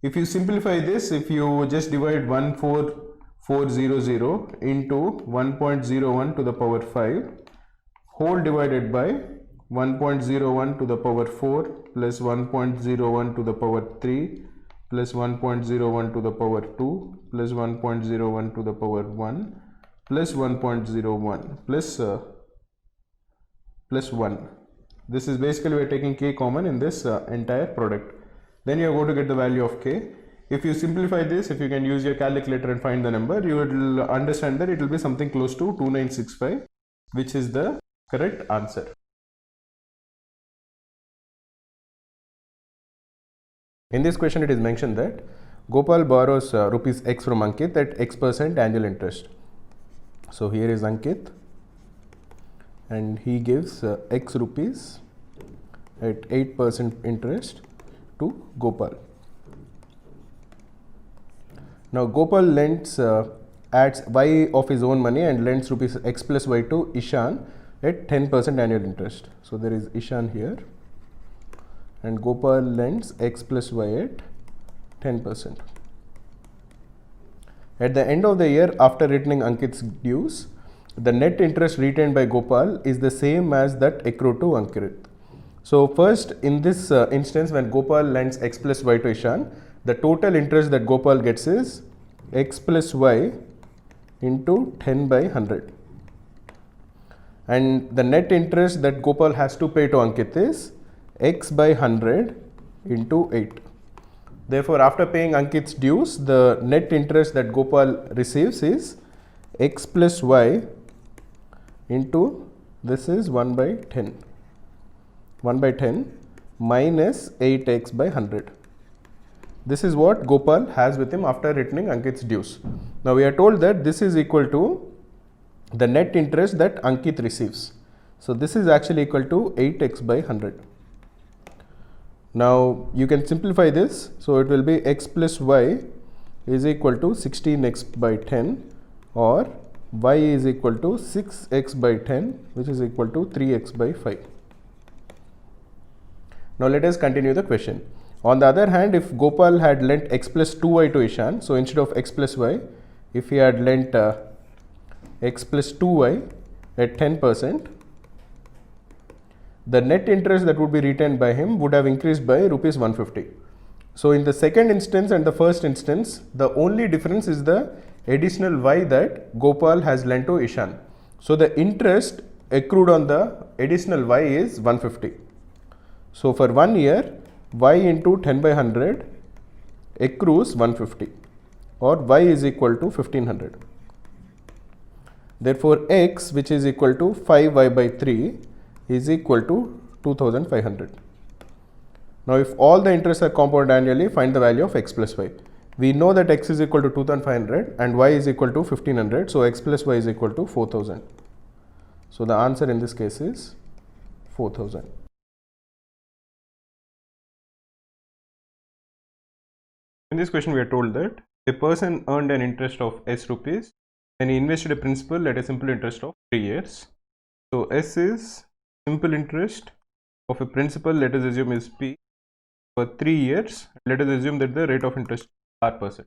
If you simplify this, if you just divide 14400 into 1.01 to the power 5 whole divided by 1.01 to the power 4 plus 1.01 to the power 3 plus 1.01 to the power 2 plus 1.01 to the power 1 plus 1.01 plus 1. This is basically we are taking k common in this entire product. Then you are going to get the value of k. If you simplify this, if you can use your calculator and find the number, you will understand that it will be something close to 2965, which is the correct answer. In this question, it is mentioned that Gopal borrows rupees X from Ankit at X% annual interest. So here is Ankit, and he gives X rupees at 8% interest to Gopal. Now Gopal adds Y of his own money and lends rupees X plus Y to Ishan at 10% annual interest. So there is Ishan here, and Gopal lends X plus Y at 10%. At the end of the year, after returning Ankit's dues, the net interest retained by Gopal is the same as that accrued to Ankit. So first, in this instance, when Gopal lends X plus Y to Ishan, the total interest that Gopal gets is X plus Y into 10 by 100. And the net interest that Gopal has to pay to Ankit is X by 100 into 8. Therefore, after paying Ankit's dues, the net interest that Gopal receives is X plus Y into, this is 1 by 10. 1 by 10 minus 8x by 100. This is what Gopal has with him after returning Ankit's dues. Now we are told that this is equal to the net interest that Ankit receives. So this is actually equal to 8x by 100. Now you can simplify this. So it will be X plus Y is equal to 16x by 10, or Y is equal to 6x by 10, which is equal to 3x by 5. Now let us continue the question. On the other hand, if Gopal had lent X plus 2Y to Ishan, so instead of X plus Y, if he had lent X plus 2Y at 10%, the net interest that would be retained by him would have increased by rupees 150. So in the second instance and the first instance, the only difference is the additional Y that Gopal has lent to Ishan. So the interest accrued on the additional Y is 150. So for 1 year, Y into 10 by 100 accrues 150, or Y is equal to 1500. Therefore, X, which is equal to 5Y by 3, is equal to 2500. Now if all the interests are compounded annually, find the value of X plus Y. We know that X is equal to 2500 and Y is equal to 1500, so X plus Y is equal to 4000. So the answer in this case is 4000. In this question, we are told that a person earned an interest of S rupees and he invested a principal at a simple interest of 3 years. So S is simple interest of a principal, let us assume is P, for 3 years. Let us assume that the rate of interest is R%.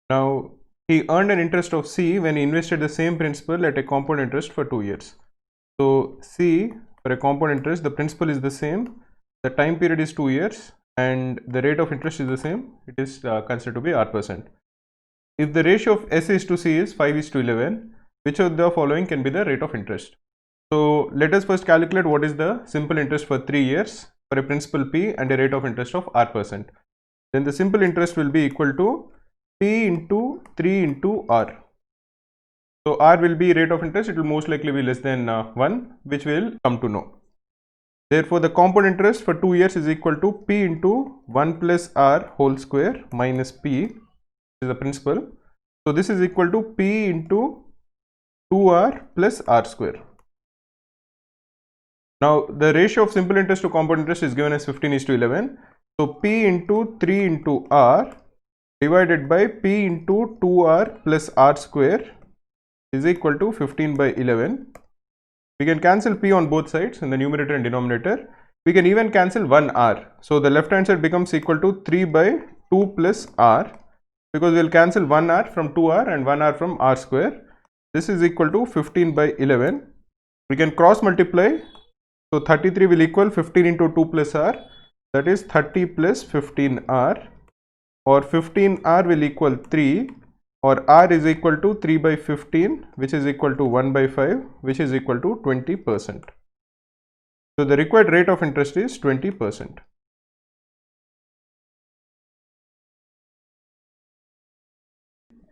Now he earned an interest of C when he invested the same principal at a compound interest for 2 years. So C, for a compound interest, the principal is the same, the time period is 2 years, and the rate of interest is the same. It is considered to be R%. If the ratio of S is to C is 5:11, which of the following can be the rate of interest? So let us first calculate what is the simple interest for 3 years for a principal P and a rate of interest of R%. Then the simple interest will be equal to P P into 3 into R. So R will be rate of interest, it will most likely be less than 1, which we will come to know. Therefore, the compound interest for 2 years is equal to P into 1 plus R whole square minus P, which is the principal. So this is equal to P into 2R plus R square. Now the ratio of simple interest to compound interest is given as 15:11. So P into 3 into R divided by P into 2R plus R square is equal to 15/11. We can cancel P on both sides in the numerator and denominator. We can even cancel 1 R. So the left hand side becomes equal to 3/2 plus R, because we will cancel 1 R from 2 R and 1 R from R square. This is equal to 15/11. We can cross multiply. So 33 will equal 15 into 2 plus R, that is 30 plus 15R, or 15R will equal 3, or R is equal to 3/15, which is equal to 1/5, which is equal to 20%. So the required rate of interest is 20%.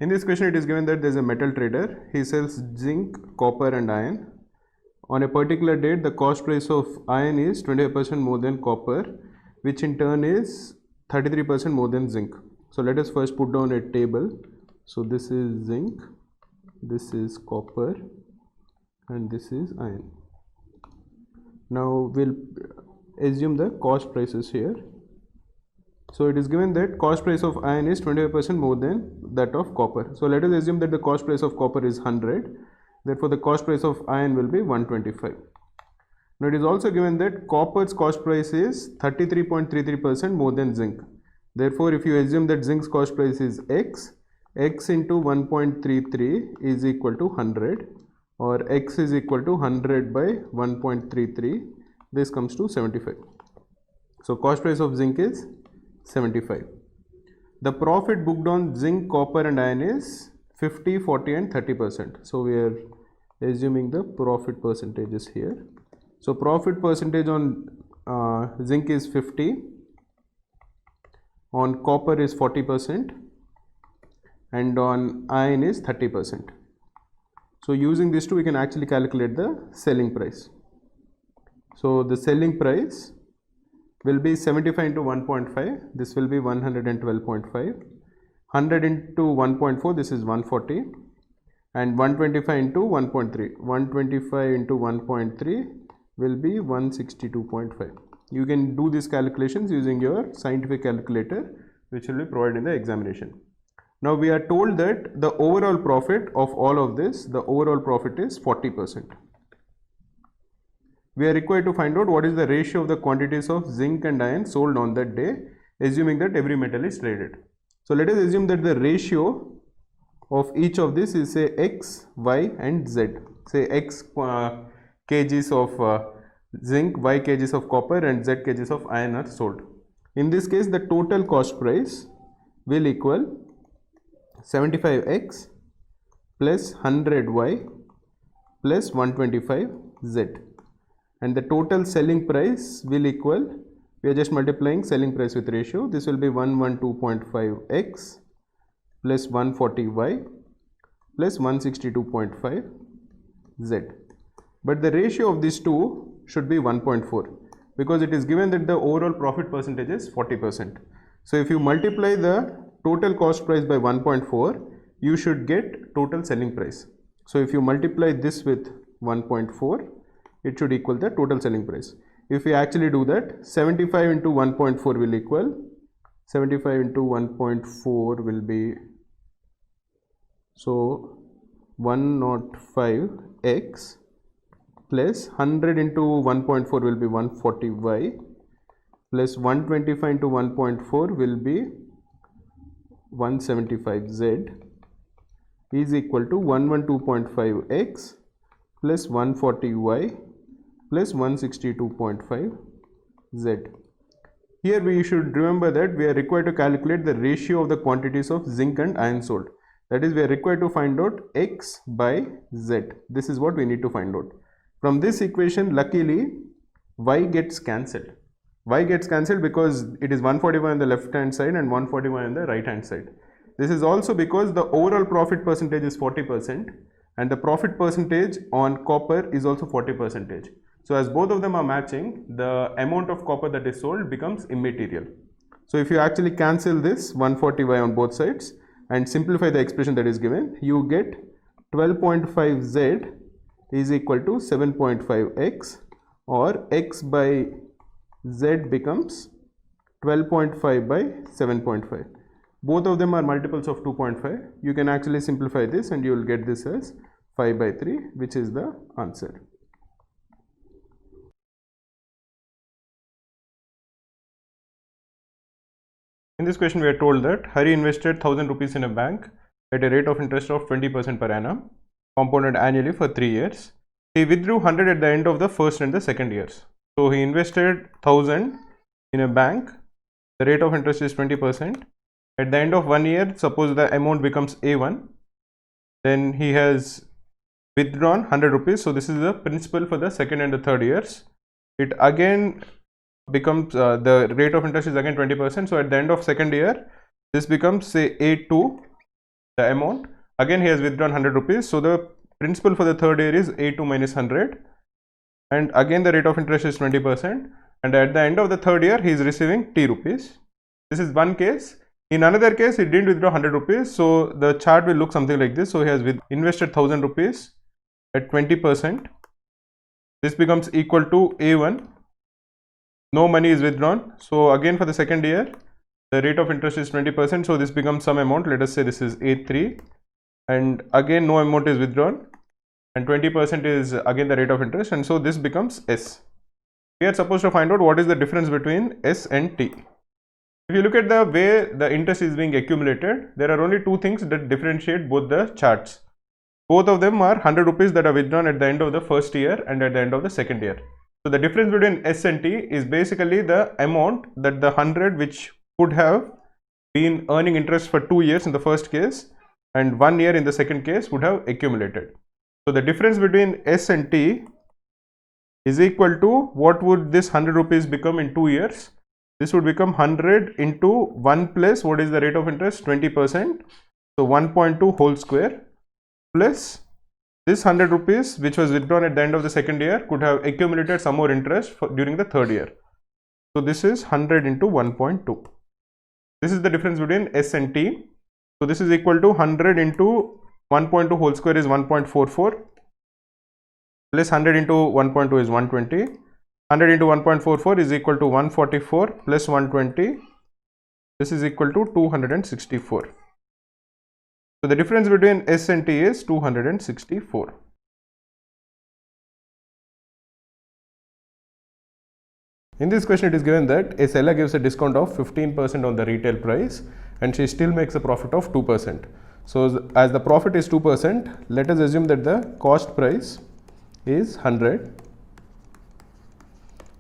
In this question it is given that there is a metal trader. He sells zinc, copper and iron. On a particular date, the cost price of iron is 25% more than copper, which in turn is 33% more than zinc. So let us first put down a table. So this is zinc, this is copper and this is iron. Now we'll assume the cost prices here. So it is given that cost price of iron is 25% more than that of copper. So let us assume that the cost price of copper is 100. Therefore the cost price of iron will be 125. Now it is also given that copper's cost price is 33.33% more than zinc. Therefore if you assume that zinc's cost price is X, X into 1.33 is equal to 100, or X is equal to 100 by 1.33, this comes to 75. So cost price of zinc is 75. The profit booked on zinc, copper and iron is 50, 40 and 30%. So we are assuming the profit percentages here. So profit percentage on zinc is 50, on copper is 40% and on iron is 30%. So using these two we can actually calculate the selling price. So the selling price will be 75 into 1.5, this will be 112.5, 100 into 1.4, this is 140, and 125 into 1.3, 125 into 1.3 will be 162.5. You can do these calculations using your scientific calculator, which will be provided in the examination. Now we are told that the overall profit of all of this, the overall profit is 40%. We are required to find out what is the ratio of the quantities of zinc and iron sold on that day, assuming that every metal is traded. So let us assume that the ratio of each of this is say X, Y and Z. Say X kgs of zinc, Y kgs of copper and Z kgs of iron are sold. In this case the total cost price will equal 75X plus 100Y plus 125Z. And the total selling price will equal, we are just multiplying selling price with ratio, this will be 112.5x plus 140y plus 162.5z. But the ratio of these two should be 1.4, because it is given that the overall profit percentage is 40%. So if you multiply the total cost price by 1.4, you should get total selling price. So if you multiply this with 1.4, it should equal the total selling price. If we actually do that, 75 into 1.4 will equal, 75 into 1.4 will be, so 105x plus 100 into 1.4 will be 140y plus 125 into 1.4 will be 175z is equal to 112.5x plus 140y plus 162.5z. Here we should remember that we are required to calculate the ratio of the quantities of zinc and iron sold. That is, we are required to find out X by Z. This is what we need to find out. From this equation, luckily, Y gets cancelled. Y gets cancelled because it is 141 on the left hand side and 141 on the right hand side. This is also because the overall profit percentage is 40% and the profit percentage on copper is also 40%. So as both of them are matching, the amount of copper that is sold becomes immaterial. So if you actually cancel this 140y on both sides and simplify the expression that is given, you get 12.5z is equal to 7.5x, or x by z becomes 12.5 by 7.5. Both of them are multiples of 2.5. You can actually simplify this and you will get this as 5 by 3, which is the answer. In this question, we are told that Hari invested 1000 rupees in a bank at a rate of interest of 20% per annum, compounded annually for 3 years. He withdrew 100 at the end of the first and the second years. So he invested 1000 in a bank. The rate of interest is 20%. At the end of 1 year, suppose the amount becomes A1, then he has withdrawn 100 rupees. So this is the principal for the second and the third years. It again becomes the rate of interest is again 20%. So at the end of second year, this becomes say A2, the amount. Again he has withdrawn 100 rupees. So the principal for the third year is A2 minus 100, and again the rate of interest is 20%, and at the end of the third year he is receiving T rupees. This is one case. In another case, he didn't withdraw 100 rupees, so the chart will look something like this. So he has invested 1000 rupees at 20%. This becomes equal to A1. No money is withdrawn. So again for the second year, the rate of interest is 20%. So this becomes some amount. Let us say this is A3, and again no amount is withdrawn, and 20% is again the rate of interest, and so this becomes S. We are supposed to find out what is the difference between S and T. If you look at the way the interest is being accumulated, there are only two things that differentiate both the charts. Both of them are 100 rupees that are withdrawn at the end of the first year and at the end of the second year. So the difference between S and T is basically the amount that the 100 which could have been earning interest for 2 years in the first case and 1 year in the second case would have accumulated. So the difference between S and T is equal to, what would this 100 rupees become in 2 years? This would become 100 into 1 plus, what is the rate of interest? 20%. So 1.2 whole square plus this 100 rupees which was withdrawn at the end of the second year could have accumulated some more interest during the third year. So this is 100 into 1.2. This is the difference between S and T. So this is equal to 100 into 1.2 whole square is 1.44 plus 100 into 1.2 is 120. 100 into 1.44 is equal to 144 plus 120. This is equal to 264. So the difference between S and T is 264. In this question, it is given that a seller gives a discount of 15% on the retail price and she still makes a profit of 2%. So as the profit is 2%, let us assume that the cost price is 100.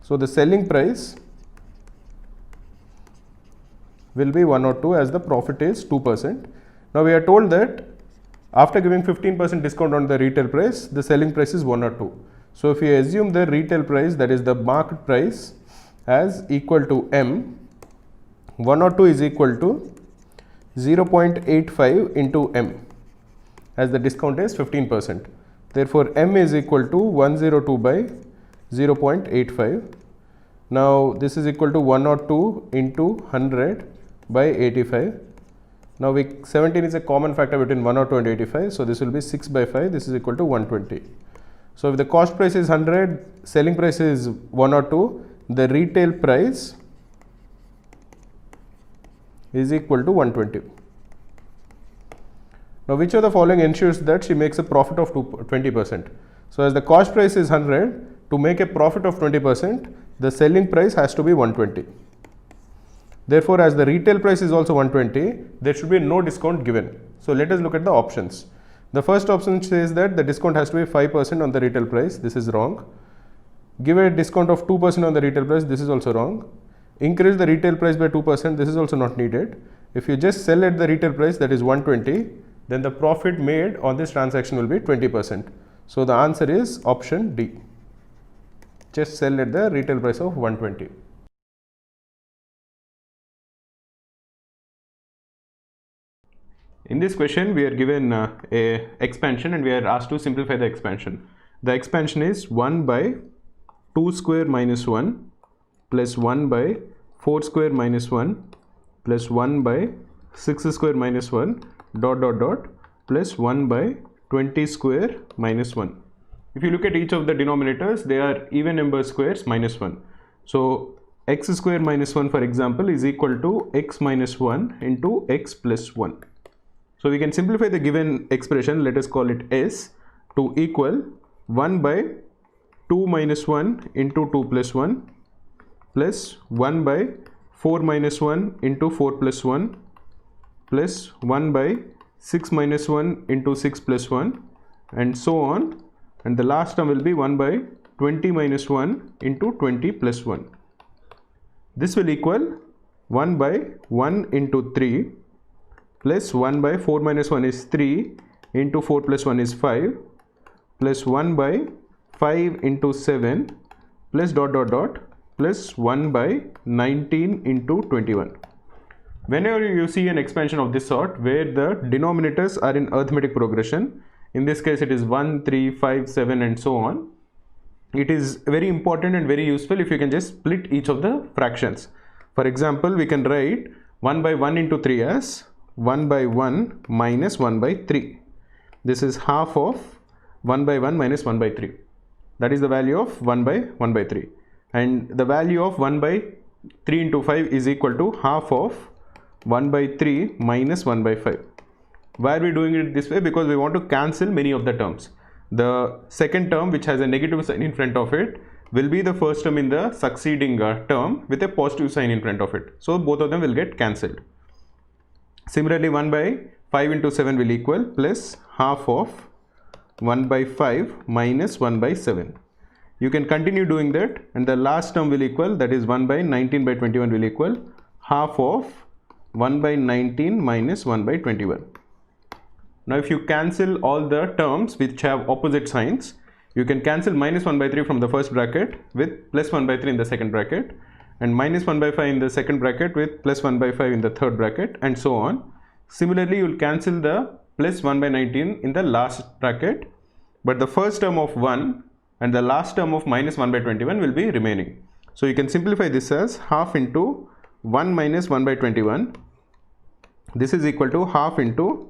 So the selling price will be 102 as the profit is 2%. Now we are told that after giving 15% discount on the retail price, the selling price is 102. So if we assume the retail price, that is the market price, as equal to M, 102 is equal to 0.85 into M, as the discount is 15%. Therefore M is equal to 102 by 0.85. Now this is equal to 102 into 100 by 85. Now 17 is a common factor between 102 and 85, so this will be 6 by 5. This is equal to 120. So if the cost price is 100, selling price is 102, the retail price is equal to 120. Now which of the following ensures that she makes a profit of 20%? So as the cost price is 100, to make a profit of 20%, the selling price has to be 120. Therefore, as the retail price is also 120, there should be no discount given. So let us look at the options. The first option says that the discount has to be 5% on the retail price. This is wrong. Give a discount of 2% on the retail price. This is also wrong. Increase the retail price by 2%. This is also not needed. If you just sell at the retail price, that is 120, then the profit made on this transaction will be 20%. So the answer is option D. Just sell at the retail price of 120. In this question, we are given a expansion and we are asked to simplify the expansion. The expansion is 1 by 2 square minus 1 plus 1 by 4 square minus 1 plus 1 by 6 square minus 1 dot dot dot plus 1 by 20 square minus 1. If you look at each of the denominators, they are even number squares minus 1. So x square minus 1, for example, is equal to x minus 1 into x plus 1. So we can simplify the given expression, let us call it S, to equal 1 by 2 minus 1 into 2 plus 1 plus 1 by 4 minus 1 into 4 plus 1 plus 1 by 6 minus 1 into 6 plus 1 and so on, and the last term will be 1 by 20 minus 1 into 20 plus 1. This will equal 1 by 1 into 3 plus 1 by 4 minus 1 is 3 into 4 plus 1 is 5 plus 1 by 5 into 7 plus dot dot dot plus 1 by 19 into 21. Whenever you see an expansion of this sort where the denominators are in arithmetic progression, in this case it is 1, 3, 5, 7 and so on, it is very important and very useful if you can just split each of the fractions. For example, we can write 1 by 1 into 3 as 1 by 1 minus 1 by 3. This is half of 1 by 1 minus 1 by 3. That is the value of 1 by 1 by 3. And the value of 1 by 3 into 5 is equal to half of 1 by 3 minus 1 by 5. Why are we doing it this way? Because we want to cancel many of the terms. The second term, which has a negative sign in front of it, will be the first term in the succeeding term with a positive sign in front of it. So both of them will get cancelled. Similarly, 1 by 5 into 7 will equal plus half of 1 by 5 minus 1 by 7. You can continue doing that and the last term will equal, that is 1 by 19 by 21 will equal half of 1 by 19 minus 1 by 21. Now if you cancel all the terms which have opposite signs, you can cancel minus 1 by 3 from the first bracket with plus 1 by 3 in the second bracket, and minus 1 by 5 in the second bracket with plus 1 by 5 in the third bracket, and so on. Similarly, you will cancel the plus 1 by 19 in the last bracket, but the first term of 1 and the last term of minus 1 by 21 will be remaining. So you can simplify this as half into 1 minus 1 by 21. This is equal to half into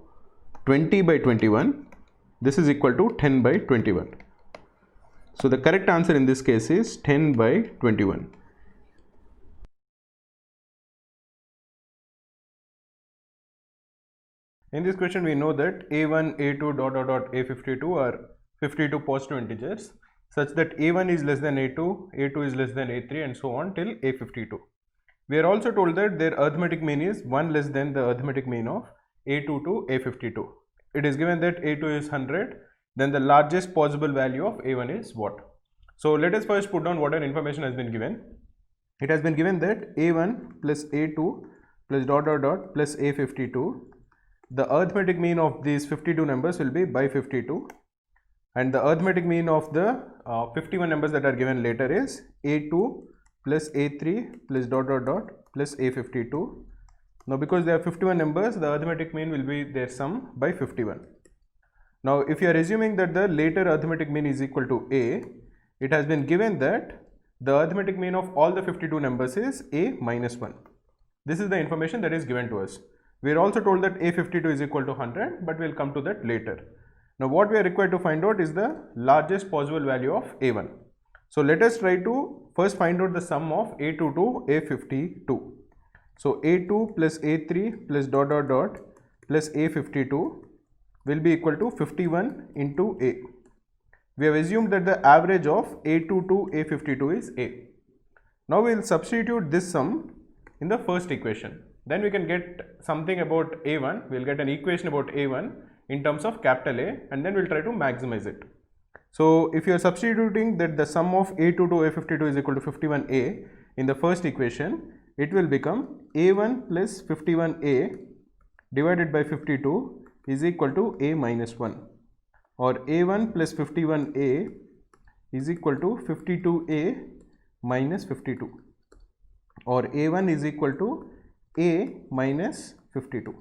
20 by 21. This is equal to 10 by 21. So the correct answer in this case is 10 by 21. In this question, we know that a1, a2, dot dot dot, a52 are 52 positive integers such that a1 is less than a2, a2 is less than a3 and so on till a52. We are also told that their arithmetic mean is 1 less than the arithmetic mean of a2 to a52. It is given that a2 is 100, then the largest possible value of a1 is what? So let us first put down whatever information has been given. It has been given that a1 plus a2 plus dot dot dot plus a52. The arithmetic mean of these 52 numbers will be by 52, and the arithmetic mean of the 51 numbers that are given later is a2 plus a3 plus dot dot dot plus a52. Now because there are 51 numbers, the arithmetic mean will be their sum by 51. Now if you are assuming that the later arithmetic mean is equal to a, it has been given that the arithmetic mean of all the 52 numbers is a minus 1. This is the information that is given to us. We are also told that a52 is equal to 100, but we will come to that later. Now what we are required to find out is the largest possible value of a1. So let us try to first find out the sum of a2 to a52. So a2 plus a3 plus dot dot dot plus a52 will be equal to 51 into a. We have assumed that the average of a2 to a52 is a. Now we will substitute this sum in the first equation. Then we can get something about a1, we will get an equation about a1 in terms of capital A, and then we will try to maximize it. So if you are substituting that the sum of a2 to a52 is equal to 51a in the first equation, it will become a1 plus 51a divided by 52 is equal to a minus 1, or a1 plus 51a is equal to 52a minus 52, or a1 is equal to a minus 52.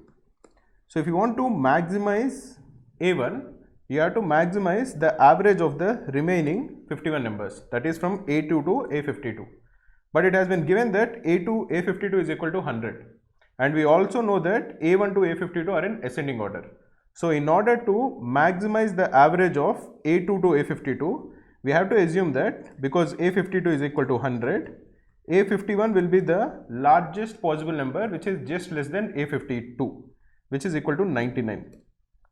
So if you want to maximize A1, you have to maximize the average of the remaining 51 numbers, that is from A2 to A52. But it has been given that A52 is equal to 100, and we also know that A1 to A52 are in ascending order. So in order to maximize the average of A2 to A52, we have to assume that because A52 is equal to 100, A51 will be the largest possible number, which is just less than A52, which is equal to 99.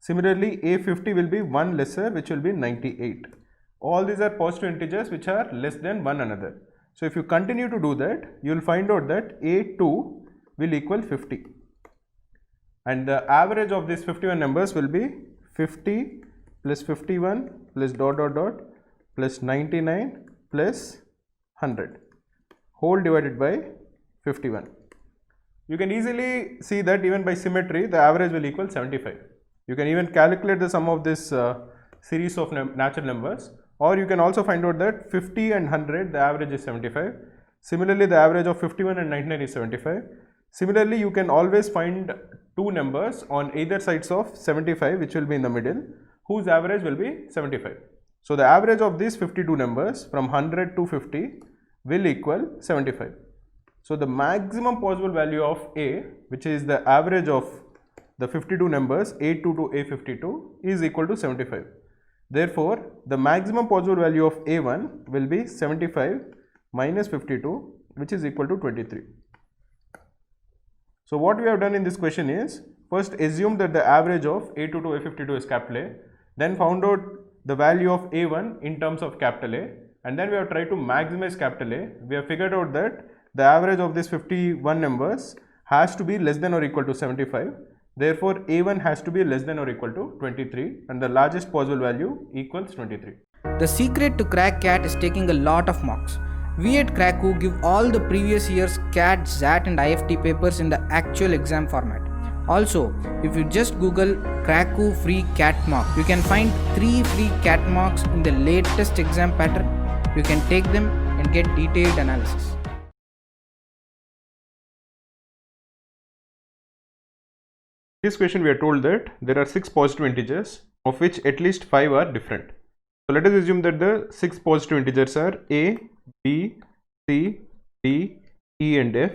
Similarly, A50 will be 1 lesser, which will be 98. All these are positive integers which are less than one another. So if you continue to do that, you will find out that A2 will equal 50. And the average of these 51 numbers will be 50 plus 51 plus dot dot dot plus 99 plus 100 whole divided by 51. You can easily see that even by symmetry the average will equal 75. You can even calculate the sum of this series of natural numbers, or you can also find out that 50 and 100 the average is 75. Similarly, the average of 51 and 99 is 75. Similarly, you can always find two numbers on either sides of 75 which will be in the middle, whose average will be 75. So the average of these 52 numbers from 100 to 50 will equal 75. So the maximum possible value of A, which is the average of the 52 numbers A2 to A52, is equal to 75. Therefore, the maximum possible value of A1 will be 75 minus 52, which is equal to 23. So what we have done in this question is, first assume that the average of A2 to A52 is capital A, then found out the value of A1 in terms of capital A, and then we have tried to maximize capital A. We have figured out that the average of these 51 numbers has to be less than or equal to 75. Therefore, A1 has to be less than or equal to 23, and the largest possible value equals 23. The secret to crack CAT is taking a lot of marks. We at Cracku give all the previous year's CAT, XAT and IFT papers in the actual exam format. Also, if you just Google Cracku free CAT mark, you can find 3 free CAT marks in the latest exam pattern. You can take them and get detailed analysis. In this question, we are told that there are 6 positive integers, of which at least 5 are different. So let us assume that the 6 positive integers are A, B, C, D, E and F.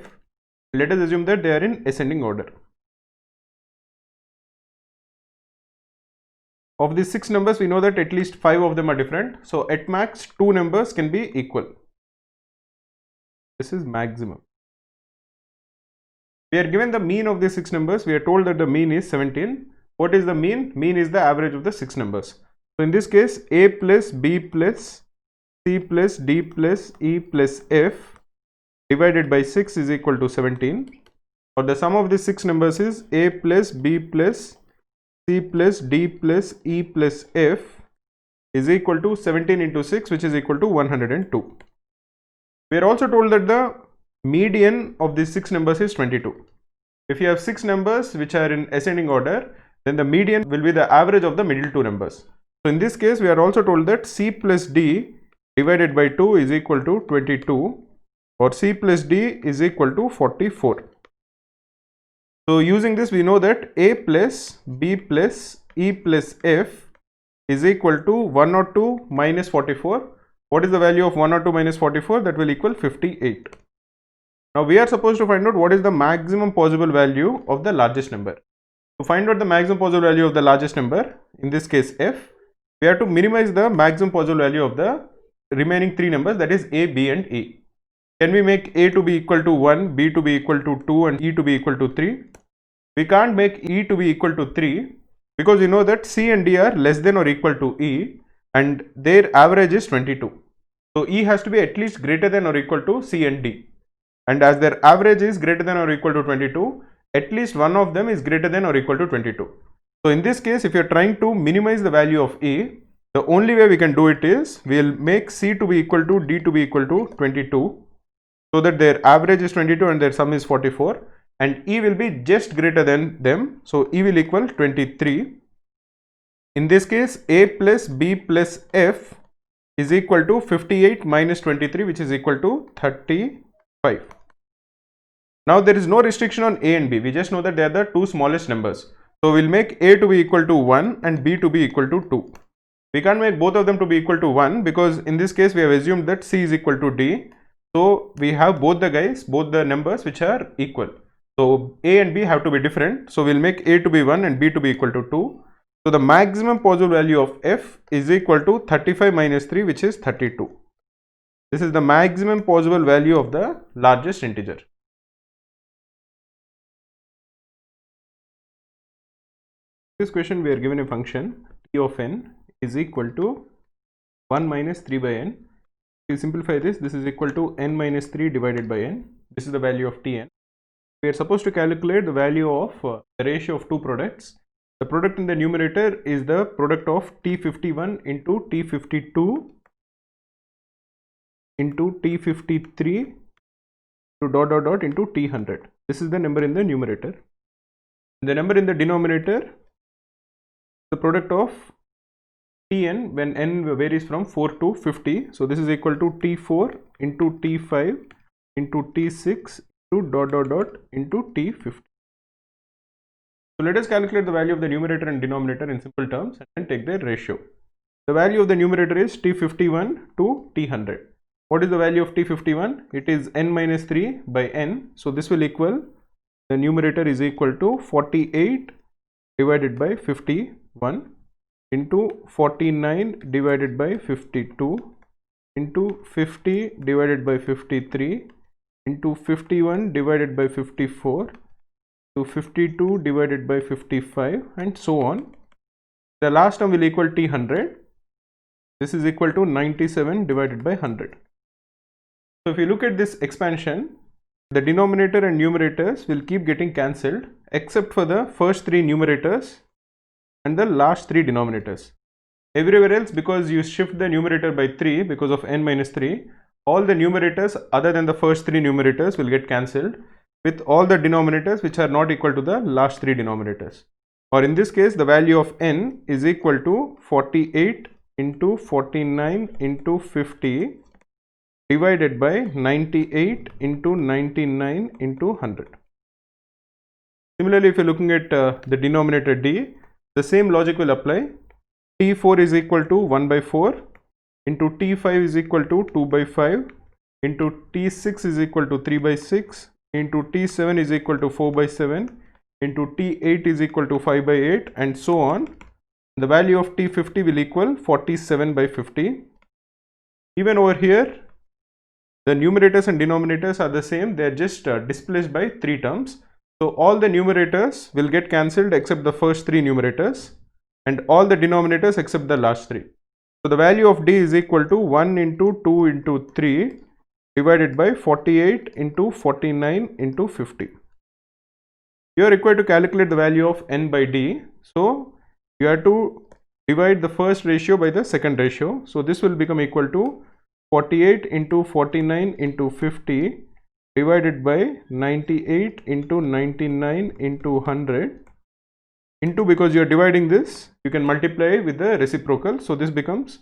Let us assume that they are in ascending order. Of these 6 numbers, we know that at least 5 of them are different. So at max 2 numbers can be equal. This is maximum. We are given the mean of these 6 numbers. We are told that the mean is 17. What is the mean? Mean is the average of the 6 numbers. So in this case, A plus B plus C plus D plus E plus F divided by 6 is equal to 17. Or the sum of these 6 numbers is A plus B plus C plus D plus E plus F is equal to 17 into 6, which is equal to 102. We are also told that the median of these 6 numbers is 22. If you have 6 numbers which are in ascending order, then the median will be the average of the middle 2 numbers. So in this case, we are also told that C plus D divided by 2 is equal to 22, or C plus D is equal to 44. So using this, we know that A plus B plus E plus F is equal to 102 minus 44. What is the value of 102 minus 44? That will equal 58. Now we are supposed to find out what is the maximum possible value of the largest number. To find out the maximum possible value of the largest number, in this case F, we have to minimize the maximum possible value of the remaining 3 numbers, that is A, B and E. Can we make A to be equal to 1, B to be equal to 2 and E to be equal to 3? We can't make E to be equal to 3 because we know that C and D are less than or equal to E and their average is 22. So E has to be at least greater than or equal to C and D. And as their average is greater than or equal to 22, at least one of them is greater than or equal to 22. So in this case, if you are trying to minimize the value of E, the only way we can do it is we will make C to be equal to D to be equal to 22, so that their average is 22 and their sum is 44, and E will be just greater than them, so E will equal 23. In this case, A plus B plus F is equal to 58 minus 23, which is equal to 35. Now there is no restriction on A and B, we just know that they are the two smallest numbers. So we'll make A to be equal to 1 and B to be equal to 2. We can't make both of them to be equal to 1 because in this case we have assumed that C is equal to D. So we have both the numbers which are equal. So A and B have to be different. So we'll make A to be 1 and B to be equal to 2. So the maximum possible value of F is equal to 35 minus 3, which is 32. This is the maximum possible value of the largest integer. In this question we are given a function t of n is equal to 1 minus 3 by n. If you simplify this, this is equal to n minus 3 divided by n. This is the value of Tn. We are supposed to calculate the value of the ratio of two products. The product in the numerator is the product of T51 into T52 into T53 to dot dot dot into T100. This is the number in the numerator. The number in the denominator, the product of Tn when n varies from 4 to 50. So this is equal to T4 into T5 into T6 to dot dot dot into T50. So let us calculate the value of the numerator and denominator in simple terms and then take their ratio. The value of the numerator is T51 to T100. What is the value of T51? It is n minus 3 by n. So this will equal, the numerator is equal to 48 divided by 51 into 49 divided by 52 into 50 divided by 53 into 51 divided by 54 to 52 divided by 55 and so on. The last term will equal T100. This is equal to 97 divided by 100. So if you look at this expansion, the denominator and numerators will keep getting cancelled except for the first three numerators and the last three denominators. Everywhere else, because you shift the numerator by 3 because of n minus 3, all the numerators other than the first three numerators will get cancelled with all the denominators which are not equal to the last three denominators. Or in this case, the value of n is equal to 48 into 49 into 50 divided by 98 into 99 into 100. Similarly, if you're looking at the denominator d, the same logic will apply. T4 is equal to 1 by 4 into T5 is equal to 2 by 5 into T6 is equal to 3 by 6 into T7 is equal to 4 by 7 into T8 is equal to 5 by 8 and so on. The value of T50 will equal 47 by 50. Even over here, the numerators and denominators are the same. They are just displaced by 3 terms. So all the numerators will get cancelled except the first 3 numerators and all the denominators except the last 3. So the value of d is equal to 1 into 2 into 3 divided by 48 into 49 into 50. You are required to calculate the value of n by d. So you have to divide the first ratio by the second ratio. So this will become equal to 48 into 49 into 50 divided by 98 into 99 into 100 into, because you are dividing this, you can multiply with the reciprocal. So this becomes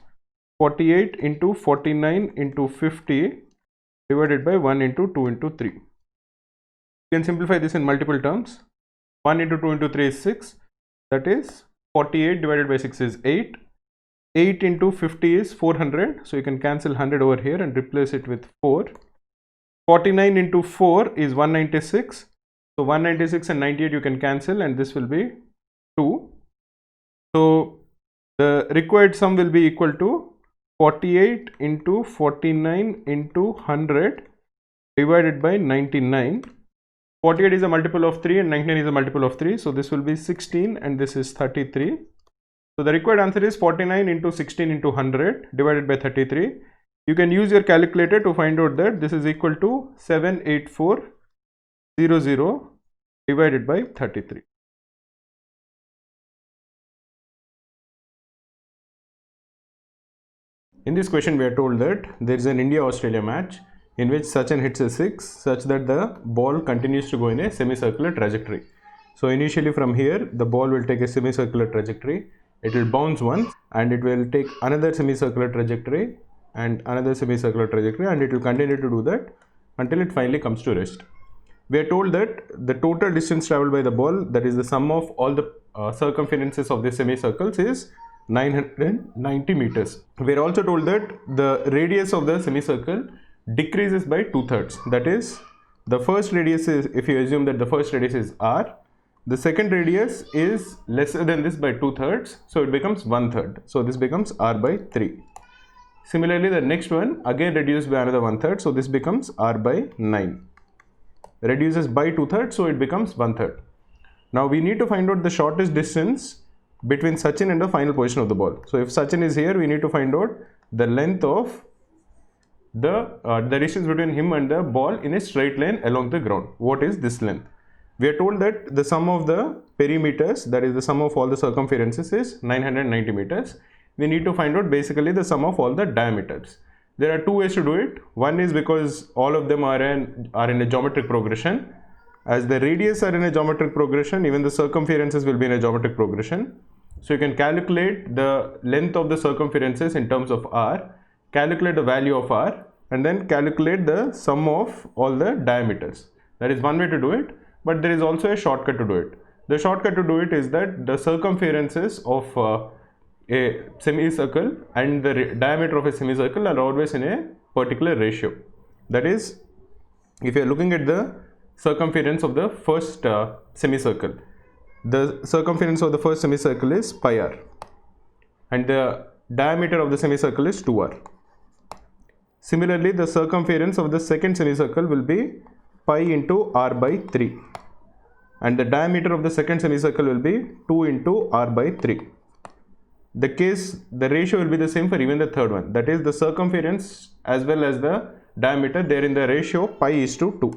48 into 49 into 50 divided by 1 into 2 into 3. You can simplify this in multiple terms. 1 into 2 into 3 is 6. That is 48 divided by 6 is 8. 8 into 50 is 400. So you can cancel 100 over here and replace it with 4. 49 into 4 is 196. So 196 and 98 you can cancel and this will be 2. So the required sum will be equal to 48 into 49 into 100 divided by 99. 48 is a multiple of 3 and 99 is a multiple of 3. So this will be 16 and this is 33. So the required answer is 49 into 16 into 100 divided by 33. You can use your calculator to find out that this is equal to 78400 divided by 33. In this question we are told that there is an India-Australia match in which Sachin hits a 6 such that the ball continues to go in a semicircular trajectory. So initially from here the ball will take a semicircular trajectory, it will bounce once and it will take another semicircular trajectory and another semicircular trajectory and it will continue to do that until it finally comes to rest. We are told that the total distance traveled by the ball, that is the sum of all the circumferences of the semicircles is 990 meters. We are also told that the radius of the semicircle decreases by 2/3. That is, the first radius is, if you assume that the first radius is r, the second radius is lesser than this by 2/3, so it becomes 1/3. So this becomes r by 3. Similarly, the next one again reduced by another 1/3, so this becomes r by 9. Reduces by 2/3, so it becomes 1/3. Now we need to find out the shortest distance between Sachin and the final position of the ball. So if Sachin is here, we need to find out the length of the distance between him and the ball in a straight line along the ground. What is this length? We are told that the sum of the perimeters, that is the sum of all the circumferences, is 990 meters. We need to find out basically the sum of all the diameters. There are two ways to do it. One is because all of them are in a geometric progression. As the radius are in a geometric progression, even the circumferences will be in a geometric progression. So you can calculate the length of the circumferences in terms of r, calculate the value of r, and then calculate the sum of all the diameters. That is one way to do it, but there is also a shortcut to do it. The shortcut to do it is that the circumferences of a semicircle and the diameter of a semicircle are always in a particular ratio. That is, if you are looking at the circumference of the first semicircle, the circumference of the first semicircle is pi r and the diameter of the semicircle is 2r. Similarly, the circumference of the second semicircle will be pi into r by 3 and the diameter of the second semicircle will be 2 into r by 3. The ratio will be the same for even the third one. That is, the circumference as well as the diameter, they are in the ratio pi is to 2.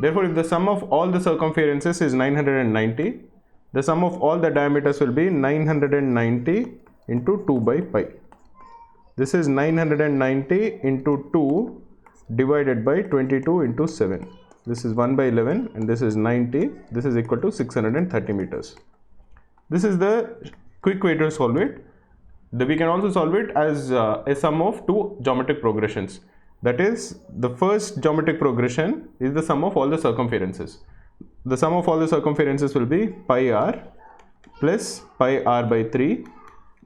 Therefore, if the sum of all the circumferences is 990, the sum of all the diameters will be 990 into 2 by pi. This is 990 into 2 divided by 22 into 7. This is 1 by 11 and this is 90. This is equal to 630 meters. This is the quick way to solve it. We can also solve it as a sum of two geometric progressions. That is, the first geometric progression is the sum of all the circumferences. The sum of all the circumferences will be pi r plus pi r by 3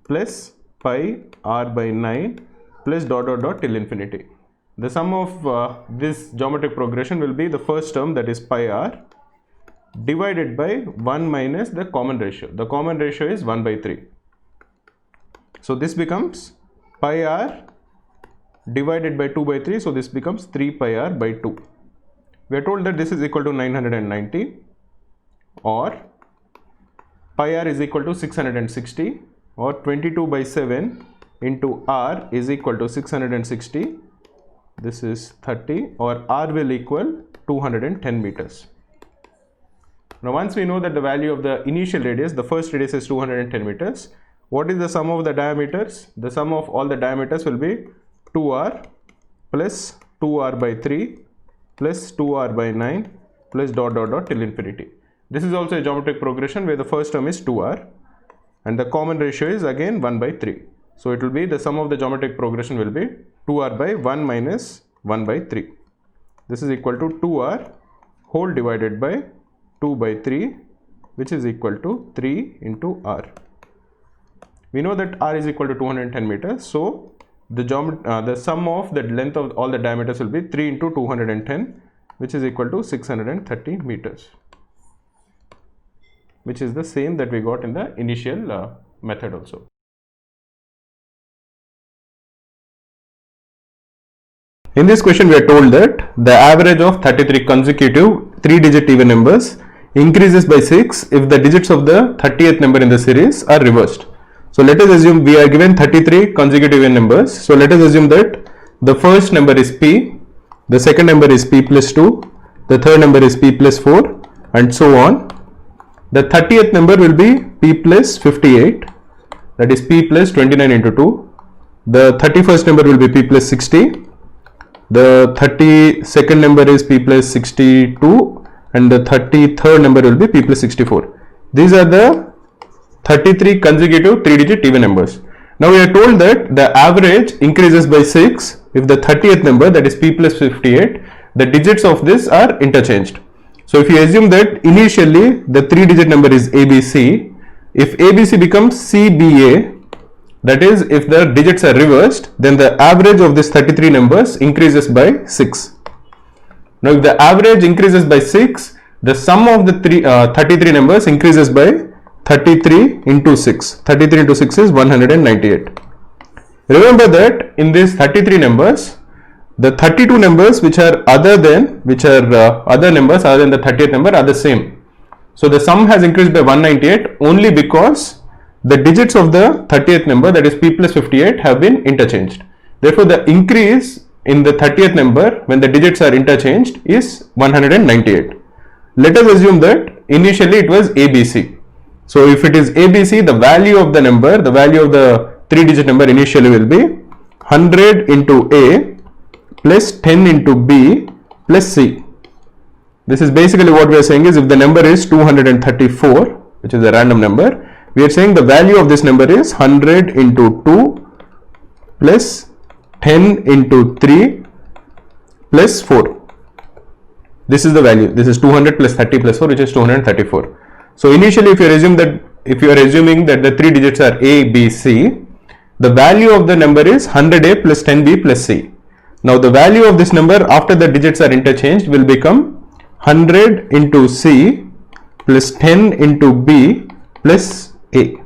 plus pi r by 9 plus dot dot dot till infinity. The sum of this geometric progression will be the first term, that is pi r, divided by 1 minus the common ratio. The common ratio is 1 by 3. So this becomes pi r divided by 2 by 3. So this becomes 3 pi r by 2. We are told that this is equal to 990, or pi r is equal to 660, or 22 by 7 into r is equal to 660. This is 30, or r will equal 210 meters. Now once we know that the value of the initial radius, the first radius is 210 meters, what is the sum of the diameters? The sum of all the diameters will be 2r plus 2r by 3 plus 2r by 9 plus dot dot dot till infinity. This is also a geometric progression where the first term is 2r and the common ratio is again 1 by 3. So it will be, the sum of the geometric progression will be 2r by 1 minus 1 by 3. This is equal to 2r whole divided by 2 by 3, which is equal to 3 into r. We know that r is equal to 210 meters. So the sum of the length of all the diameters will be 3 into 210, which is equal to 630 meters, which is the same that we got in the initial method also. In this question, we are told that the average of 33 consecutive 3-digit even numbers increases by 6 if the digits of the 30th number in the series are reversed. So let us assume we are given 33 consecutive even numbers. So let us assume that the first number is p, the second number is p plus 2, the third number is p plus 4, and so on. The 30th number will be p plus 58, that is p plus 29 into 2. The 31st number will be p plus 60. The 32nd number is p plus 62 and the 33rd number will be p plus 64. These are the 33 consecutive 3-digit even numbers. Now we are told that the average increases by 6 if the 30th number, that is p plus 58, the digits of this are interchanged. So if you assume that initially the 3-digit number is ABC, if ABC becomes CBA, that is, if the digits are reversed, then the average of this 33 numbers increases by 6. Now if the average increases by 6, the sum of the 33 numbers increases by 33 into 6. 33 into 6 is 198. Remember that in these 33 numbers, the 32 numbers which are other numbers other than the 30th number are the same. So the sum has increased by 198 only because the digits of the 30th number, that is p plus 58, have been interchanged. Therefore the increase in the 30th number when the digits are interchanged is 198. Let us assume that initially it was ABC. So if it is ABC, the value of the number, the value of the 3-digit number initially will be 100 into A plus 10 into B plus C. This is basically what we are saying is if the number is 234, which is a random number, we are saying the value of this number is 100 into 2 plus 10 into 3 plus 4. This is the value. This is 200 plus 30 plus 4, which is 234. So initially if you are assuming that the 3 digits are A, B, C, the value of the number is 100A plus 10B plus C. Now the value of this number after the digits are interchanged will become 100 into C plus 10 into B plus A.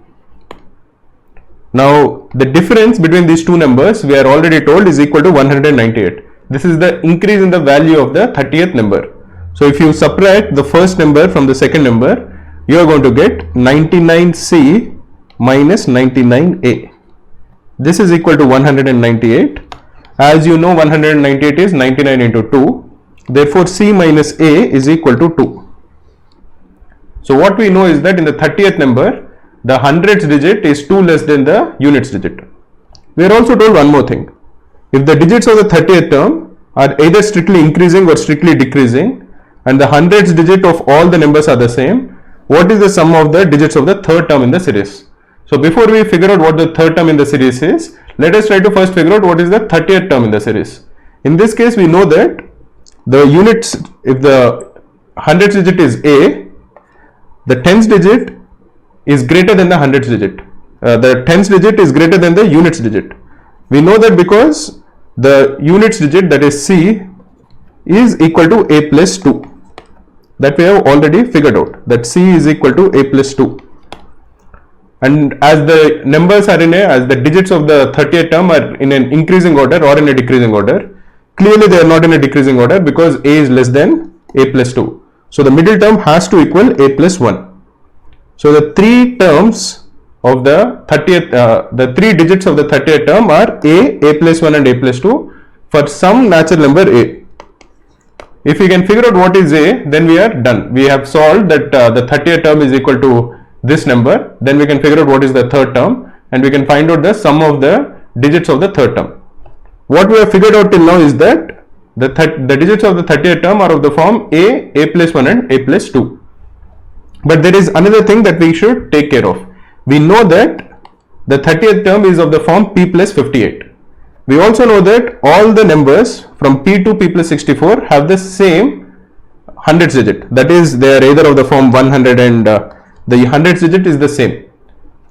Now the difference between these two numbers we are already told is equal to 198. This is the increase in the value of the 30th number. So if you subtract the first number from the second number, you are going to get 99C minus 99A. This is equal to 198. As you know, 198 is 99 into 2. Therefore, C minus A is equal to 2. So what we know is that in the 30th number, the hundredths digit is 2 less than the units digit. We are also told one more thing. If the digits of the 30th term are either strictly increasing or strictly decreasing, and the hundredths digit of all the numbers are the same, what is the sum of the digits of the third term in the series? So before we figure out what the third term in the series is, let us try to first figure out what is the 30th term in the series. In this case, we know that the units, if the hundredths digit is A, the tens digit is greater than the hundredths digit. The tens digit is greater than the units digit. We know that because the units digit, that is C, is equal to A plus 2. That we have already figured out, that C is equal to A plus 2. And as the numbers are as the digits of the 30th term are in an increasing order or in a decreasing order, clearly they are not in a decreasing order because A is less than A plus 2. So the middle term has to equal A plus 1. So the three terms of the 30th, the three digits of the 30th term are A plus 1 and A plus 2 for some natural number A. If we can figure out what is A, then we are done. We have solved that the 30th term is equal to this number. Then we can figure out what is the third term and we can find out the sum of the digits of the third term. What we have figured out till now is that the digits of the 30th term are of the form A plus 1 and A plus 2. But there is another thing that we should take care of. We know that the 30th term is of the form P plus 58. We also know that all the numbers from P to P plus 64 have the same hundredths digit. That is, they are either of the form 100 and the hundredths digit is the same.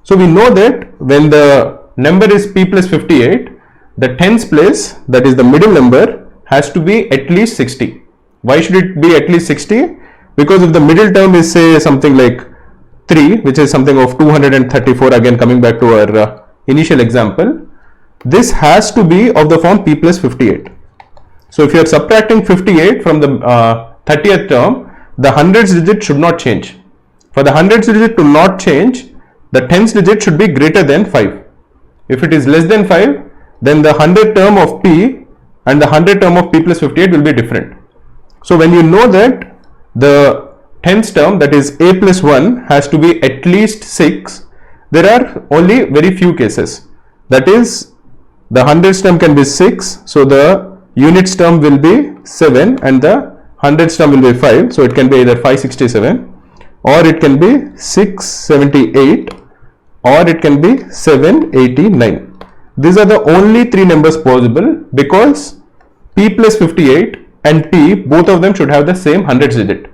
So we know that when the number is P plus 58, the tens place, that is the middle number, has to be at least 60. Why should it be at least 60? Because if the middle term is say something like 3, which is something of 234, again coming back to our initial example, this has to be of the form P plus 58. So if you are subtracting 58 from the 30th term, the hundredths digit should not change. For the hundredths digit to not change, the tens digit should be greater than 5. If it is less than 5, then the 100th term of P and the 100th term of P plus 58 will be different. So when you know that the tens term, that is A plus 1, has to be at least 6, there are only very few cases. That is, the hundredths term can be 6, so the units term will be 7 and the hundredths term will be 5. So it can be either 567 or it can be 678 or it can be 789. These are the only three numbers possible because P plus 58 and P, both of them should have the same hundredths digit.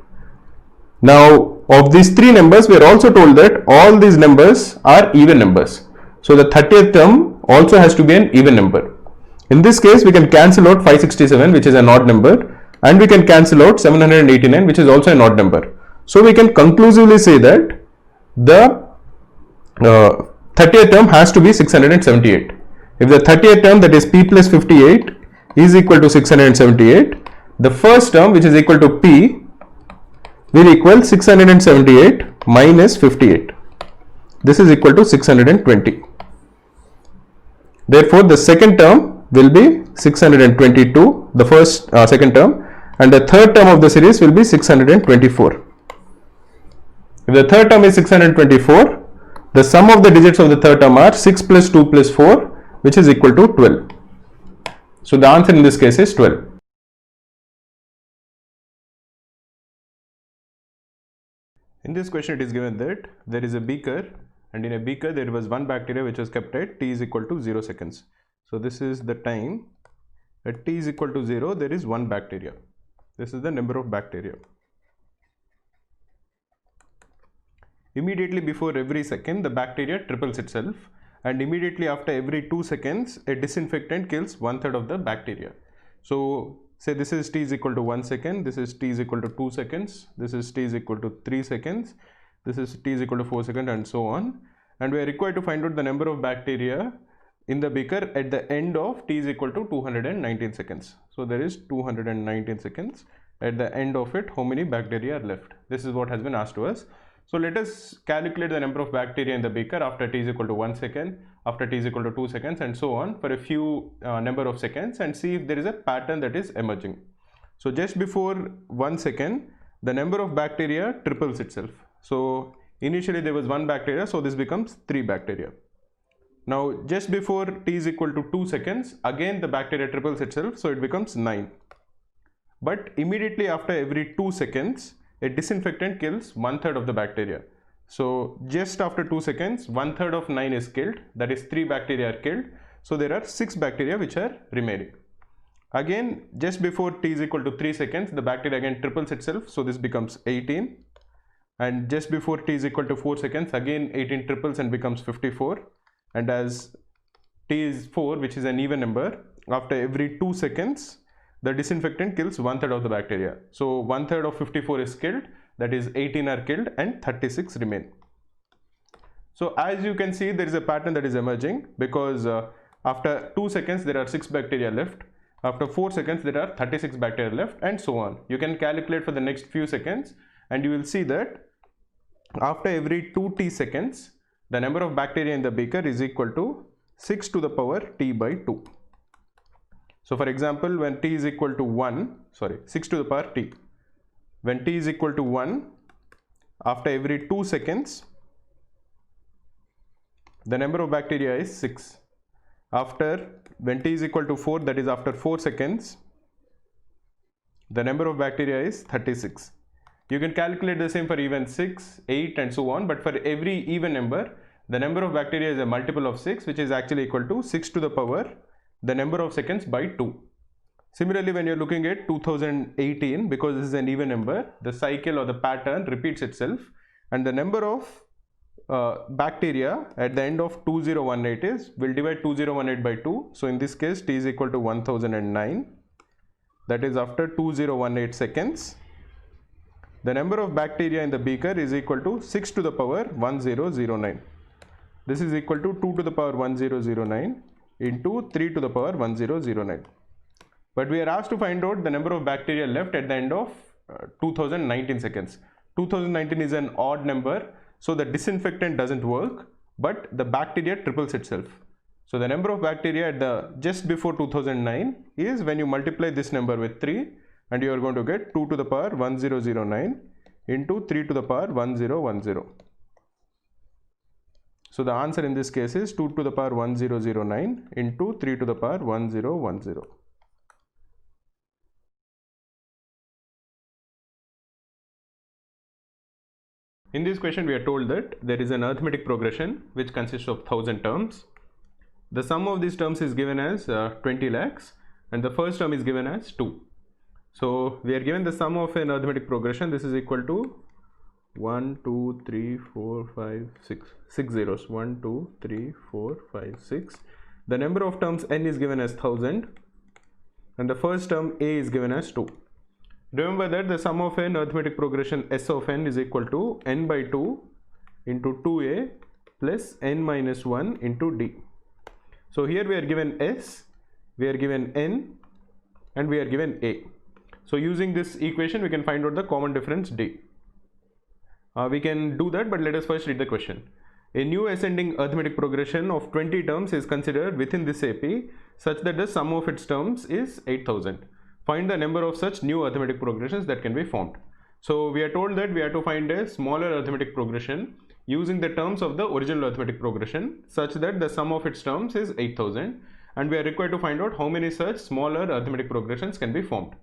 Now, of these three numbers, we are also told that all these numbers are even numbers. So the 30th term also has to be an even number. In this case, we can cancel out 567, which is an odd number, and we can cancel out 789, which is also an odd number. So we can conclusively say that the 30th term has to be 678. If the 30th term, that is p plus 58, is equal to 678, the first term, which is equal to p, will equal 678 minus 58. This is equal to 620. Therefore, the second term will be 622, the second term, and the third term of the series will be 624. If the third term is 624, the sum of the digits of the third term are 6 plus 2 plus 4, which is equal to 12. So the answer in this case is 12. In this question, it is given that there is a beaker, and in a beaker there was one bacteria which was kept at t is equal to 0 seconds. So this is the time at t is equal to 0, there is one bacteria. This is the number of bacteria. Immediately before every second, the bacteria triples itself, and immediately after every 2 seconds, a disinfectant kills 1/3 of the bacteria. So say this is t is equal to 1 second, this is t is equal to 2 seconds, this is t is equal to 3 seconds, this is t is equal to 4 seconds, and so on. And we are required to find out the number of bacteria in the beaker at the end of t is equal to 219 seconds. So there is 219 seconds. At the end of it, how many bacteria are left? This is what has been asked to us. So let us calculate the number of bacteria in the beaker after t is equal to 1 second, after t is equal to 2 seconds, and so on for a few number of seconds, and see if there is a pattern that is emerging. So just before 1 second, the number of bacteria triples itself. So initially there was 1 bacteria, so this becomes 3 bacteria. Now just before t is equal to 2 seconds, again the bacteria triples itself, so it becomes 9. But immediately after every 2 seconds, a disinfectant kills 1/3 of the bacteria. So just after 2 seconds, 1/3 of 9 is killed, that is 3 bacteria are killed. So there are 6 bacteria which are remaining. Again, just before t is equal to 3 seconds, the bacteria again triples itself, so this becomes 18. And just before t is equal to 4 seconds, again 18 triples and becomes 54. And as t is 4, which is an even number, after every 2 seconds, the disinfectant kills 1/3 of the bacteria. So 1/3 of 54 is killed, that is 18 are killed and 36 remain. So as you can see, there is a pattern that is emerging, because after 2 seconds there are 6 bacteria left, after 4 seconds there are 36 bacteria left, and so on. You can calculate for the next few seconds, and you will see that after every 2t seconds, the number of bacteria in the beaker is equal to 6 to the power t by 2. So for example, when t is equal to 6 to the power t, when t is equal to 1, after every 2 seconds, the number of bacteria is 6. When t is equal to 4, that is after 4 seconds, the number of bacteria is 36. You can calculate the same for even 6, 8 and so on, but for every even number, the number of bacteria is a multiple of 6, which is actually equal to 6 to the power the number of seconds by 2. Similarly, when you're looking at 2018, because this is an even number, the cycle or the pattern repeats itself, and the number of bacteria at the end of 2018 is, we'll divide 2018 by 2. So in this case, t is equal to 1009, that is after 2018 seconds. The number of bacteria in the beaker is equal to 6 to the power 1009. This is equal to 2 to the power 1009 into 3 to the power 1009. But we are asked to find out the number of bacteria left at the end of 2019 seconds. 2019 is an odd number, so the disinfectant doesn't work, but the bacteria triples itself. So the number of bacteria at the just before 2009 is, when you multiply this number with 3, and you are going to get 2 to the power 1009 into 3 to the power 1010. So the answer in this case is 2 to the power 1009 into 3 to the power 1010. In this question, we are told that there is an arithmetic progression which consists of 1000 terms. The sum of these terms is given as 20 lakhs, and the first term is given as 2. So we are given the sum of an arithmetic progression. This is equal to 1 2 3 4 5 6 6 zeros. 1 2 3 4 5 6. The number of terms n is given as 1000 and the first term a is given as 2. Remember that the sum of n arithmetic progression s of n is equal to n by 2 into 2a plus n minus 1 into d. So here we are given s, we are given n, and we are given a. So using this equation we can find out the common difference d. We can do that, but let us first read the question. A new ascending arithmetic progression of 20 terms is considered within this AP such that the sum of its terms is 8000. Find the number of such new arithmetic progressions that can be formed. So we are told that we have to find a smaller arithmetic progression using the terms of the original arithmetic progression such that the sum of its terms is 8000, and we are required to find out how many such smaller arithmetic progressions can be formed.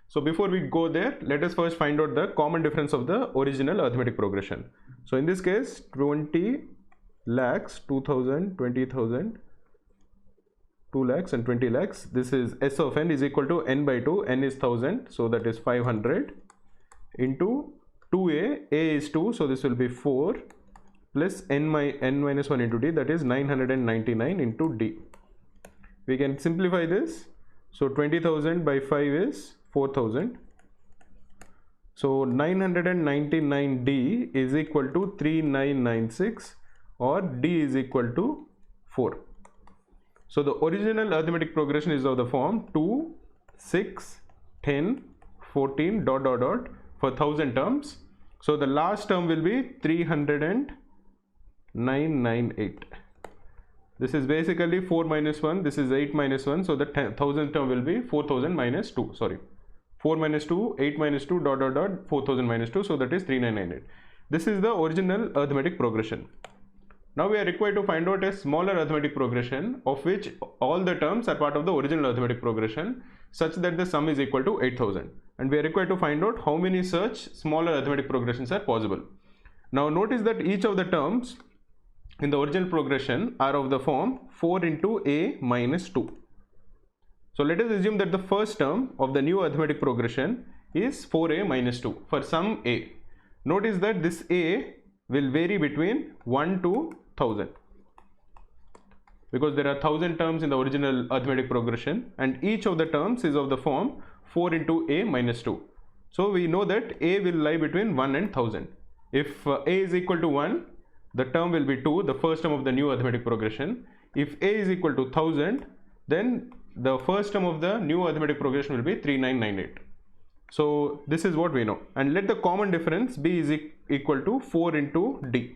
So before we go there, let us first find out the common difference of the original arithmetic progression. So in this case, 20 lakhs, 2000, 20,000, 2 lakhs and 20 lakhs. This is s of n is equal to n by 2, n is 1000, so that is 500 into 2a, a is 2, so this will be 4 plus n minus 1 into d, that is 999 into d. We can simplify this. So 20,000 by 5 is 4,000. So 999d is equal to 3996, or d is equal to 4. So the original arithmetic progression is of the form 2, 6, 10, 14 dot dot dot for 1000 terms. So the last term will be 30998. This is basically 4 minus 1, this is 8 minus 1, so the 1000th term will be 4000 minus 2, sorry, 4 minus 2, 8 minus 2 dot dot dot 4000 minus 2, so that is 3998. This is the original arithmetic progression. Now we are required to find out a smaller arithmetic progression of which all the terms are part of the original arithmetic progression such that the sum is equal to 8000, and we are required to find out how many such smaller arithmetic progressions are possible. Now notice that each of the terms in the original progression are of the form 4 into a minus 2. So let us assume that the first term of the new arithmetic progression is 4a minus 2 for some a. Notice that this a will vary between 1 to 1000 because there are 1000 terms in the original arithmetic progression, and each of the terms is of the form 4 into a minus 2. So we know that a will lie between 1 and 1000. If a is equal to 1, the term will be 2, the first term of the new arithmetic progression. If a is equal to 1000, then the first term of the new arithmetic progression will be 3998. So this is what we know, and let the common difference be is equal to 4 into d,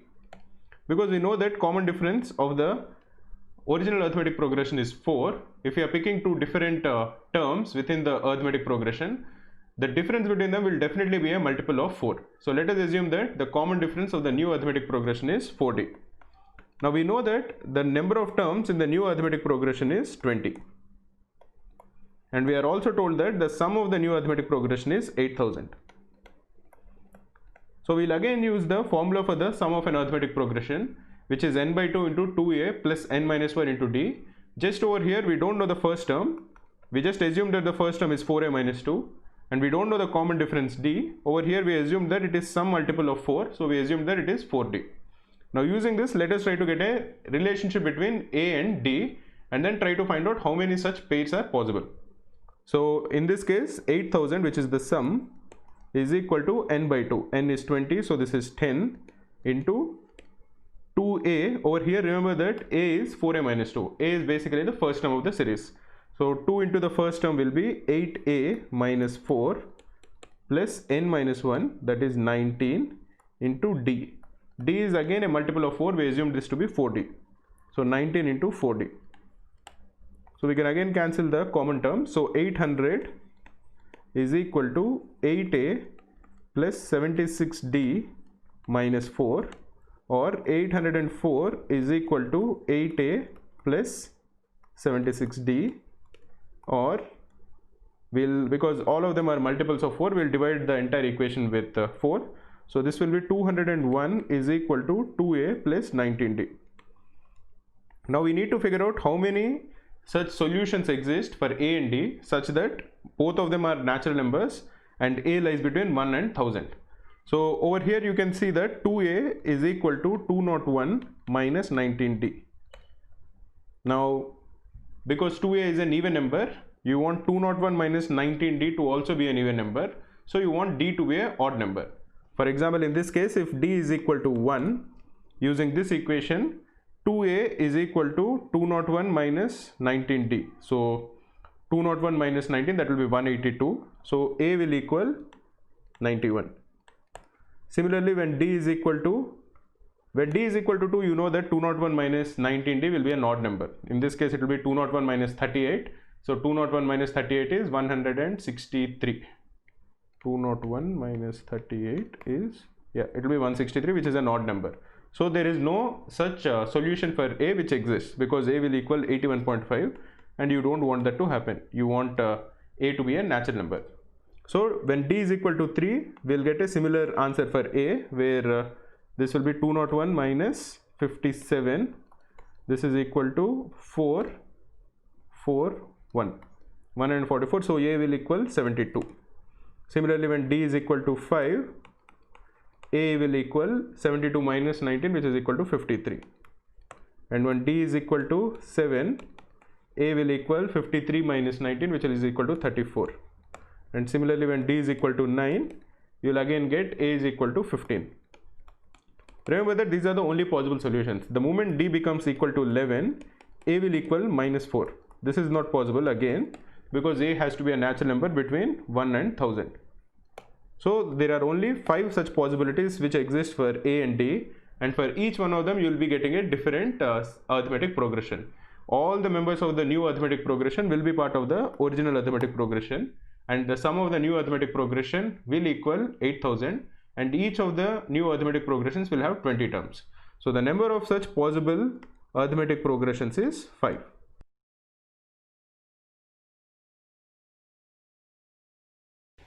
because we know that common difference of the original arithmetic progression is 4. If we are picking two different terms within the arithmetic progression, the difference between them will definitely be a multiple of 4. So let us assume that the common difference of the new arithmetic progression is 4d. Now we know that the number of terms in the new arithmetic progression is 20. And we are also told that the sum of the new arithmetic progression is 8000. So we'll again use the formula for the sum of an arithmetic progression, which is n by 2 into 2a plus n minus 1 into d. Just over here we don't know the first term. We just assume that the first term is 4a minus 2. And we don't know the common difference d. Over here we assume that it is some multiple of 4, so we assume that it is 4d. Now using this, let us try to get a relationship between a and d, and then try to find out how many such pairs are possible. So in this case, 8000, which is the sum, is equal to n by 2. N is 20, so this is 10 into 2a. Over here remember that a is 4a minus 2. A is basically the first term of the series. So 2 into the first term will be 8a minus 4 plus n minus 1, that is 19 into d. D is again a multiple of 4, we assume this to be 4d. So 19 into 4d. So we can again cancel the common terms. So 800 is equal to 8a plus 76d minus 4, or 804 is equal to 8a plus 76d, or because all of them are multiples of 4, we'll divide the entire equation with 4. So this will be 201 is equal to 2a plus 19d. Now we need to figure out how many such solutions exist for a and d such that both of them are natural numbers and a lies between 1 and 1000. So over here you can see that 2a is equal to 201 minus 19d. Now because 2a is an even number, you want 201 minus 19d to also be an even number. So you want d to be an odd number. For example, in this case, if d is equal to 1, using this equation, 2a is equal to 201 minus 19d. So 201 minus 19, that will be 182. So a will equal 91. Similarly, when d is equal to 2, you know that 201 minus 19d will be an odd number. In this case, it will be 201 minus 38. So 201 minus 38 is 163. 201 minus 38 is, it will be 163, which is an odd number. So there is no such solution for a which exists, because a will equal 81.5 and you don't want that to happen. You want a to be a natural number. So when d is equal to 3, we'll get a similar answer for a, where this will be 201 minus 57. This is equal to 144. So a will equal 72. Similarly, when d is equal to 5, a will equal 72 minus 19, which is equal to 53. And when d is equal to 7, a will equal 53 minus 19, which is equal to 34. And similarly, when d is equal to 9, you will again get a is equal to 15. Remember that these are the only possible solutions. The moment d becomes equal to 11, a will equal minus 4. This is not possible again, because a has to be a natural number between 1 and 1000. So there are only 5 such possibilities which exist for a and d, and for each one of them you will be getting a different arithmetic progression. All the members of the new arithmetic progression will be part of the original arithmetic progression, and the sum of the new arithmetic progression will equal 8000, and each of the new arithmetic progressions will have 20 terms. So the number of such possible arithmetic progressions is 5.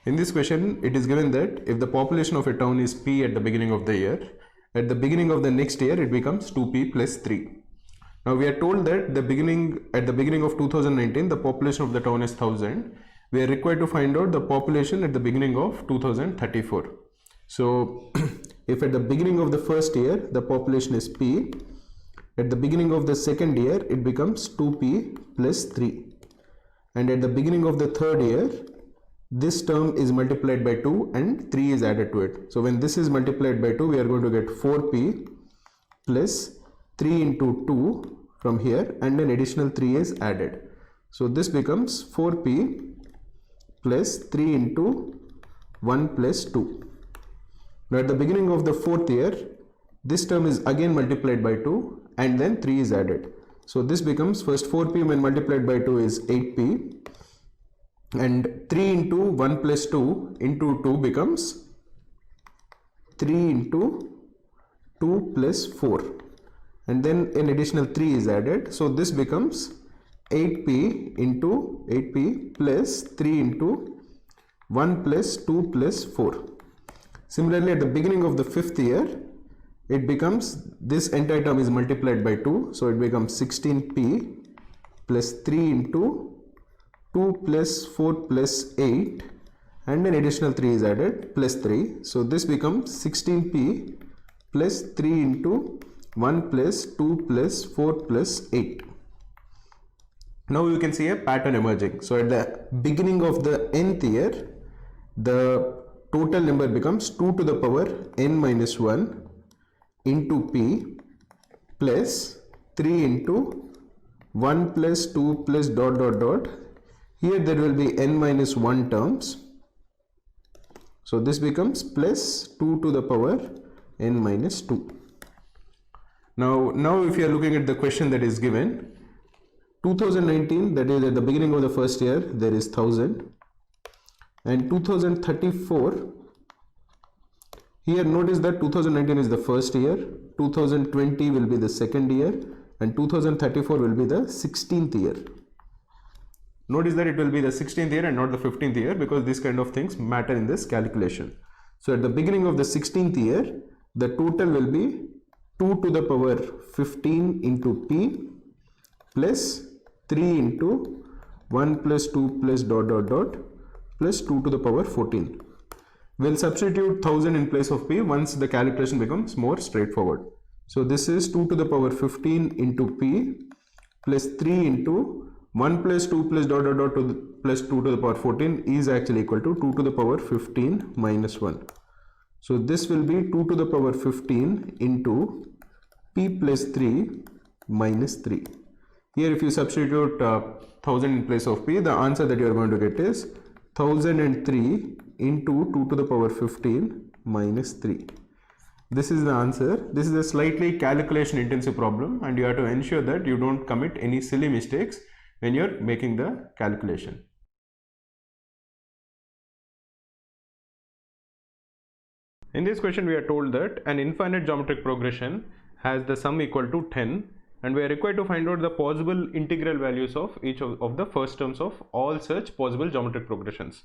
In this question, it is given that if the population of a town is p at the beginning of the year, at the beginning of the next year it becomes 2p plus 3. Now we are told that at the beginning of 2019 the population of the town is 1000. We are required to find out the population at the beginning of 2034. So if at the beginning of the first year the population is p, at the beginning of the second year it becomes 2p plus 3, and at the beginning of the third year this term is multiplied by 2 and 3 is added to it. So when this is multiplied by 2, we are going to get 4p plus 3 into 2 from here, and an additional 3 is added. So this becomes 4p plus 3 into 1 plus 2. Now at the beginning of the fourth year, this term is again multiplied by 2 and then 3 is added. So this becomes, first 4p when multiplied by 2 is 8p, and 3 into 1 plus 2 into 2 becomes 3 into 2 plus 4, and then an additional 3 is added. So this becomes 8p into 8p plus 3 into 1 plus 2 plus 4. Similarly, at the beginning of the fifth year, it becomes, this entire term is multiplied by 2, so it becomes 16p plus 3 into 2 plus 4 plus 8, and an additional 3 is added, plus 3. So this becomes 16p plus 3 into 1 plus 2 plus 4 plus 8. Now you can see a pattern emerging. So at the beginning of the nth year, the total number becomes 2 to the power n minus 1 into p plus 3 into 1 plus 2 plus dot dot dot. Here there will be n minus 1 terms. So this becomes plus 2 to the power n minus 2. Now if you are looking at the question that is given, 2019, that is at the beginning of the first year, there is 1000, and 2034, here notice that 2019 is the first year, 2020 will be the second year, and 2034 will be the 16th year. Notice that it will be the 16th year and not the 15th year, because these kind of things matter in this calculation. So at the beginning of the 16th year, the total will be 2 to the power 15 into p plus 3 into 1 plus 2 plus dot dot dot plus 2 to the power 14. We'll substitute 1000 in place of p once the calculation becomes more straightforward. So this is 2 to the power 15 into p plus 3 into 1 plus 2 plus dot dot dot to the plus 2 to the power 14 is actually equal to 2 to the power 15 minus 1. So this will be 2 to the power 15 into p plus 3 minus 3. Here if you substitute 1000 in place of p, the answer that you are going to get is 1003 into 2 to the power 15 minus 3. This is the answer. This is a slightly calculation intensive problem, and you have to ensure that you don't commit any silly mistakes when you're making the calculation. In this question we are told that an infinite geometric progression has the sum equal to 10, and we are required to find out the possible integral values of each of the first terms of all such possible geometric progressions.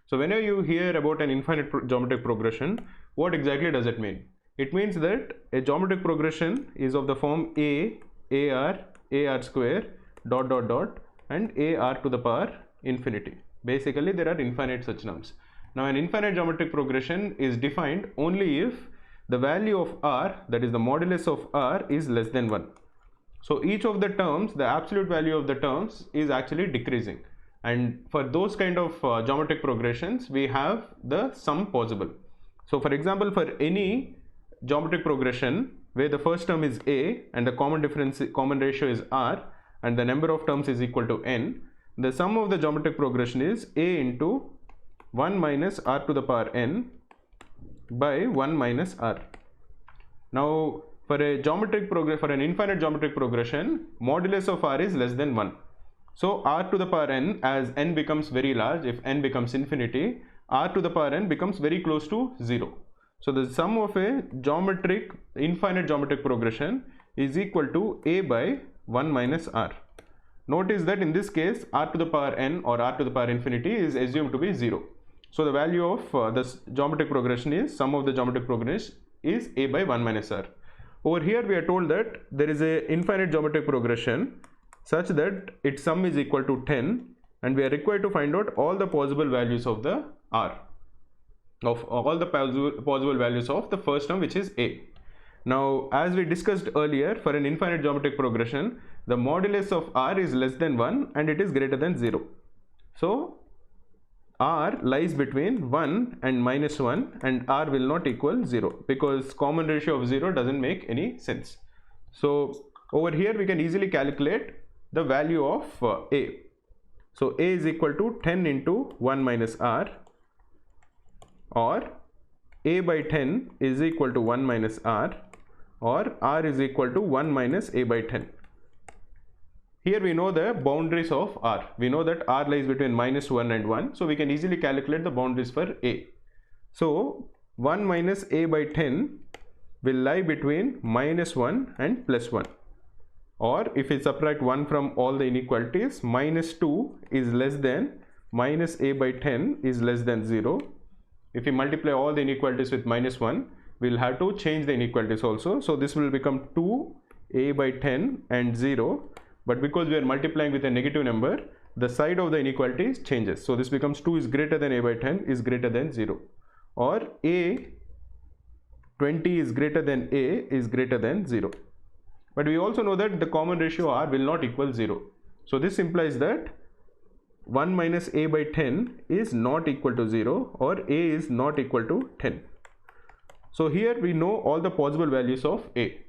So whenever you hear about an infinite geometric progression, what exactly does it mean? It means that a geometric progression is of the form a, ar square, dot dot dot, and ar to the power infinity. Basically there are infinite such terms. Now an infinite geometric progression is defined only if the value of r, that is the modulus of r, is less than 1. So each of the terms, the absolute value of the terms is actually decreasing, and for those kind of geometric progressions we have the sum possible. So for example, for any geometric progression where the first term is a and the common ratio is r and the number of terms is equal to n, the sum of the geometric progression is a into 1 minus r to the power n by 1 minus r. Now for an infinite geometric progression, modulus of r is less than 1. So r to the power n, as n becomes very large, if n becomes infinity, r to the power n becomes very close to 0. So the sum of a infinite geometric progression is equal to a by 1 minus r. Notice that in this case r to the power n or r to the power infinity is assumed to be 0. So the value of this geometric progression is, sum of the geometric progression is a by 1 minus r. Over here we are told that there is a infinite geometric progression such that its sum is equal to 10, and we are required to find out all the possible values of the r, of all the possible values of the first term, which is a. Now as we discussed earlier, for an infinite geometric progression the modulus of r is less than 1 and it is greater than 0. So r lies between 1 and minus 1, and r will not equal 0 because common ratio of 0 doesn't make any sense. So over here we can easily calculate the value of a. So a is equal to 10 into 1 minus r, or a by 10 is equal to 1 minus r, or r is equal to 1 minus a by 10. Here we know the boundaries of r. We know that r lies between minus 1 and 1, so we can easily calculate the boundaries for a. So 1 minus a by 10 will lie between minus 1 and plus 1. Or if we subtract 1 from all the inequalities, minus 2 is less than minus a by 10 is less than 0. If we multiply all the inequalities with minus 1, we will have to change the inequalities also. So this will become 2a by 10 and 0. But because we are multiplying with a negative number, the side of the inequality changes. So this becomes 2 is greater than a by 10 is greater than 0. Or a 20 is greater than a is greater than 0. But we also know that the common ratio r will not equal 0. So this implies that 1 minus a by 10 is not equal to 0, or a is not equal to 10. So here we know all the possible values of a.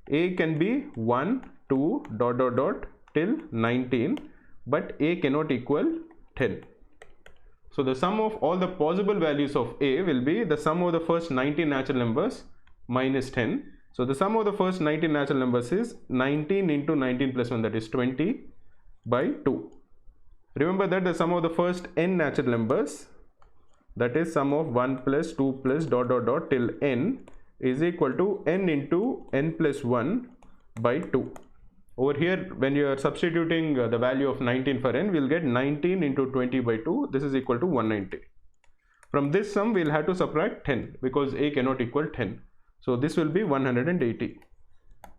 A can be 1, 2, dot dot dot till 19, but a cannot equal 10. So the sum of all the possible values of a will be the sum of the first 19 natural numbers minus 10. So the sum of the first 19 natural numbers is 19 into 19 plus 1, that is 20 by 2. Remember that the sum of the first n natural numbers, that is sum of 1 plus 2 plus dot dot dot till n, is equal to n into n plus 1 by 2. Over here when you are substituting the value of 19 for n, we will get 19 into 20 by 2, this is equal to 190. From this sum we will have to subtract 10 because a cannot equal 10. So this will be 180.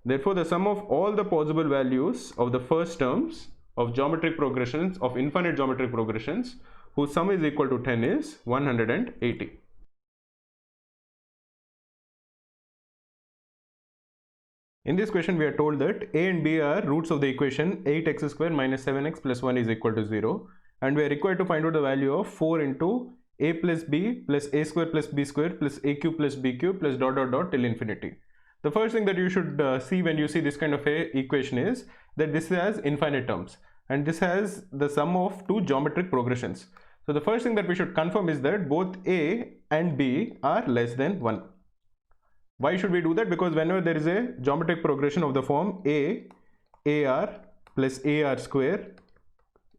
Therefore the sum of all the possible values of the first terms of geometric progressions, of infinite geometric progressions, whose sum is equal to 10, is 180. In this question, we are told that a and b are roots of the equation 8x square minus 7x plus 1 is equal to 0, and we are required to find out the value of 4 into a plus b plus a square plus b square plus a cube plus b cube plus dot dot dot till infinity. The first thing that you should see when you see this kind of a equation is that this has infinite terms and this has the sum of two geometric progressions. So the first thing that we should confirm is that both a and b are less than 1. Why should we do that? Because whenever there is a geometric progression of the form ar plus ar square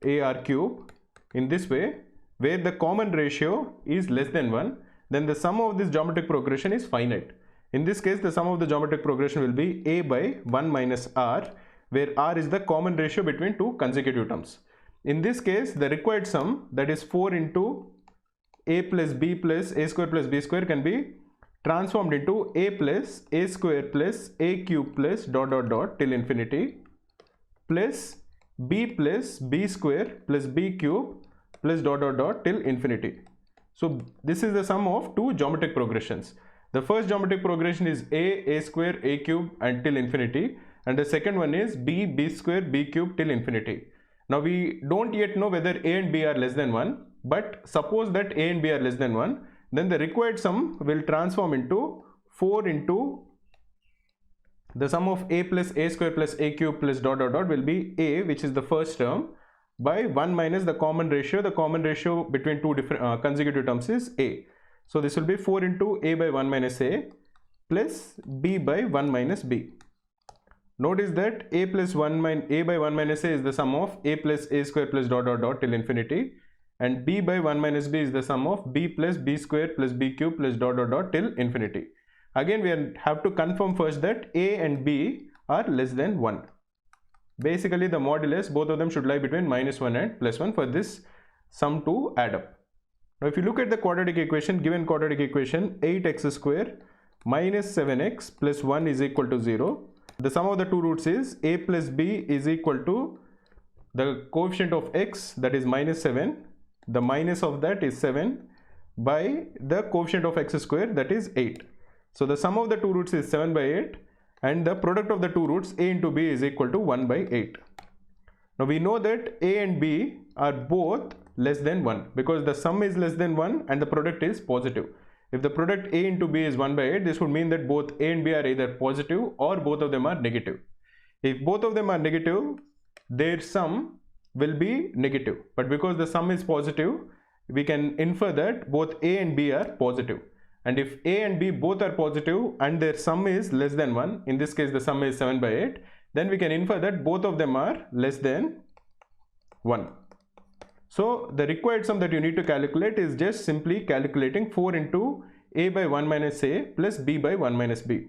ar cube in this way, where the common ratio is less than 1, then the sum of this geometric progression is finite. In this case, the sum of the geometric progression will be a by 1 minus r, where r is the common ratio between two consecutive terms. In this case, the required sum, that is 4 into a plus b plus a square plus b square, can be transformed into a plus a square plus a cube plus dot dot dot till infinity plus b square plus b cube plus dot dot dot till infinity. So this is the sum of two geometric progressions. The first geometric progression is a square, a cube until infinity, and the second one is b square, b cube till infinity. Now we don't yet know whether a and b are less than 1, but suppose that a and b are less than 1, then the required sum will transform into 4 into the sum of a plus a square plus a cube plus dot dot dot will be a, which is the first term, by 1 minus the common ratio. The common ratio between two different consecutive terms is a. So this will be 4 into a by 1 minus a plus b by 1 minus b. Notice that a by 1 minus a is the sum of a plus a square plus dot dot dot till infinity, and b by 1 minus b is the sum of b plus b square plus b cube plus dot dot dot till infinity. Again, we have to confirm first that a and b are less than 1. Basically, the modulus, both of them should lie between minus 1 and plus 1 for this sum to add up. Now, if you look at the quadratic equation, given quadratic equation 8x square minus 7x plus 1 is equal to 0. The sum of the two roots is a plus b is equal to the coefficient of x, that is minus 7. The minus of that is 7 by the coefficient of x square, that is 8. So the sum of the two roots is 7 by 8, and the product of the two roots a into b is equal to 1 by 8. Now we know that a and b are both less than 1 because the sum is less than 1 and the product is positive. If the product a into b is 1 by 8, this would mean that both a and b are either positive or both of them are negative. If both of them are negative, their sum will be negative, but because the sum is positive, we can infer that both a and b are positive. And if a and b both are positive and their sum is less than 1, in this case the sum is 7 by 8, then we can infer that both of them are less than 1. So the required sum that you need to calculate is just simply calculating 4 into a by 1 minus a plus b by 1 minus b.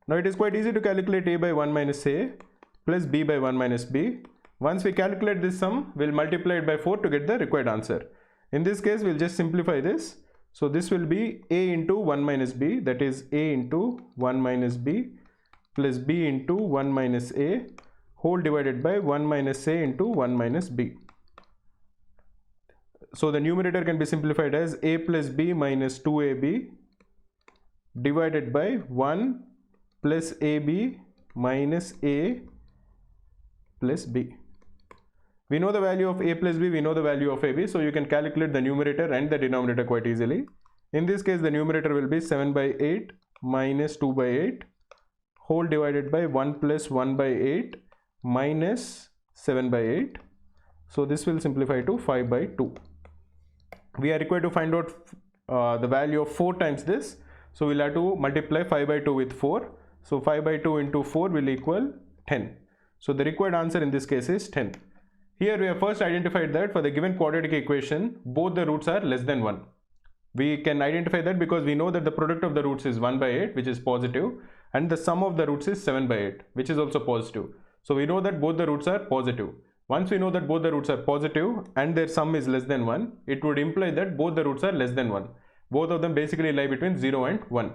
Now it is quite easy to calculate a by 1 minus a plus b by 1 minus b. Once we calculate this sum, we'll multiply it by 4 to get the required answer. In this case, we'll just simplify this. So this will be a into 1 minus b, that is a into 1 minus b plus b into 1 minus a whole divided by 1 minus a into 1 minus b. So the numerator can be simplified as a plus b minus 2ab divided by 1 plus ab minus a plus b. We know the value of a plus b, we know the value of ab, so you can calculate the numerator and the denominator quite easily. In this case, the numerator will be 7 by 8 minus 2 by 8 whole divided by 1 plus 1 by 8 minus 7 by 8. So this will simplify to 5 by 2. We are required to find out the value of 4 times this. So we'll have to multiply 5 by 2 with 4. So 5 by 2 into 4 will equal 10. So the required answer in this case is 10. Here we have first identified that for the given quadratic equation, both the roots are less than 1. We can identify that because we know that the product of the roots is 1 by 8, which is positive, and the sum of the roots is 7 by 8, which is also positive. So we know that both the roots are positive. Once we know that both the roots are positive and their sum is less than 1, it would imply that both the roots are less than 1. Both of them basically lie between 0 and 1.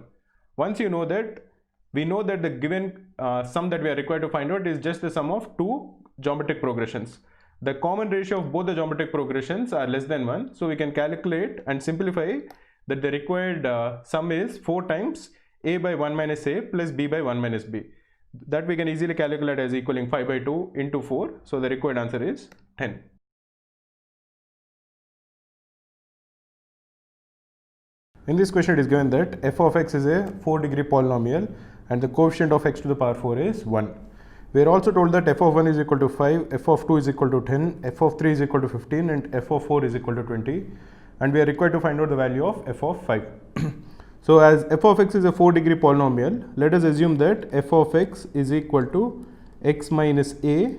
Once you know that, we know that the given sum that we are required to find out is just the sum of two geometric progressions. The common ratio of both the geometric progressions are less than 1. So we can calculate and simplify that the required sum is 4 times a by 1 minus a plus b by 1 minus b. That we can easily calculate as equaling 5 by 2 into 4. So the required answer is 10. In this question it is given that f of x is a 4-degree polynomial and the coefficient of x to the power 4 is 1. We are also told that f of 1 is equal to 5, f of 2 is equal to 10, f of 3 is equal to 15 and f of 4 is equal to 20, and we are required to find out the value of f of 5. So as f of x is a 4-degree polynomial, let us assume that f of x is equal to x minus a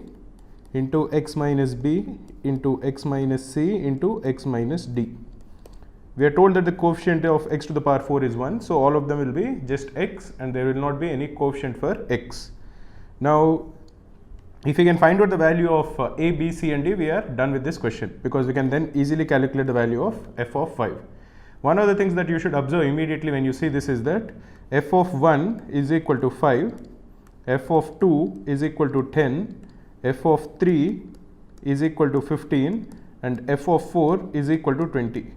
into x minus b into x minus c into x minus d. We are told that the coefficient of x to the power 4 is 1, so all of them will be just x and there will not be any coefficient for x. Now, if we can find out the value of a, b, c and d, we are done with this question, because we can then easily calculate the value of f of 5. One of the things that you should observe immediately when you see this is that f of 1 is equal to 5, f of 2 is equal to 10, f of 3 is equal to 15 and f of 4 is equal to 20.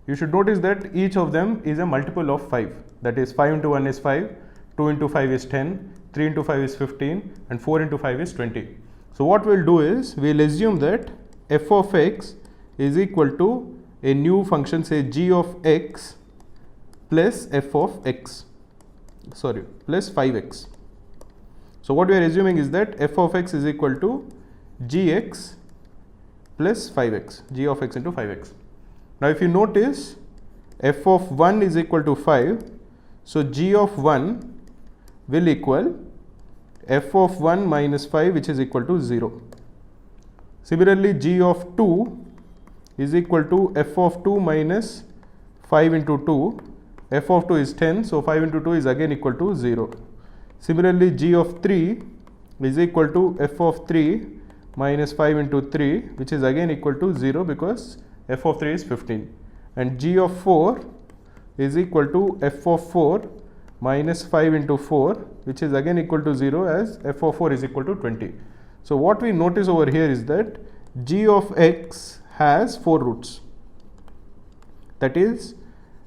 You should notice that each of them is a multiple of 5, that is 5 into 1 is 5, 2 into 5 is 10, 3 into 5 is 15 and 4 into 5 is 20. So what we will do is we will assume that f of x is equal to a new function, say g of x plus f of x, plus 5x. So what we are assuming is that f of x is equal to gx plus 5x, g of x into 5x. Now if you notice, f of 1 is equal to 5, so g of 1 will equal f of 1 minus 5, which is equal to 0. Similarly, g of 2 is equal to f of 2 minus 5 into 2, f of 2 is 10, so 5 into 2 is again equal to 0. Similarly, g of 3 is equal to f of 3 minus 5 into 3, which is again equal to 0 because f of 3 is 15, and g of 4 is equal to f of 4 minus 5 into 4, which is again equal to 0 as f of 4 is equal to 20. So what we notice over here is that g of x has 4 roots, that is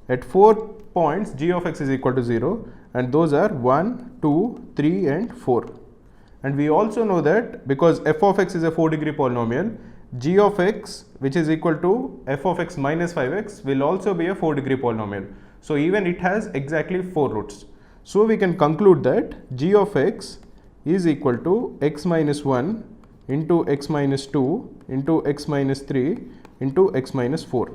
at 4 points g of x is equal to 0, and those are 1, 2, 3 and 4. And we also know that because f of x is a 4-degree polynomial, g of x, which is equal to f of x minus 5x, will also be a 4-degree polynomial. So even it has exactly 4 roots. So we can conclude that g of x is equal to x minus 1 into x minus 2 into x minus 3 into x minus 4.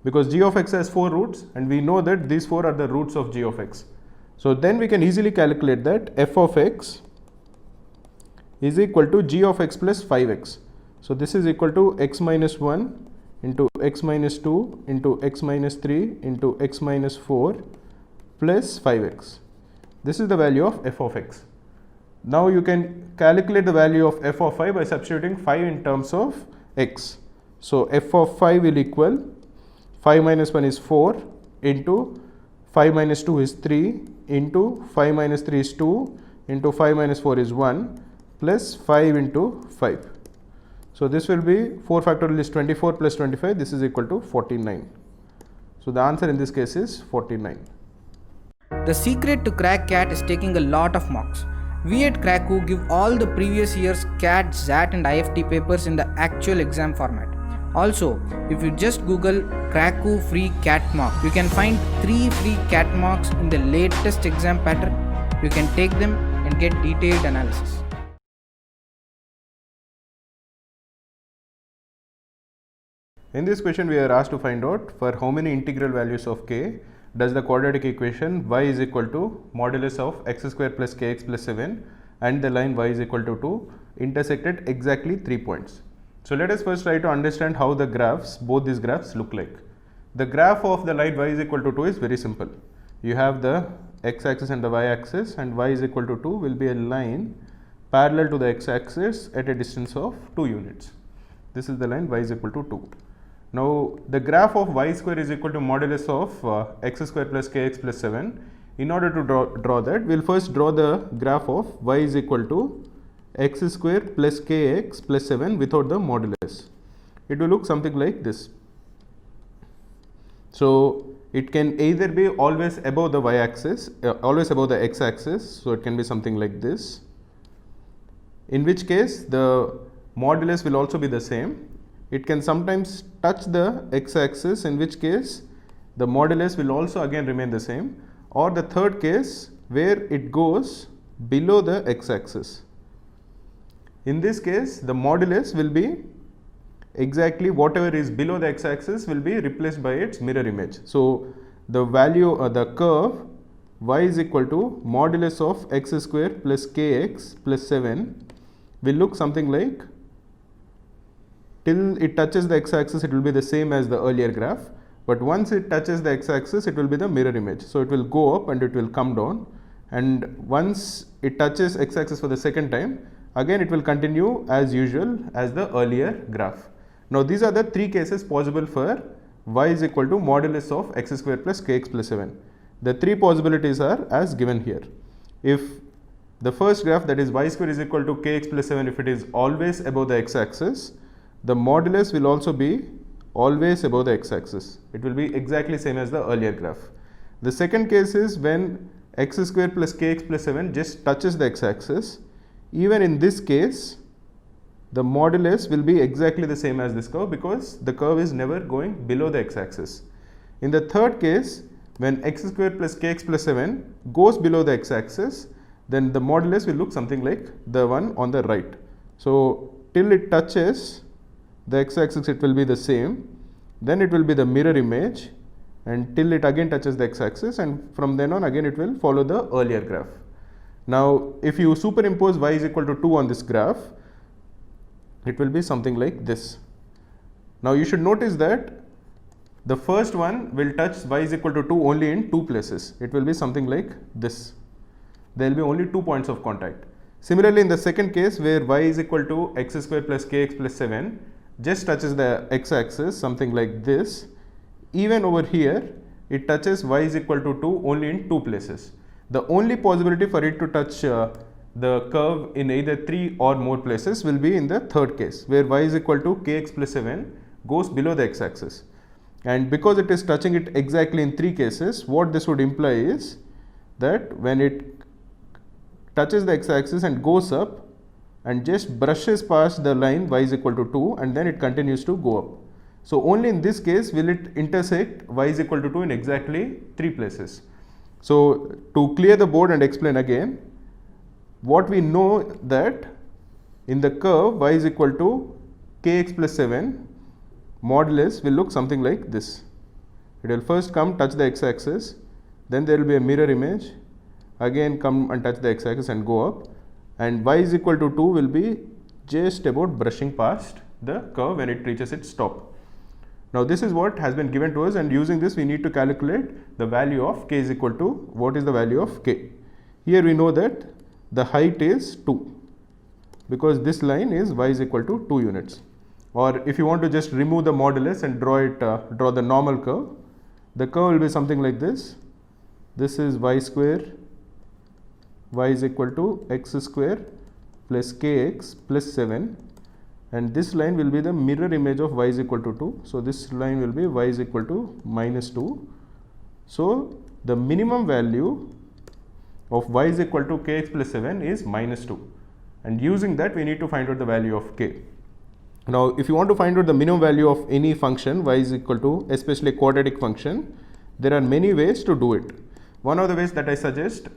Because g of x has 4 roots and we know that these 4 are the roots of g of x. So then we can easily calculate that f of x is equal to g of x plus 5x. So this is equal to x minus 1 into x minus 2 into x minus 3 into x minus 4 plus 5x. This is the value of f of x. Now you can calculate the value of f of 5 by substituting 5 in terms of x. So f of 5 will equal 5 minus 1 is 4 into 5 minus 2 is 3 into 5 minus 3 is 2 into 5 minus 4 is 1 plus 5 into 5. So this will be 4 factorial is 24 plus 25, this is equal to 49. So the answer in this case is 49. The secret to crack CAT is taking a lot of mocks. We at Cracku give all the previous year's CAT, XAT and IFT papers in the actual exam format. Also, if you just Google Cracku free CAT mock, you can find 3 free CAT mocks in the latest exam pattern. You can take them and get detailed analysis. In this question, we are asked to find out for how many integral values of k does the quadratic equation y is equal to modulus of x square plus kx plus 7 and the line y is equal to 2 intersect at exactly 3 points. So let us first try to understand how the graphs, both these graphs look like. The graph of the line y is equal to 2 is very simple. You have the x-axis and the y-axis, and y is equal to 2 will be a line parallel to the x-axis at a distance of 2 units. This is the line y is equal to 2. Now the graph of y square is equal to modulus of x square plus kx plus 7. In order to draw that, we will first draw the graph of y is equal to x square plus kx plus 7 without the modulus. It will look something like this. So it can either be always above the y-axis, always above the x-axis, so it can be something like this, in which case the modulus will also be the same. It can sometimes touch the x-axis, in which case the modulus will also again remain the same, or the third case where it goes below the x-axis. In this case, the modulus will be exactly whatever is below the x-axis will be replaced by its mirror image. So the value of the curve y is equal to modulus of x square plus kx plus 7 will look something like, till it touches the x-axis it will be the same as the earlier graph, but once it touches the x-axis it will be the mirror image. So it will go up and it will come down, and once it touches x-axis for the second time, again it will continue as usual as the earlier graph. Now these are the three cases possible for y is equal to modulus of x square plus kx plus 7. The three possibilities are as given here. If the first graph, that is y square is equal to kx plus 7, if it is always above the x-axis, the modulus will also be always above the x-axis. It will be exactly same as the earlier graph. The second case is when x square plus kx plus 7 just touches the x-axis. Even in this case, the modulus will be exactly the same as this curve, because the curve is never going below the x-axis. In the third case, when x square plus kx plus 7 goes below the x-axis, then the modulus will look something like the one on the right. So till it touches the x-axis it will be the same, then it will be the mirror image, and till it again touches the x-axis, and from then on again it will follow the earlier graph. Now if you superimpose y is equal to 2 on this graph, it will be something like this. Now you should notice that the first one will touch y is equal to 2 only in two places. It will be something like this. There will be only 2 points of contact. Similarly, in the second case where y is equal to x square plus kx plus 7 just touches the x-axis, something like this, even over here it touches y is equal to 2 only in two places. The only possibility for it to touch the curve in either 3 or more places will be in the third case, where y is equal to kx plus 7 goes below the x-axis. And because it is touching it exactly in 3 cases, what this would imply is that when it touches the x-axis and goes up and just brushes past the line y is equal to 2, and then it continues to go up. So only in this case will it intersect y is equal to 2 in exactly 3 places. So to clear the board and explain again, what we know that in the curve y is equal to kx plus 7, modulus will look something like this. It will first come touch the x-axis, then there will be a mirror image, again come and touch the x-axis and go up, and y is equal to 2 will be just about brushing past the curve when it reaches its top. Now this is what has been given to us, and using this we need to calculate the value of k is equal to, what is the value of k. Here we know that the height is 2, because this line is y is equal to 2 units. Or if you want to just remove the modulus and draw the normal curve, the curve will be something like this. This is y square, y is equal to x square plus kx plus 7, and this line will be the mirror image of y is equal to 2. So this line will be y is equal to minus 2. So the minimum value of y is equal to kx plus 7 is minus 2, and using that we need to find out the value of k. Now if you want to find out the minimum value of any function y is equal to, especially a quadratic function, there are many ways to do it. One of the ways that I suggest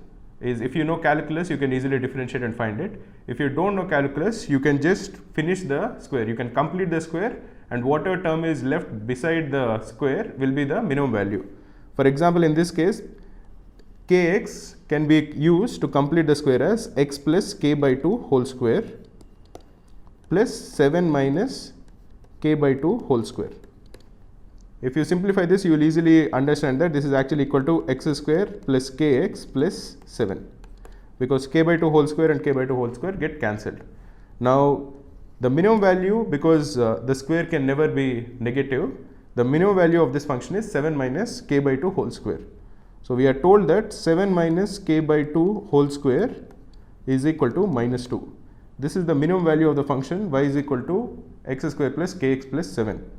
is, if you know calculus, you can easily differentiate and find it. If you don't know calculus, you can just finish the square. You can complete the square, and whatever term is left beside the square will be the minimum value. For example, in this case, kx can be used to complete the square as x plus k by 2 whole square plus 7 minus k by 2 whole square. If you simplify this, you will easily understand that this is actually equal to x square plus kx plus 7, because k by 2 whole square and k by 2 whole square get cancelled. Now the minimum value, because the square can never be negative, the minimum value of this function is 7 minus k by 2 whole square. So we are told that 7 minus k by 2 whole square is equal to minus 2. This is the minimum value of the function y is equal to x square plus kx plus 7,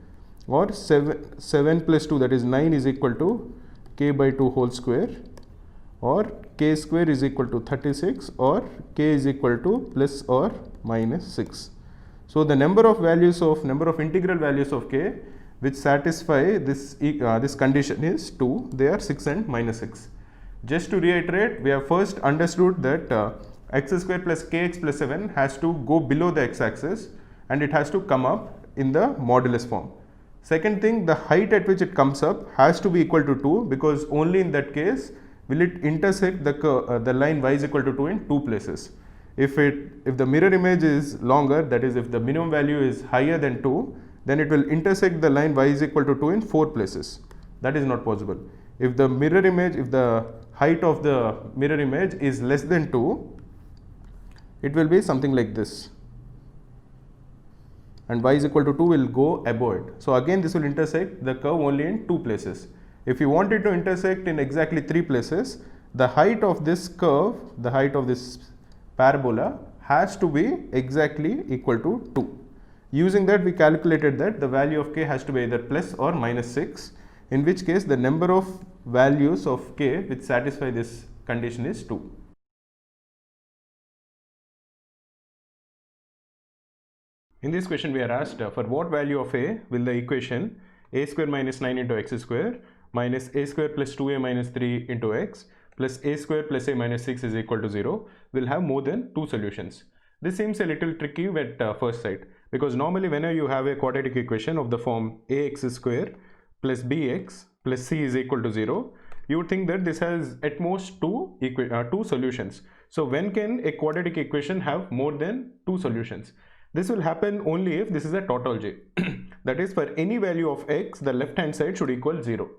or 7 plus 2, that is 9, is equal to k by 2 whole square, or k square is equal to 36, or k is equal to plus or minus 6. So the number of integral values of k which satisfy this condition is 2. They are 6 and minus 6. Just to reiterate, we have first understood that x square plus kx plus 7 has to go below the x-axis and it has to come up in the modulus form. Second thing, the height at which it comes up has to be equal to 2, because only in that case will it intersect the line y is equal to 2 in two places. If the mirror image is longer, that is if the minimum value is higher than 2, then it will intersect the line y is equal to 2 in 4 places. That is not possible. If the height of the mirror image is less than 2, it will be something like this, and y is equal to 2 will go above it. So again this will intersect the curve only in 2 places. If you want it to intersect in exactly 3 places, the height of this curve, the height of this parabola has to be exactly equal to 2. Using that, we calculated that the value of k has to be either plus or minus 6, in which case the number of values of k which satisfy this condition is 2. In this question we are asked for what value of a will the equation a square minus 9 into x square minus a square plus 2a minus 3 into x plus a square plus a minus 6 is equal to 0 will have more than 2 solutions. This seems a little tricky at first sight, because normally whenever you have a quadratic equation of the form ax square plus bx plus c is equal to 0, you would think that this has at most two solutions. So when can a quadratic equation have more than 2 solutions? This will happen only if this is a tautology. That is, for any value of x, the left hand side should equal 0.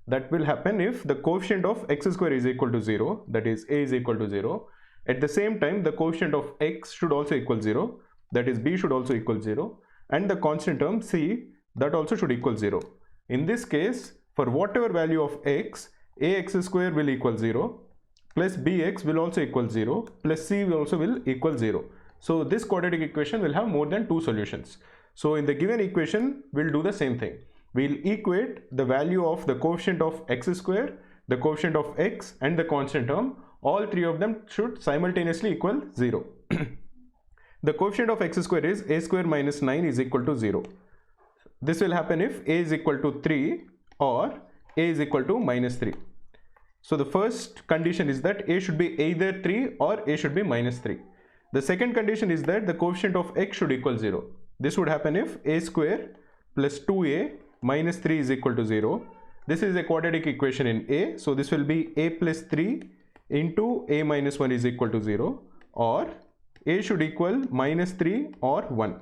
That will happen if the coefficient of x square is equal to 0, that is a is equal to 0. At the same time, the coefficient of x should also equal 0, that is b should also equal 0, and the constant term c, that also should equal 0. In this case, for whatever value of x, ax square will equal 0, plus bx will also equal 0, plus c also will equal 0. So this quadratic equation will have more than 2 solutions. So in the given equation, we'll do the same thing. We'll equate the value of the coefficient of x square, the coefficient of x, and the constant term. All three of them should simultaneously equal 0. The coefficient of x square is a square minus 9 is equal to 0. This will happen if a is equal to 3 or a is equal to minus 3. So the first condition is that a should be either 3 or a should be minus 3. The second condition is that the coefficient of x should equal 0. This would happen if a square plus 2a minus 3 is equal to 0. This is a quadratic equation in a, so this will be a plus 3 into a minus 1 is equal to 0, or a should equal minus 3 or 1.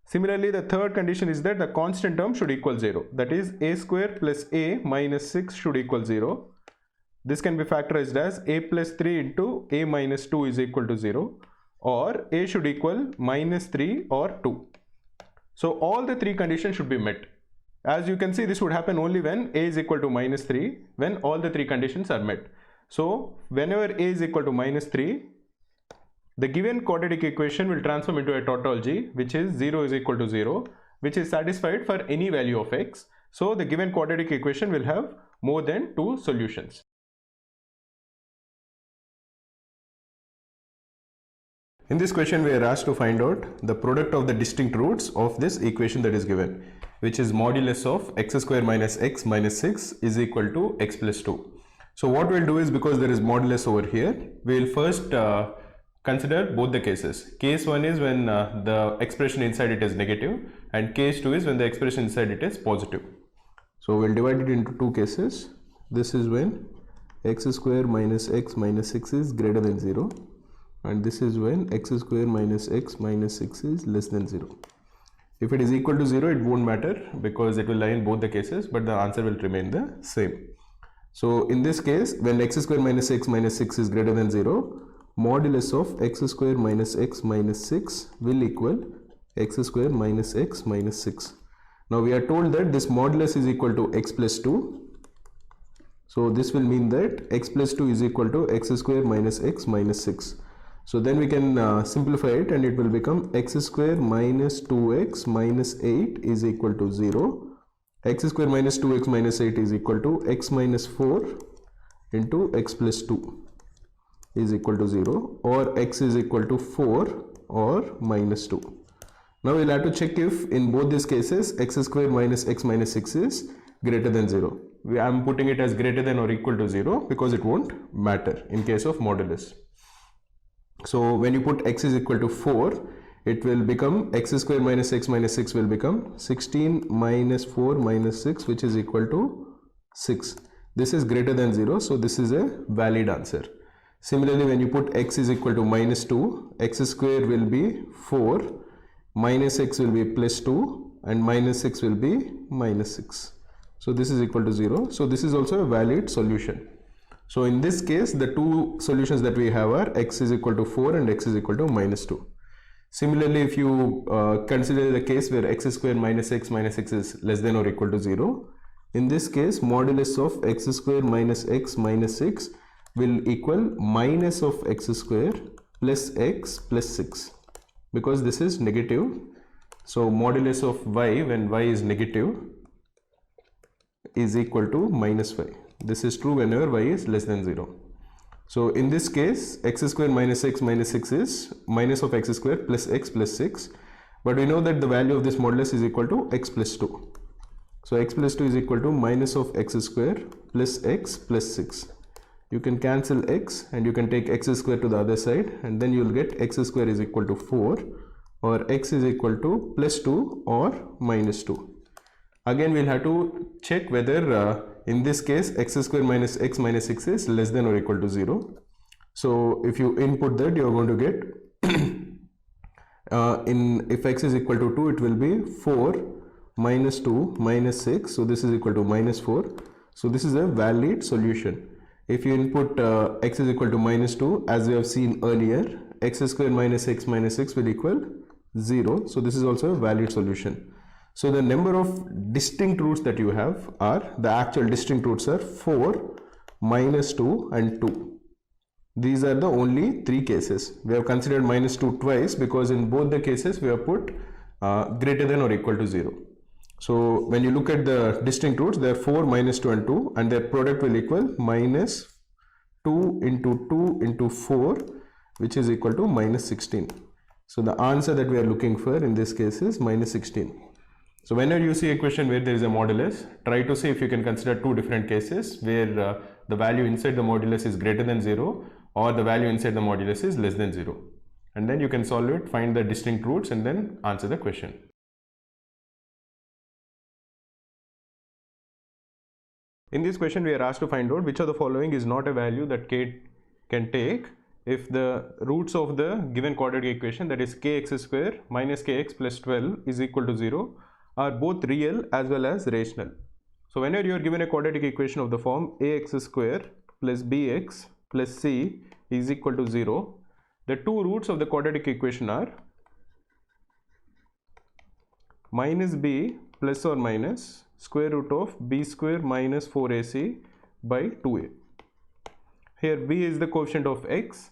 Similarly, the third condition is that the constant term should equal 0. That is, a square plus a minus 6 should equal 0. This can be factorized as a plus 3 into a minus 2 is equal to 0, or a should equal minus 3 or 2. So all the three conditions should be met. As you can see, this would happen only when a is equal to minus 3, when all the three conditions are met. So whenever a is equal to minus 3, the given quadratic equation will transform into a tautology, which is 0 is equal to 0, which is satisfied for any value of x. So the given quadratic equation will have more than 2 solutions. In this question, we are asked to find out the product of the distinct roots of this equation that is given, which is modulus of x square minus x minus 6 is equal to x plus 2. So what we'll do is, because there is modulus over here, we will first consider both the cases. Case 1 is when the expression inside it is negative, and case 2 is when the expression inside it is positive. So we'll divide it into two cases. This is when x square minus x minus 6 is greater than 0, and this is when x square minus x minus 6 is less than 0. If it is equal to 0, it won't matter because it will lie in both the cases, but the answer will remain the same. So in this case, when x square minus x minus 6 is greater than 0, modulus of x square minus x minus 6 will equal x square minus x minus 6. Now we are told that this modulus is equal to x plus 2. So this will mean that x plus 2 is equal to x square minus x minus 6. So then we can simplify it, and it will become x square minus 2x minus 8 is equal to 0, x square minus 2x minus 8 is equal to x minus 4 into x plus 2 is equal to 0, or x is equal to 4 or minus 2. Now we'll have to check if in both these cases x square minus x minus 6 is greater than 0. I'm putting it as greater than or equal to 0 because it won't matter in case of modulus. So when you put x is equal to 4, it will become x square minus x minus 6 will become 16 minus 4 minus 6, which is equal to 6. This is greater than 0, so this is a valid answer. Similarly, when you put x is equal to minus 2, x square will be 4, minus x will be plus 2, and minus 6 will be minus 6. So this is equal to 0. So this is also a valid solution. So in this case, the two solutions that we have are x is equal to 4 and x is equal to minus 2. Similarly, if you consider the case where x square minus x minus 6 is less than or equal to 0, in this case, modulus of x square minus x minus 6 will equal minus of x square plus x plus 6, because this is negative. So modulus of y when y is negative is equal to minus y. This is true whenever y is less than 0. So in this case, x square minus x minus 6 is minus of x square plus x plus 6, but we know that the value of this modulus is equal to x plus 2. So x plus 2 is equal to minus of x square plus x plus 6. You can cancel x and you can take x square to the other side, and then you will get x square is equal to 4, or x is equal to plus 2 or minus 2. Again, we'll have to check whether in this case x square minus x minus 6 is less than or equal to 0. So if you input that, you are going to get if x is equal to 2, it will be 4 minus 2 minus 6. So this is equal to minus 4. So this is a valid solution. If you input x is equal to minus 2, as we have seen earlier, x square minus x minus 6 will equal 0. So this is also a valid solution. So the number of distinct roots that you have are, the actual distinct roots are 4, minus 2 and 2. These are the only three cases. We have considered minus 2 twice because in both the cases we have put greater than or equal to 0. So when you look at the distinct roots, there are 4, minus 2 and 2, and their product will equal minus 2 into 2 into 4, which is equal to minus 16. So the answer that we are looking for in this case is minus 16. So whenever you see a question where there is a modulus, try to see if you can consider two different cases where the value inside the modulus is greater than 0 or the value inside the modulus is less than 0. And then you can solve it, find the distinct roots and then answer the question. In this question, we are asked to find out which of the following is not a value that k can take if the roots of the given quadratic equation, that is kx square minus kx plus 12 is equal to 0, are both real as well as rational. So whenever you are given a quadratic equation of the form ax square plus bx plus c is equal to 0, the two roots of the quadratic equation are minus b plus or minus square root of b square minus 4ac by 2a. Here b is the coefficient of x,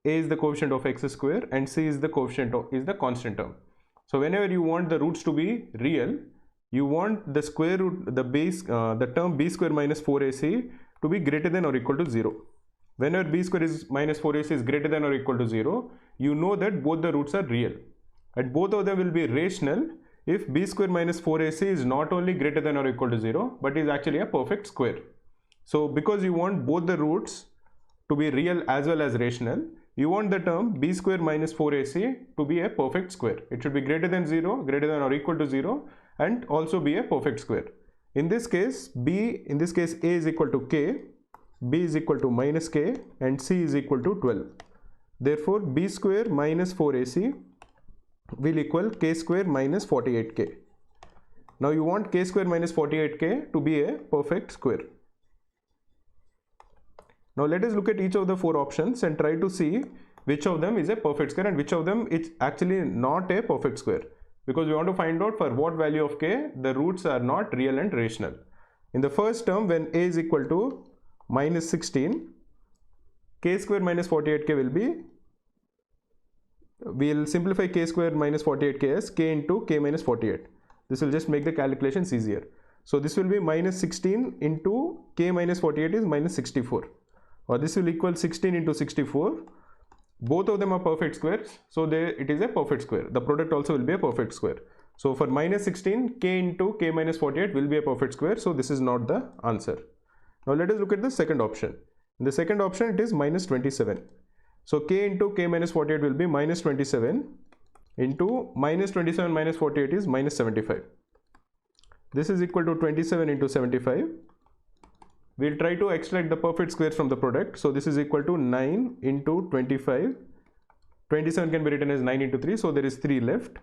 a is the coefficient of x square, and c is the coefficient of is the constant term. So whenever you want the roots to be real, you want the square root, the base, the term b square minus 4ac to be greater than or equal to 0. Whenever b square is minus 4ac is greater than or equal to 0, you know that both the roots are real, and both of them will be rational if b square minus 4ac is not only greater than or equal to 0, but is actually a perfect square. So because you want both the roots to be real as well as rational, you want the term b square minus 4ac to be a perfect square. It should be greater than 0, greater than or equal to 0, and also be a perfect square. In this case, a is equal to k, b is equal to minus k, and c is equal to 12. Therefore, b square minus 4ac will equal k square minus 48k. Now you want k square minus 48k to be a perfect square. Now let us look at each of the four options and try to see which of them is a perfect square and which of them is actually not a perfect square, because we want to find out for what value of k the roots are not real and rational. In the first term, when a is equal to minus 16, k square minus 48k will be, we will simplify k square minus 48k as k into k minus 48. This will just make the calculations easier. So this will be minus 16 into k minus 48 is minus 64, or this will equal 16 into 64. Both of them are perfect squares, so it is a perfect square. The product also will be a perfect square. So for minus 16, k into k minus 48 will be a perfect square, so this is not the answer. Now let us look at the second option. In the second option, it is minus 27. So k into k minus 48 will be minus 27 into minus 27 minus 48 is minus 75. This is equal to 27 into 75. We'll try to extract the perfect squares from the product. So this is equal to 9 into 25. 27 can be written as 9 into 3, so there is 3 left.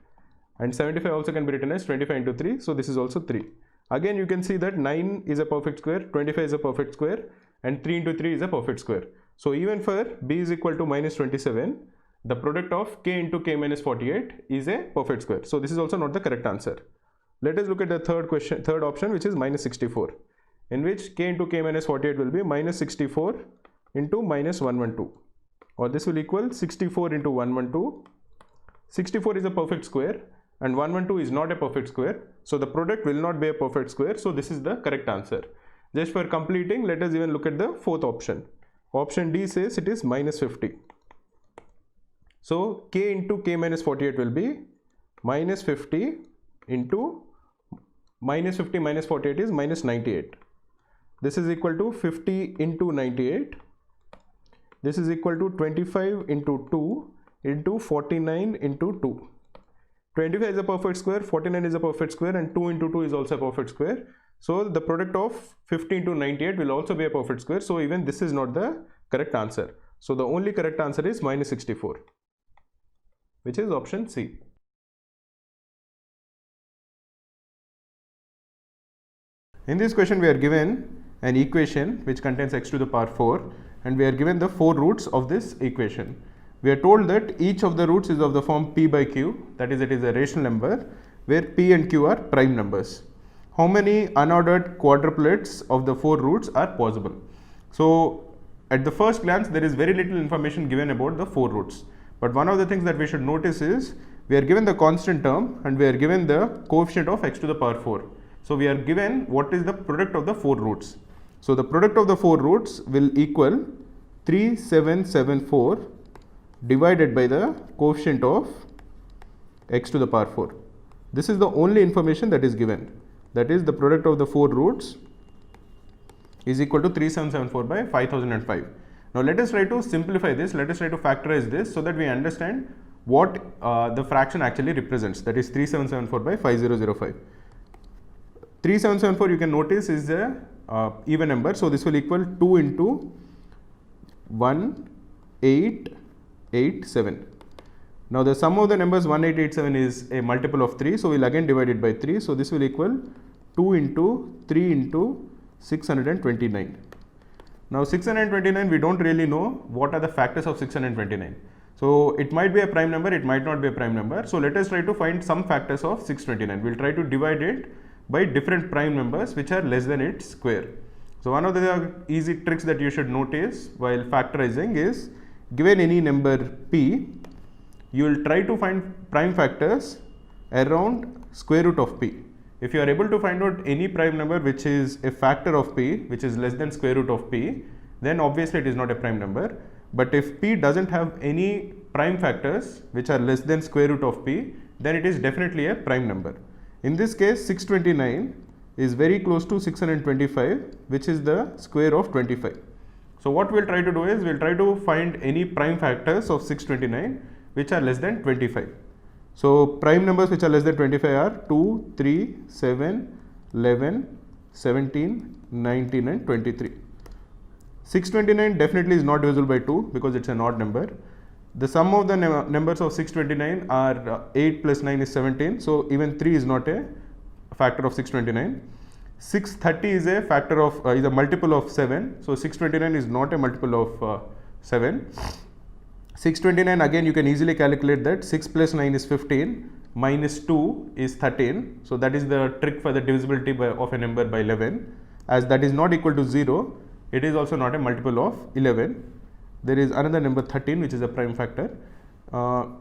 And 75 also can be written as 25 into 3, so this is also 3. Again, you can see that 9 is a perfect square, 25 is a perfect square, and 3 into 3 is a perfect square. So even for b is equal to minus 27, the product of k into k minus 48 is a perfect square. So this is also not the correct answer. Let us look at the third option, which is minus 64, in which k into k minus 48 will be minus 64 into minus 112, or this will equal 64 into 112. 64 is a perfect square and 112 is not a perfect square, so the product will not be a perfect square, so this is the correct answer. Just for completing, let us even look at the fourth option. Option D says it is minus 50. So k into k minus 48 will be minus 50 into minus 50 minus 48 is minus 98. This is equal to 50 into 98. This is equal to 25 into 2 into 49 into 2. 25 is a perfect square, 49 is a perfect square, and 2 into 2 is also a perfect square. So the product of 50 into 98 will also be a perfect square. So even this is not the correct answer. So the only correct answer is minus 64, which is option C. In this question, we are given an equation which contains x to the power 4, and we are given the 4 roots of this equation. We are told that each of the roots is of the form p by q, that is, it is a rational number where p and q are prime numbers. How many unordered quadruplets of the 4 roots are possible? So at the first glance, there is very little information given about the 4 roots. But one of the things that we should notice is we are given the constant term and we are given the coefficient of x to the power 4. So we are given what is the product of the 4 roots. So the product of the 4 roots will equal 3774 divided by the coefficient of x to the power 4. This is the only information that is given. That is, the product of the 4 roots is equal to 3774 by 5005. Now let us try to simplify this. Let us try to factorize this so that we understand what the fraction actually represents. That is 3774 by 5005. 3774, you can notice, is the even number. So this will equal 2 into 1887. Now the sum of the numbers 1887 is a multiple of 3. So we'll again divide it by 3. So this will equal 2 into 3 into 629. Now 629, we don't really know what are the factors of 629. So it might be a prime number, it might not be a prime number. So let us try to find some factors of 629. We'll try to divide it by different prime numbers which are less than its square. So one of the easy tricks that you should notice while factorizing is, given any number p, you will try to find prime factors around square root of p. If you are able to find out any prime number which is a factor of p, which is less than square root of p, then obviously it is not a prime number. But if p doesn't have any prime factors which are less than square root of p, then it is definitely a prime number. In this case, 629 is very close to 625, which is the square of 25. So what we'll try to do is, we'll try to find any prime factors of 629 which are less than 25. So prime numbers which are less than 25 are 2, 3, 7, 11, 17, 19 and 23. 629 definitely is not divisible by 2 because it's an odd number. The sum of the numbers of 629 are 8 plus 9 is 17. So even 3 is not a factor of 629. 630 is a factor of is a multiple of 7. So 629 is not a multiple of 7. 629, again you can easily calculate that 6 plus 9 is 15 minus 2 is 13. So that is the trick for the divisibility of a number by 11. As that is not equal to 0, it is also not a multiple of 11. There is another number 13 which is a prime factor.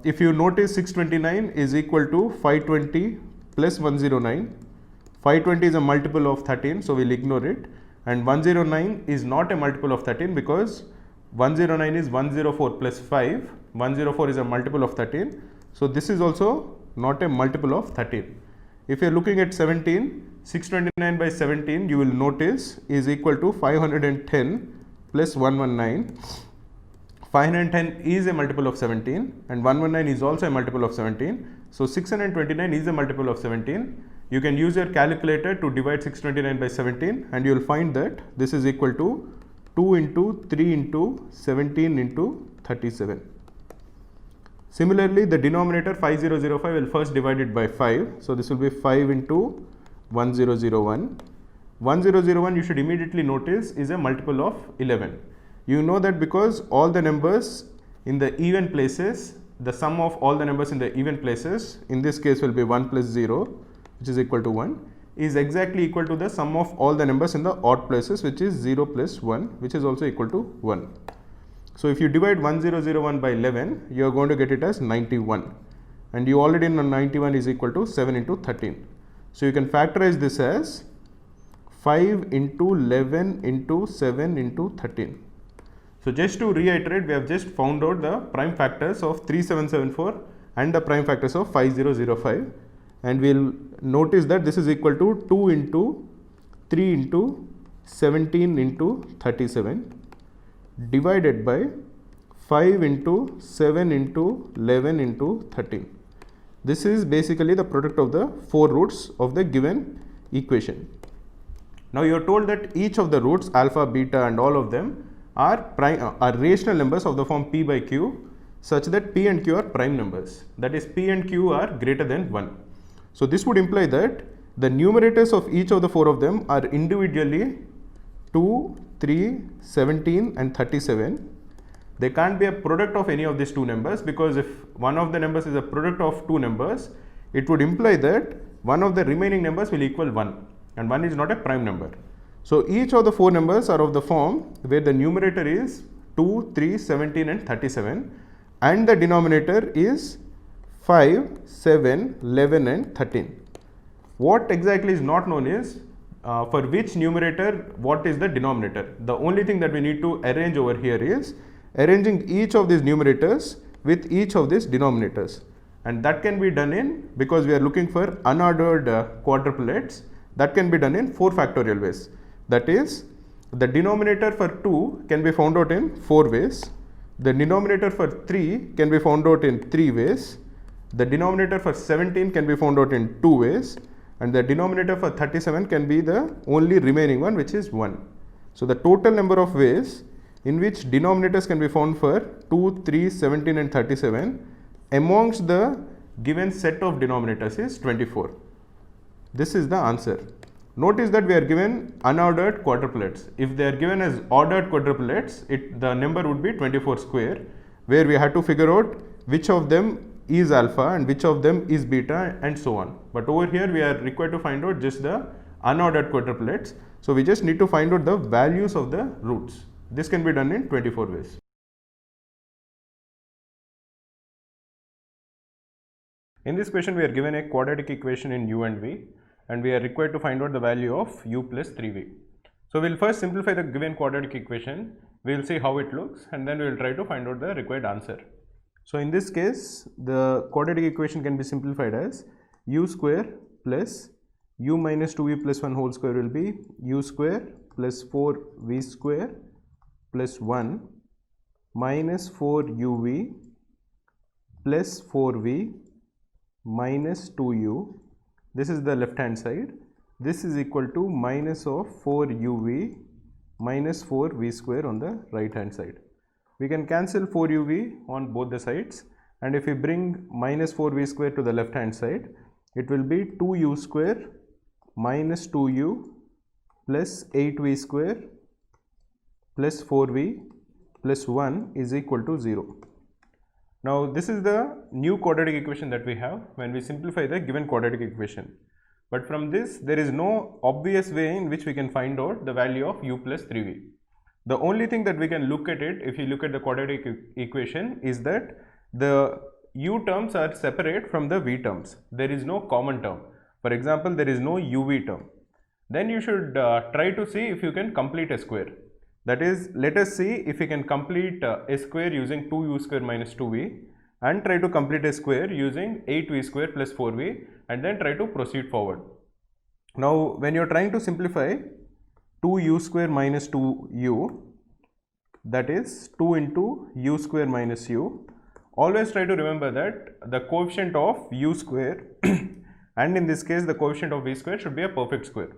If you notice, 629 is equal to 520 plus 109. 520 is a multiple of 13, so we'll ignore it. And 109 is not a multiple of 13 because 109 is 104 plus 5. 104 is a multiple of 13. So this is also not a multiple of 13. If you are looking at 17, 629 by 17 you will notice is equal to 510 plus 119. 510 is a multiple of 17 and 119 is also a multiple of 17. So 629 is a multiple of 17. You can use your calculator to divide 629 by 17 and you will find that this is equal to 2 into 3 into 17 into 37. Similarly, the denominator 5005 will first divide it by 5. So this will be 5 into 1001. 1001 you should immediately notice is a multiple of 11. You know that because all the numbers in the even places, the sum of all the numbers in the even places, in this case will be 1 plus 0, which is equal to 1, is exactly equal to the sum of all the numbers in the odd places, which is 0 plus 1, which is also equal to 1. So if you divide 1001 by 11, you are going to get it as 91. And you already know 91 is equal to 7 into 13. So you can factorize this as 5 into 11 into 7 into 13. So just to reiterate, we have just found out the prime factors of 3774 and the prime factors of 5005. And we'll notice that this is equal to 2 into 3 into 17 into 37 divided by 5 into 7 into 11 into 13. This is basically the product of the 4 roots of the given equation. Now you are told that each of the roots alpha, beta and all of them are rational numbers of the form p by q such that p and q are prime numbers. That is, p and q are greater than 1. So this would imply that the numerators of each of the 4 of them are individually 2, 3, 17 and 37. They can't be a product of any of these two numbers because if one of the numbers is a product of two numbers, it would imply that one of the remaining numbers will equal 1 and 1 is not a prime number. So each of the 4 numbers are of the form where the numerator is 2, 3, 17 and 37 and the denominator is 5, 7, 11 and 13. What exactly is not known is for which numerator what is the denominator. The only thing that we need to arrange over here is arranging each of these numerators with each of these denominators, and that can be done in, because we are looking for unordered quadruplets, that can be done in 4 factorial ways. That is, the denominator for 2 can be found out in 4 ways, the denominator for 3 can be found out in 3 ways, the denominator for 17 can be found out in 2 ways, and the denominator for 37 can be the only remaining one, which is 1. So the total number of ways in which denominators can be found for 2, 3, 17 and 37 amongst the given set of denominators is 24. This is the answer. Notice that we are given unordered quadruplets. If they are given as ordered quadruplets, the number would be 24 square, where we had to figure out which of them is alpha and which of them is beta and so on. But over here we are required to find out just the unordered quadruplets. So we just need to find out the values of the roots. This can be done in 24 ways. In this question we are given a quadratic equation in u and v and we are required to find out the value of u plus 3v. So we will first simplify the given quadratic equation, we will see how it looks and then we will try to find out the required answer. So in this case the quadratic equation can be simplified as u square plus u minus 2v plus 1 whole square will be u square plus 4v square plus 1 minus 4uv plus 4v minus 2u. This is the left hand side. This is equal to minus of 4uv minus 4v square on the right hand side. We can cancel 4uv on both the sides, and if we bring minus 4v square to the left hand side, it will be 2u square minus 2u plus 8v square plus 4v plus 1 is equal to 0. Now this is the new quadratic equation that we have when we simplify the given quadratic equation. But from this there is no obvious way in which we can find out the value of u plus 3v. The only thing that we can look at it, if you look at the quadratic equation, is that the u terms are separate from the v terms. There is no common term. For example, there is no uv term. Then you should try to see if you can complete a square. That is, let us see if we can complete a square using 2u square minus 2v, and try to complete a square using 8v square plus 4v, and then try to proceed forward. Now, when you are trying to simplify 2u square minus 2u, that is 2 into u square minus u, always try to remember that the coefficient of u square and in this case the coefficient of v square should be a perfect square.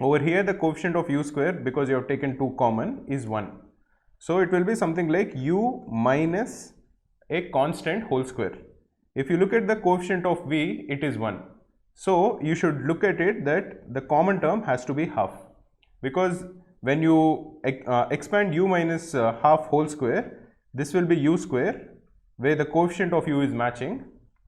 Over here the coefficient of u square, because you have taken 2 common, is 1. So it will be something like u minus a constant whole square. If you look at the coefficient of v, it is 1. So you should look at it that the common term has to be half, because when you expand u minus half whole square, this will be u square where the coefficient of u is matching,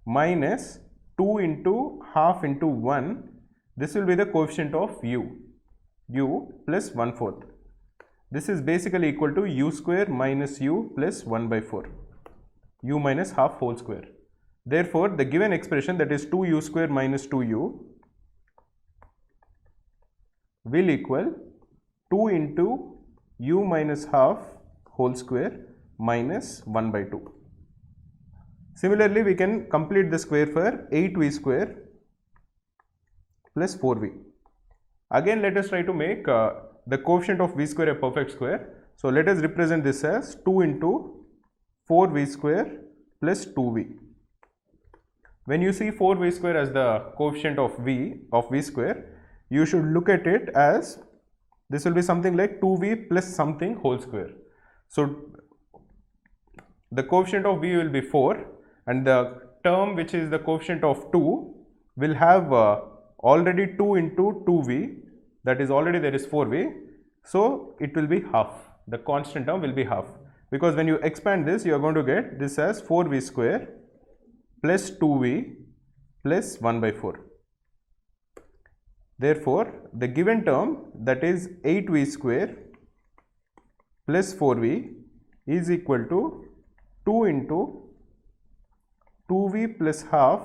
minus 2 into half into 1, this will be the coefficient of u plus 1/4. This is basically equal to u square minus u plus 1 by 4, u minus half whole square. Therefore, the given expression, that is 2u square minus 2u, will equal 2 into u minus half whole square minus 1 by 2. Similarly, we can complete the square for 8v square plus 4v. Again, let us try to make the coefficient of v square a perfect square. So let us represent this as 2 into 4v square plus 2v. When you see 4v square as the coefficient of v square, you should look at it as this will be something like 2v plus something whole square. So the coefficient of v will be 4, and the term which is the coefficient of 2 will have already 2 into 2v, that is already there is 4v, so it will be half. The constant term will be half, because when you expand this, you are going to get this as 4v square plus 2v plus 1 by 4. Therefore, the given term, that is 8v square plus 4v, is equal to 2 into 2v plus half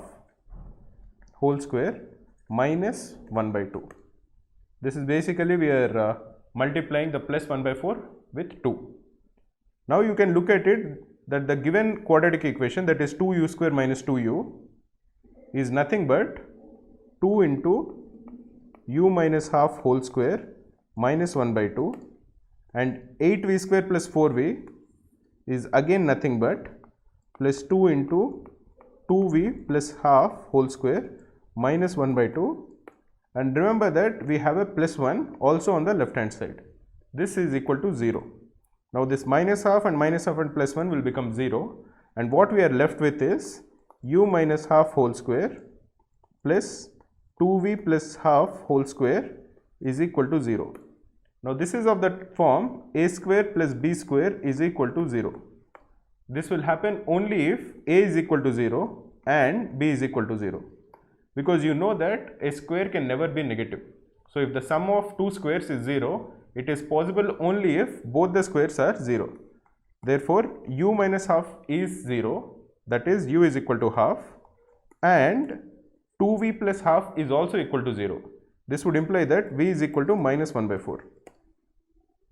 whole square minus 1 by 2. This is basically we are multiplying the plus 1 by 4 with 2. Now you can look at it that the given quadratic equation, that is 2u square minus 2u, is nothing but 2 into u minus half whole square minus 1 by 2, and 8v square plus 4v is again nothing but plus 2 into 2v plus half whole square minus 1 by 2, and remember that we have a plus 1 also on the left hand side. This is equal to 0. Now this minus half and plus 1 will become 0, and what we are left with is u minus half whole square plus 2v plus half whole square is equal to 0. Now this is of that form a square plus b square is equal to 0. This will happen only if a is equal to 0 and b is equal to 0, because you know that a square can never be negative. So if the sum of two squares is 0, it is possible only if both the squares are 0. Therefore, u minus half is 0, that is u is equal to half, and 2v plus half is also equal to 0. This would imply that v is equal to minus 1 by 4.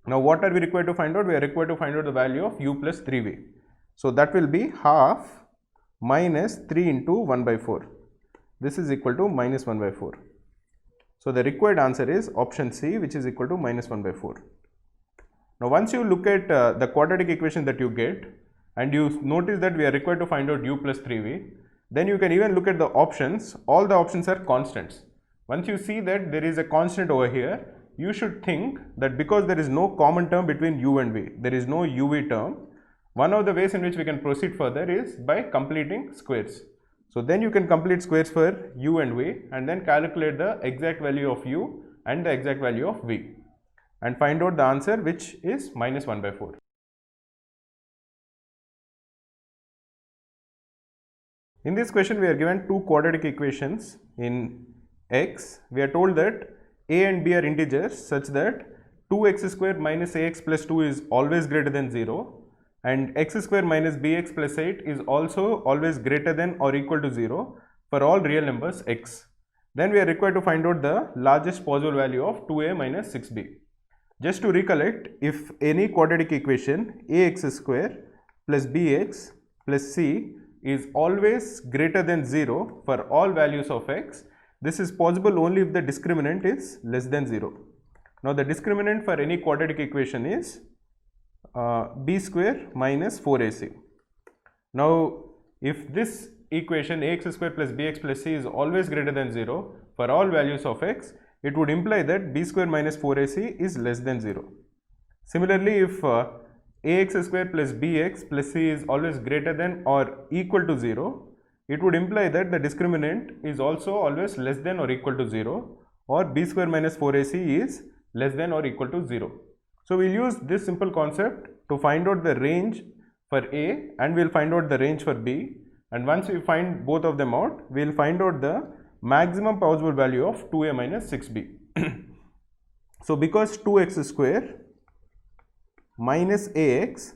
Now what are we required to find out? We are required to find out the value of u plus 3v. So that will be half minus 3 into 1 by 4. This is equal to minus 1 by 4. So the required answer is option C, which is equal to minus 1 by 4. Now once you look at the quadratic equation that you get, and you notice that we are required to find out u plus 3v, then you can even look at the options. All the options are constants. Once you see that there is a constant over here, you should think that because there is no common term between u and v, there is no uv term, one of the ways in which we can proceed further is by completing squares. So then you can complete squares for u and v, and then calculate the exact value of u and the exact value of v, and find out the answer, which is minus 1 by 4. In this question, we are given two quadratic equations. In x, we are told that a and b are integers such that 2x square minus ax plus 2 is always greater than 0, and x square minus bx plus 8 is also always greater than or equal to 0 for all real numbers x. Then we are required to find out the largest possible value of 2a minus 6b. Just to recollect, if any quadratic equation ax square plus bx plus c is always greater than 0 for all values of x, this is possible only if the discriminant is less than 0. Now the discriminant for any quadratic equation is b square minus 4ac. Now if this equation ax square plus bx plus c is always greater than 0 for all values of x, it would imply that b square minus 4ac is less than 0. Similarly, if ax square plus bx plus c is always greater than or equal to 0, it would imply that the discriminant is also always less than or equal to 0, or b square minus 4ac is less than or equal to 0. So we'll use this simple concept to find out the range for a, and we'll find out the range for b, and once we find both of them out, we'll find out the maximum possible value of 2a minus 6b. So because 2x square minus ax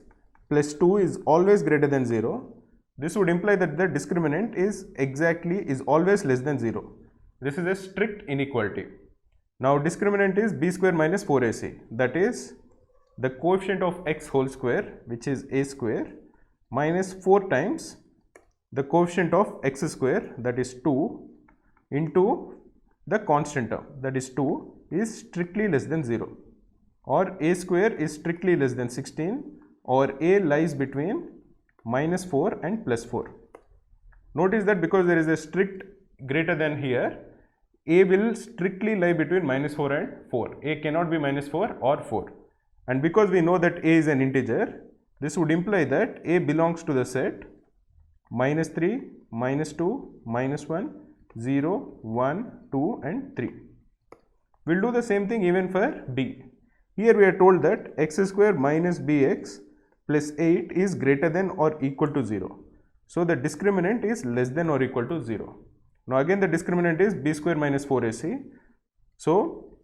plus 2 is always greater than 0, this would imply that the discriminant is always less than 0. This is a strict inequality. Now discriminant is b square minus 4ac, that is the coefficient of x whole square, which is a square, minus 4 times the coefficient of x square, that is 2, into the constant term, that is 2, is strictly less than 0, or a square is strictly less than 16, or a lies between minus 4 and plus 4. Notice that because there is a strict greater than here, a will strictly lie between minus 4 and 4. A cannot be minus 4 or 4. And because we know that a is an integer, this would imply that a belongs to the set minus 3, minus 2, minus 1, 0, 1, 2 and 3. We'll do the same thing even for b. Here we are told that x square minus bx plus 8 is greater than or equal to 0. So the discriminant is less than or equal to 0. Now again the discriminant is b square minus 4ac. So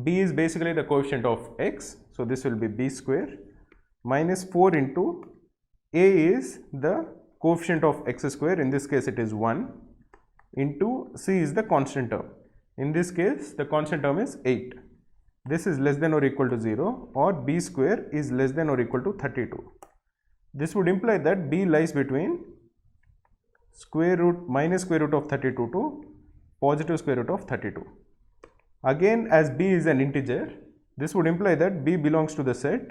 b is basically the coefficient of x. So this will be b square minus 4 into a is the coefficient of x square, in this case it is 1, into c is the constant term. In this case the constant term is 8. This is less than or equal to 0, or b square is less than or equal to 32. This would imply that b lies between minus square root of 32 to positive square root of 32. Again, as b is an integer, this would imply that b belongs to the set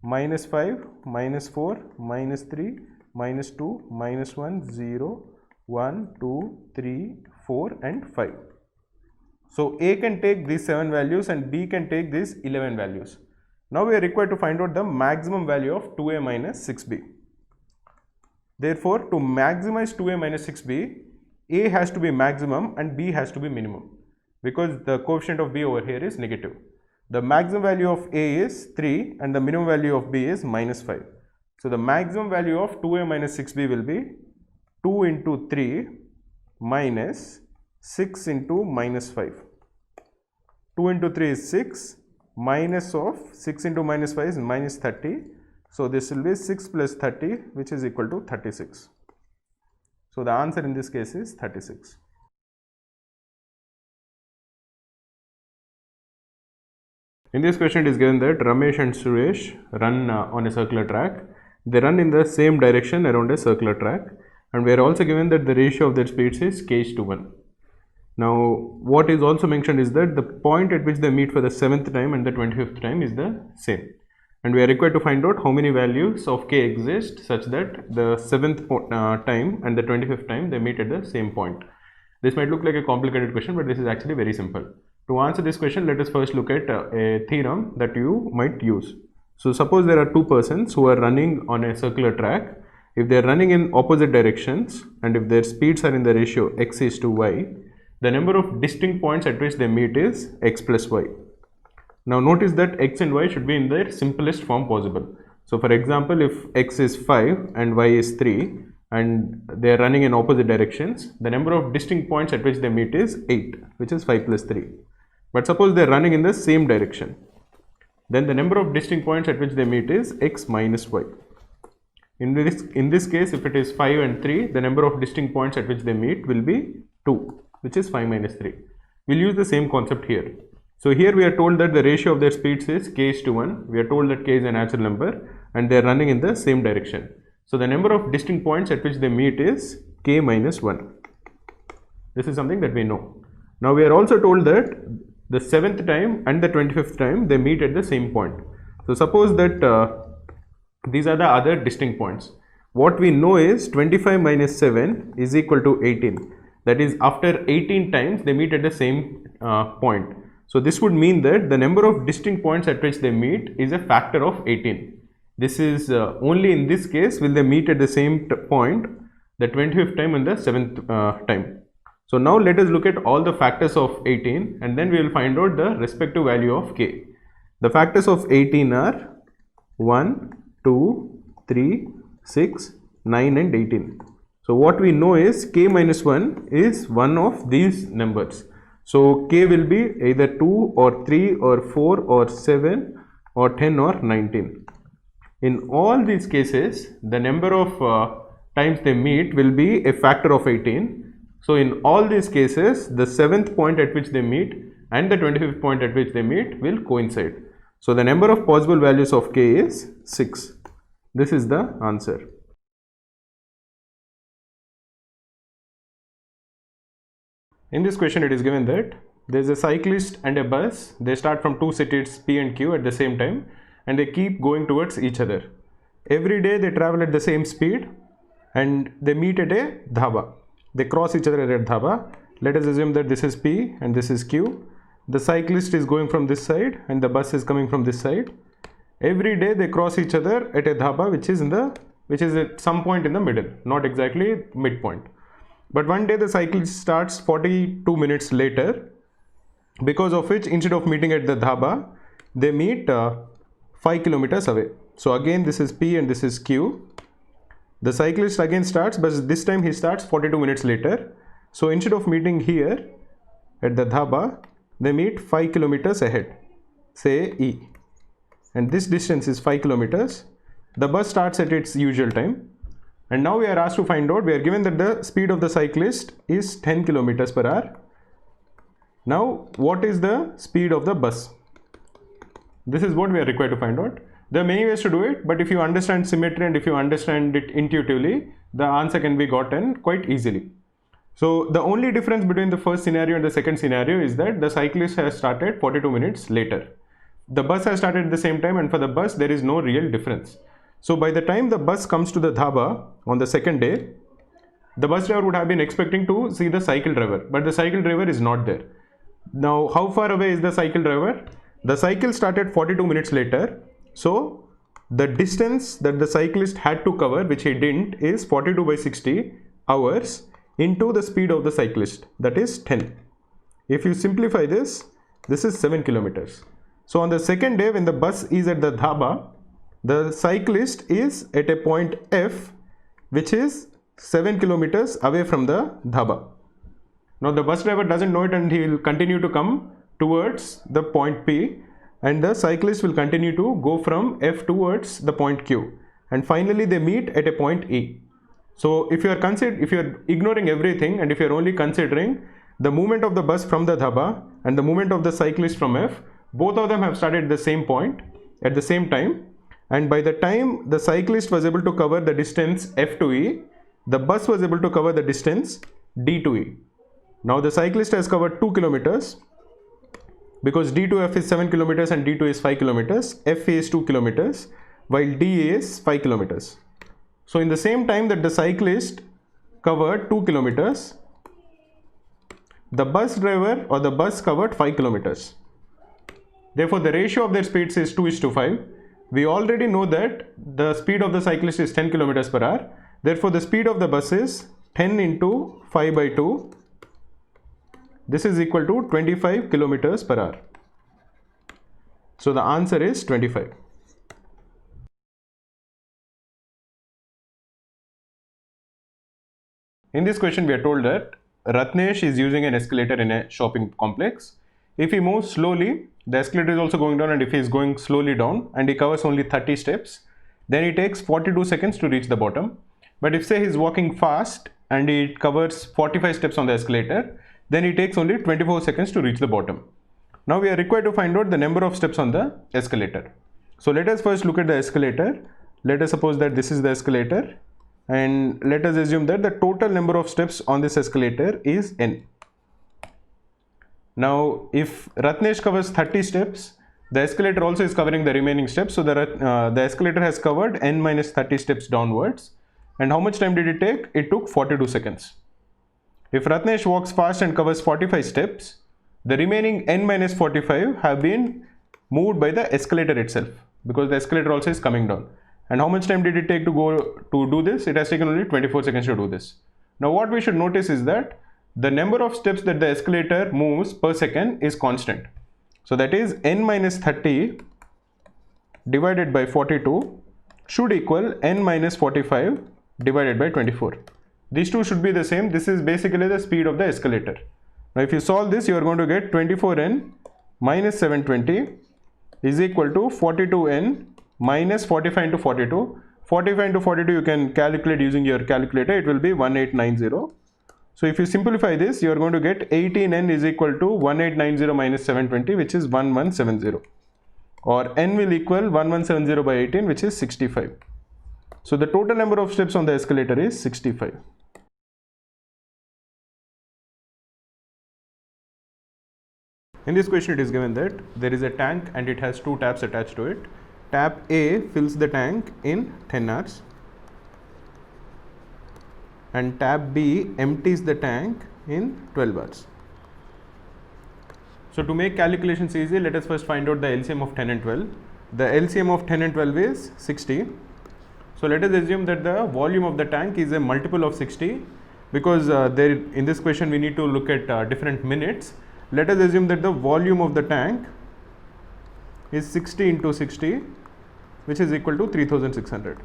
minus 5, minus 4, minus 3, minus 2, minus 1, 0, 1, 2, 3, 4 and 5. So a can take these 7 values and b can take these 11 values. Now we are required to find out the maximum value of 2a minus 6b. Therefore, to maximize 2a minus 6b, a has to be maximum and b has to be minimum, because the coefficient of b over here is negative. The maximum value of a is 3 and the minimum value of b is minus 5. So the maximum value of 2a minus 6b will be 2 into 3 minus 6 into minus 5. 2 into 3 is 6, minus of 6 into minus 5 is minus 30. So this will be 6 plus 30, which is equal to 36. So the answer in this case is 36. In this question it is given that Ramesh and Suresh run on a circular track. They run in the same direction around a circular track, and we are also given that the ratio of their speeds is k:1. Now what is also mentioned is that the point at which they meet for the 7th time and the 25th time is the same, and we are required to find out how many values of k exist such that the 7th time and the 25th time they meet at the same point. This might look like a complicated question, but this is actually very simple. To answer this question, let us first look at a theorem that you might use. So suppose there are two persons who are running on a circular track. If they are running in opposite directions and if their speeds are in the ratio x is to y, the number of distinct points at which they meet is x plus y. Now notice that x and y should be in their simplest form possible. So for example, if x is 5 and y is 3 and they are running in opposite directions, the number of distinct points at which they meet is 8, which is 5 plus 3. But suppose they are running in the same direction, then the number of distinct points at which they meet is x minus y. In this case, if it is 5 and 3, the number of distinct points at which they meet will be 2. which is 5 minus 3. We'll use the same concept here. So here we are told that the ratio of their speeds is k is to 1. We are told that k is a natural number and they are running in the same direction. So the number of distinct points at which they meet is k minus 1. This is something that we know. Now we are also told that the 7th time and the 25th time they meet at the same point. So suppose that these are the other distinct points. What we know is 25 minus 7 is equal to 18. That is, after 18 times they meet at the same point. So this would mean that the number of distinct points at which they meet is a factor of 18. This is only in this case will they meet at the same point, the 25th time and the 7th time. So now let us look at all the factors of 18 and then we will find out the respective value of k. The factors of 18 are 1, 2, 3, 6, 9 and 18. So what we know is k minus 1 is one of these numbers. So k will be either 2 or 3 or 4 or 7 or 10 or 19. In all these cases, the number of times they meet will be a factor of 18. So in all these cases, the 7th point at which they meet and the 25th point at which they meet will coincide. So the number of possible values of k is 6. This is the answer. In this question it is given that there is a cyclist and a bus. They start from two cities P and Q at the same time and they keep going towards each other. Every day they travel at the same speed and they meet at a dhaba. They cross each other at a dhaba. Let us assume that this is P and this is Q. The cyclist is going from this side and the bus is coming from this side. Every day they cross each other at a dhaba which is at some point in the middle, not exactly midpoint. But one day the cycle starts 42 minutes later, because of which instead of meeting at the dhaba, they meet 5 kilometers away. So again this is P and this is Q. The cyclist again starts, but this time he starts 42 minutes later. So instead of meeting here at the dhaba, they meet 5 kilometers ahead, say E. And this distance is 5 kilometers. The bus starts at its usual time. And now we are asked to find out, we are given that the speed of the cyclist is 10 kilometers per hour. Now, what is the speed of the bus? This is what we are required to find out. There are many ways to do it, but if you understand symmetry and if you understand it intuitively, the answer can be gotten quite easily. So the only difference between the first scenario and the second scenario is that the cyclist has started 42 minutes later. The bus has started at the same time, and for the bus there is no real difference. So by the time the bus comes to the dhaba on the second day, the bus driver would have been expecting to see the cycle driver, but the cycle driver is not there. Now how far away is the cycle driver? The cycle started 42 minutes later. So the distance that the cyclist had to cover, which he didn't, is 42 by 60 hours into the speed of the cyclist, that is 10. If you simplify this, this is 7 kilometers. So on the second day when the bus is at the dhaba, the cyclist is at a point F, which is 7 kilometers away from the dhaba. Now the bus driver doesn't know it and he will continue to come towards the point P, and the cyclist will continue to go from F towards the point Q, and finally they meet at a point E. So if you are ignoring everything and if you are only considering the movement of the bus from the dhaba and the movement of the cyclist from F, both of them have started at the same point at the same time, and by the time the cyclist was able to cover the distance F to E, the bus was able to cover the distance D to E. Now the cyclist has covered 2 kilometers because D to F is 7 kilometers and D to E is 5 kilometers. F is 2 kilometers while D is 5 kilometers. So in the same time that the cyclist covered 2 kilometers, the bus driver or the bus covered 5 kilometers. Therefore the ratio of their speeds is 2:5. We already know that the speed of the cyclist is 10 kilometers per hour. Therefore the speed of the bus is 10 into 5 by 2. This is equal to 25 kilometers per hour. So the answer is 25. In this question we are told that Ratnesh is using an escalator in a shopping complex. If he moves slowly, the escalator is also going down, and if he is going slowly down and he covers only 30 steps, then it takes 42 seconds to reach the bottom. But if say he is walking fast and he covers 45 steps on the escalator, then it takes only 24 seconds to reach the bottom. Now we are required to find out the number of steps on the escalator. So let us first look at the escalator. Let us suppose that this is the escalator, and let us assume that the total number of steps on this escalator is n. Now if Ratnesh covers 30 steps, the escalator also is covering the remaining steps, so the escalator has covered n minus 30 steps downwards. And how much time did it take? It took 42 seconds. If Ratnesh walks fast and covers 45 steps, the remaining n minus 45 have been moved by the escalator itself, because the escalator also is coming down. And how much time did it take to do this? It has taken only 24 seconds to do this. Now what we should notice is that the number of steps that the escalator moves per second is constant. So that is n minus 30 divided by 42 should equal n minus 45 divided by 24. These two should be the same. This is basically the speed of the escalator. Now if you solve this, you are going to get 24n minus 720 is equal to 42n minus 45 into 42. 45 into 42 you can calculate using your calculator. It will be 1890. So if you simplify this, you are going to get 18n is equal to 1890 minus 720, which is 1170. Or n will equal 1170 by 18, which is 65. So the total number of steps on the escalator is 65. In this question it is given that there is a tank and it has two taps attached to it. Tap A fills the tank in 10 hours and tap B empties the tank in 12 hours. So to make calculations easy, let us first find out the LCM of 10 and 12. The LCM of 10 and 12 is 60. So let us assume that the volume of the tank is a multiple of 60, because in this question we need to look at different minutes. Let us assume that the volume of the tank is 60 into 60, which is equal to 3600.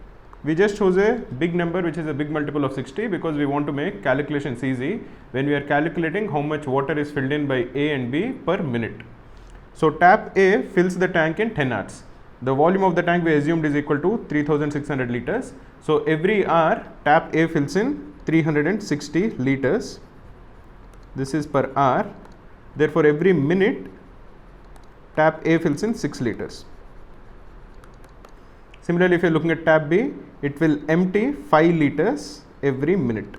We just chose a big number which is a big multiple of 60 because we want to make calculations easy when we are calculating how much water is filled in by A and B per minute. So tap A fills the tank in 10 hours. The volume of the tank we assumed is equal to 3600 liters. So every hour tap A fills in 360 liters. This is per hour. Therefore every minute tap A fills in 6 liters. Similarly, if you are looking at tap B, it will empty 5 liters every minute,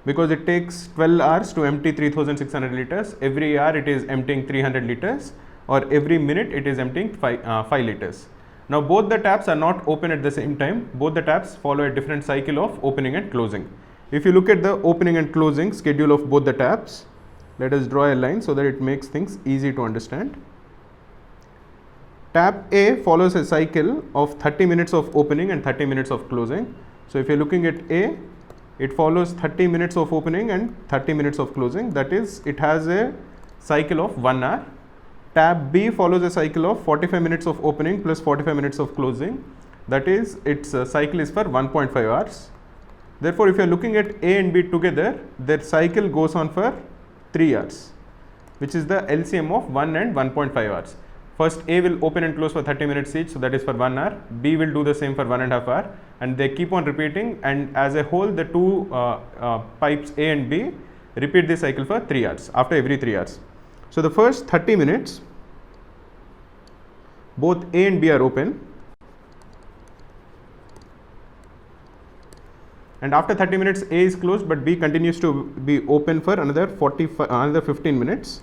because it takes 12 hours to empty 3600 liters. Every hour it is emptying 300 liters, or every minute it is emptying 5 liters. Now both the taps are not open at the same time. Both the taps follow a different cycle of opening and closing. If you look at the opening and closing schedule of both the taps, let us draw a line so that it makes things easy to understand. Tap A follows a cycle of 30 minutes of opening and 30 minutes of closing. So if you are looking at A, it follows 30 minutes of opening and 30 minutes of closing. That is, it has a cycle of 1 hour. Tap B follows a cycle of 45 minutes of opening plus 45 minutes of closing. That is, its cycle is for 1.5 hours. Therefore, if you are looking at A and B together, their cycle goes on for 3 hours, which is the LCM of 1 and 1.5 hours. First A will open and close for 30 minutes each, so that is for 1 hour. B will do the same for 1.5 hours, and they keep on repeating, and as a whole the two pipes A and B repeat this cycle for 3 hours after every 3 hours. So the first 30 minutes both A and B are open, and after 30 minutes A is closed but B continues to be open for another 15 minutes.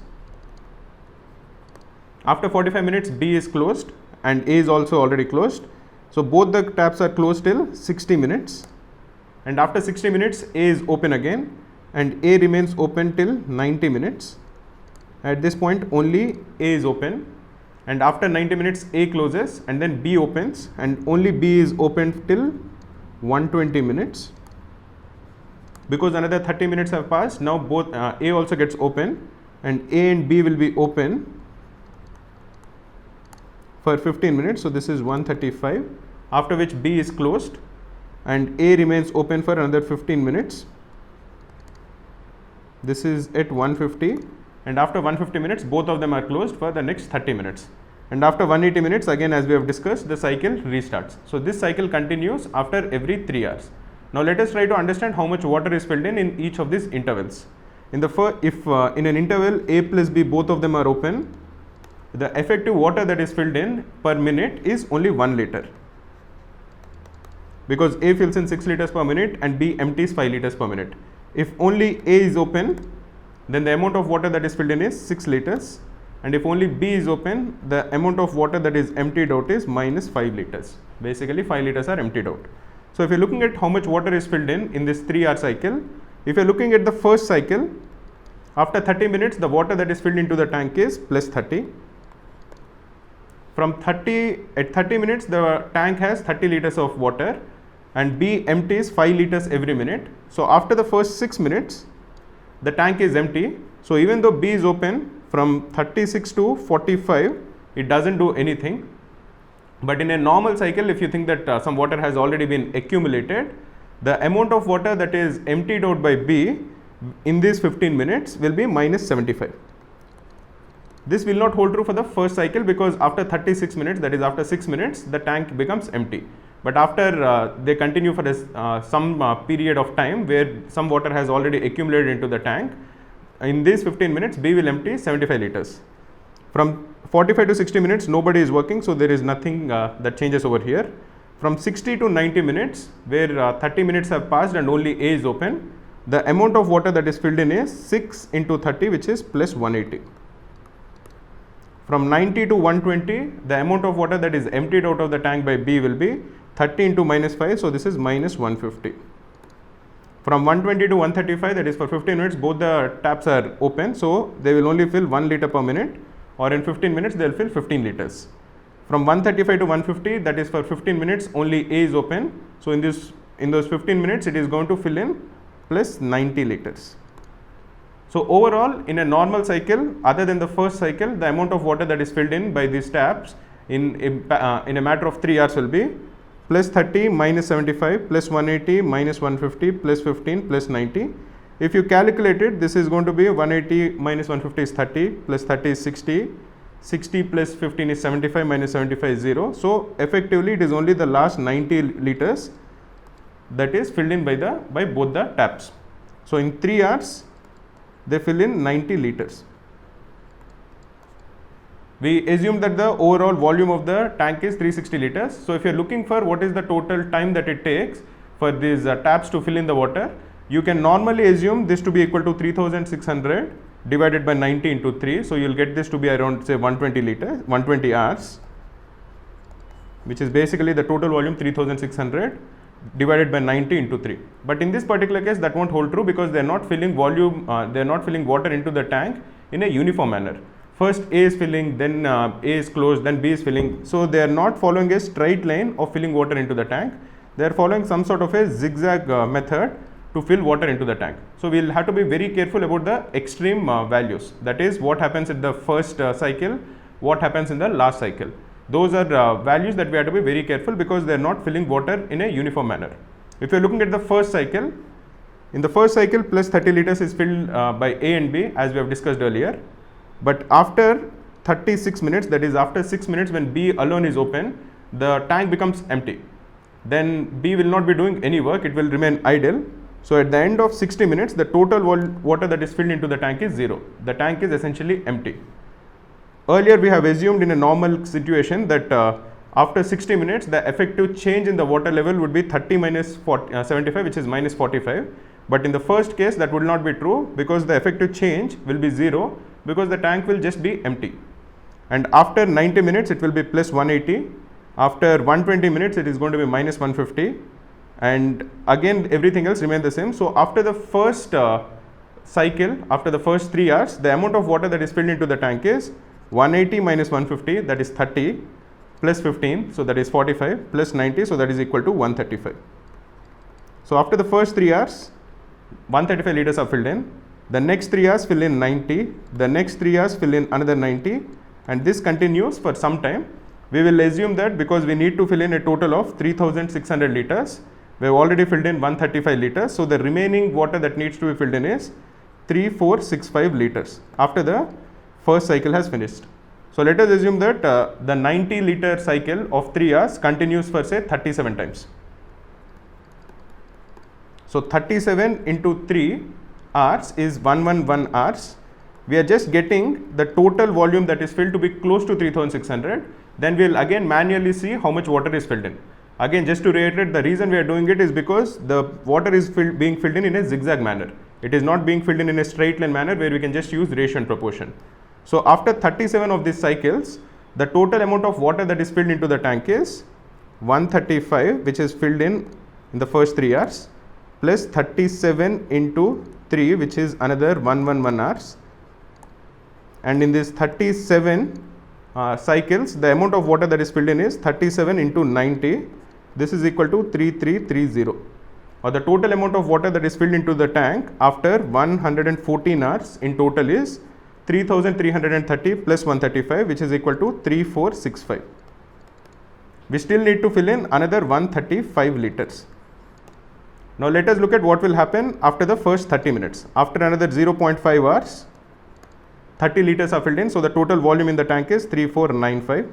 After 45 minutes B is closed and A is also already closed. So both the taps are closed till 60 minutes, and after 60 minutes A is open again and A remains open till 90 minutes. At this point only A is open, and after 90 minutes A closes and then B opens, and only B is open till 120 minutes. Because another 30 minutes have passed, now both A also gets open and A and B will be open for 15 minutes. So this is 135, after which B is closed and A remains open for another 15 minutes. This is at 150, and after 150 minutes both of them are closed for the next 30 minutes, and after 180 minutes again, as we have discussed, the cycle restarts. So this cycle continues after every 3 hours. Now let us try to understand how much water is filled in each of these intervals. In the if in an interval A plus B, both of them are open, the effective water that is filled in per minute is only 1 liter, because A fills in 6 liters per minute and B empties 5 liters per minute. If only A is open, then the amount of water that is filled in is 6 liters, and if only B is open, the amount of water that is emptied out is minus 5 liters. Basically 5 liters are emptied out. So if you're looking at how much water is filled in this 3-hour cycle, if you're looking at the first cycle, after 30 minutes the water that is filled into the tank is plus 30. From 30 minutes the tank has 30 liters of water and B empties 5 liters every minute. So after the first 6 minutes the tank is empty. So even though B is open, from 36 to 45 it doesn't do anything. But in a normal cycle, if you think that some water has already been accumulated, the amount of water that is emptied out by B in these 15 minutes will be minus 75. This will not hold true for the first cycle, because after 36 minutes, that is after 6 minutes, the tank becomes empty. But after they continue for some period of time where some water has already accumulated into the tank, in these 15 minutes B will empty 75 liters. From 45 to 60 minutes nobody is working, so there is nothing that changes over here. From 60 to 90 minutes, where 30 minutes have passed and only A is open, the amount of water that is filled in is 6 into 30, which is plus 180. From 90 to 120, the amount of water that is emptied out of the tank by B will be 30 into minus 5, so this is minus 150. From 120 to 135, that is for 15 minutes, both the taps are open, so they will only fill 1 liter per minute, or in 15 minutes they will fill 15 liters. From 135 to 150, that is for 15 minutes, only A is open, so in those 15 minutes it is going to fill in plus 90 liters. So overall, in a normal cycle, other than the first cycle, the amount of water that is filled in by these taps in a matter of 3 hours will be plus 30 minus 75 plus 180 minus 150 plus 15 plus 90. If you calculate it, this is going to be 180 minus 150 is 30, plus 30 is 60, 60 plus 15 is 75, minus 75 is 0. So effectively it is only the last 90 liters that is filled in by both the taps. So in 3 hours they fill in 90 liters. We assume that the overall volume of the tank is 360 liters. So if you are looking for what is the total time that it takes for these taps to fill in the water, you can normally assume this to be equal to 3600 divided by 90 into 3. So you will get this to be around, say, 120 hours, which is basically the total volume 3600 divided by 90 into 3. But in this particular case that won't hold true, because they are not filling water into the tank in a uniform manner. First A is filling, then A is closed, then B is filling. So they are not following a straight line of filling water into the tank. They are following some sort of a zigzag method to fill water into the tank. So we will have to be very careful about the extreme values. That is what happens in the first cycle, what happens in the last cycle. Those are values that we have to be very careful, because they are not filling water in a uniform manner. If you are looking at the first cycle, in the first cycle plus 30 liters is filled by A and B, as we have discussed earlier. But after 36 minutes, that is after 6 minutes when B alone is open, the tank becomes empty. Then B will not be doing any work, it will remain idle. So at the end of 60 minutes, the total water that is filled into the tank is 0. The tank is essentially empty. Earlier we have assumed in a normal situation that after 60 minutes, the effective change in the water level would be 30 minus 75, which is minus 45. But in the first case that would not be true, because the effective change will be 0, because the tank will just be empty. And after 90 minutes it will be plus 180. After 120 minutes it is going to be minus 150. And again everything else remains the same. So after the first cycle, after the first 3 hours, the amount of water that is filled into the tank is 180 minus 150, that is 30, plus 15, so that is 45, plus 90, so that is equal to 135. So after the first 3 hours, 135 liters are filled in. The next 3 hours fill in 90, the next 3 hours fill in another 90, and this continues for some time. We will assume that because we need to fill in a total of 3600 liters, we have already filled in 135 liters, so the remaining water that needs to be filled in is 3465 liters after the first cycle has finished. So let us assume that the 90 liter cycle of 3 hours continues for, say, 37 times. So 37 into 3 hours is 111 hours. We are just getting the total volume that is filled to be close to 3600. Then we will again manually see how much water is filled in. Again, just to reiterate, the reason we are doing it is because the water is being filled in a zigzag manner. It is not being filled in a straight line manner where we can just use ratio and proportion. So after 37 of these cycles, the total amount of water that is filled into the tank is 135, which is filled in the first 3 hours, plus 37 into 3, which is another 111 hours. And in this 37 cycles, the amount of water that is filled in is 37 into 90. This is equal to 3330, or the total amount of water that is filled into the tank after 114 hours in total is 3330 plus 135, which is equal to 3465. We still need to fill in another 135 liters. Now let us look at what will happen after the first 30 minutes. After another 0.5 hours, 30 liters are filled in, so the total volume in the tank is 3495.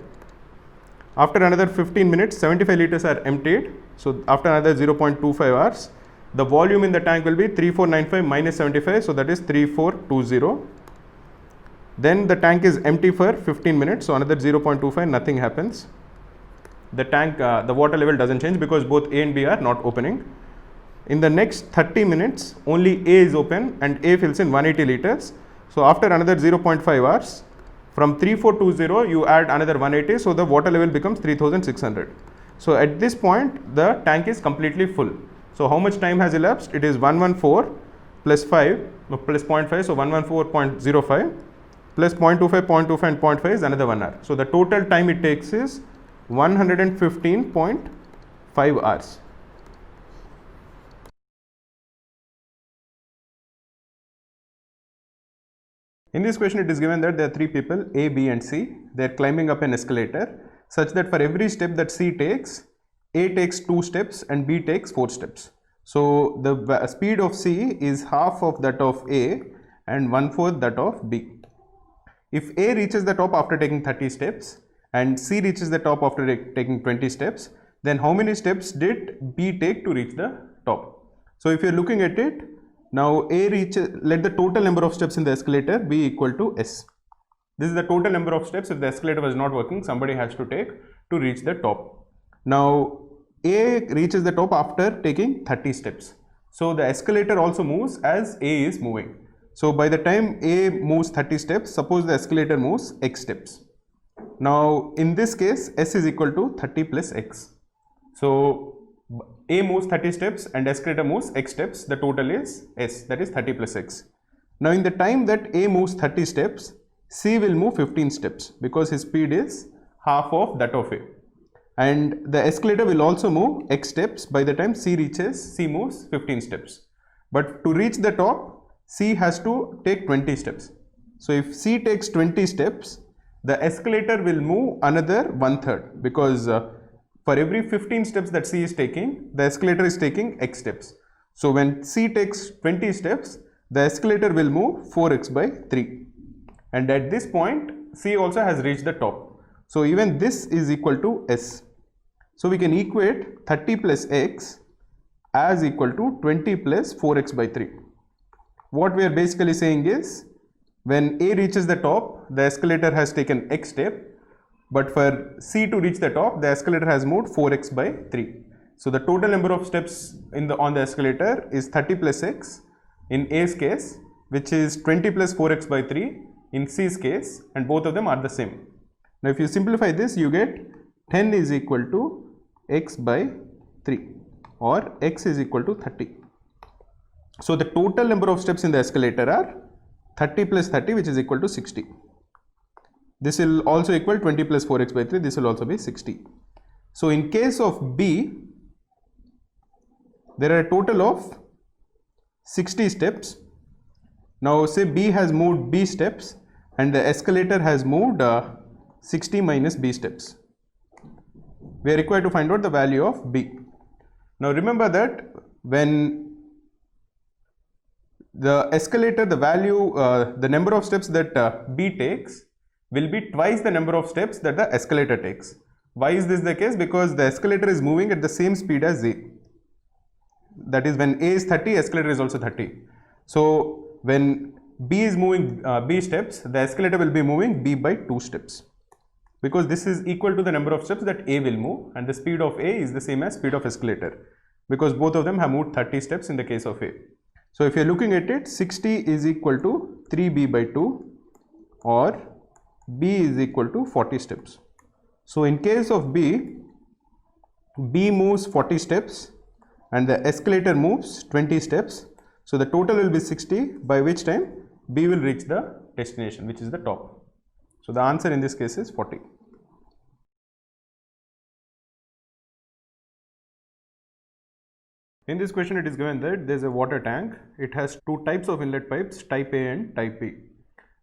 After another 15 minutes, 75 liters are emptied. So after another 0.25 hours, the volume in the tank will be 3495 minus 75, so that is 3420. Then the tank is empty for 15 minutes, so another 0.25, nothing happens. The tank, the water level doesn't change because both A and B are not opening. In the next 30 minutes, only A is open and A fills in 180 liters. So after another 0.5 hours, from 3420 you add another 180, so the water level becomes 3600. So at this point the tank is completely full. So how much time has elapsed? It is 114 plus 5 plus 0.5, so 114.05 plus 0.25, 0.25 and 0.5 is another 1 hour. So the total time it takes is 115.5 hours. In this question, it is given that there are 3 people, A, B and C. They are climbing up an escalator such that for every step that C takes, A takes 2 steps and B takes 4 steps. So the speed of C is half of that of A and 1/4 that of B. If A reaches the top after taking 30 steps and C reaches the top after taking 20 steps, then how many steps did B take to reach the top? So if you are looking at it, now A reaches, let the total number of steps in the escalator be equal to S. This is the total number of steps. If the escalator was not working, somebody has to take to reach the top. Now A reaches the top after taking 30 steps. So the escalator also moves as A is moving. So by the time A moves 30 steps, suppose the escalator moves X steps. Now in this case, S is equal to 30 plus X. So A moves 30 steps and escalator moves X steps, the total is S, that is 30 plus X. Now in the time that A moves 30 steps, C will move 15 steps because his speed is half of that of A. And the escalator will also move X steps by the time C moves 15 steps. But to reach the top, C has to take 20 steps. So if C takes 20 steps, the escalator will move another 1/3 because for every 15 steps that C is taking, the escalator is taking X steps. So when C takes 20 steps, the escalator will move 4x by 3. And at this point, C also has reached the top. So even this is equal to S. So we can equate 30 plus X as equal to 20 plus 4x by 3. What we are basically saying is, when A reaches the top, the escalator has taken X step. But for C to reach the top, the escalator has moved 4x by 3. So the total number of steps on the escalator is 30 plus x in A's case, which is 20 plus 4x by 3 in C's case, and both of them are the same. Now if you simplify this, you get 10 is equal to x by 3, or x is equal to 30. So the total number of steps in the escalator are 30 plus 30, which is equal to 60. This will also equal 20 plus 4x by 3, this will also be 60. So in case of B, there are a total of 60 steps. Now say B has moved B steps and the escalator has moved 60 minus B steps. We are required to find out the value of B. Now remember that when the escalator, the value, the number of steps that B takes will be twice the number of steps that the escalator takes. Why is this the case? Because the escalator is moving at the same speed as A. that is when A is 30, escalator is also 30. So when B is moving B steps, the escalator will be moving B by 2 steps, because this is equal to the number of steps that A will move, and the speed of A is the same as speed of escalator, because both of them have moved 30 steps in the case of A. So if you are looking at it, 60 is equal to 3B by 2, or B is equal to 40 steps. So in case of B moves 40 steps and the escalator moves 20 steps. So the total will be 60, by which time B will reach the destination, which is the top. So the answer in this case is 40. In this question, it is given that there is a water tank. It has two types of inlet pipes, type A and type B.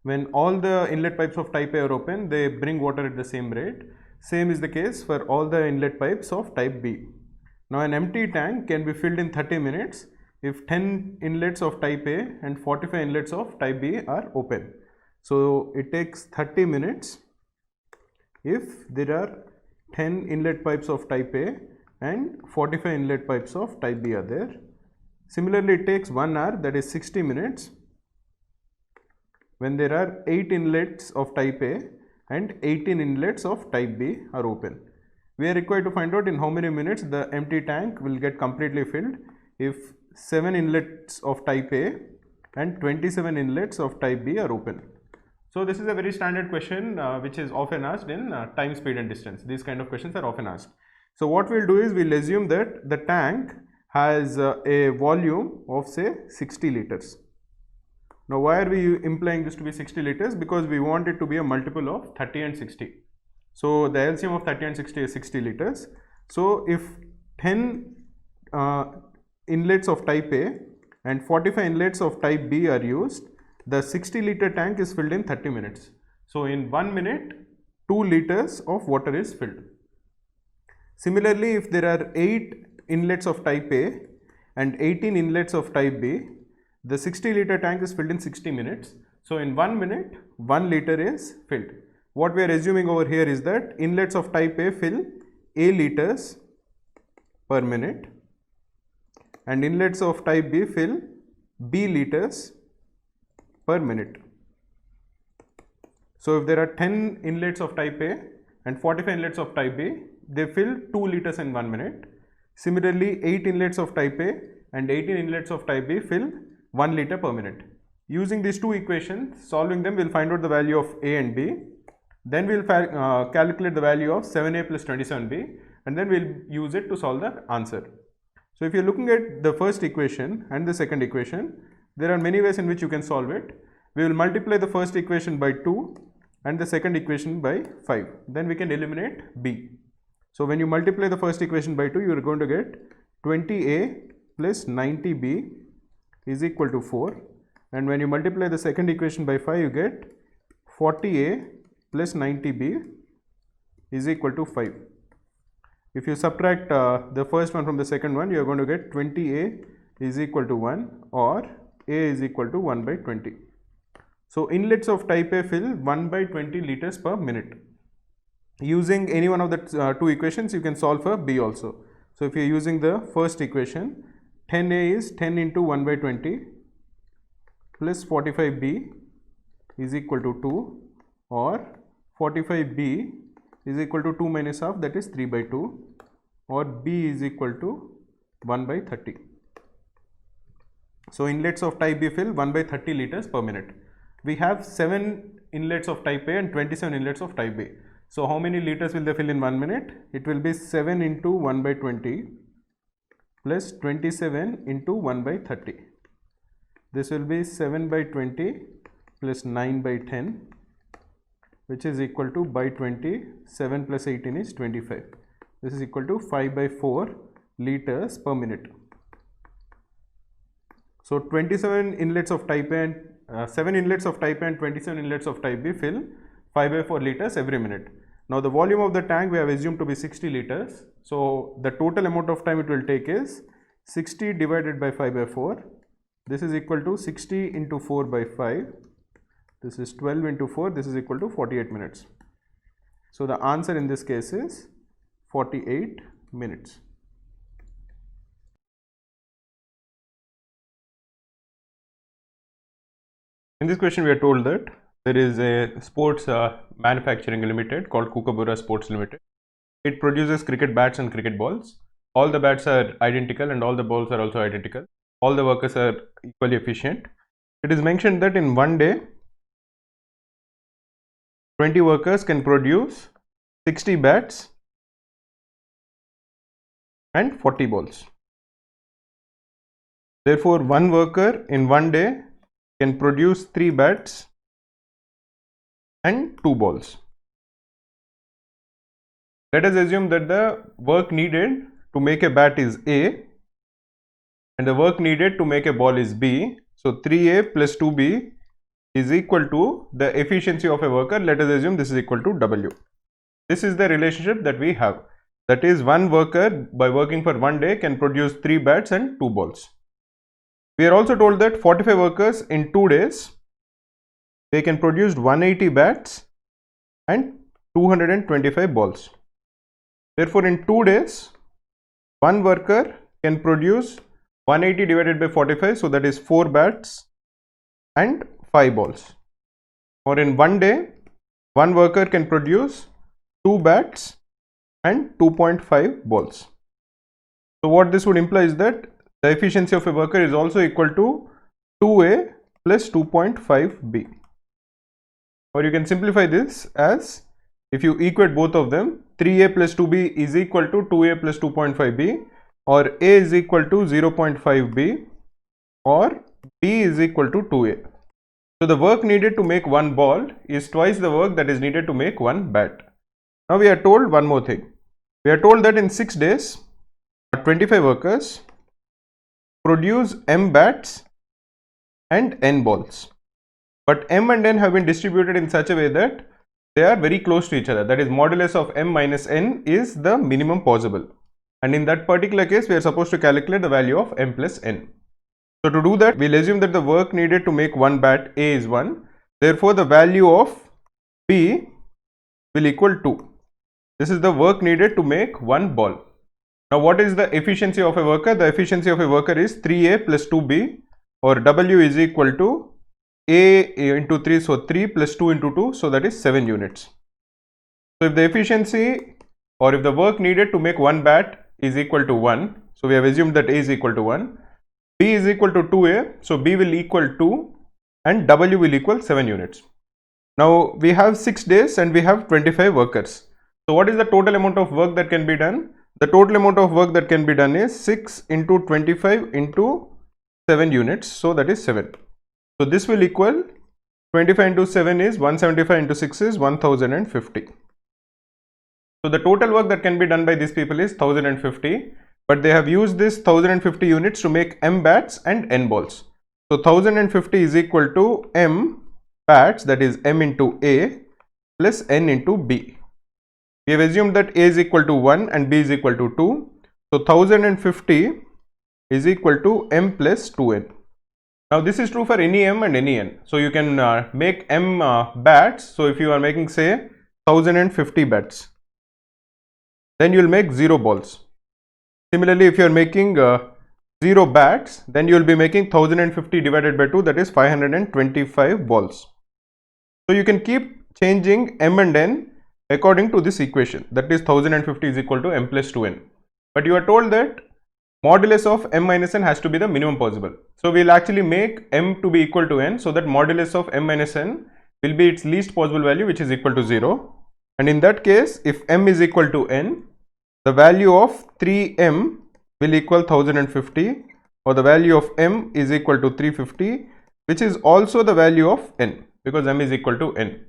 When all the inlet pipes of type A are open, they bring water at the same rate. Same is the case for all the inlet pipes of type B. Now an empty tank can be filled in 30 minutes if 10 inlets of type A and 45 inlets of type B are open. So it takes 30 minutes if there are 10 inlet pipes of type A and 45 inlet pipes of type B are there. Similarly, it takes 1 hour, that is 60 minutes, when there are 8 inlets of type A and 18 inlets of type B are open. We are required to find out in how many minutes the empty tank will get completely filled if 7 inlets of type A and 27 inlets of type B are open. So this is a very standard question which is often asked in time, speed and distance. These kind of questions are often asked. So what we'll do is we'll assume that the tank has a volume of say 60 liters. Now why are we implying this to be 60 liters? Because we want it to be a multiple of 30 and 60. So the LCM of 30 and 60 is 60 liters. So if 10 inlets of type A and 45 inlets of type B are used, the 60 liter tank is filled in 30 minutes. So in 1 minute, 2 liters of water is filled. Similarly, if there are 8 inlets of type A and 18 inlets of type B, the 60 liter tank is filled in 60 minutes. So in 1 minute, 1 liter is filled. What we are assuming over here is that inlets of type A fill A liters per minute and inlets of type B fill B liters per minute. So if there are 10 inlets of type A and 45 inlets of type B, they fill 2 liters in 1 minute. Similarly, 8 inlets of type A and 18 inlets of type B fill 1 liter per minute. Using these two equations, solving them, we'll find out the value of A and B. Then we'll calculate the value of 7A plus 27B, and then we'll use it to solve the answer. So if you're looking at the first equation and the second equation, there are many ways in which you can solve it. We will multiply the first equation by 2 and the second equation by 5. Then we can eliminate B. So when you multiply the first equation by 2, you are going to get 20A plus 90B is equal to 4. And when you multiply the second equation by 5, you get 40A plus 90B is equal to 5. If you subtract the first one from the second one, you are going to get 20A is equal to 1, or A is equal to 1 by 20. So inlets of type A fill 1 by 20 liters per minute. Using any one of the two equations, you can solve for B also. So if you are using the first equation, 10A is 10 into 1 by 20 plus 45B is equal to 2, or 45B is equal to 2 minus half, that is 3 by 2, or B is equal to 1 by 30. So inlets of type B fill 1 by 30 liters per minute. We have 7 inlets of type A and 27 inlets of type B. So how many liters will they fill in 1 minute? It will be 7 into 1 by 20 plus 27 into 1 by 30. This will be 7 by 20 plus 9 by 10, which is equal to by 20, 7 plus 18 is 25. This is equal to 5 by 4 liters per minute. So 27 inlets of type A and 7 inlets of type A and 27 inlets of type B fill 5 by 4 liters every minute. Now the volume of the tank we have assumed to be 60 liters. So the total amount of time it will take is 60 divided by 5 by 4. This is equal to 60 into 4 by 5. This is 12 into 4. This is equal to 48 minutes. So the answer in this case is 48 minutes. In this question, we are told that there is a sports manufacturing limited called Kookaburra Sports Limited. It produces cricket bats and cricket balls. All the bats are identical and all the balls are also identical. All the workers are equally efficient. It is mentioned that in one day, 20 workers can produce 60 bats and 40 balls. Therefore, one worker in one day can produce 3 bats and 2 balls. Let us assume that the work needed to make a bat is A and the work needed to make a ball is B. So 3A plus 2B is equal to the efficiency of a worker. Let us assume this is equal to W. This is the relationship that we have. That is, one worker by working for one day can produce 3 bats and 2 balls. We are also told that 45 workers in 2 days, they can produce 180 bats and 225 balls. Therefore, in 2 days, one worker can produce 180 divided by 45, so that is 4 bats and 5 balls. Or in one day, one worker can produce 2 bats and 2.5 balls. So what this would imply is that the efficiency of a worker is also equal to 2A plus 2.5B. Or you can simplify this as, if you equate both of them, 3A plus 2B is equal to 2A plus 2.5B, or A is equal to 0.5B, or B is equal to 2A. So the work needed to make one ball is twice the work that is needed to make one bat. Now we are told one more thing. We are told that in 6 days, 25 workers produce M bats and N balls. But M and N have been distributed in such a way that they are very close to each other. That is, modulus of M minus N is the minimum possible. And in that particular case, we are supposed to calculate the value of M plus N. So to do that, we'll assume that the work needed to make one bat, A, is 1. Therefore, the value of B will equal 2. This is the work needed to make one ball. Now, what is the efficiency of a worker? The efficiency of a worker is 3A plus 2B, or W is equal to A into 3, so 3 plus 2 into 2, so that is 7 units. So if the efficiency, or if the work needed to make one bat is equal to 1, so we have assumed that A is equal to 1, B is equal to 2A, so B will equal 2 and W will equal 7 units. Now we have 6 days and we have 25 workers. So what is the total amount of work that can be done? The total amount of work that can be done is 6 into 25 into 7 units, so that is 7. So this will equal 25 into 7 is 175 into 6 is 1050. So the total work that can be done by these people is 1050, but they have used this 1050 units to make M bats and N balls. So 1050 is equal to M bats, that is M into A plus N into B. We have assumed that A is equal to 1 and B is equal to 2. So 1050 is equal to M plus 2N. Now this is true for any M and any N. So you can make M bats. So if you are making, say, 1050 bats, then you will make 0 balls. Similarly, if you are making 0 bats, then you will be making 1050 divided by 2, that is 525 balls. So you can keep changing M and N according to this equation, that is 1050 is equal to M plus 2N. But you are told that modulus of M minus N has to be the minimum possible. So we will actually make M to be equal to N, so that modulus of M minus N will be its least possible value, which is equal to 0. And in that case, if M is equal to N, the value of 3M will equal 1050, or the value of M is equal to 350, which is also the value of N, because M is equal to N.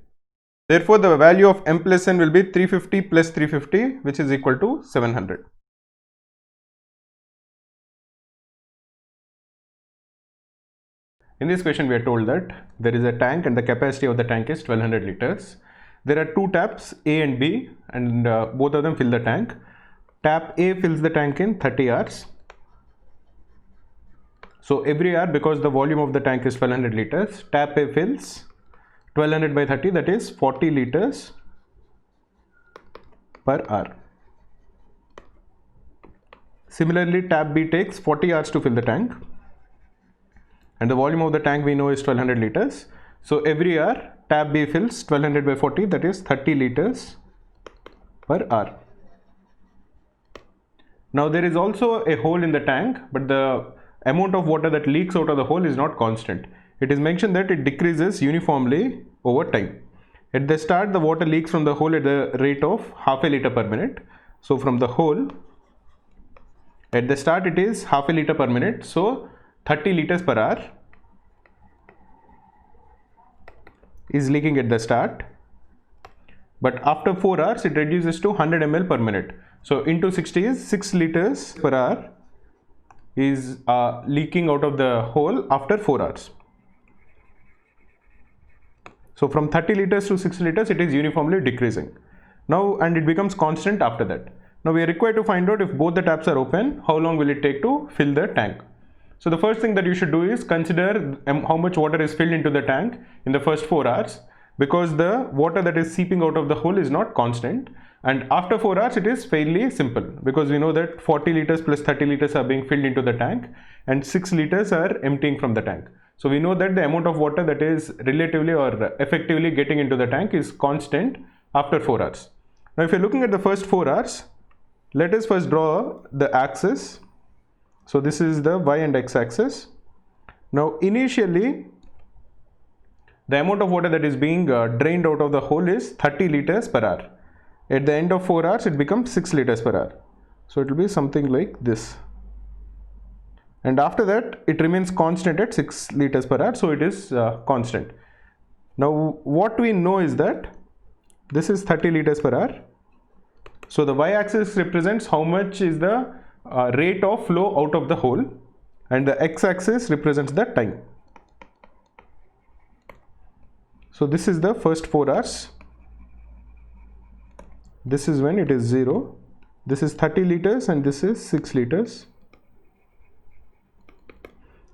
Therefore, the value of M plus N will be 350 plus 350, which is equal to 700. In this question, we are told that there is a tank and the capacity of the tank is 1200 liters. There are 2 taps, A and B, and both of them fill the tank. Tap A fills the tank in 30 hours. So every hour, because the volume of the tank is 1200 liters, tap A fills 1200 by 30, that is 40 liters per hour. Similarly, tap B takes 40 hours to fill the tank, and the volume of the tank we know is 1200 liters. So every hour tap B fills 1200 by 40, that is 30 liters per hour. Now there is also a hole in the tank, but the amount of water that leaks out of the hole is not constant. It is mentioned that it decreases uniformly over time. At the start, the water leaks from the hole at the rate of half a liter per minute. So from the hole, at the start it is half a liter per minute, so 30 liters per hour is leaking at the start. But after 4 hours, it reduces to 100 ml per minute. So into 60 is 6 liters per hour is leaking out of the hole after 4 hours. So from 30 liters to 6 liters, it is uniformly decreasing. Now, and it becomes constant after that. Now we are required to find out if both the taps are open, how long will it take to fill the tank. So the first thing that you should do is consider how much water is filled into the tank in the first 4 hours, because the water that is seeping out of the hole is not constant. And after 4 hours, it is fairly simple, because we know that 40 liters plus 30 liters are being filled into the tank and 6 liters are emptying from the tank. So we know that the amount of water that is relatively or effectively getting into the tank is constant after 4 hours. Now if you're looking at the first 4 hours, let us first draw the axis. So this is the y and x axis. Now initially, the amount of water that is being drained out of the hole is 30 liters per hour. At the end of 4 hours, it becomes 6 liters per hour. So it will be something like this. And after that, it remains constant at 6 liters per hour. So it is constant. Now what we know is that this is 30 liters per hour. So the y-axis represents how much is the rate of flow out of the hole, and the x-axis represents the time. So this is the first 4 hours. This is when it is 0. This is 30 liters and this is 6 liters.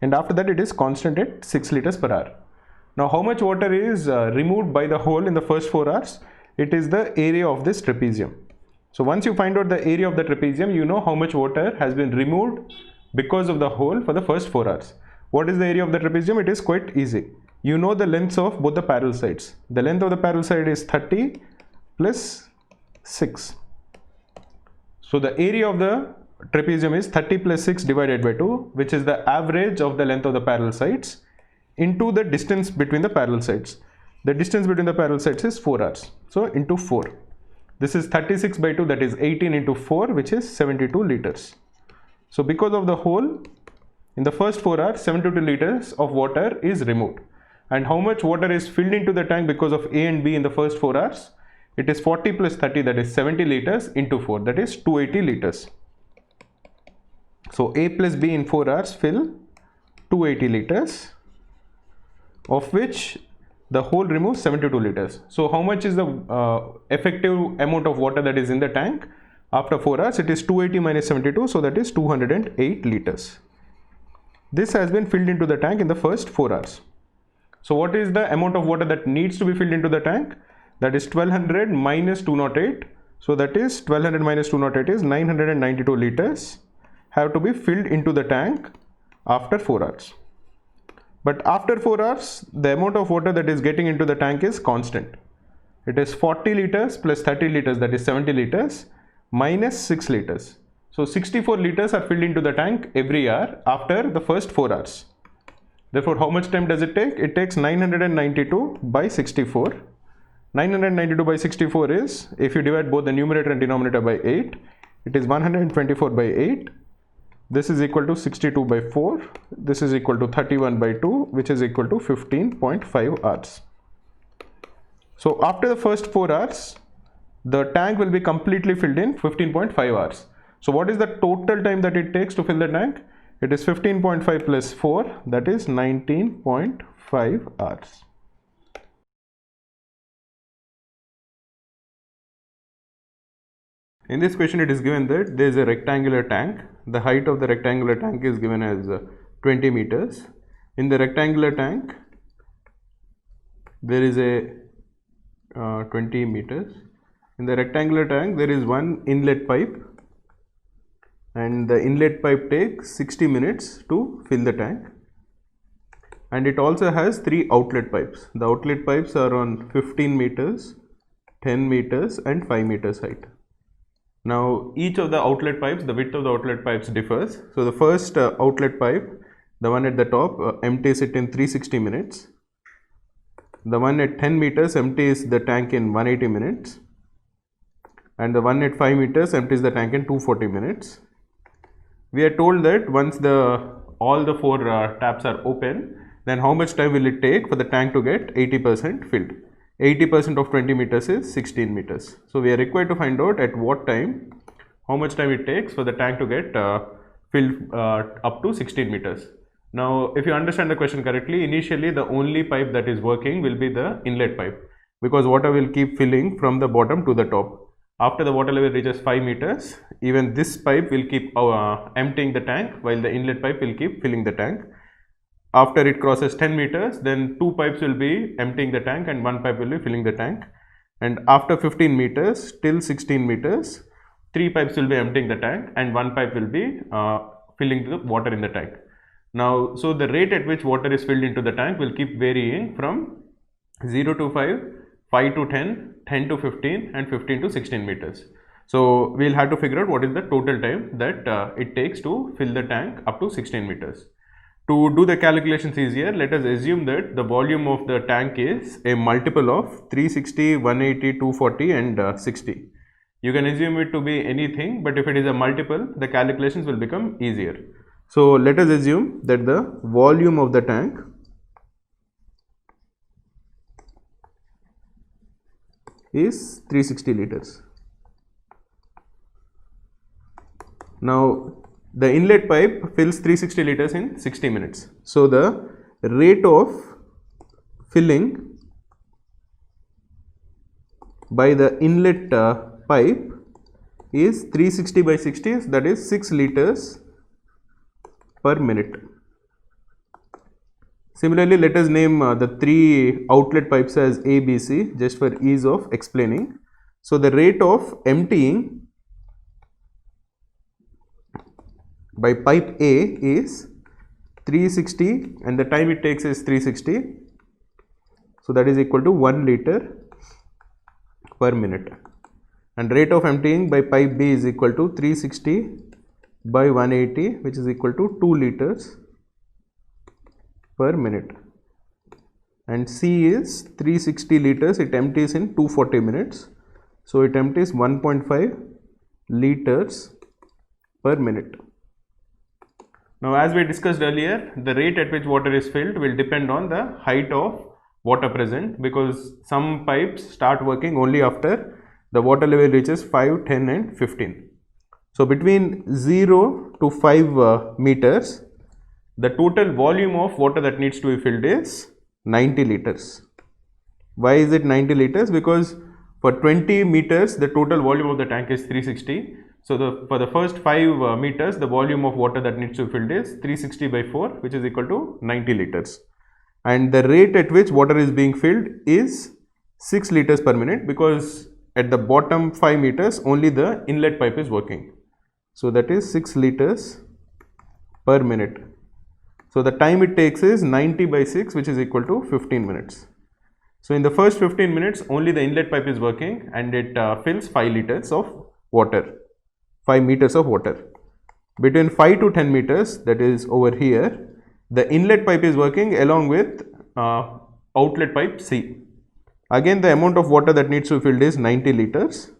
And after that, it is constant at 6 liters per hour. Now how much water is removed by the hole in the first 4 hours? It is the area of this trapezium. So once you find out the area of the trapezium, you know how much water has been removed because of the hole for the first 4 hours. What is the area of the trapezium? It is quite easy. You know the lengths of both the parallel sides. The length of the parallel side is 30 plus 6. So the area of the trapezium is 30 plus 6 divided by 2, which is the average of the length of the parallel sides into the distance between the parallel sides. The distance between the parallel sides is 4 hours. So into 4. This is 36 by 2, that is 18 into 4, which is 72 liters. So because of the hole, in the first 4 hours, 72 liters of water is removed. And how much water is filled into the tank because of A and B in the first 4 hours? It is 40 plus 30, that is 70 liters into 4, that is 280 liters. So A plus B in 4 hours fill 280 liters, of which the hole removes 72 liters. So how much is the effective amount of water that is in the tank after 4 hours? It is 280 minus 72, so that is 208 liters. This has been filled into the tank in the first 4 hours. So what is the amount of water that needs to be filled into the tank? That is 1200 minus 208. So that is 1200 minus 208 is 992 liters have to be filled into the tank after 4 hours. But after 4 hours, the amount of water that is getting into the tank is constant. It is 40 liters plus 30 liters, that is 70 liters, minus 6 liters. So 64 liters are filled into the tank every hour after the first 4 hours. Therefore, how much time does it take? It takes 992 by 64. 992 by 64 is, if you divide both the numerator and denominator by 8, it is 124 by 8. This is equal to 62 by 4. This is equal to 31 by 2, which is equal to 15.5 hours. So after the first 4 hours, the tank will be completely filled in 15.5 hours. So what is the total time that it takes to fill the tank? It is 15.5 plus 4, that is 19.5 hours. In this question, it is given that there is a rectangular tank. The height of the rectangular tank is given as 20 meters. In the rectangular tank, there is a 20 meters. In the rectangular tank, there is one inlet pipe, and the inlet pipe takes 60 minutes to fill the tank. and it also has 3 outlet pipes. The outlet pipes are on 15 meters, 10 meters and 5 meters height. Now each of the outlet pipes, the width of the outlet pipes differs. So the first outlet pipe, the one at the top, empties it in 360 minutes. The one at 10 meters empties the tank in 180 minutes. And the one at 5 meters empties the tank in 240 minutes. We are told that once all the 4 taps are open, then how much time will it take for the tank to get 80% filled? 80% of 20 meters is 16 meters. So we are required to find out at what time, how much time it takes for the tank to get filled up to 16 meters. Now, if you understand the question correctly, initially the only pipe that is working will be the inlet pipe, because water will keep filling from the bottom to the top. After the water level reaches 5 meters, even this pipe will keep emptying the tank, while the inlet pipe will keep filling the tank. After it crosses 10 meters, then 2 pipes will be emptying the tank and 1 pipe will be filling the tank. And after 15 meters till 16 meters, 3 pipes will be emptying the tank and 1 pipe will be filling the water in the tank. Now, so the rate at which water is filled into the tank will keep varying from 0 to 5, 5 to 10, 10 to 15 and 15 to 16 meters. So we'll have to figure out what is the total time that it takes to fill the tank up to 16 meters. To do the calculations easier, let us assume that the volume of the tank is a multiple of 360, 180, 240 and 60. You can assume it to be anything, but if it is a multiple, the calculations will become easier. So let us assume that the volume of the tank is 360 liters. Now the inlet pipe fills 360 liters in 60 minutes. So the rate of filling by the inlet pipe is 360 by 60, that is 6 liters per minute. Similarly, let us name the 3 outlet pipes as A, B, C, just for ease of explaining. So the rate of emptying by pipe A is 360 and the time it takes is 360. So that is equal to 1 liter per minute. And rate of emptying by pipe B is equal to 360 by 180, which is equal to 2 liters per minute. And C is 360 liters, it empties in 240 minutes. So it empties 1.5 liters per minute. Now, as we discussed earlier, the rate at which water is filled will depend on the height of water present, because some pipes start working only after the water level reaches 5, 10 and 15. So between 0 to 5 meters, the total volume of water that needs to be filled is 90 liters. Why is it 90 liters? Because for 20 meters, the total volume of the tank is 360. So for the first 5 meters, the volume of water that needs to be filled is 360 by 4, which is equal to 90 liters. And the rate at which water is being filled is 6 liters per minute, because at the bottom 5 meters, only the inlet pipe is working. So that is 6 liters per minute. So the time it takes is 90 by 6, which is equal to 15 minutes. So in the first 15 minutes, only the inlet pipe is working and it fills 5 liters of water. 5 meters of water. Between 5 to 10 meters, that is over here, the inlet pipe is working along with outlet pipe C. Again, the amount of water that needs to be filled is 90 liters,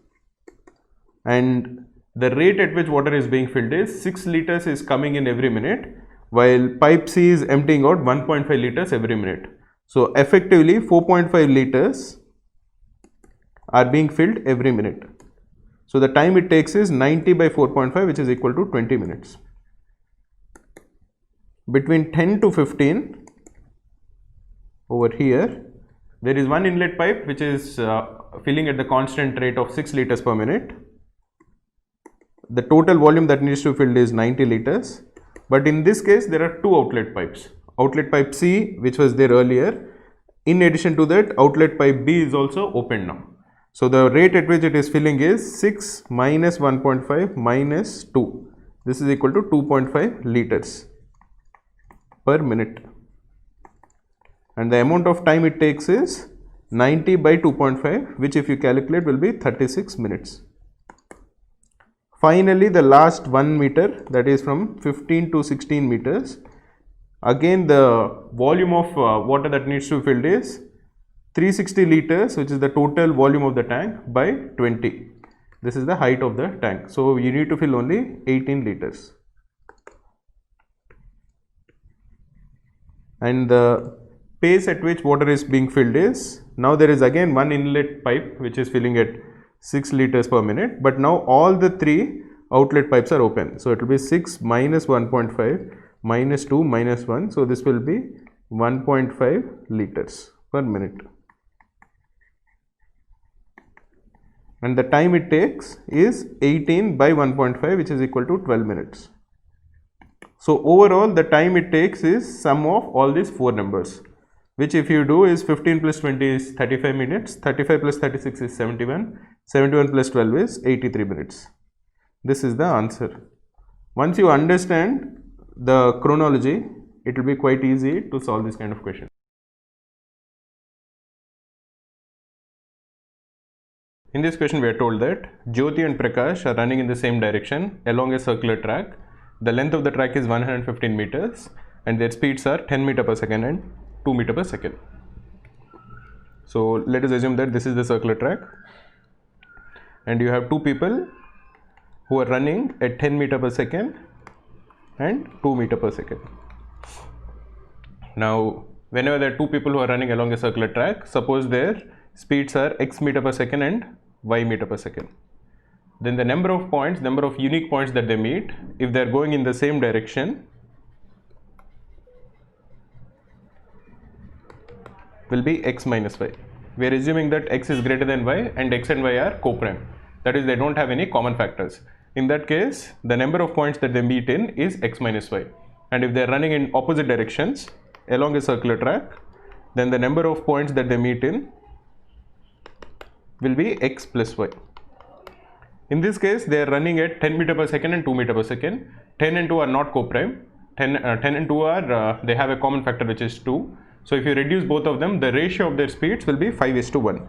and the rate at which water is being filled is 6 liters is coming in every minute, while pipe C is emptying out 1.5 liters every minute. So effectively 4.5 liters are being filled every minute. So the time it takes is 90 by 4.5, which is equal to 20 minutes. Between 10 to 15, over here, there is one inlet pipe which is filling at the constant rate of 6 liters per minute. The total volume that needs to be filled is 90 liters. But in this case, there are 2 outlet pipes. Outlet pipe C, which was there earlier. In addition to that, outlet pipe B is also open now. So the rate at which it is filling is 6 minus 1.5 minus 2. This is equal to 2.5 liters per minute. and the amount of time it takes is 90 by 2.5, which if you calculate will be 36 minutes. Finally, the last 1 meter, that is from 15 to 16 meters. Again, the volume of water that needs to be filled is 360 liters, which is the total volume of the tank, by 20. This is the height of the tank. So you need to fill only 18 liters. And the pace at which water is being filled is, now there is again one inlet pipe which is filling at 6 liters per minute, but now all the 3 outlet pipes are open. So it will be 6 minus 1.5 minus 2 minus 1. So this will be 1.5 liters per minute. And the time it takes is 18 by 1.5, which is equal to 12 minutes. So overall the time it takes is sum of all these 4 numbers, which if you do is 15 plus 20 is 35 minutes, 35 plus 36 is 71, 71 plus 12 is 83 minutes. This is the answer. Once you understand the chronology, it will be quite easy to solve this kind of question. In this question, we are told that Jyoti and Prakash are running in the same direction along a circular track. The length of the track is 115 meters and their speeds are 10 meter per second and 2 meter per second. So let us assume that this is the circular track and you have 2 people who are running at 10 meter per second and 2 meter per second. Now, whenever there are 2 people who are running along a circular track, suppose their speeds are x meter per second and y meter per second. Then the number of points, number of unique points that they meet, if they are going in the same direction, will be x minus y. We are assuming that x is greater than y and x and y are co-prime. That is, they don't have any common factors. In that case, the number of points that they meet in is x minus y. And if they are running in opposite directions along a circular track, then the number of points that they meet in will be x plus y. In this case, they are running at 10 meter per second and 2 meter per second. 10 and 2 are not co-prime. 10 and 2 are, they have a common factor which is 2. So if you reduce both of them, the ratio of their speeds will be 5:1.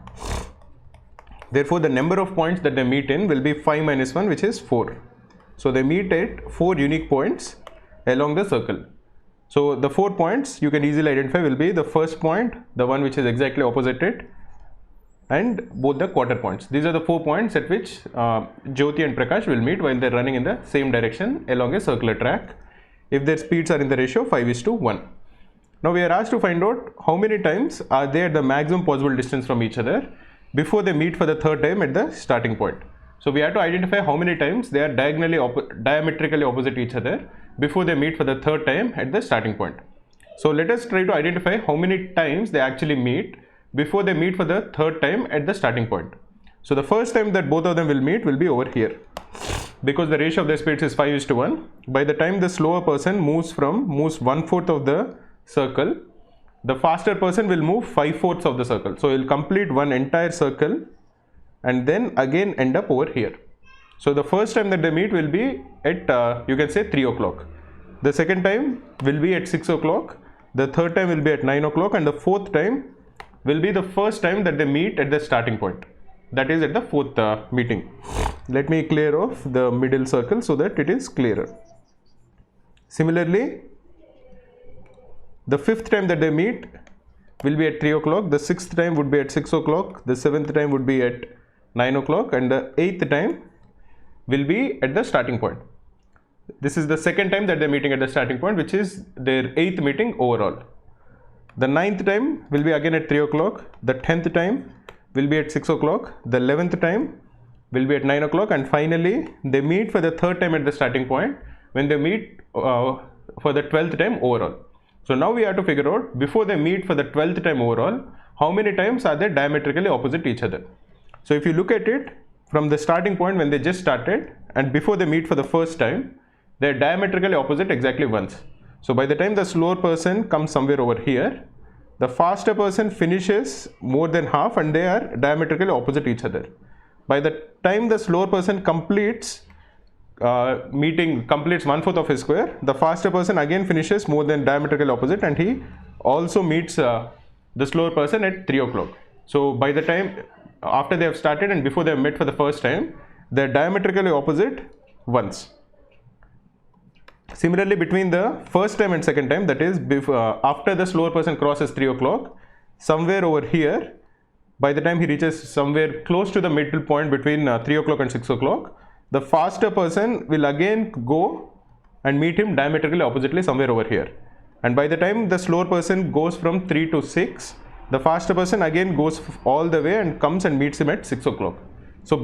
Therefore, the number of points that they meet in will be 5 minus 1, which is 4. So they meet at 4 unique points along the circle. So the 4 points you can easily identify will be the first point, the one which is exactly opposite it, and both the quarter points. These are the 4 points at which Jyoti and Prakash will meet while they are running in the same direction along a circular track if their speeds are in the ratio 5:1. Now we are asked to find out how many times are they at the maximum possible distance from each other before they meet for the third time at the starting point. So we have to identify how many times they are diametrically opposite each other before they meet for the third time at the starting point. So let us try to identify how many times they actually meet before they meet for the third time at the starting point. So the first time that both of them will meet will be over here, because the ratio of their speeds is 5:1. By the time the slower person moves 1/4 of the circle, the faster person will move 5/4 of the circle. So he'll complete one entire circle and then again end up over here. So the first time that they meet will be at you can say 3 o'clock. The second time will be at 6 o'clock. The third time will be at 9 o'clock, and the fourth time will be the first time that they meet at the starting point. That is at the fourth meeting. Let me clear off the middle circle so that it is clearer. Similarly, the fifth time that they meet will be at 3 o'clock, the sixth time would be at 6 o'clock, the seventh time would be at 9 o'clock, and the eighth time will be at the starting point. This is the second time that they are meeting at the starting point, which is their 8th meeting overall. The 9th time will be again at 3 o'clock, the 10th time will be at 6 o'clock, the 11th time will be at 9 o'clock, and finally they meet for the third time at the starting point when they meet for the 12th time overall. So now we have to figure out, before they meet for the 12th time overall, how many times are they diametrically opposite each other. So if you look at it from the starting point when they just started and before they meet for the first time, they are diametrically opposite exactly once. So by the time the slower person comes somewhere over here, the faster person finishes more than half and they are diametrically opposite each other. By the time the slower person completes 1/4 of his square, the faster person again finishes more than diametrically opposite and he also meets the slower person at 3 o'clock. So by the time after they have started and before they have met for the first time, they're diametrically opposite once. Similarly, between the first time and second time, that is after the slower person crosses 3 o'clock, somewhere over here, by the time he reaches somewhere close to the middle point between 3 o'clock and 6 o'clock, the faster person will again go and meet him diametrically oppositely somewhere over here. And by the time the slower person goes from 3 to 6, the faster person again goes all the way and comes and meets him at 6 o'clock. So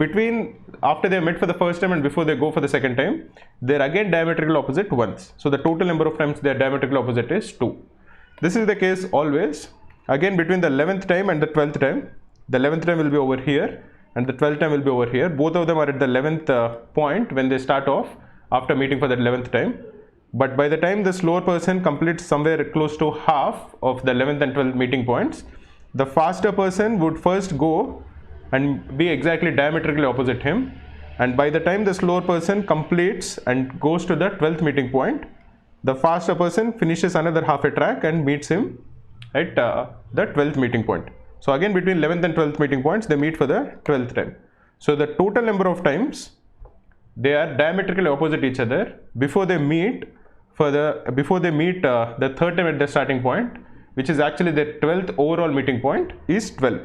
after they met for the first time and before they go for the second time, they're again diametrically opposite once. So the total number of times they're diametrically opposite is 2. This is the case always. Again, between the 11th time and the 12th time, the 11th time will be over here and the 12th time will be over here. Both of them are at the 11th point when they start off after meeting for the 11th time. But by the time the slower person completes somewhere close to half of the 11th and 12th meeting points, the faster person would first go and be exactly diametrically opposite him. And by the time the slower person completes and goes to the 12th meeting point, the faster person finishes another half a track and meets him at the 12th meeting point. So again, between 11th and 12th meeting points, they meet for the 12th time. So the total number of times they are diametrically opposite each other before they meet the third time at the starting point, which is actually the 12th overall meeting point, is 12.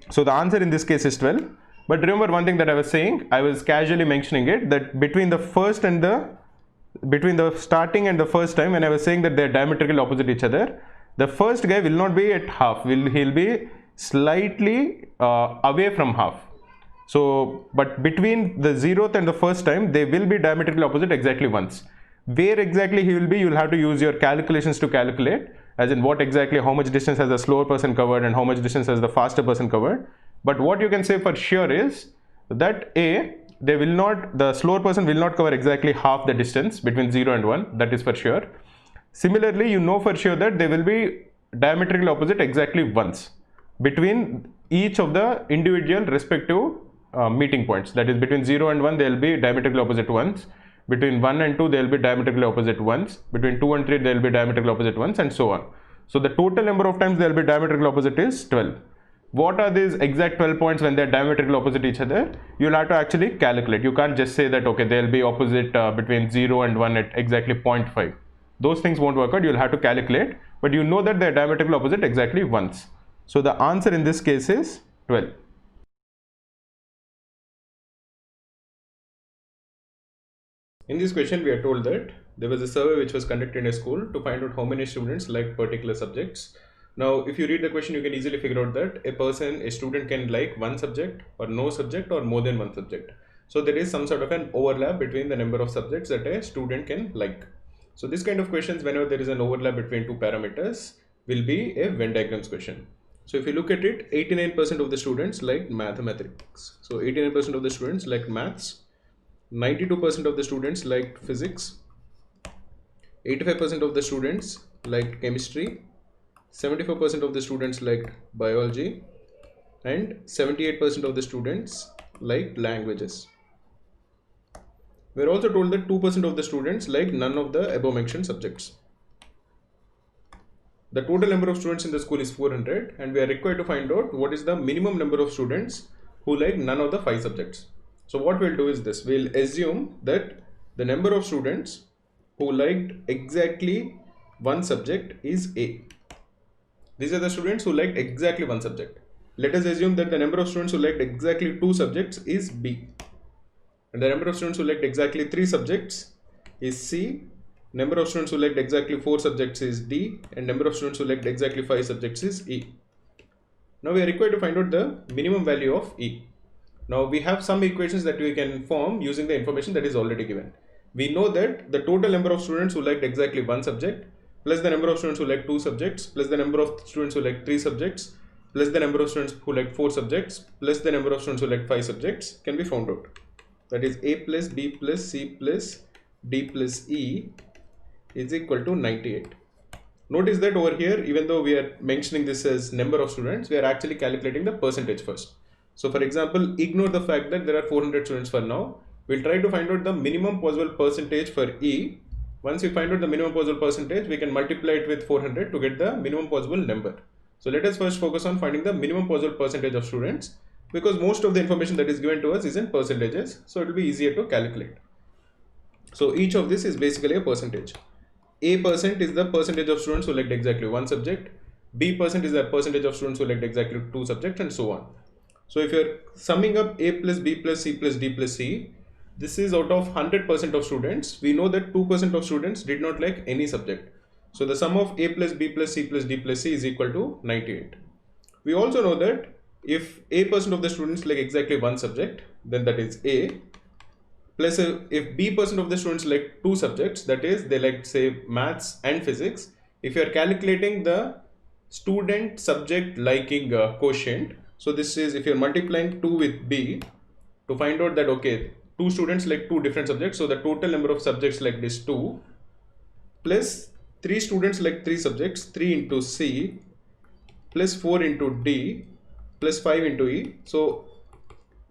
So the answer in this case is 12. But remember one thing that I was saying, I was casually mentioning it, that between the starting and the first time, when I was saying that they are diametrically opposite each other, the first guy will not be at half, he'll be slightly away from half. So, but between the 0th and the first time, they will be diametrically opposite exactly once. Where exactly he will be, you will have to use your calculations to calculate, as in how much distance has the slower person covered and how much distance has the faster person covered. But what you can say for sure is that the slower person will not cover exactly half the distance between 0 and 1, that is for sure. Similarly, you know for sure that they will be diametrically opposite exactly once between each of the individual respective meeting points. That is, between 0 and 1 they will be diametrically opposite once, between 1 and 2 they will be diametrically opposite once, between 2 and 3 they will be diametrically opposite once, and so on. So the total number of times they will be diametrically opposite is 12. What are these exact 12 points when they are diametrically opposite each other? You will have to actually calculate. You can't just say that okay, they will be opposite between 0 and 1 at exactly 0.5. Those things won't work out. You will have to calculate, but you know that they are diametrically opposite exactly once. So the answer in this case is 12. In this question, we are told that there was a survey which was conducted in a school to find out how many students like particular subjects. Now, if you read the question, you can easily figure out that a student can like one subject or no subject or more than one subject. So there is some sort of an overlap between the number of subjects that a student can like. So this kind of questions, whenever there is an overlap between two parameters, will be a Venn diagrams question. So if you look at it, 89% of the students like mathematics. So 89% of the students like maths, 92% of the students like physics, 85% of the students like chemistry, 74% of the students like biology, and 78% of the students like languages. We are also told that 2% of the students like none of the above mentioned subjects. The total number of students in the school is 400, and we are required to find out what is the minimum number of students who like none of the 5 subjects. So what we'll do is this, we'll assume that the number of students who liked exactly one subject is A. These are the students who liked exactly one subject. Let us assume that the number of students who liked exactly 2 subjects is B. And the number of students who liked exactly 3 subjects is C. Number of students who liked exactly 4 subjects is D. And number of students who liked exactly 5 subjects is E. Now we are required to find out the minimum value of E. Now we have some equations that we can form using the information that is already given. We know that the total number of students who liked exactly one subject plus the number of students who liked 2 subjects plus the number of students who liked 3 subjects plus the number of students who liked 4 subjects plus the number of students who liked 5 subjects can be found out. That is A plus B plus C plus D plus E is equal to 98. Notice that over here, even though we are mentioning this as number of students, we are actually calculating the percentage first. So for example, ignore the fact that there are 400 students for now. We'll try to find out the minimum possible percentage for E Once we find out the minimum possible percentage, we can multiply it with 400 to get the minimum possible number. So let us first focus on finding the minimum possible percentage of students, because most of the information that is given to us is in percentages, so it will be easier to calculate. So each of this is basically a percentage. A% is the percentage of students who liked exactly one subject, B% is the percentage of students who liked exactly two subjects, and so on. So if you're summing up A plus B plus C plus D plus C, this is out of 100% of students. We know that 2% of students did not like any subject. So the sum of A plus B plus C plus D plus C is equal to 98. We also know that if A% of the students like exactly one subject, then that is A, plus if B% of the students like two subjects, that is they like say maths and physics. If you are calculating the student subject liking quotient, so this is if you are multiplying 2 with B to find out that okay, two students like two different subjects, so the total number of subjects like this 2, plus 3 students like 3 subjects, 3 into C, plus 4 into D, plus 5 into E. So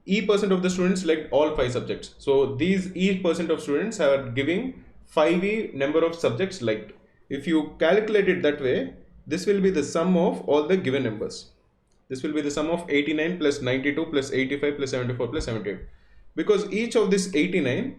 E% of the students liked all 5 subjects. So these E% of students are giving 5E number of subjects liked. If you calculate it that way, this will be the sum of all the given numbers. This will be the sum of 89 plus 92 plus 85 plus 74 plus 78. Because each of this 89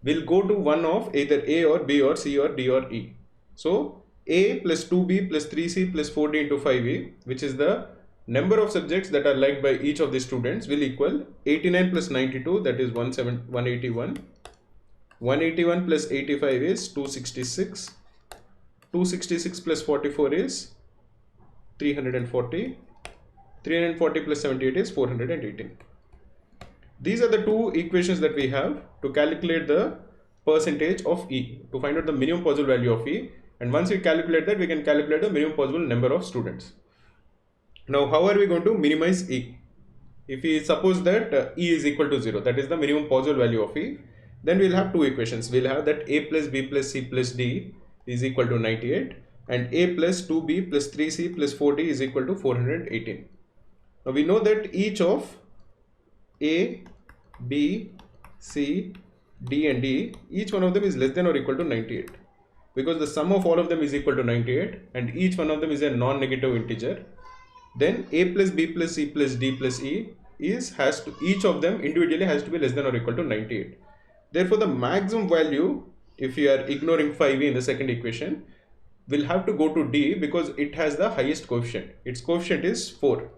will go to one of either A or B or C or D or E. So A plus 2B plus 3C plus 4D into 5E, which is the number of subjects that are liked by each of the students, will equal 89 plus 92, that is 181. 181 plus 85 is 266. 266 plus 44 is 340. 340 plus 78 is 418. These are the two equations that we have to calculate the percentage of E, to find out the minimum possible value of E. And once we calculate that, we can calculate the minimum possible number of students. Now, how are we going to minimize E? If we suppose that E is equal to 0, that is the minimum possible value of E, then we'll have two equations. We'll have that A plus B plus C plus D is equal to 98 and A plus 2B plus 3C plus 4D is equal to 418. Now, we know that each of A, B, C, D and E, each one of them is less than or equal to 98. Because the sum of all of them is equal to 98 and each one of them is a non-negative integer, then A plus B plus C plus D plus E each of them individually has to be less than or equal to 98. Therefore, the maximum value, if you are ignoring 5e in the second equation, will have to go to D because it has the highest coefficient. Its coefficient is 4.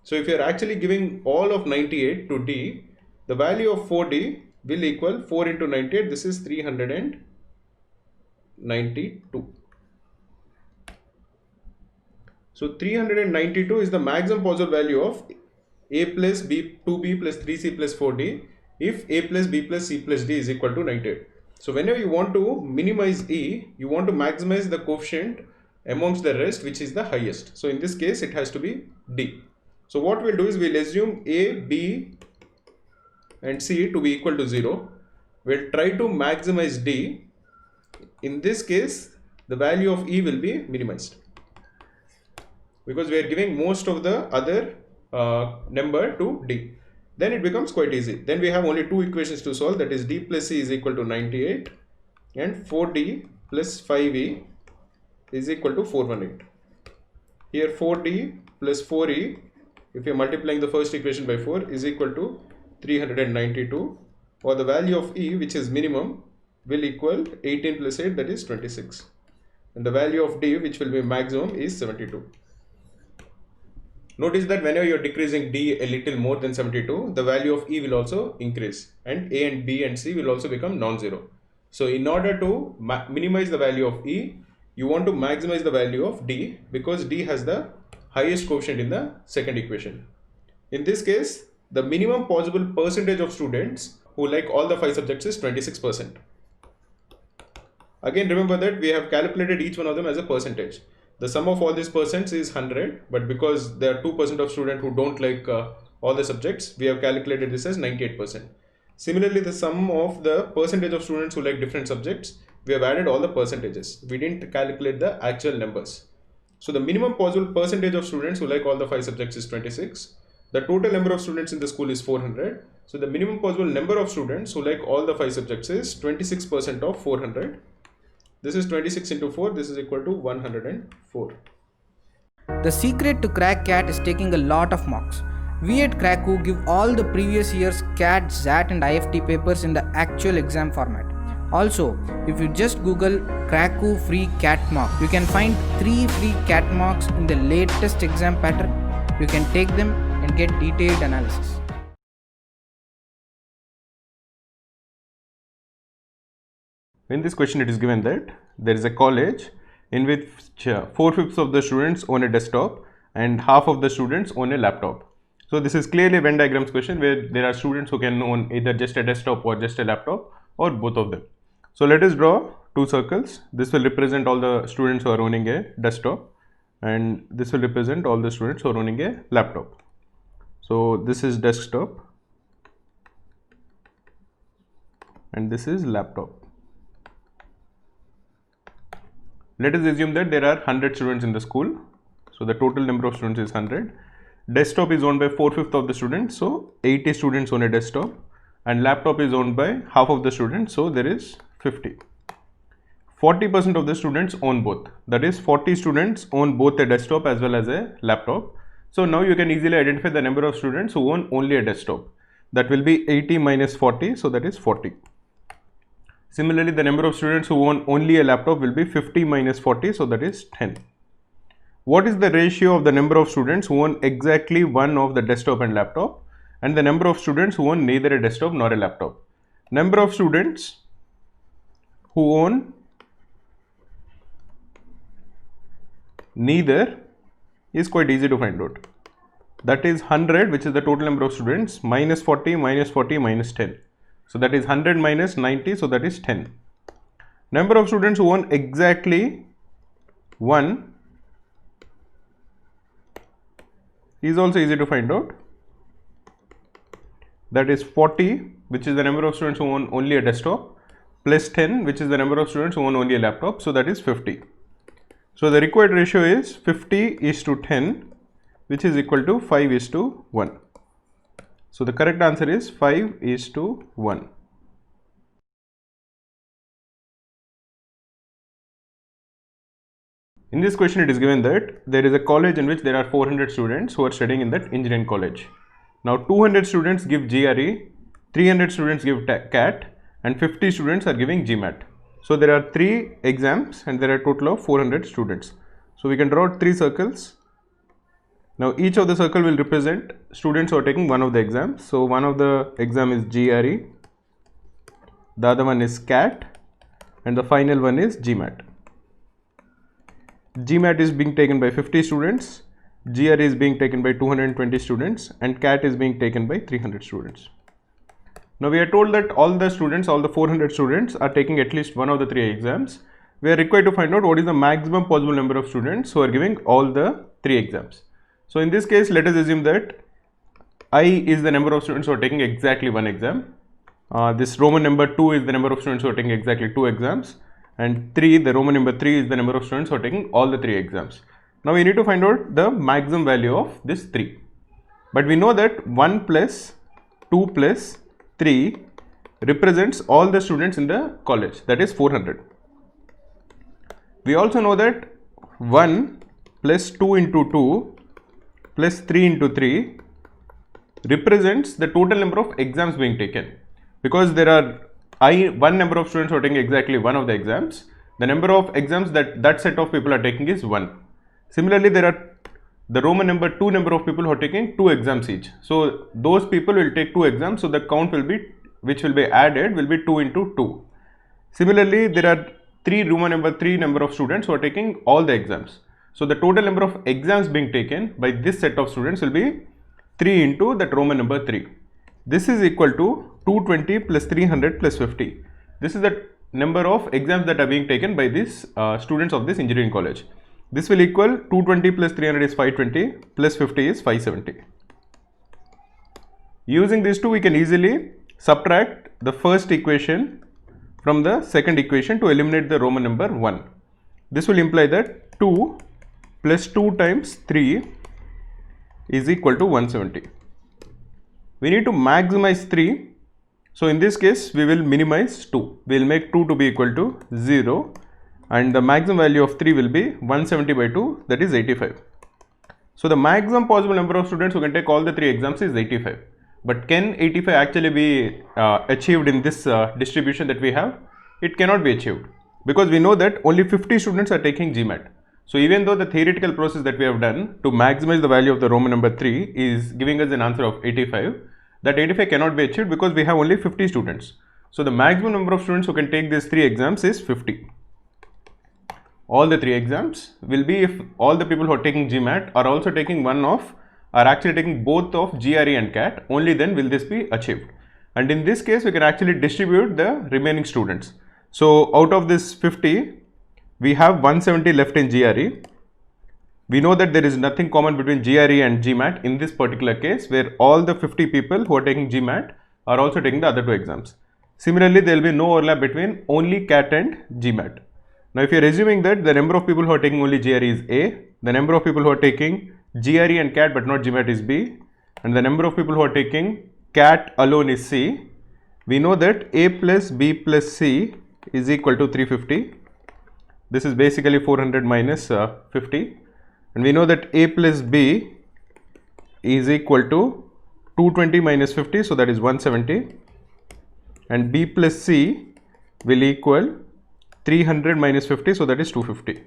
So if you are actually giving all of 98 to D, the value of 4D will equal 4 into 98. This is 392. So 392 is the maximum possible value of A plus B, 2B plus 3C plus 4D if A plus B plus C plus D is equal to 98. So whenever you want to minimize E, you want to maximize the coefficient amongst the rest, which is the highest. So in this case, it has to be D. So what we'll do is we'll assume A, B and C to be equal to 0. We'll try to maximize D. In this case, the value of E will be minimized because we are giving most of the other number to D. Then it becomes quite easy. Then we have only two equations to solve, that is D plus C is equal to 98 and 4D plus 5E is equal to 418. Here 4D plus 4E, if you are multiplying the first equation by 4, is equal to 392, or the value of E, which is minimum, will equal 18 plus 8, that is 26. And the value of D, which will be maximum, is 72. Notice that whenever you are decreasing D a little more than 72, the value of E will also increase and A and B and C will also become non-zero. So in order to minimize the value of E, you want to maximize the value of D because D has the highest coefficient in the second equation. In this case, the minimum possible percentage of students who like all the 5 subjects is 26%. Again, remember that we have calculated each one of them as a percentage. The sum of all these percents is 100, but because there are 2% of students who don't like all the subjects, we have calculated this as 98%. Similarly, the sum of the percentage of students who like different subjects, we have added all the percentages. We didn't calculate the actual numbers. So the minimum possible percentage of students who like all the 5 subjects is 26. The total number of students in the school is 400. So the minimum possible number of students who like all the 5 subjects is 26% of 400. This is 26 into 4. This is equal to 104. The secret to crack CAT is taking a lot of mocks. We at Cracku give all the previous year's CAT, XAT and IFT papers in the actual exam format. Also, if you just Google Cracku free CAT mock, you can find 3 free CAT mocks in the latest exam pattern. You can take them and get detailed analysis. In this question, it is given that there is a college in which 4/5 of the students own a desktop and half of the students own a laptop. So this is clearly a Venn diagrams question where there are students who can own either just a desktop or just a laptop or both of them. So let us draw two circles. This will represent all the students who are owning a desktop, and this will represent all the students who are owning a laptop. So this is desktop and this is laptop. Let us assume that there are 100 students in the school. So the total number of students is 100. Desktop is owned by 4/5 of the students. So 80 students own a desktop, and laptop is owned by half of the students. So there is 50. 40% of the students own both. That is 40 students own both a desktop as well as a laptop. So now you can easily identify the number of students who own only a desktop. That will be 80 minus 40. So that is 40. Similarly, the number of students who own only a laptop will be 50 minus 40, so that is 10. What is the ratio of the number of students who own exactly one of the desktop and laptop, and the number of students who own neither a desktop nor a laptop? Number of students who own neither is quite easy to find out. That is 100, which is the total number of students, minus 40 minus 10. So that is 100 minus 90, so that is 10. Number of students who own exactly 1 is also easy to find out. That is 40, which is the number of students who own only a desktop, plus 10, which is the number of students who own only a laptop, so that is 50. So the required ratio is 50:10, which is equal to 5:1. So the correct answer is 5:1. In this question, it is given that there is a college in which there are 400 students who are studying in that engineering college. Now 200 students give GRE, 300 students give CAT, and 50 students are giving GMAT. So there are 3 exams and there are a total of 400 students. So we can draw 3 circles. Now each of the circle will represent students who are taking one of the exams. So one of the exam is GRE, the other one is CAT, and the final one is GMAT. GMAT is being taken by 50 students, GRE is being taken by 220 students, and CAT is being taken by 300 students. Now we are told that all the 400 students are taking at least one of the 3 exams. We are required to find out what is the maximum possible number of students who are giving all the 3 exams. So in this case, let us assume that I is the number of students who are taking exactly one exam. This Roman number 2 is the number of students who are taking exactly 2 exams. And 3, the Roman number 3 is the number of students who are taking all the 3 exams. Now we need to find out the maximum value of this 3. But we know that 1 plus 2 plus 3 represents all the students in the college, that is 400. We also know that 1 plus 2 into 2 plus 3 into 3 represents the total number of exams being taken, because there are one number of students who are taking exactly one of the exams. The number of exams that set of people are taking is 1. Similarly, there are the Roman number 2 number of people who are taking 2 exams each. So those people will take 2 exams, so the count will be, which will be added, will be 2 into 2. Similarly, there are 3 Roman number 3 number of students who are taking all the exams. So the total number of exams being taken by this set of students will be 3 into that Roman number 3. This is equal to 220 plus 300 plus 50. This is the number of exams that are being taken by these students of this engineering college. This will equal 220 plus 300 is 520 plus 50 is 570. Using these two, we can easily subtract the first equation from the second equation to eliminate the Roman number 1. This will imply that 2 plus 2 times 3 is equal to 170. We need to maximize 3. So in this case, we will minimize 2. We will make 2 to be equal to 0 and the maximum value of 3 will be 170 by 2, that is 85. So the maximum possible number of students who can take all the 3 exams is 85. But can 85 actually be achieved in this distribution that we have? It cannot be achieved, because we know that only 50 students are taking GMAT. So even though the theoretical process that we have done to maximize the value of the Roman number 3 is giving us an answer of 85, that 85 cannot be achieved because we have only 50 students. So the maximum number of students who can take these 3 exams is 50. All the 3 exams will be if all the people who are taking GMAT are also taking are actually taking both of GRE and CAT, only then will this be achieved. And in this case, we can actually distribute the remaining students. So out of this 50, we have 170 left in GRE. We know that there is nothing common between GRE and GMAT in this particular case, where all the 50 people who are taking GMAT are also taking the other 2 exams. Similarly, there will be no overlap between only CAT and GMAT. Now, if you are assuming that the number of people who are taking only GRE is A, the number of people who are taking GRE and CAT but not GMAT is B, and the number of people who are taking CAT alone is C, we know that A plus B plus C is equal to 350. This is basically 400 minus 50, and we know that A plus B is equal to 220 minus 50, so that is 170, and B plus C will equal 300 minus 50, so that is 250.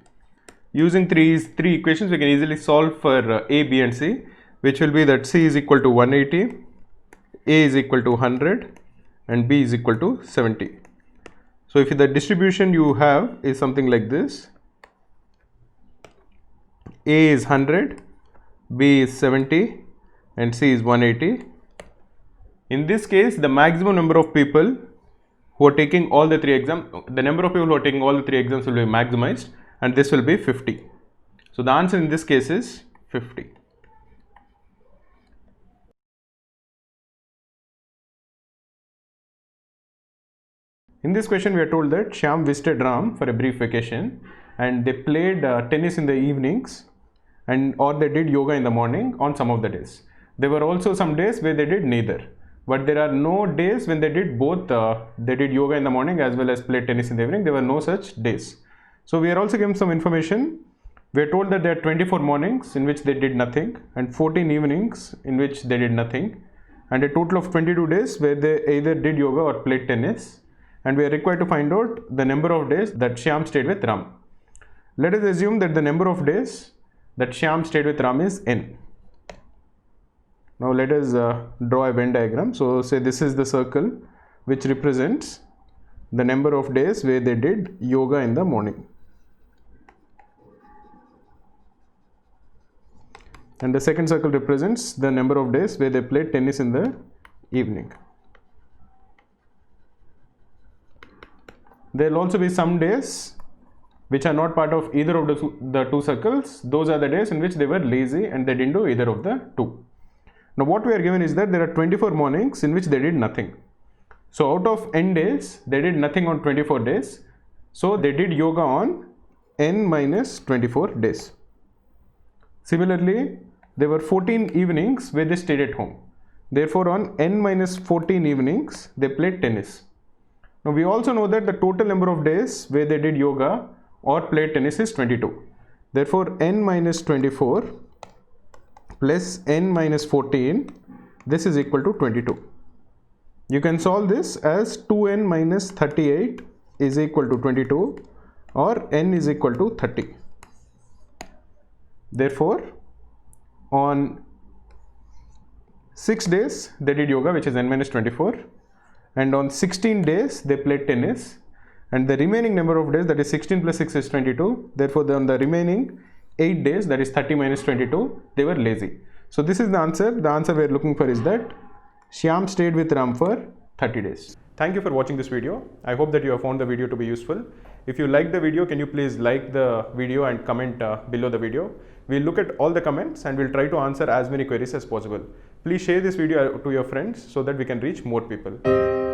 Using three equations, we can easily solve for A, B and C, which will be that C is equal to 180, A is equal to 100 and B is equal to 70. So if the distribution you have is something like this, A is 100, B is 70 and C is 180. In this case, the maximum number of people who are taking all the 3 exams, the number of people who are taking all the 3 exams will be maximized, and this will be 50. So the answer in this case is 50. In this question, we are told that Shyam visited Ram for a brief vacation, and they played tennis in the evenings, or they did yoga in the morning on some of the days. There were also some days where they did neither, but there are no days when they did both. They did yoga in the morning as well as played tennis in the evening. There were no such days. So we are also given some information. We are told that there are 24 mornings in which they did nothing and 14 evenings in which they did nothing, and a total of 22 days where they either did yoga or played tennis. And we are required to find out the number of days that Shyam stayed with Ram. Let us assume that the number of days that Shyam stayed with Ram is n. Now let us draw a Venn diagram. So say this is the circle which represents the number of days where they did yoga in the morning. And the second circle represents the number of days where they played tennis in the evening. There will also be some days which are not part of either of the 2 circles. Those are the days in which they were lazy and they didn't do either of the 2. Now what we are given is that there are 24 mornings in which they did nothing. So out of n days, they did nothing on 24 days. So they did yoga on n minus 24 days. Similarly, there were 14 evenings where they stayed at home. Therefore, on n minus 14 evenings, they played tennis. Now we also know that the total number of days where they did yoga or played tennis is 22. Therefore, n minus 24 plus n minus 14, this is equal to 22. You can solve this as 2n minus 38 is equal to 22, or n is equal to 30. Therefore, on 6 days they did yoga, which is n minus 24, and on 16 days they played tennis, and the remaining number of days, that is 16 plus 6 is 22. Therefore, on the remaining 8 days, that is 30 minus 22, they were lazy. So this is the answer. The answer we are looking for is that Shyam stayed with Ram for 30 days. Thank you for watching this video. I hope that you have found the video to be useful. If you liked the video, can you please like the video and comment below the video. We'll look at all the comments and we'll try to answer as many queries as possible. Please share this video to your friends so that we can reach more people.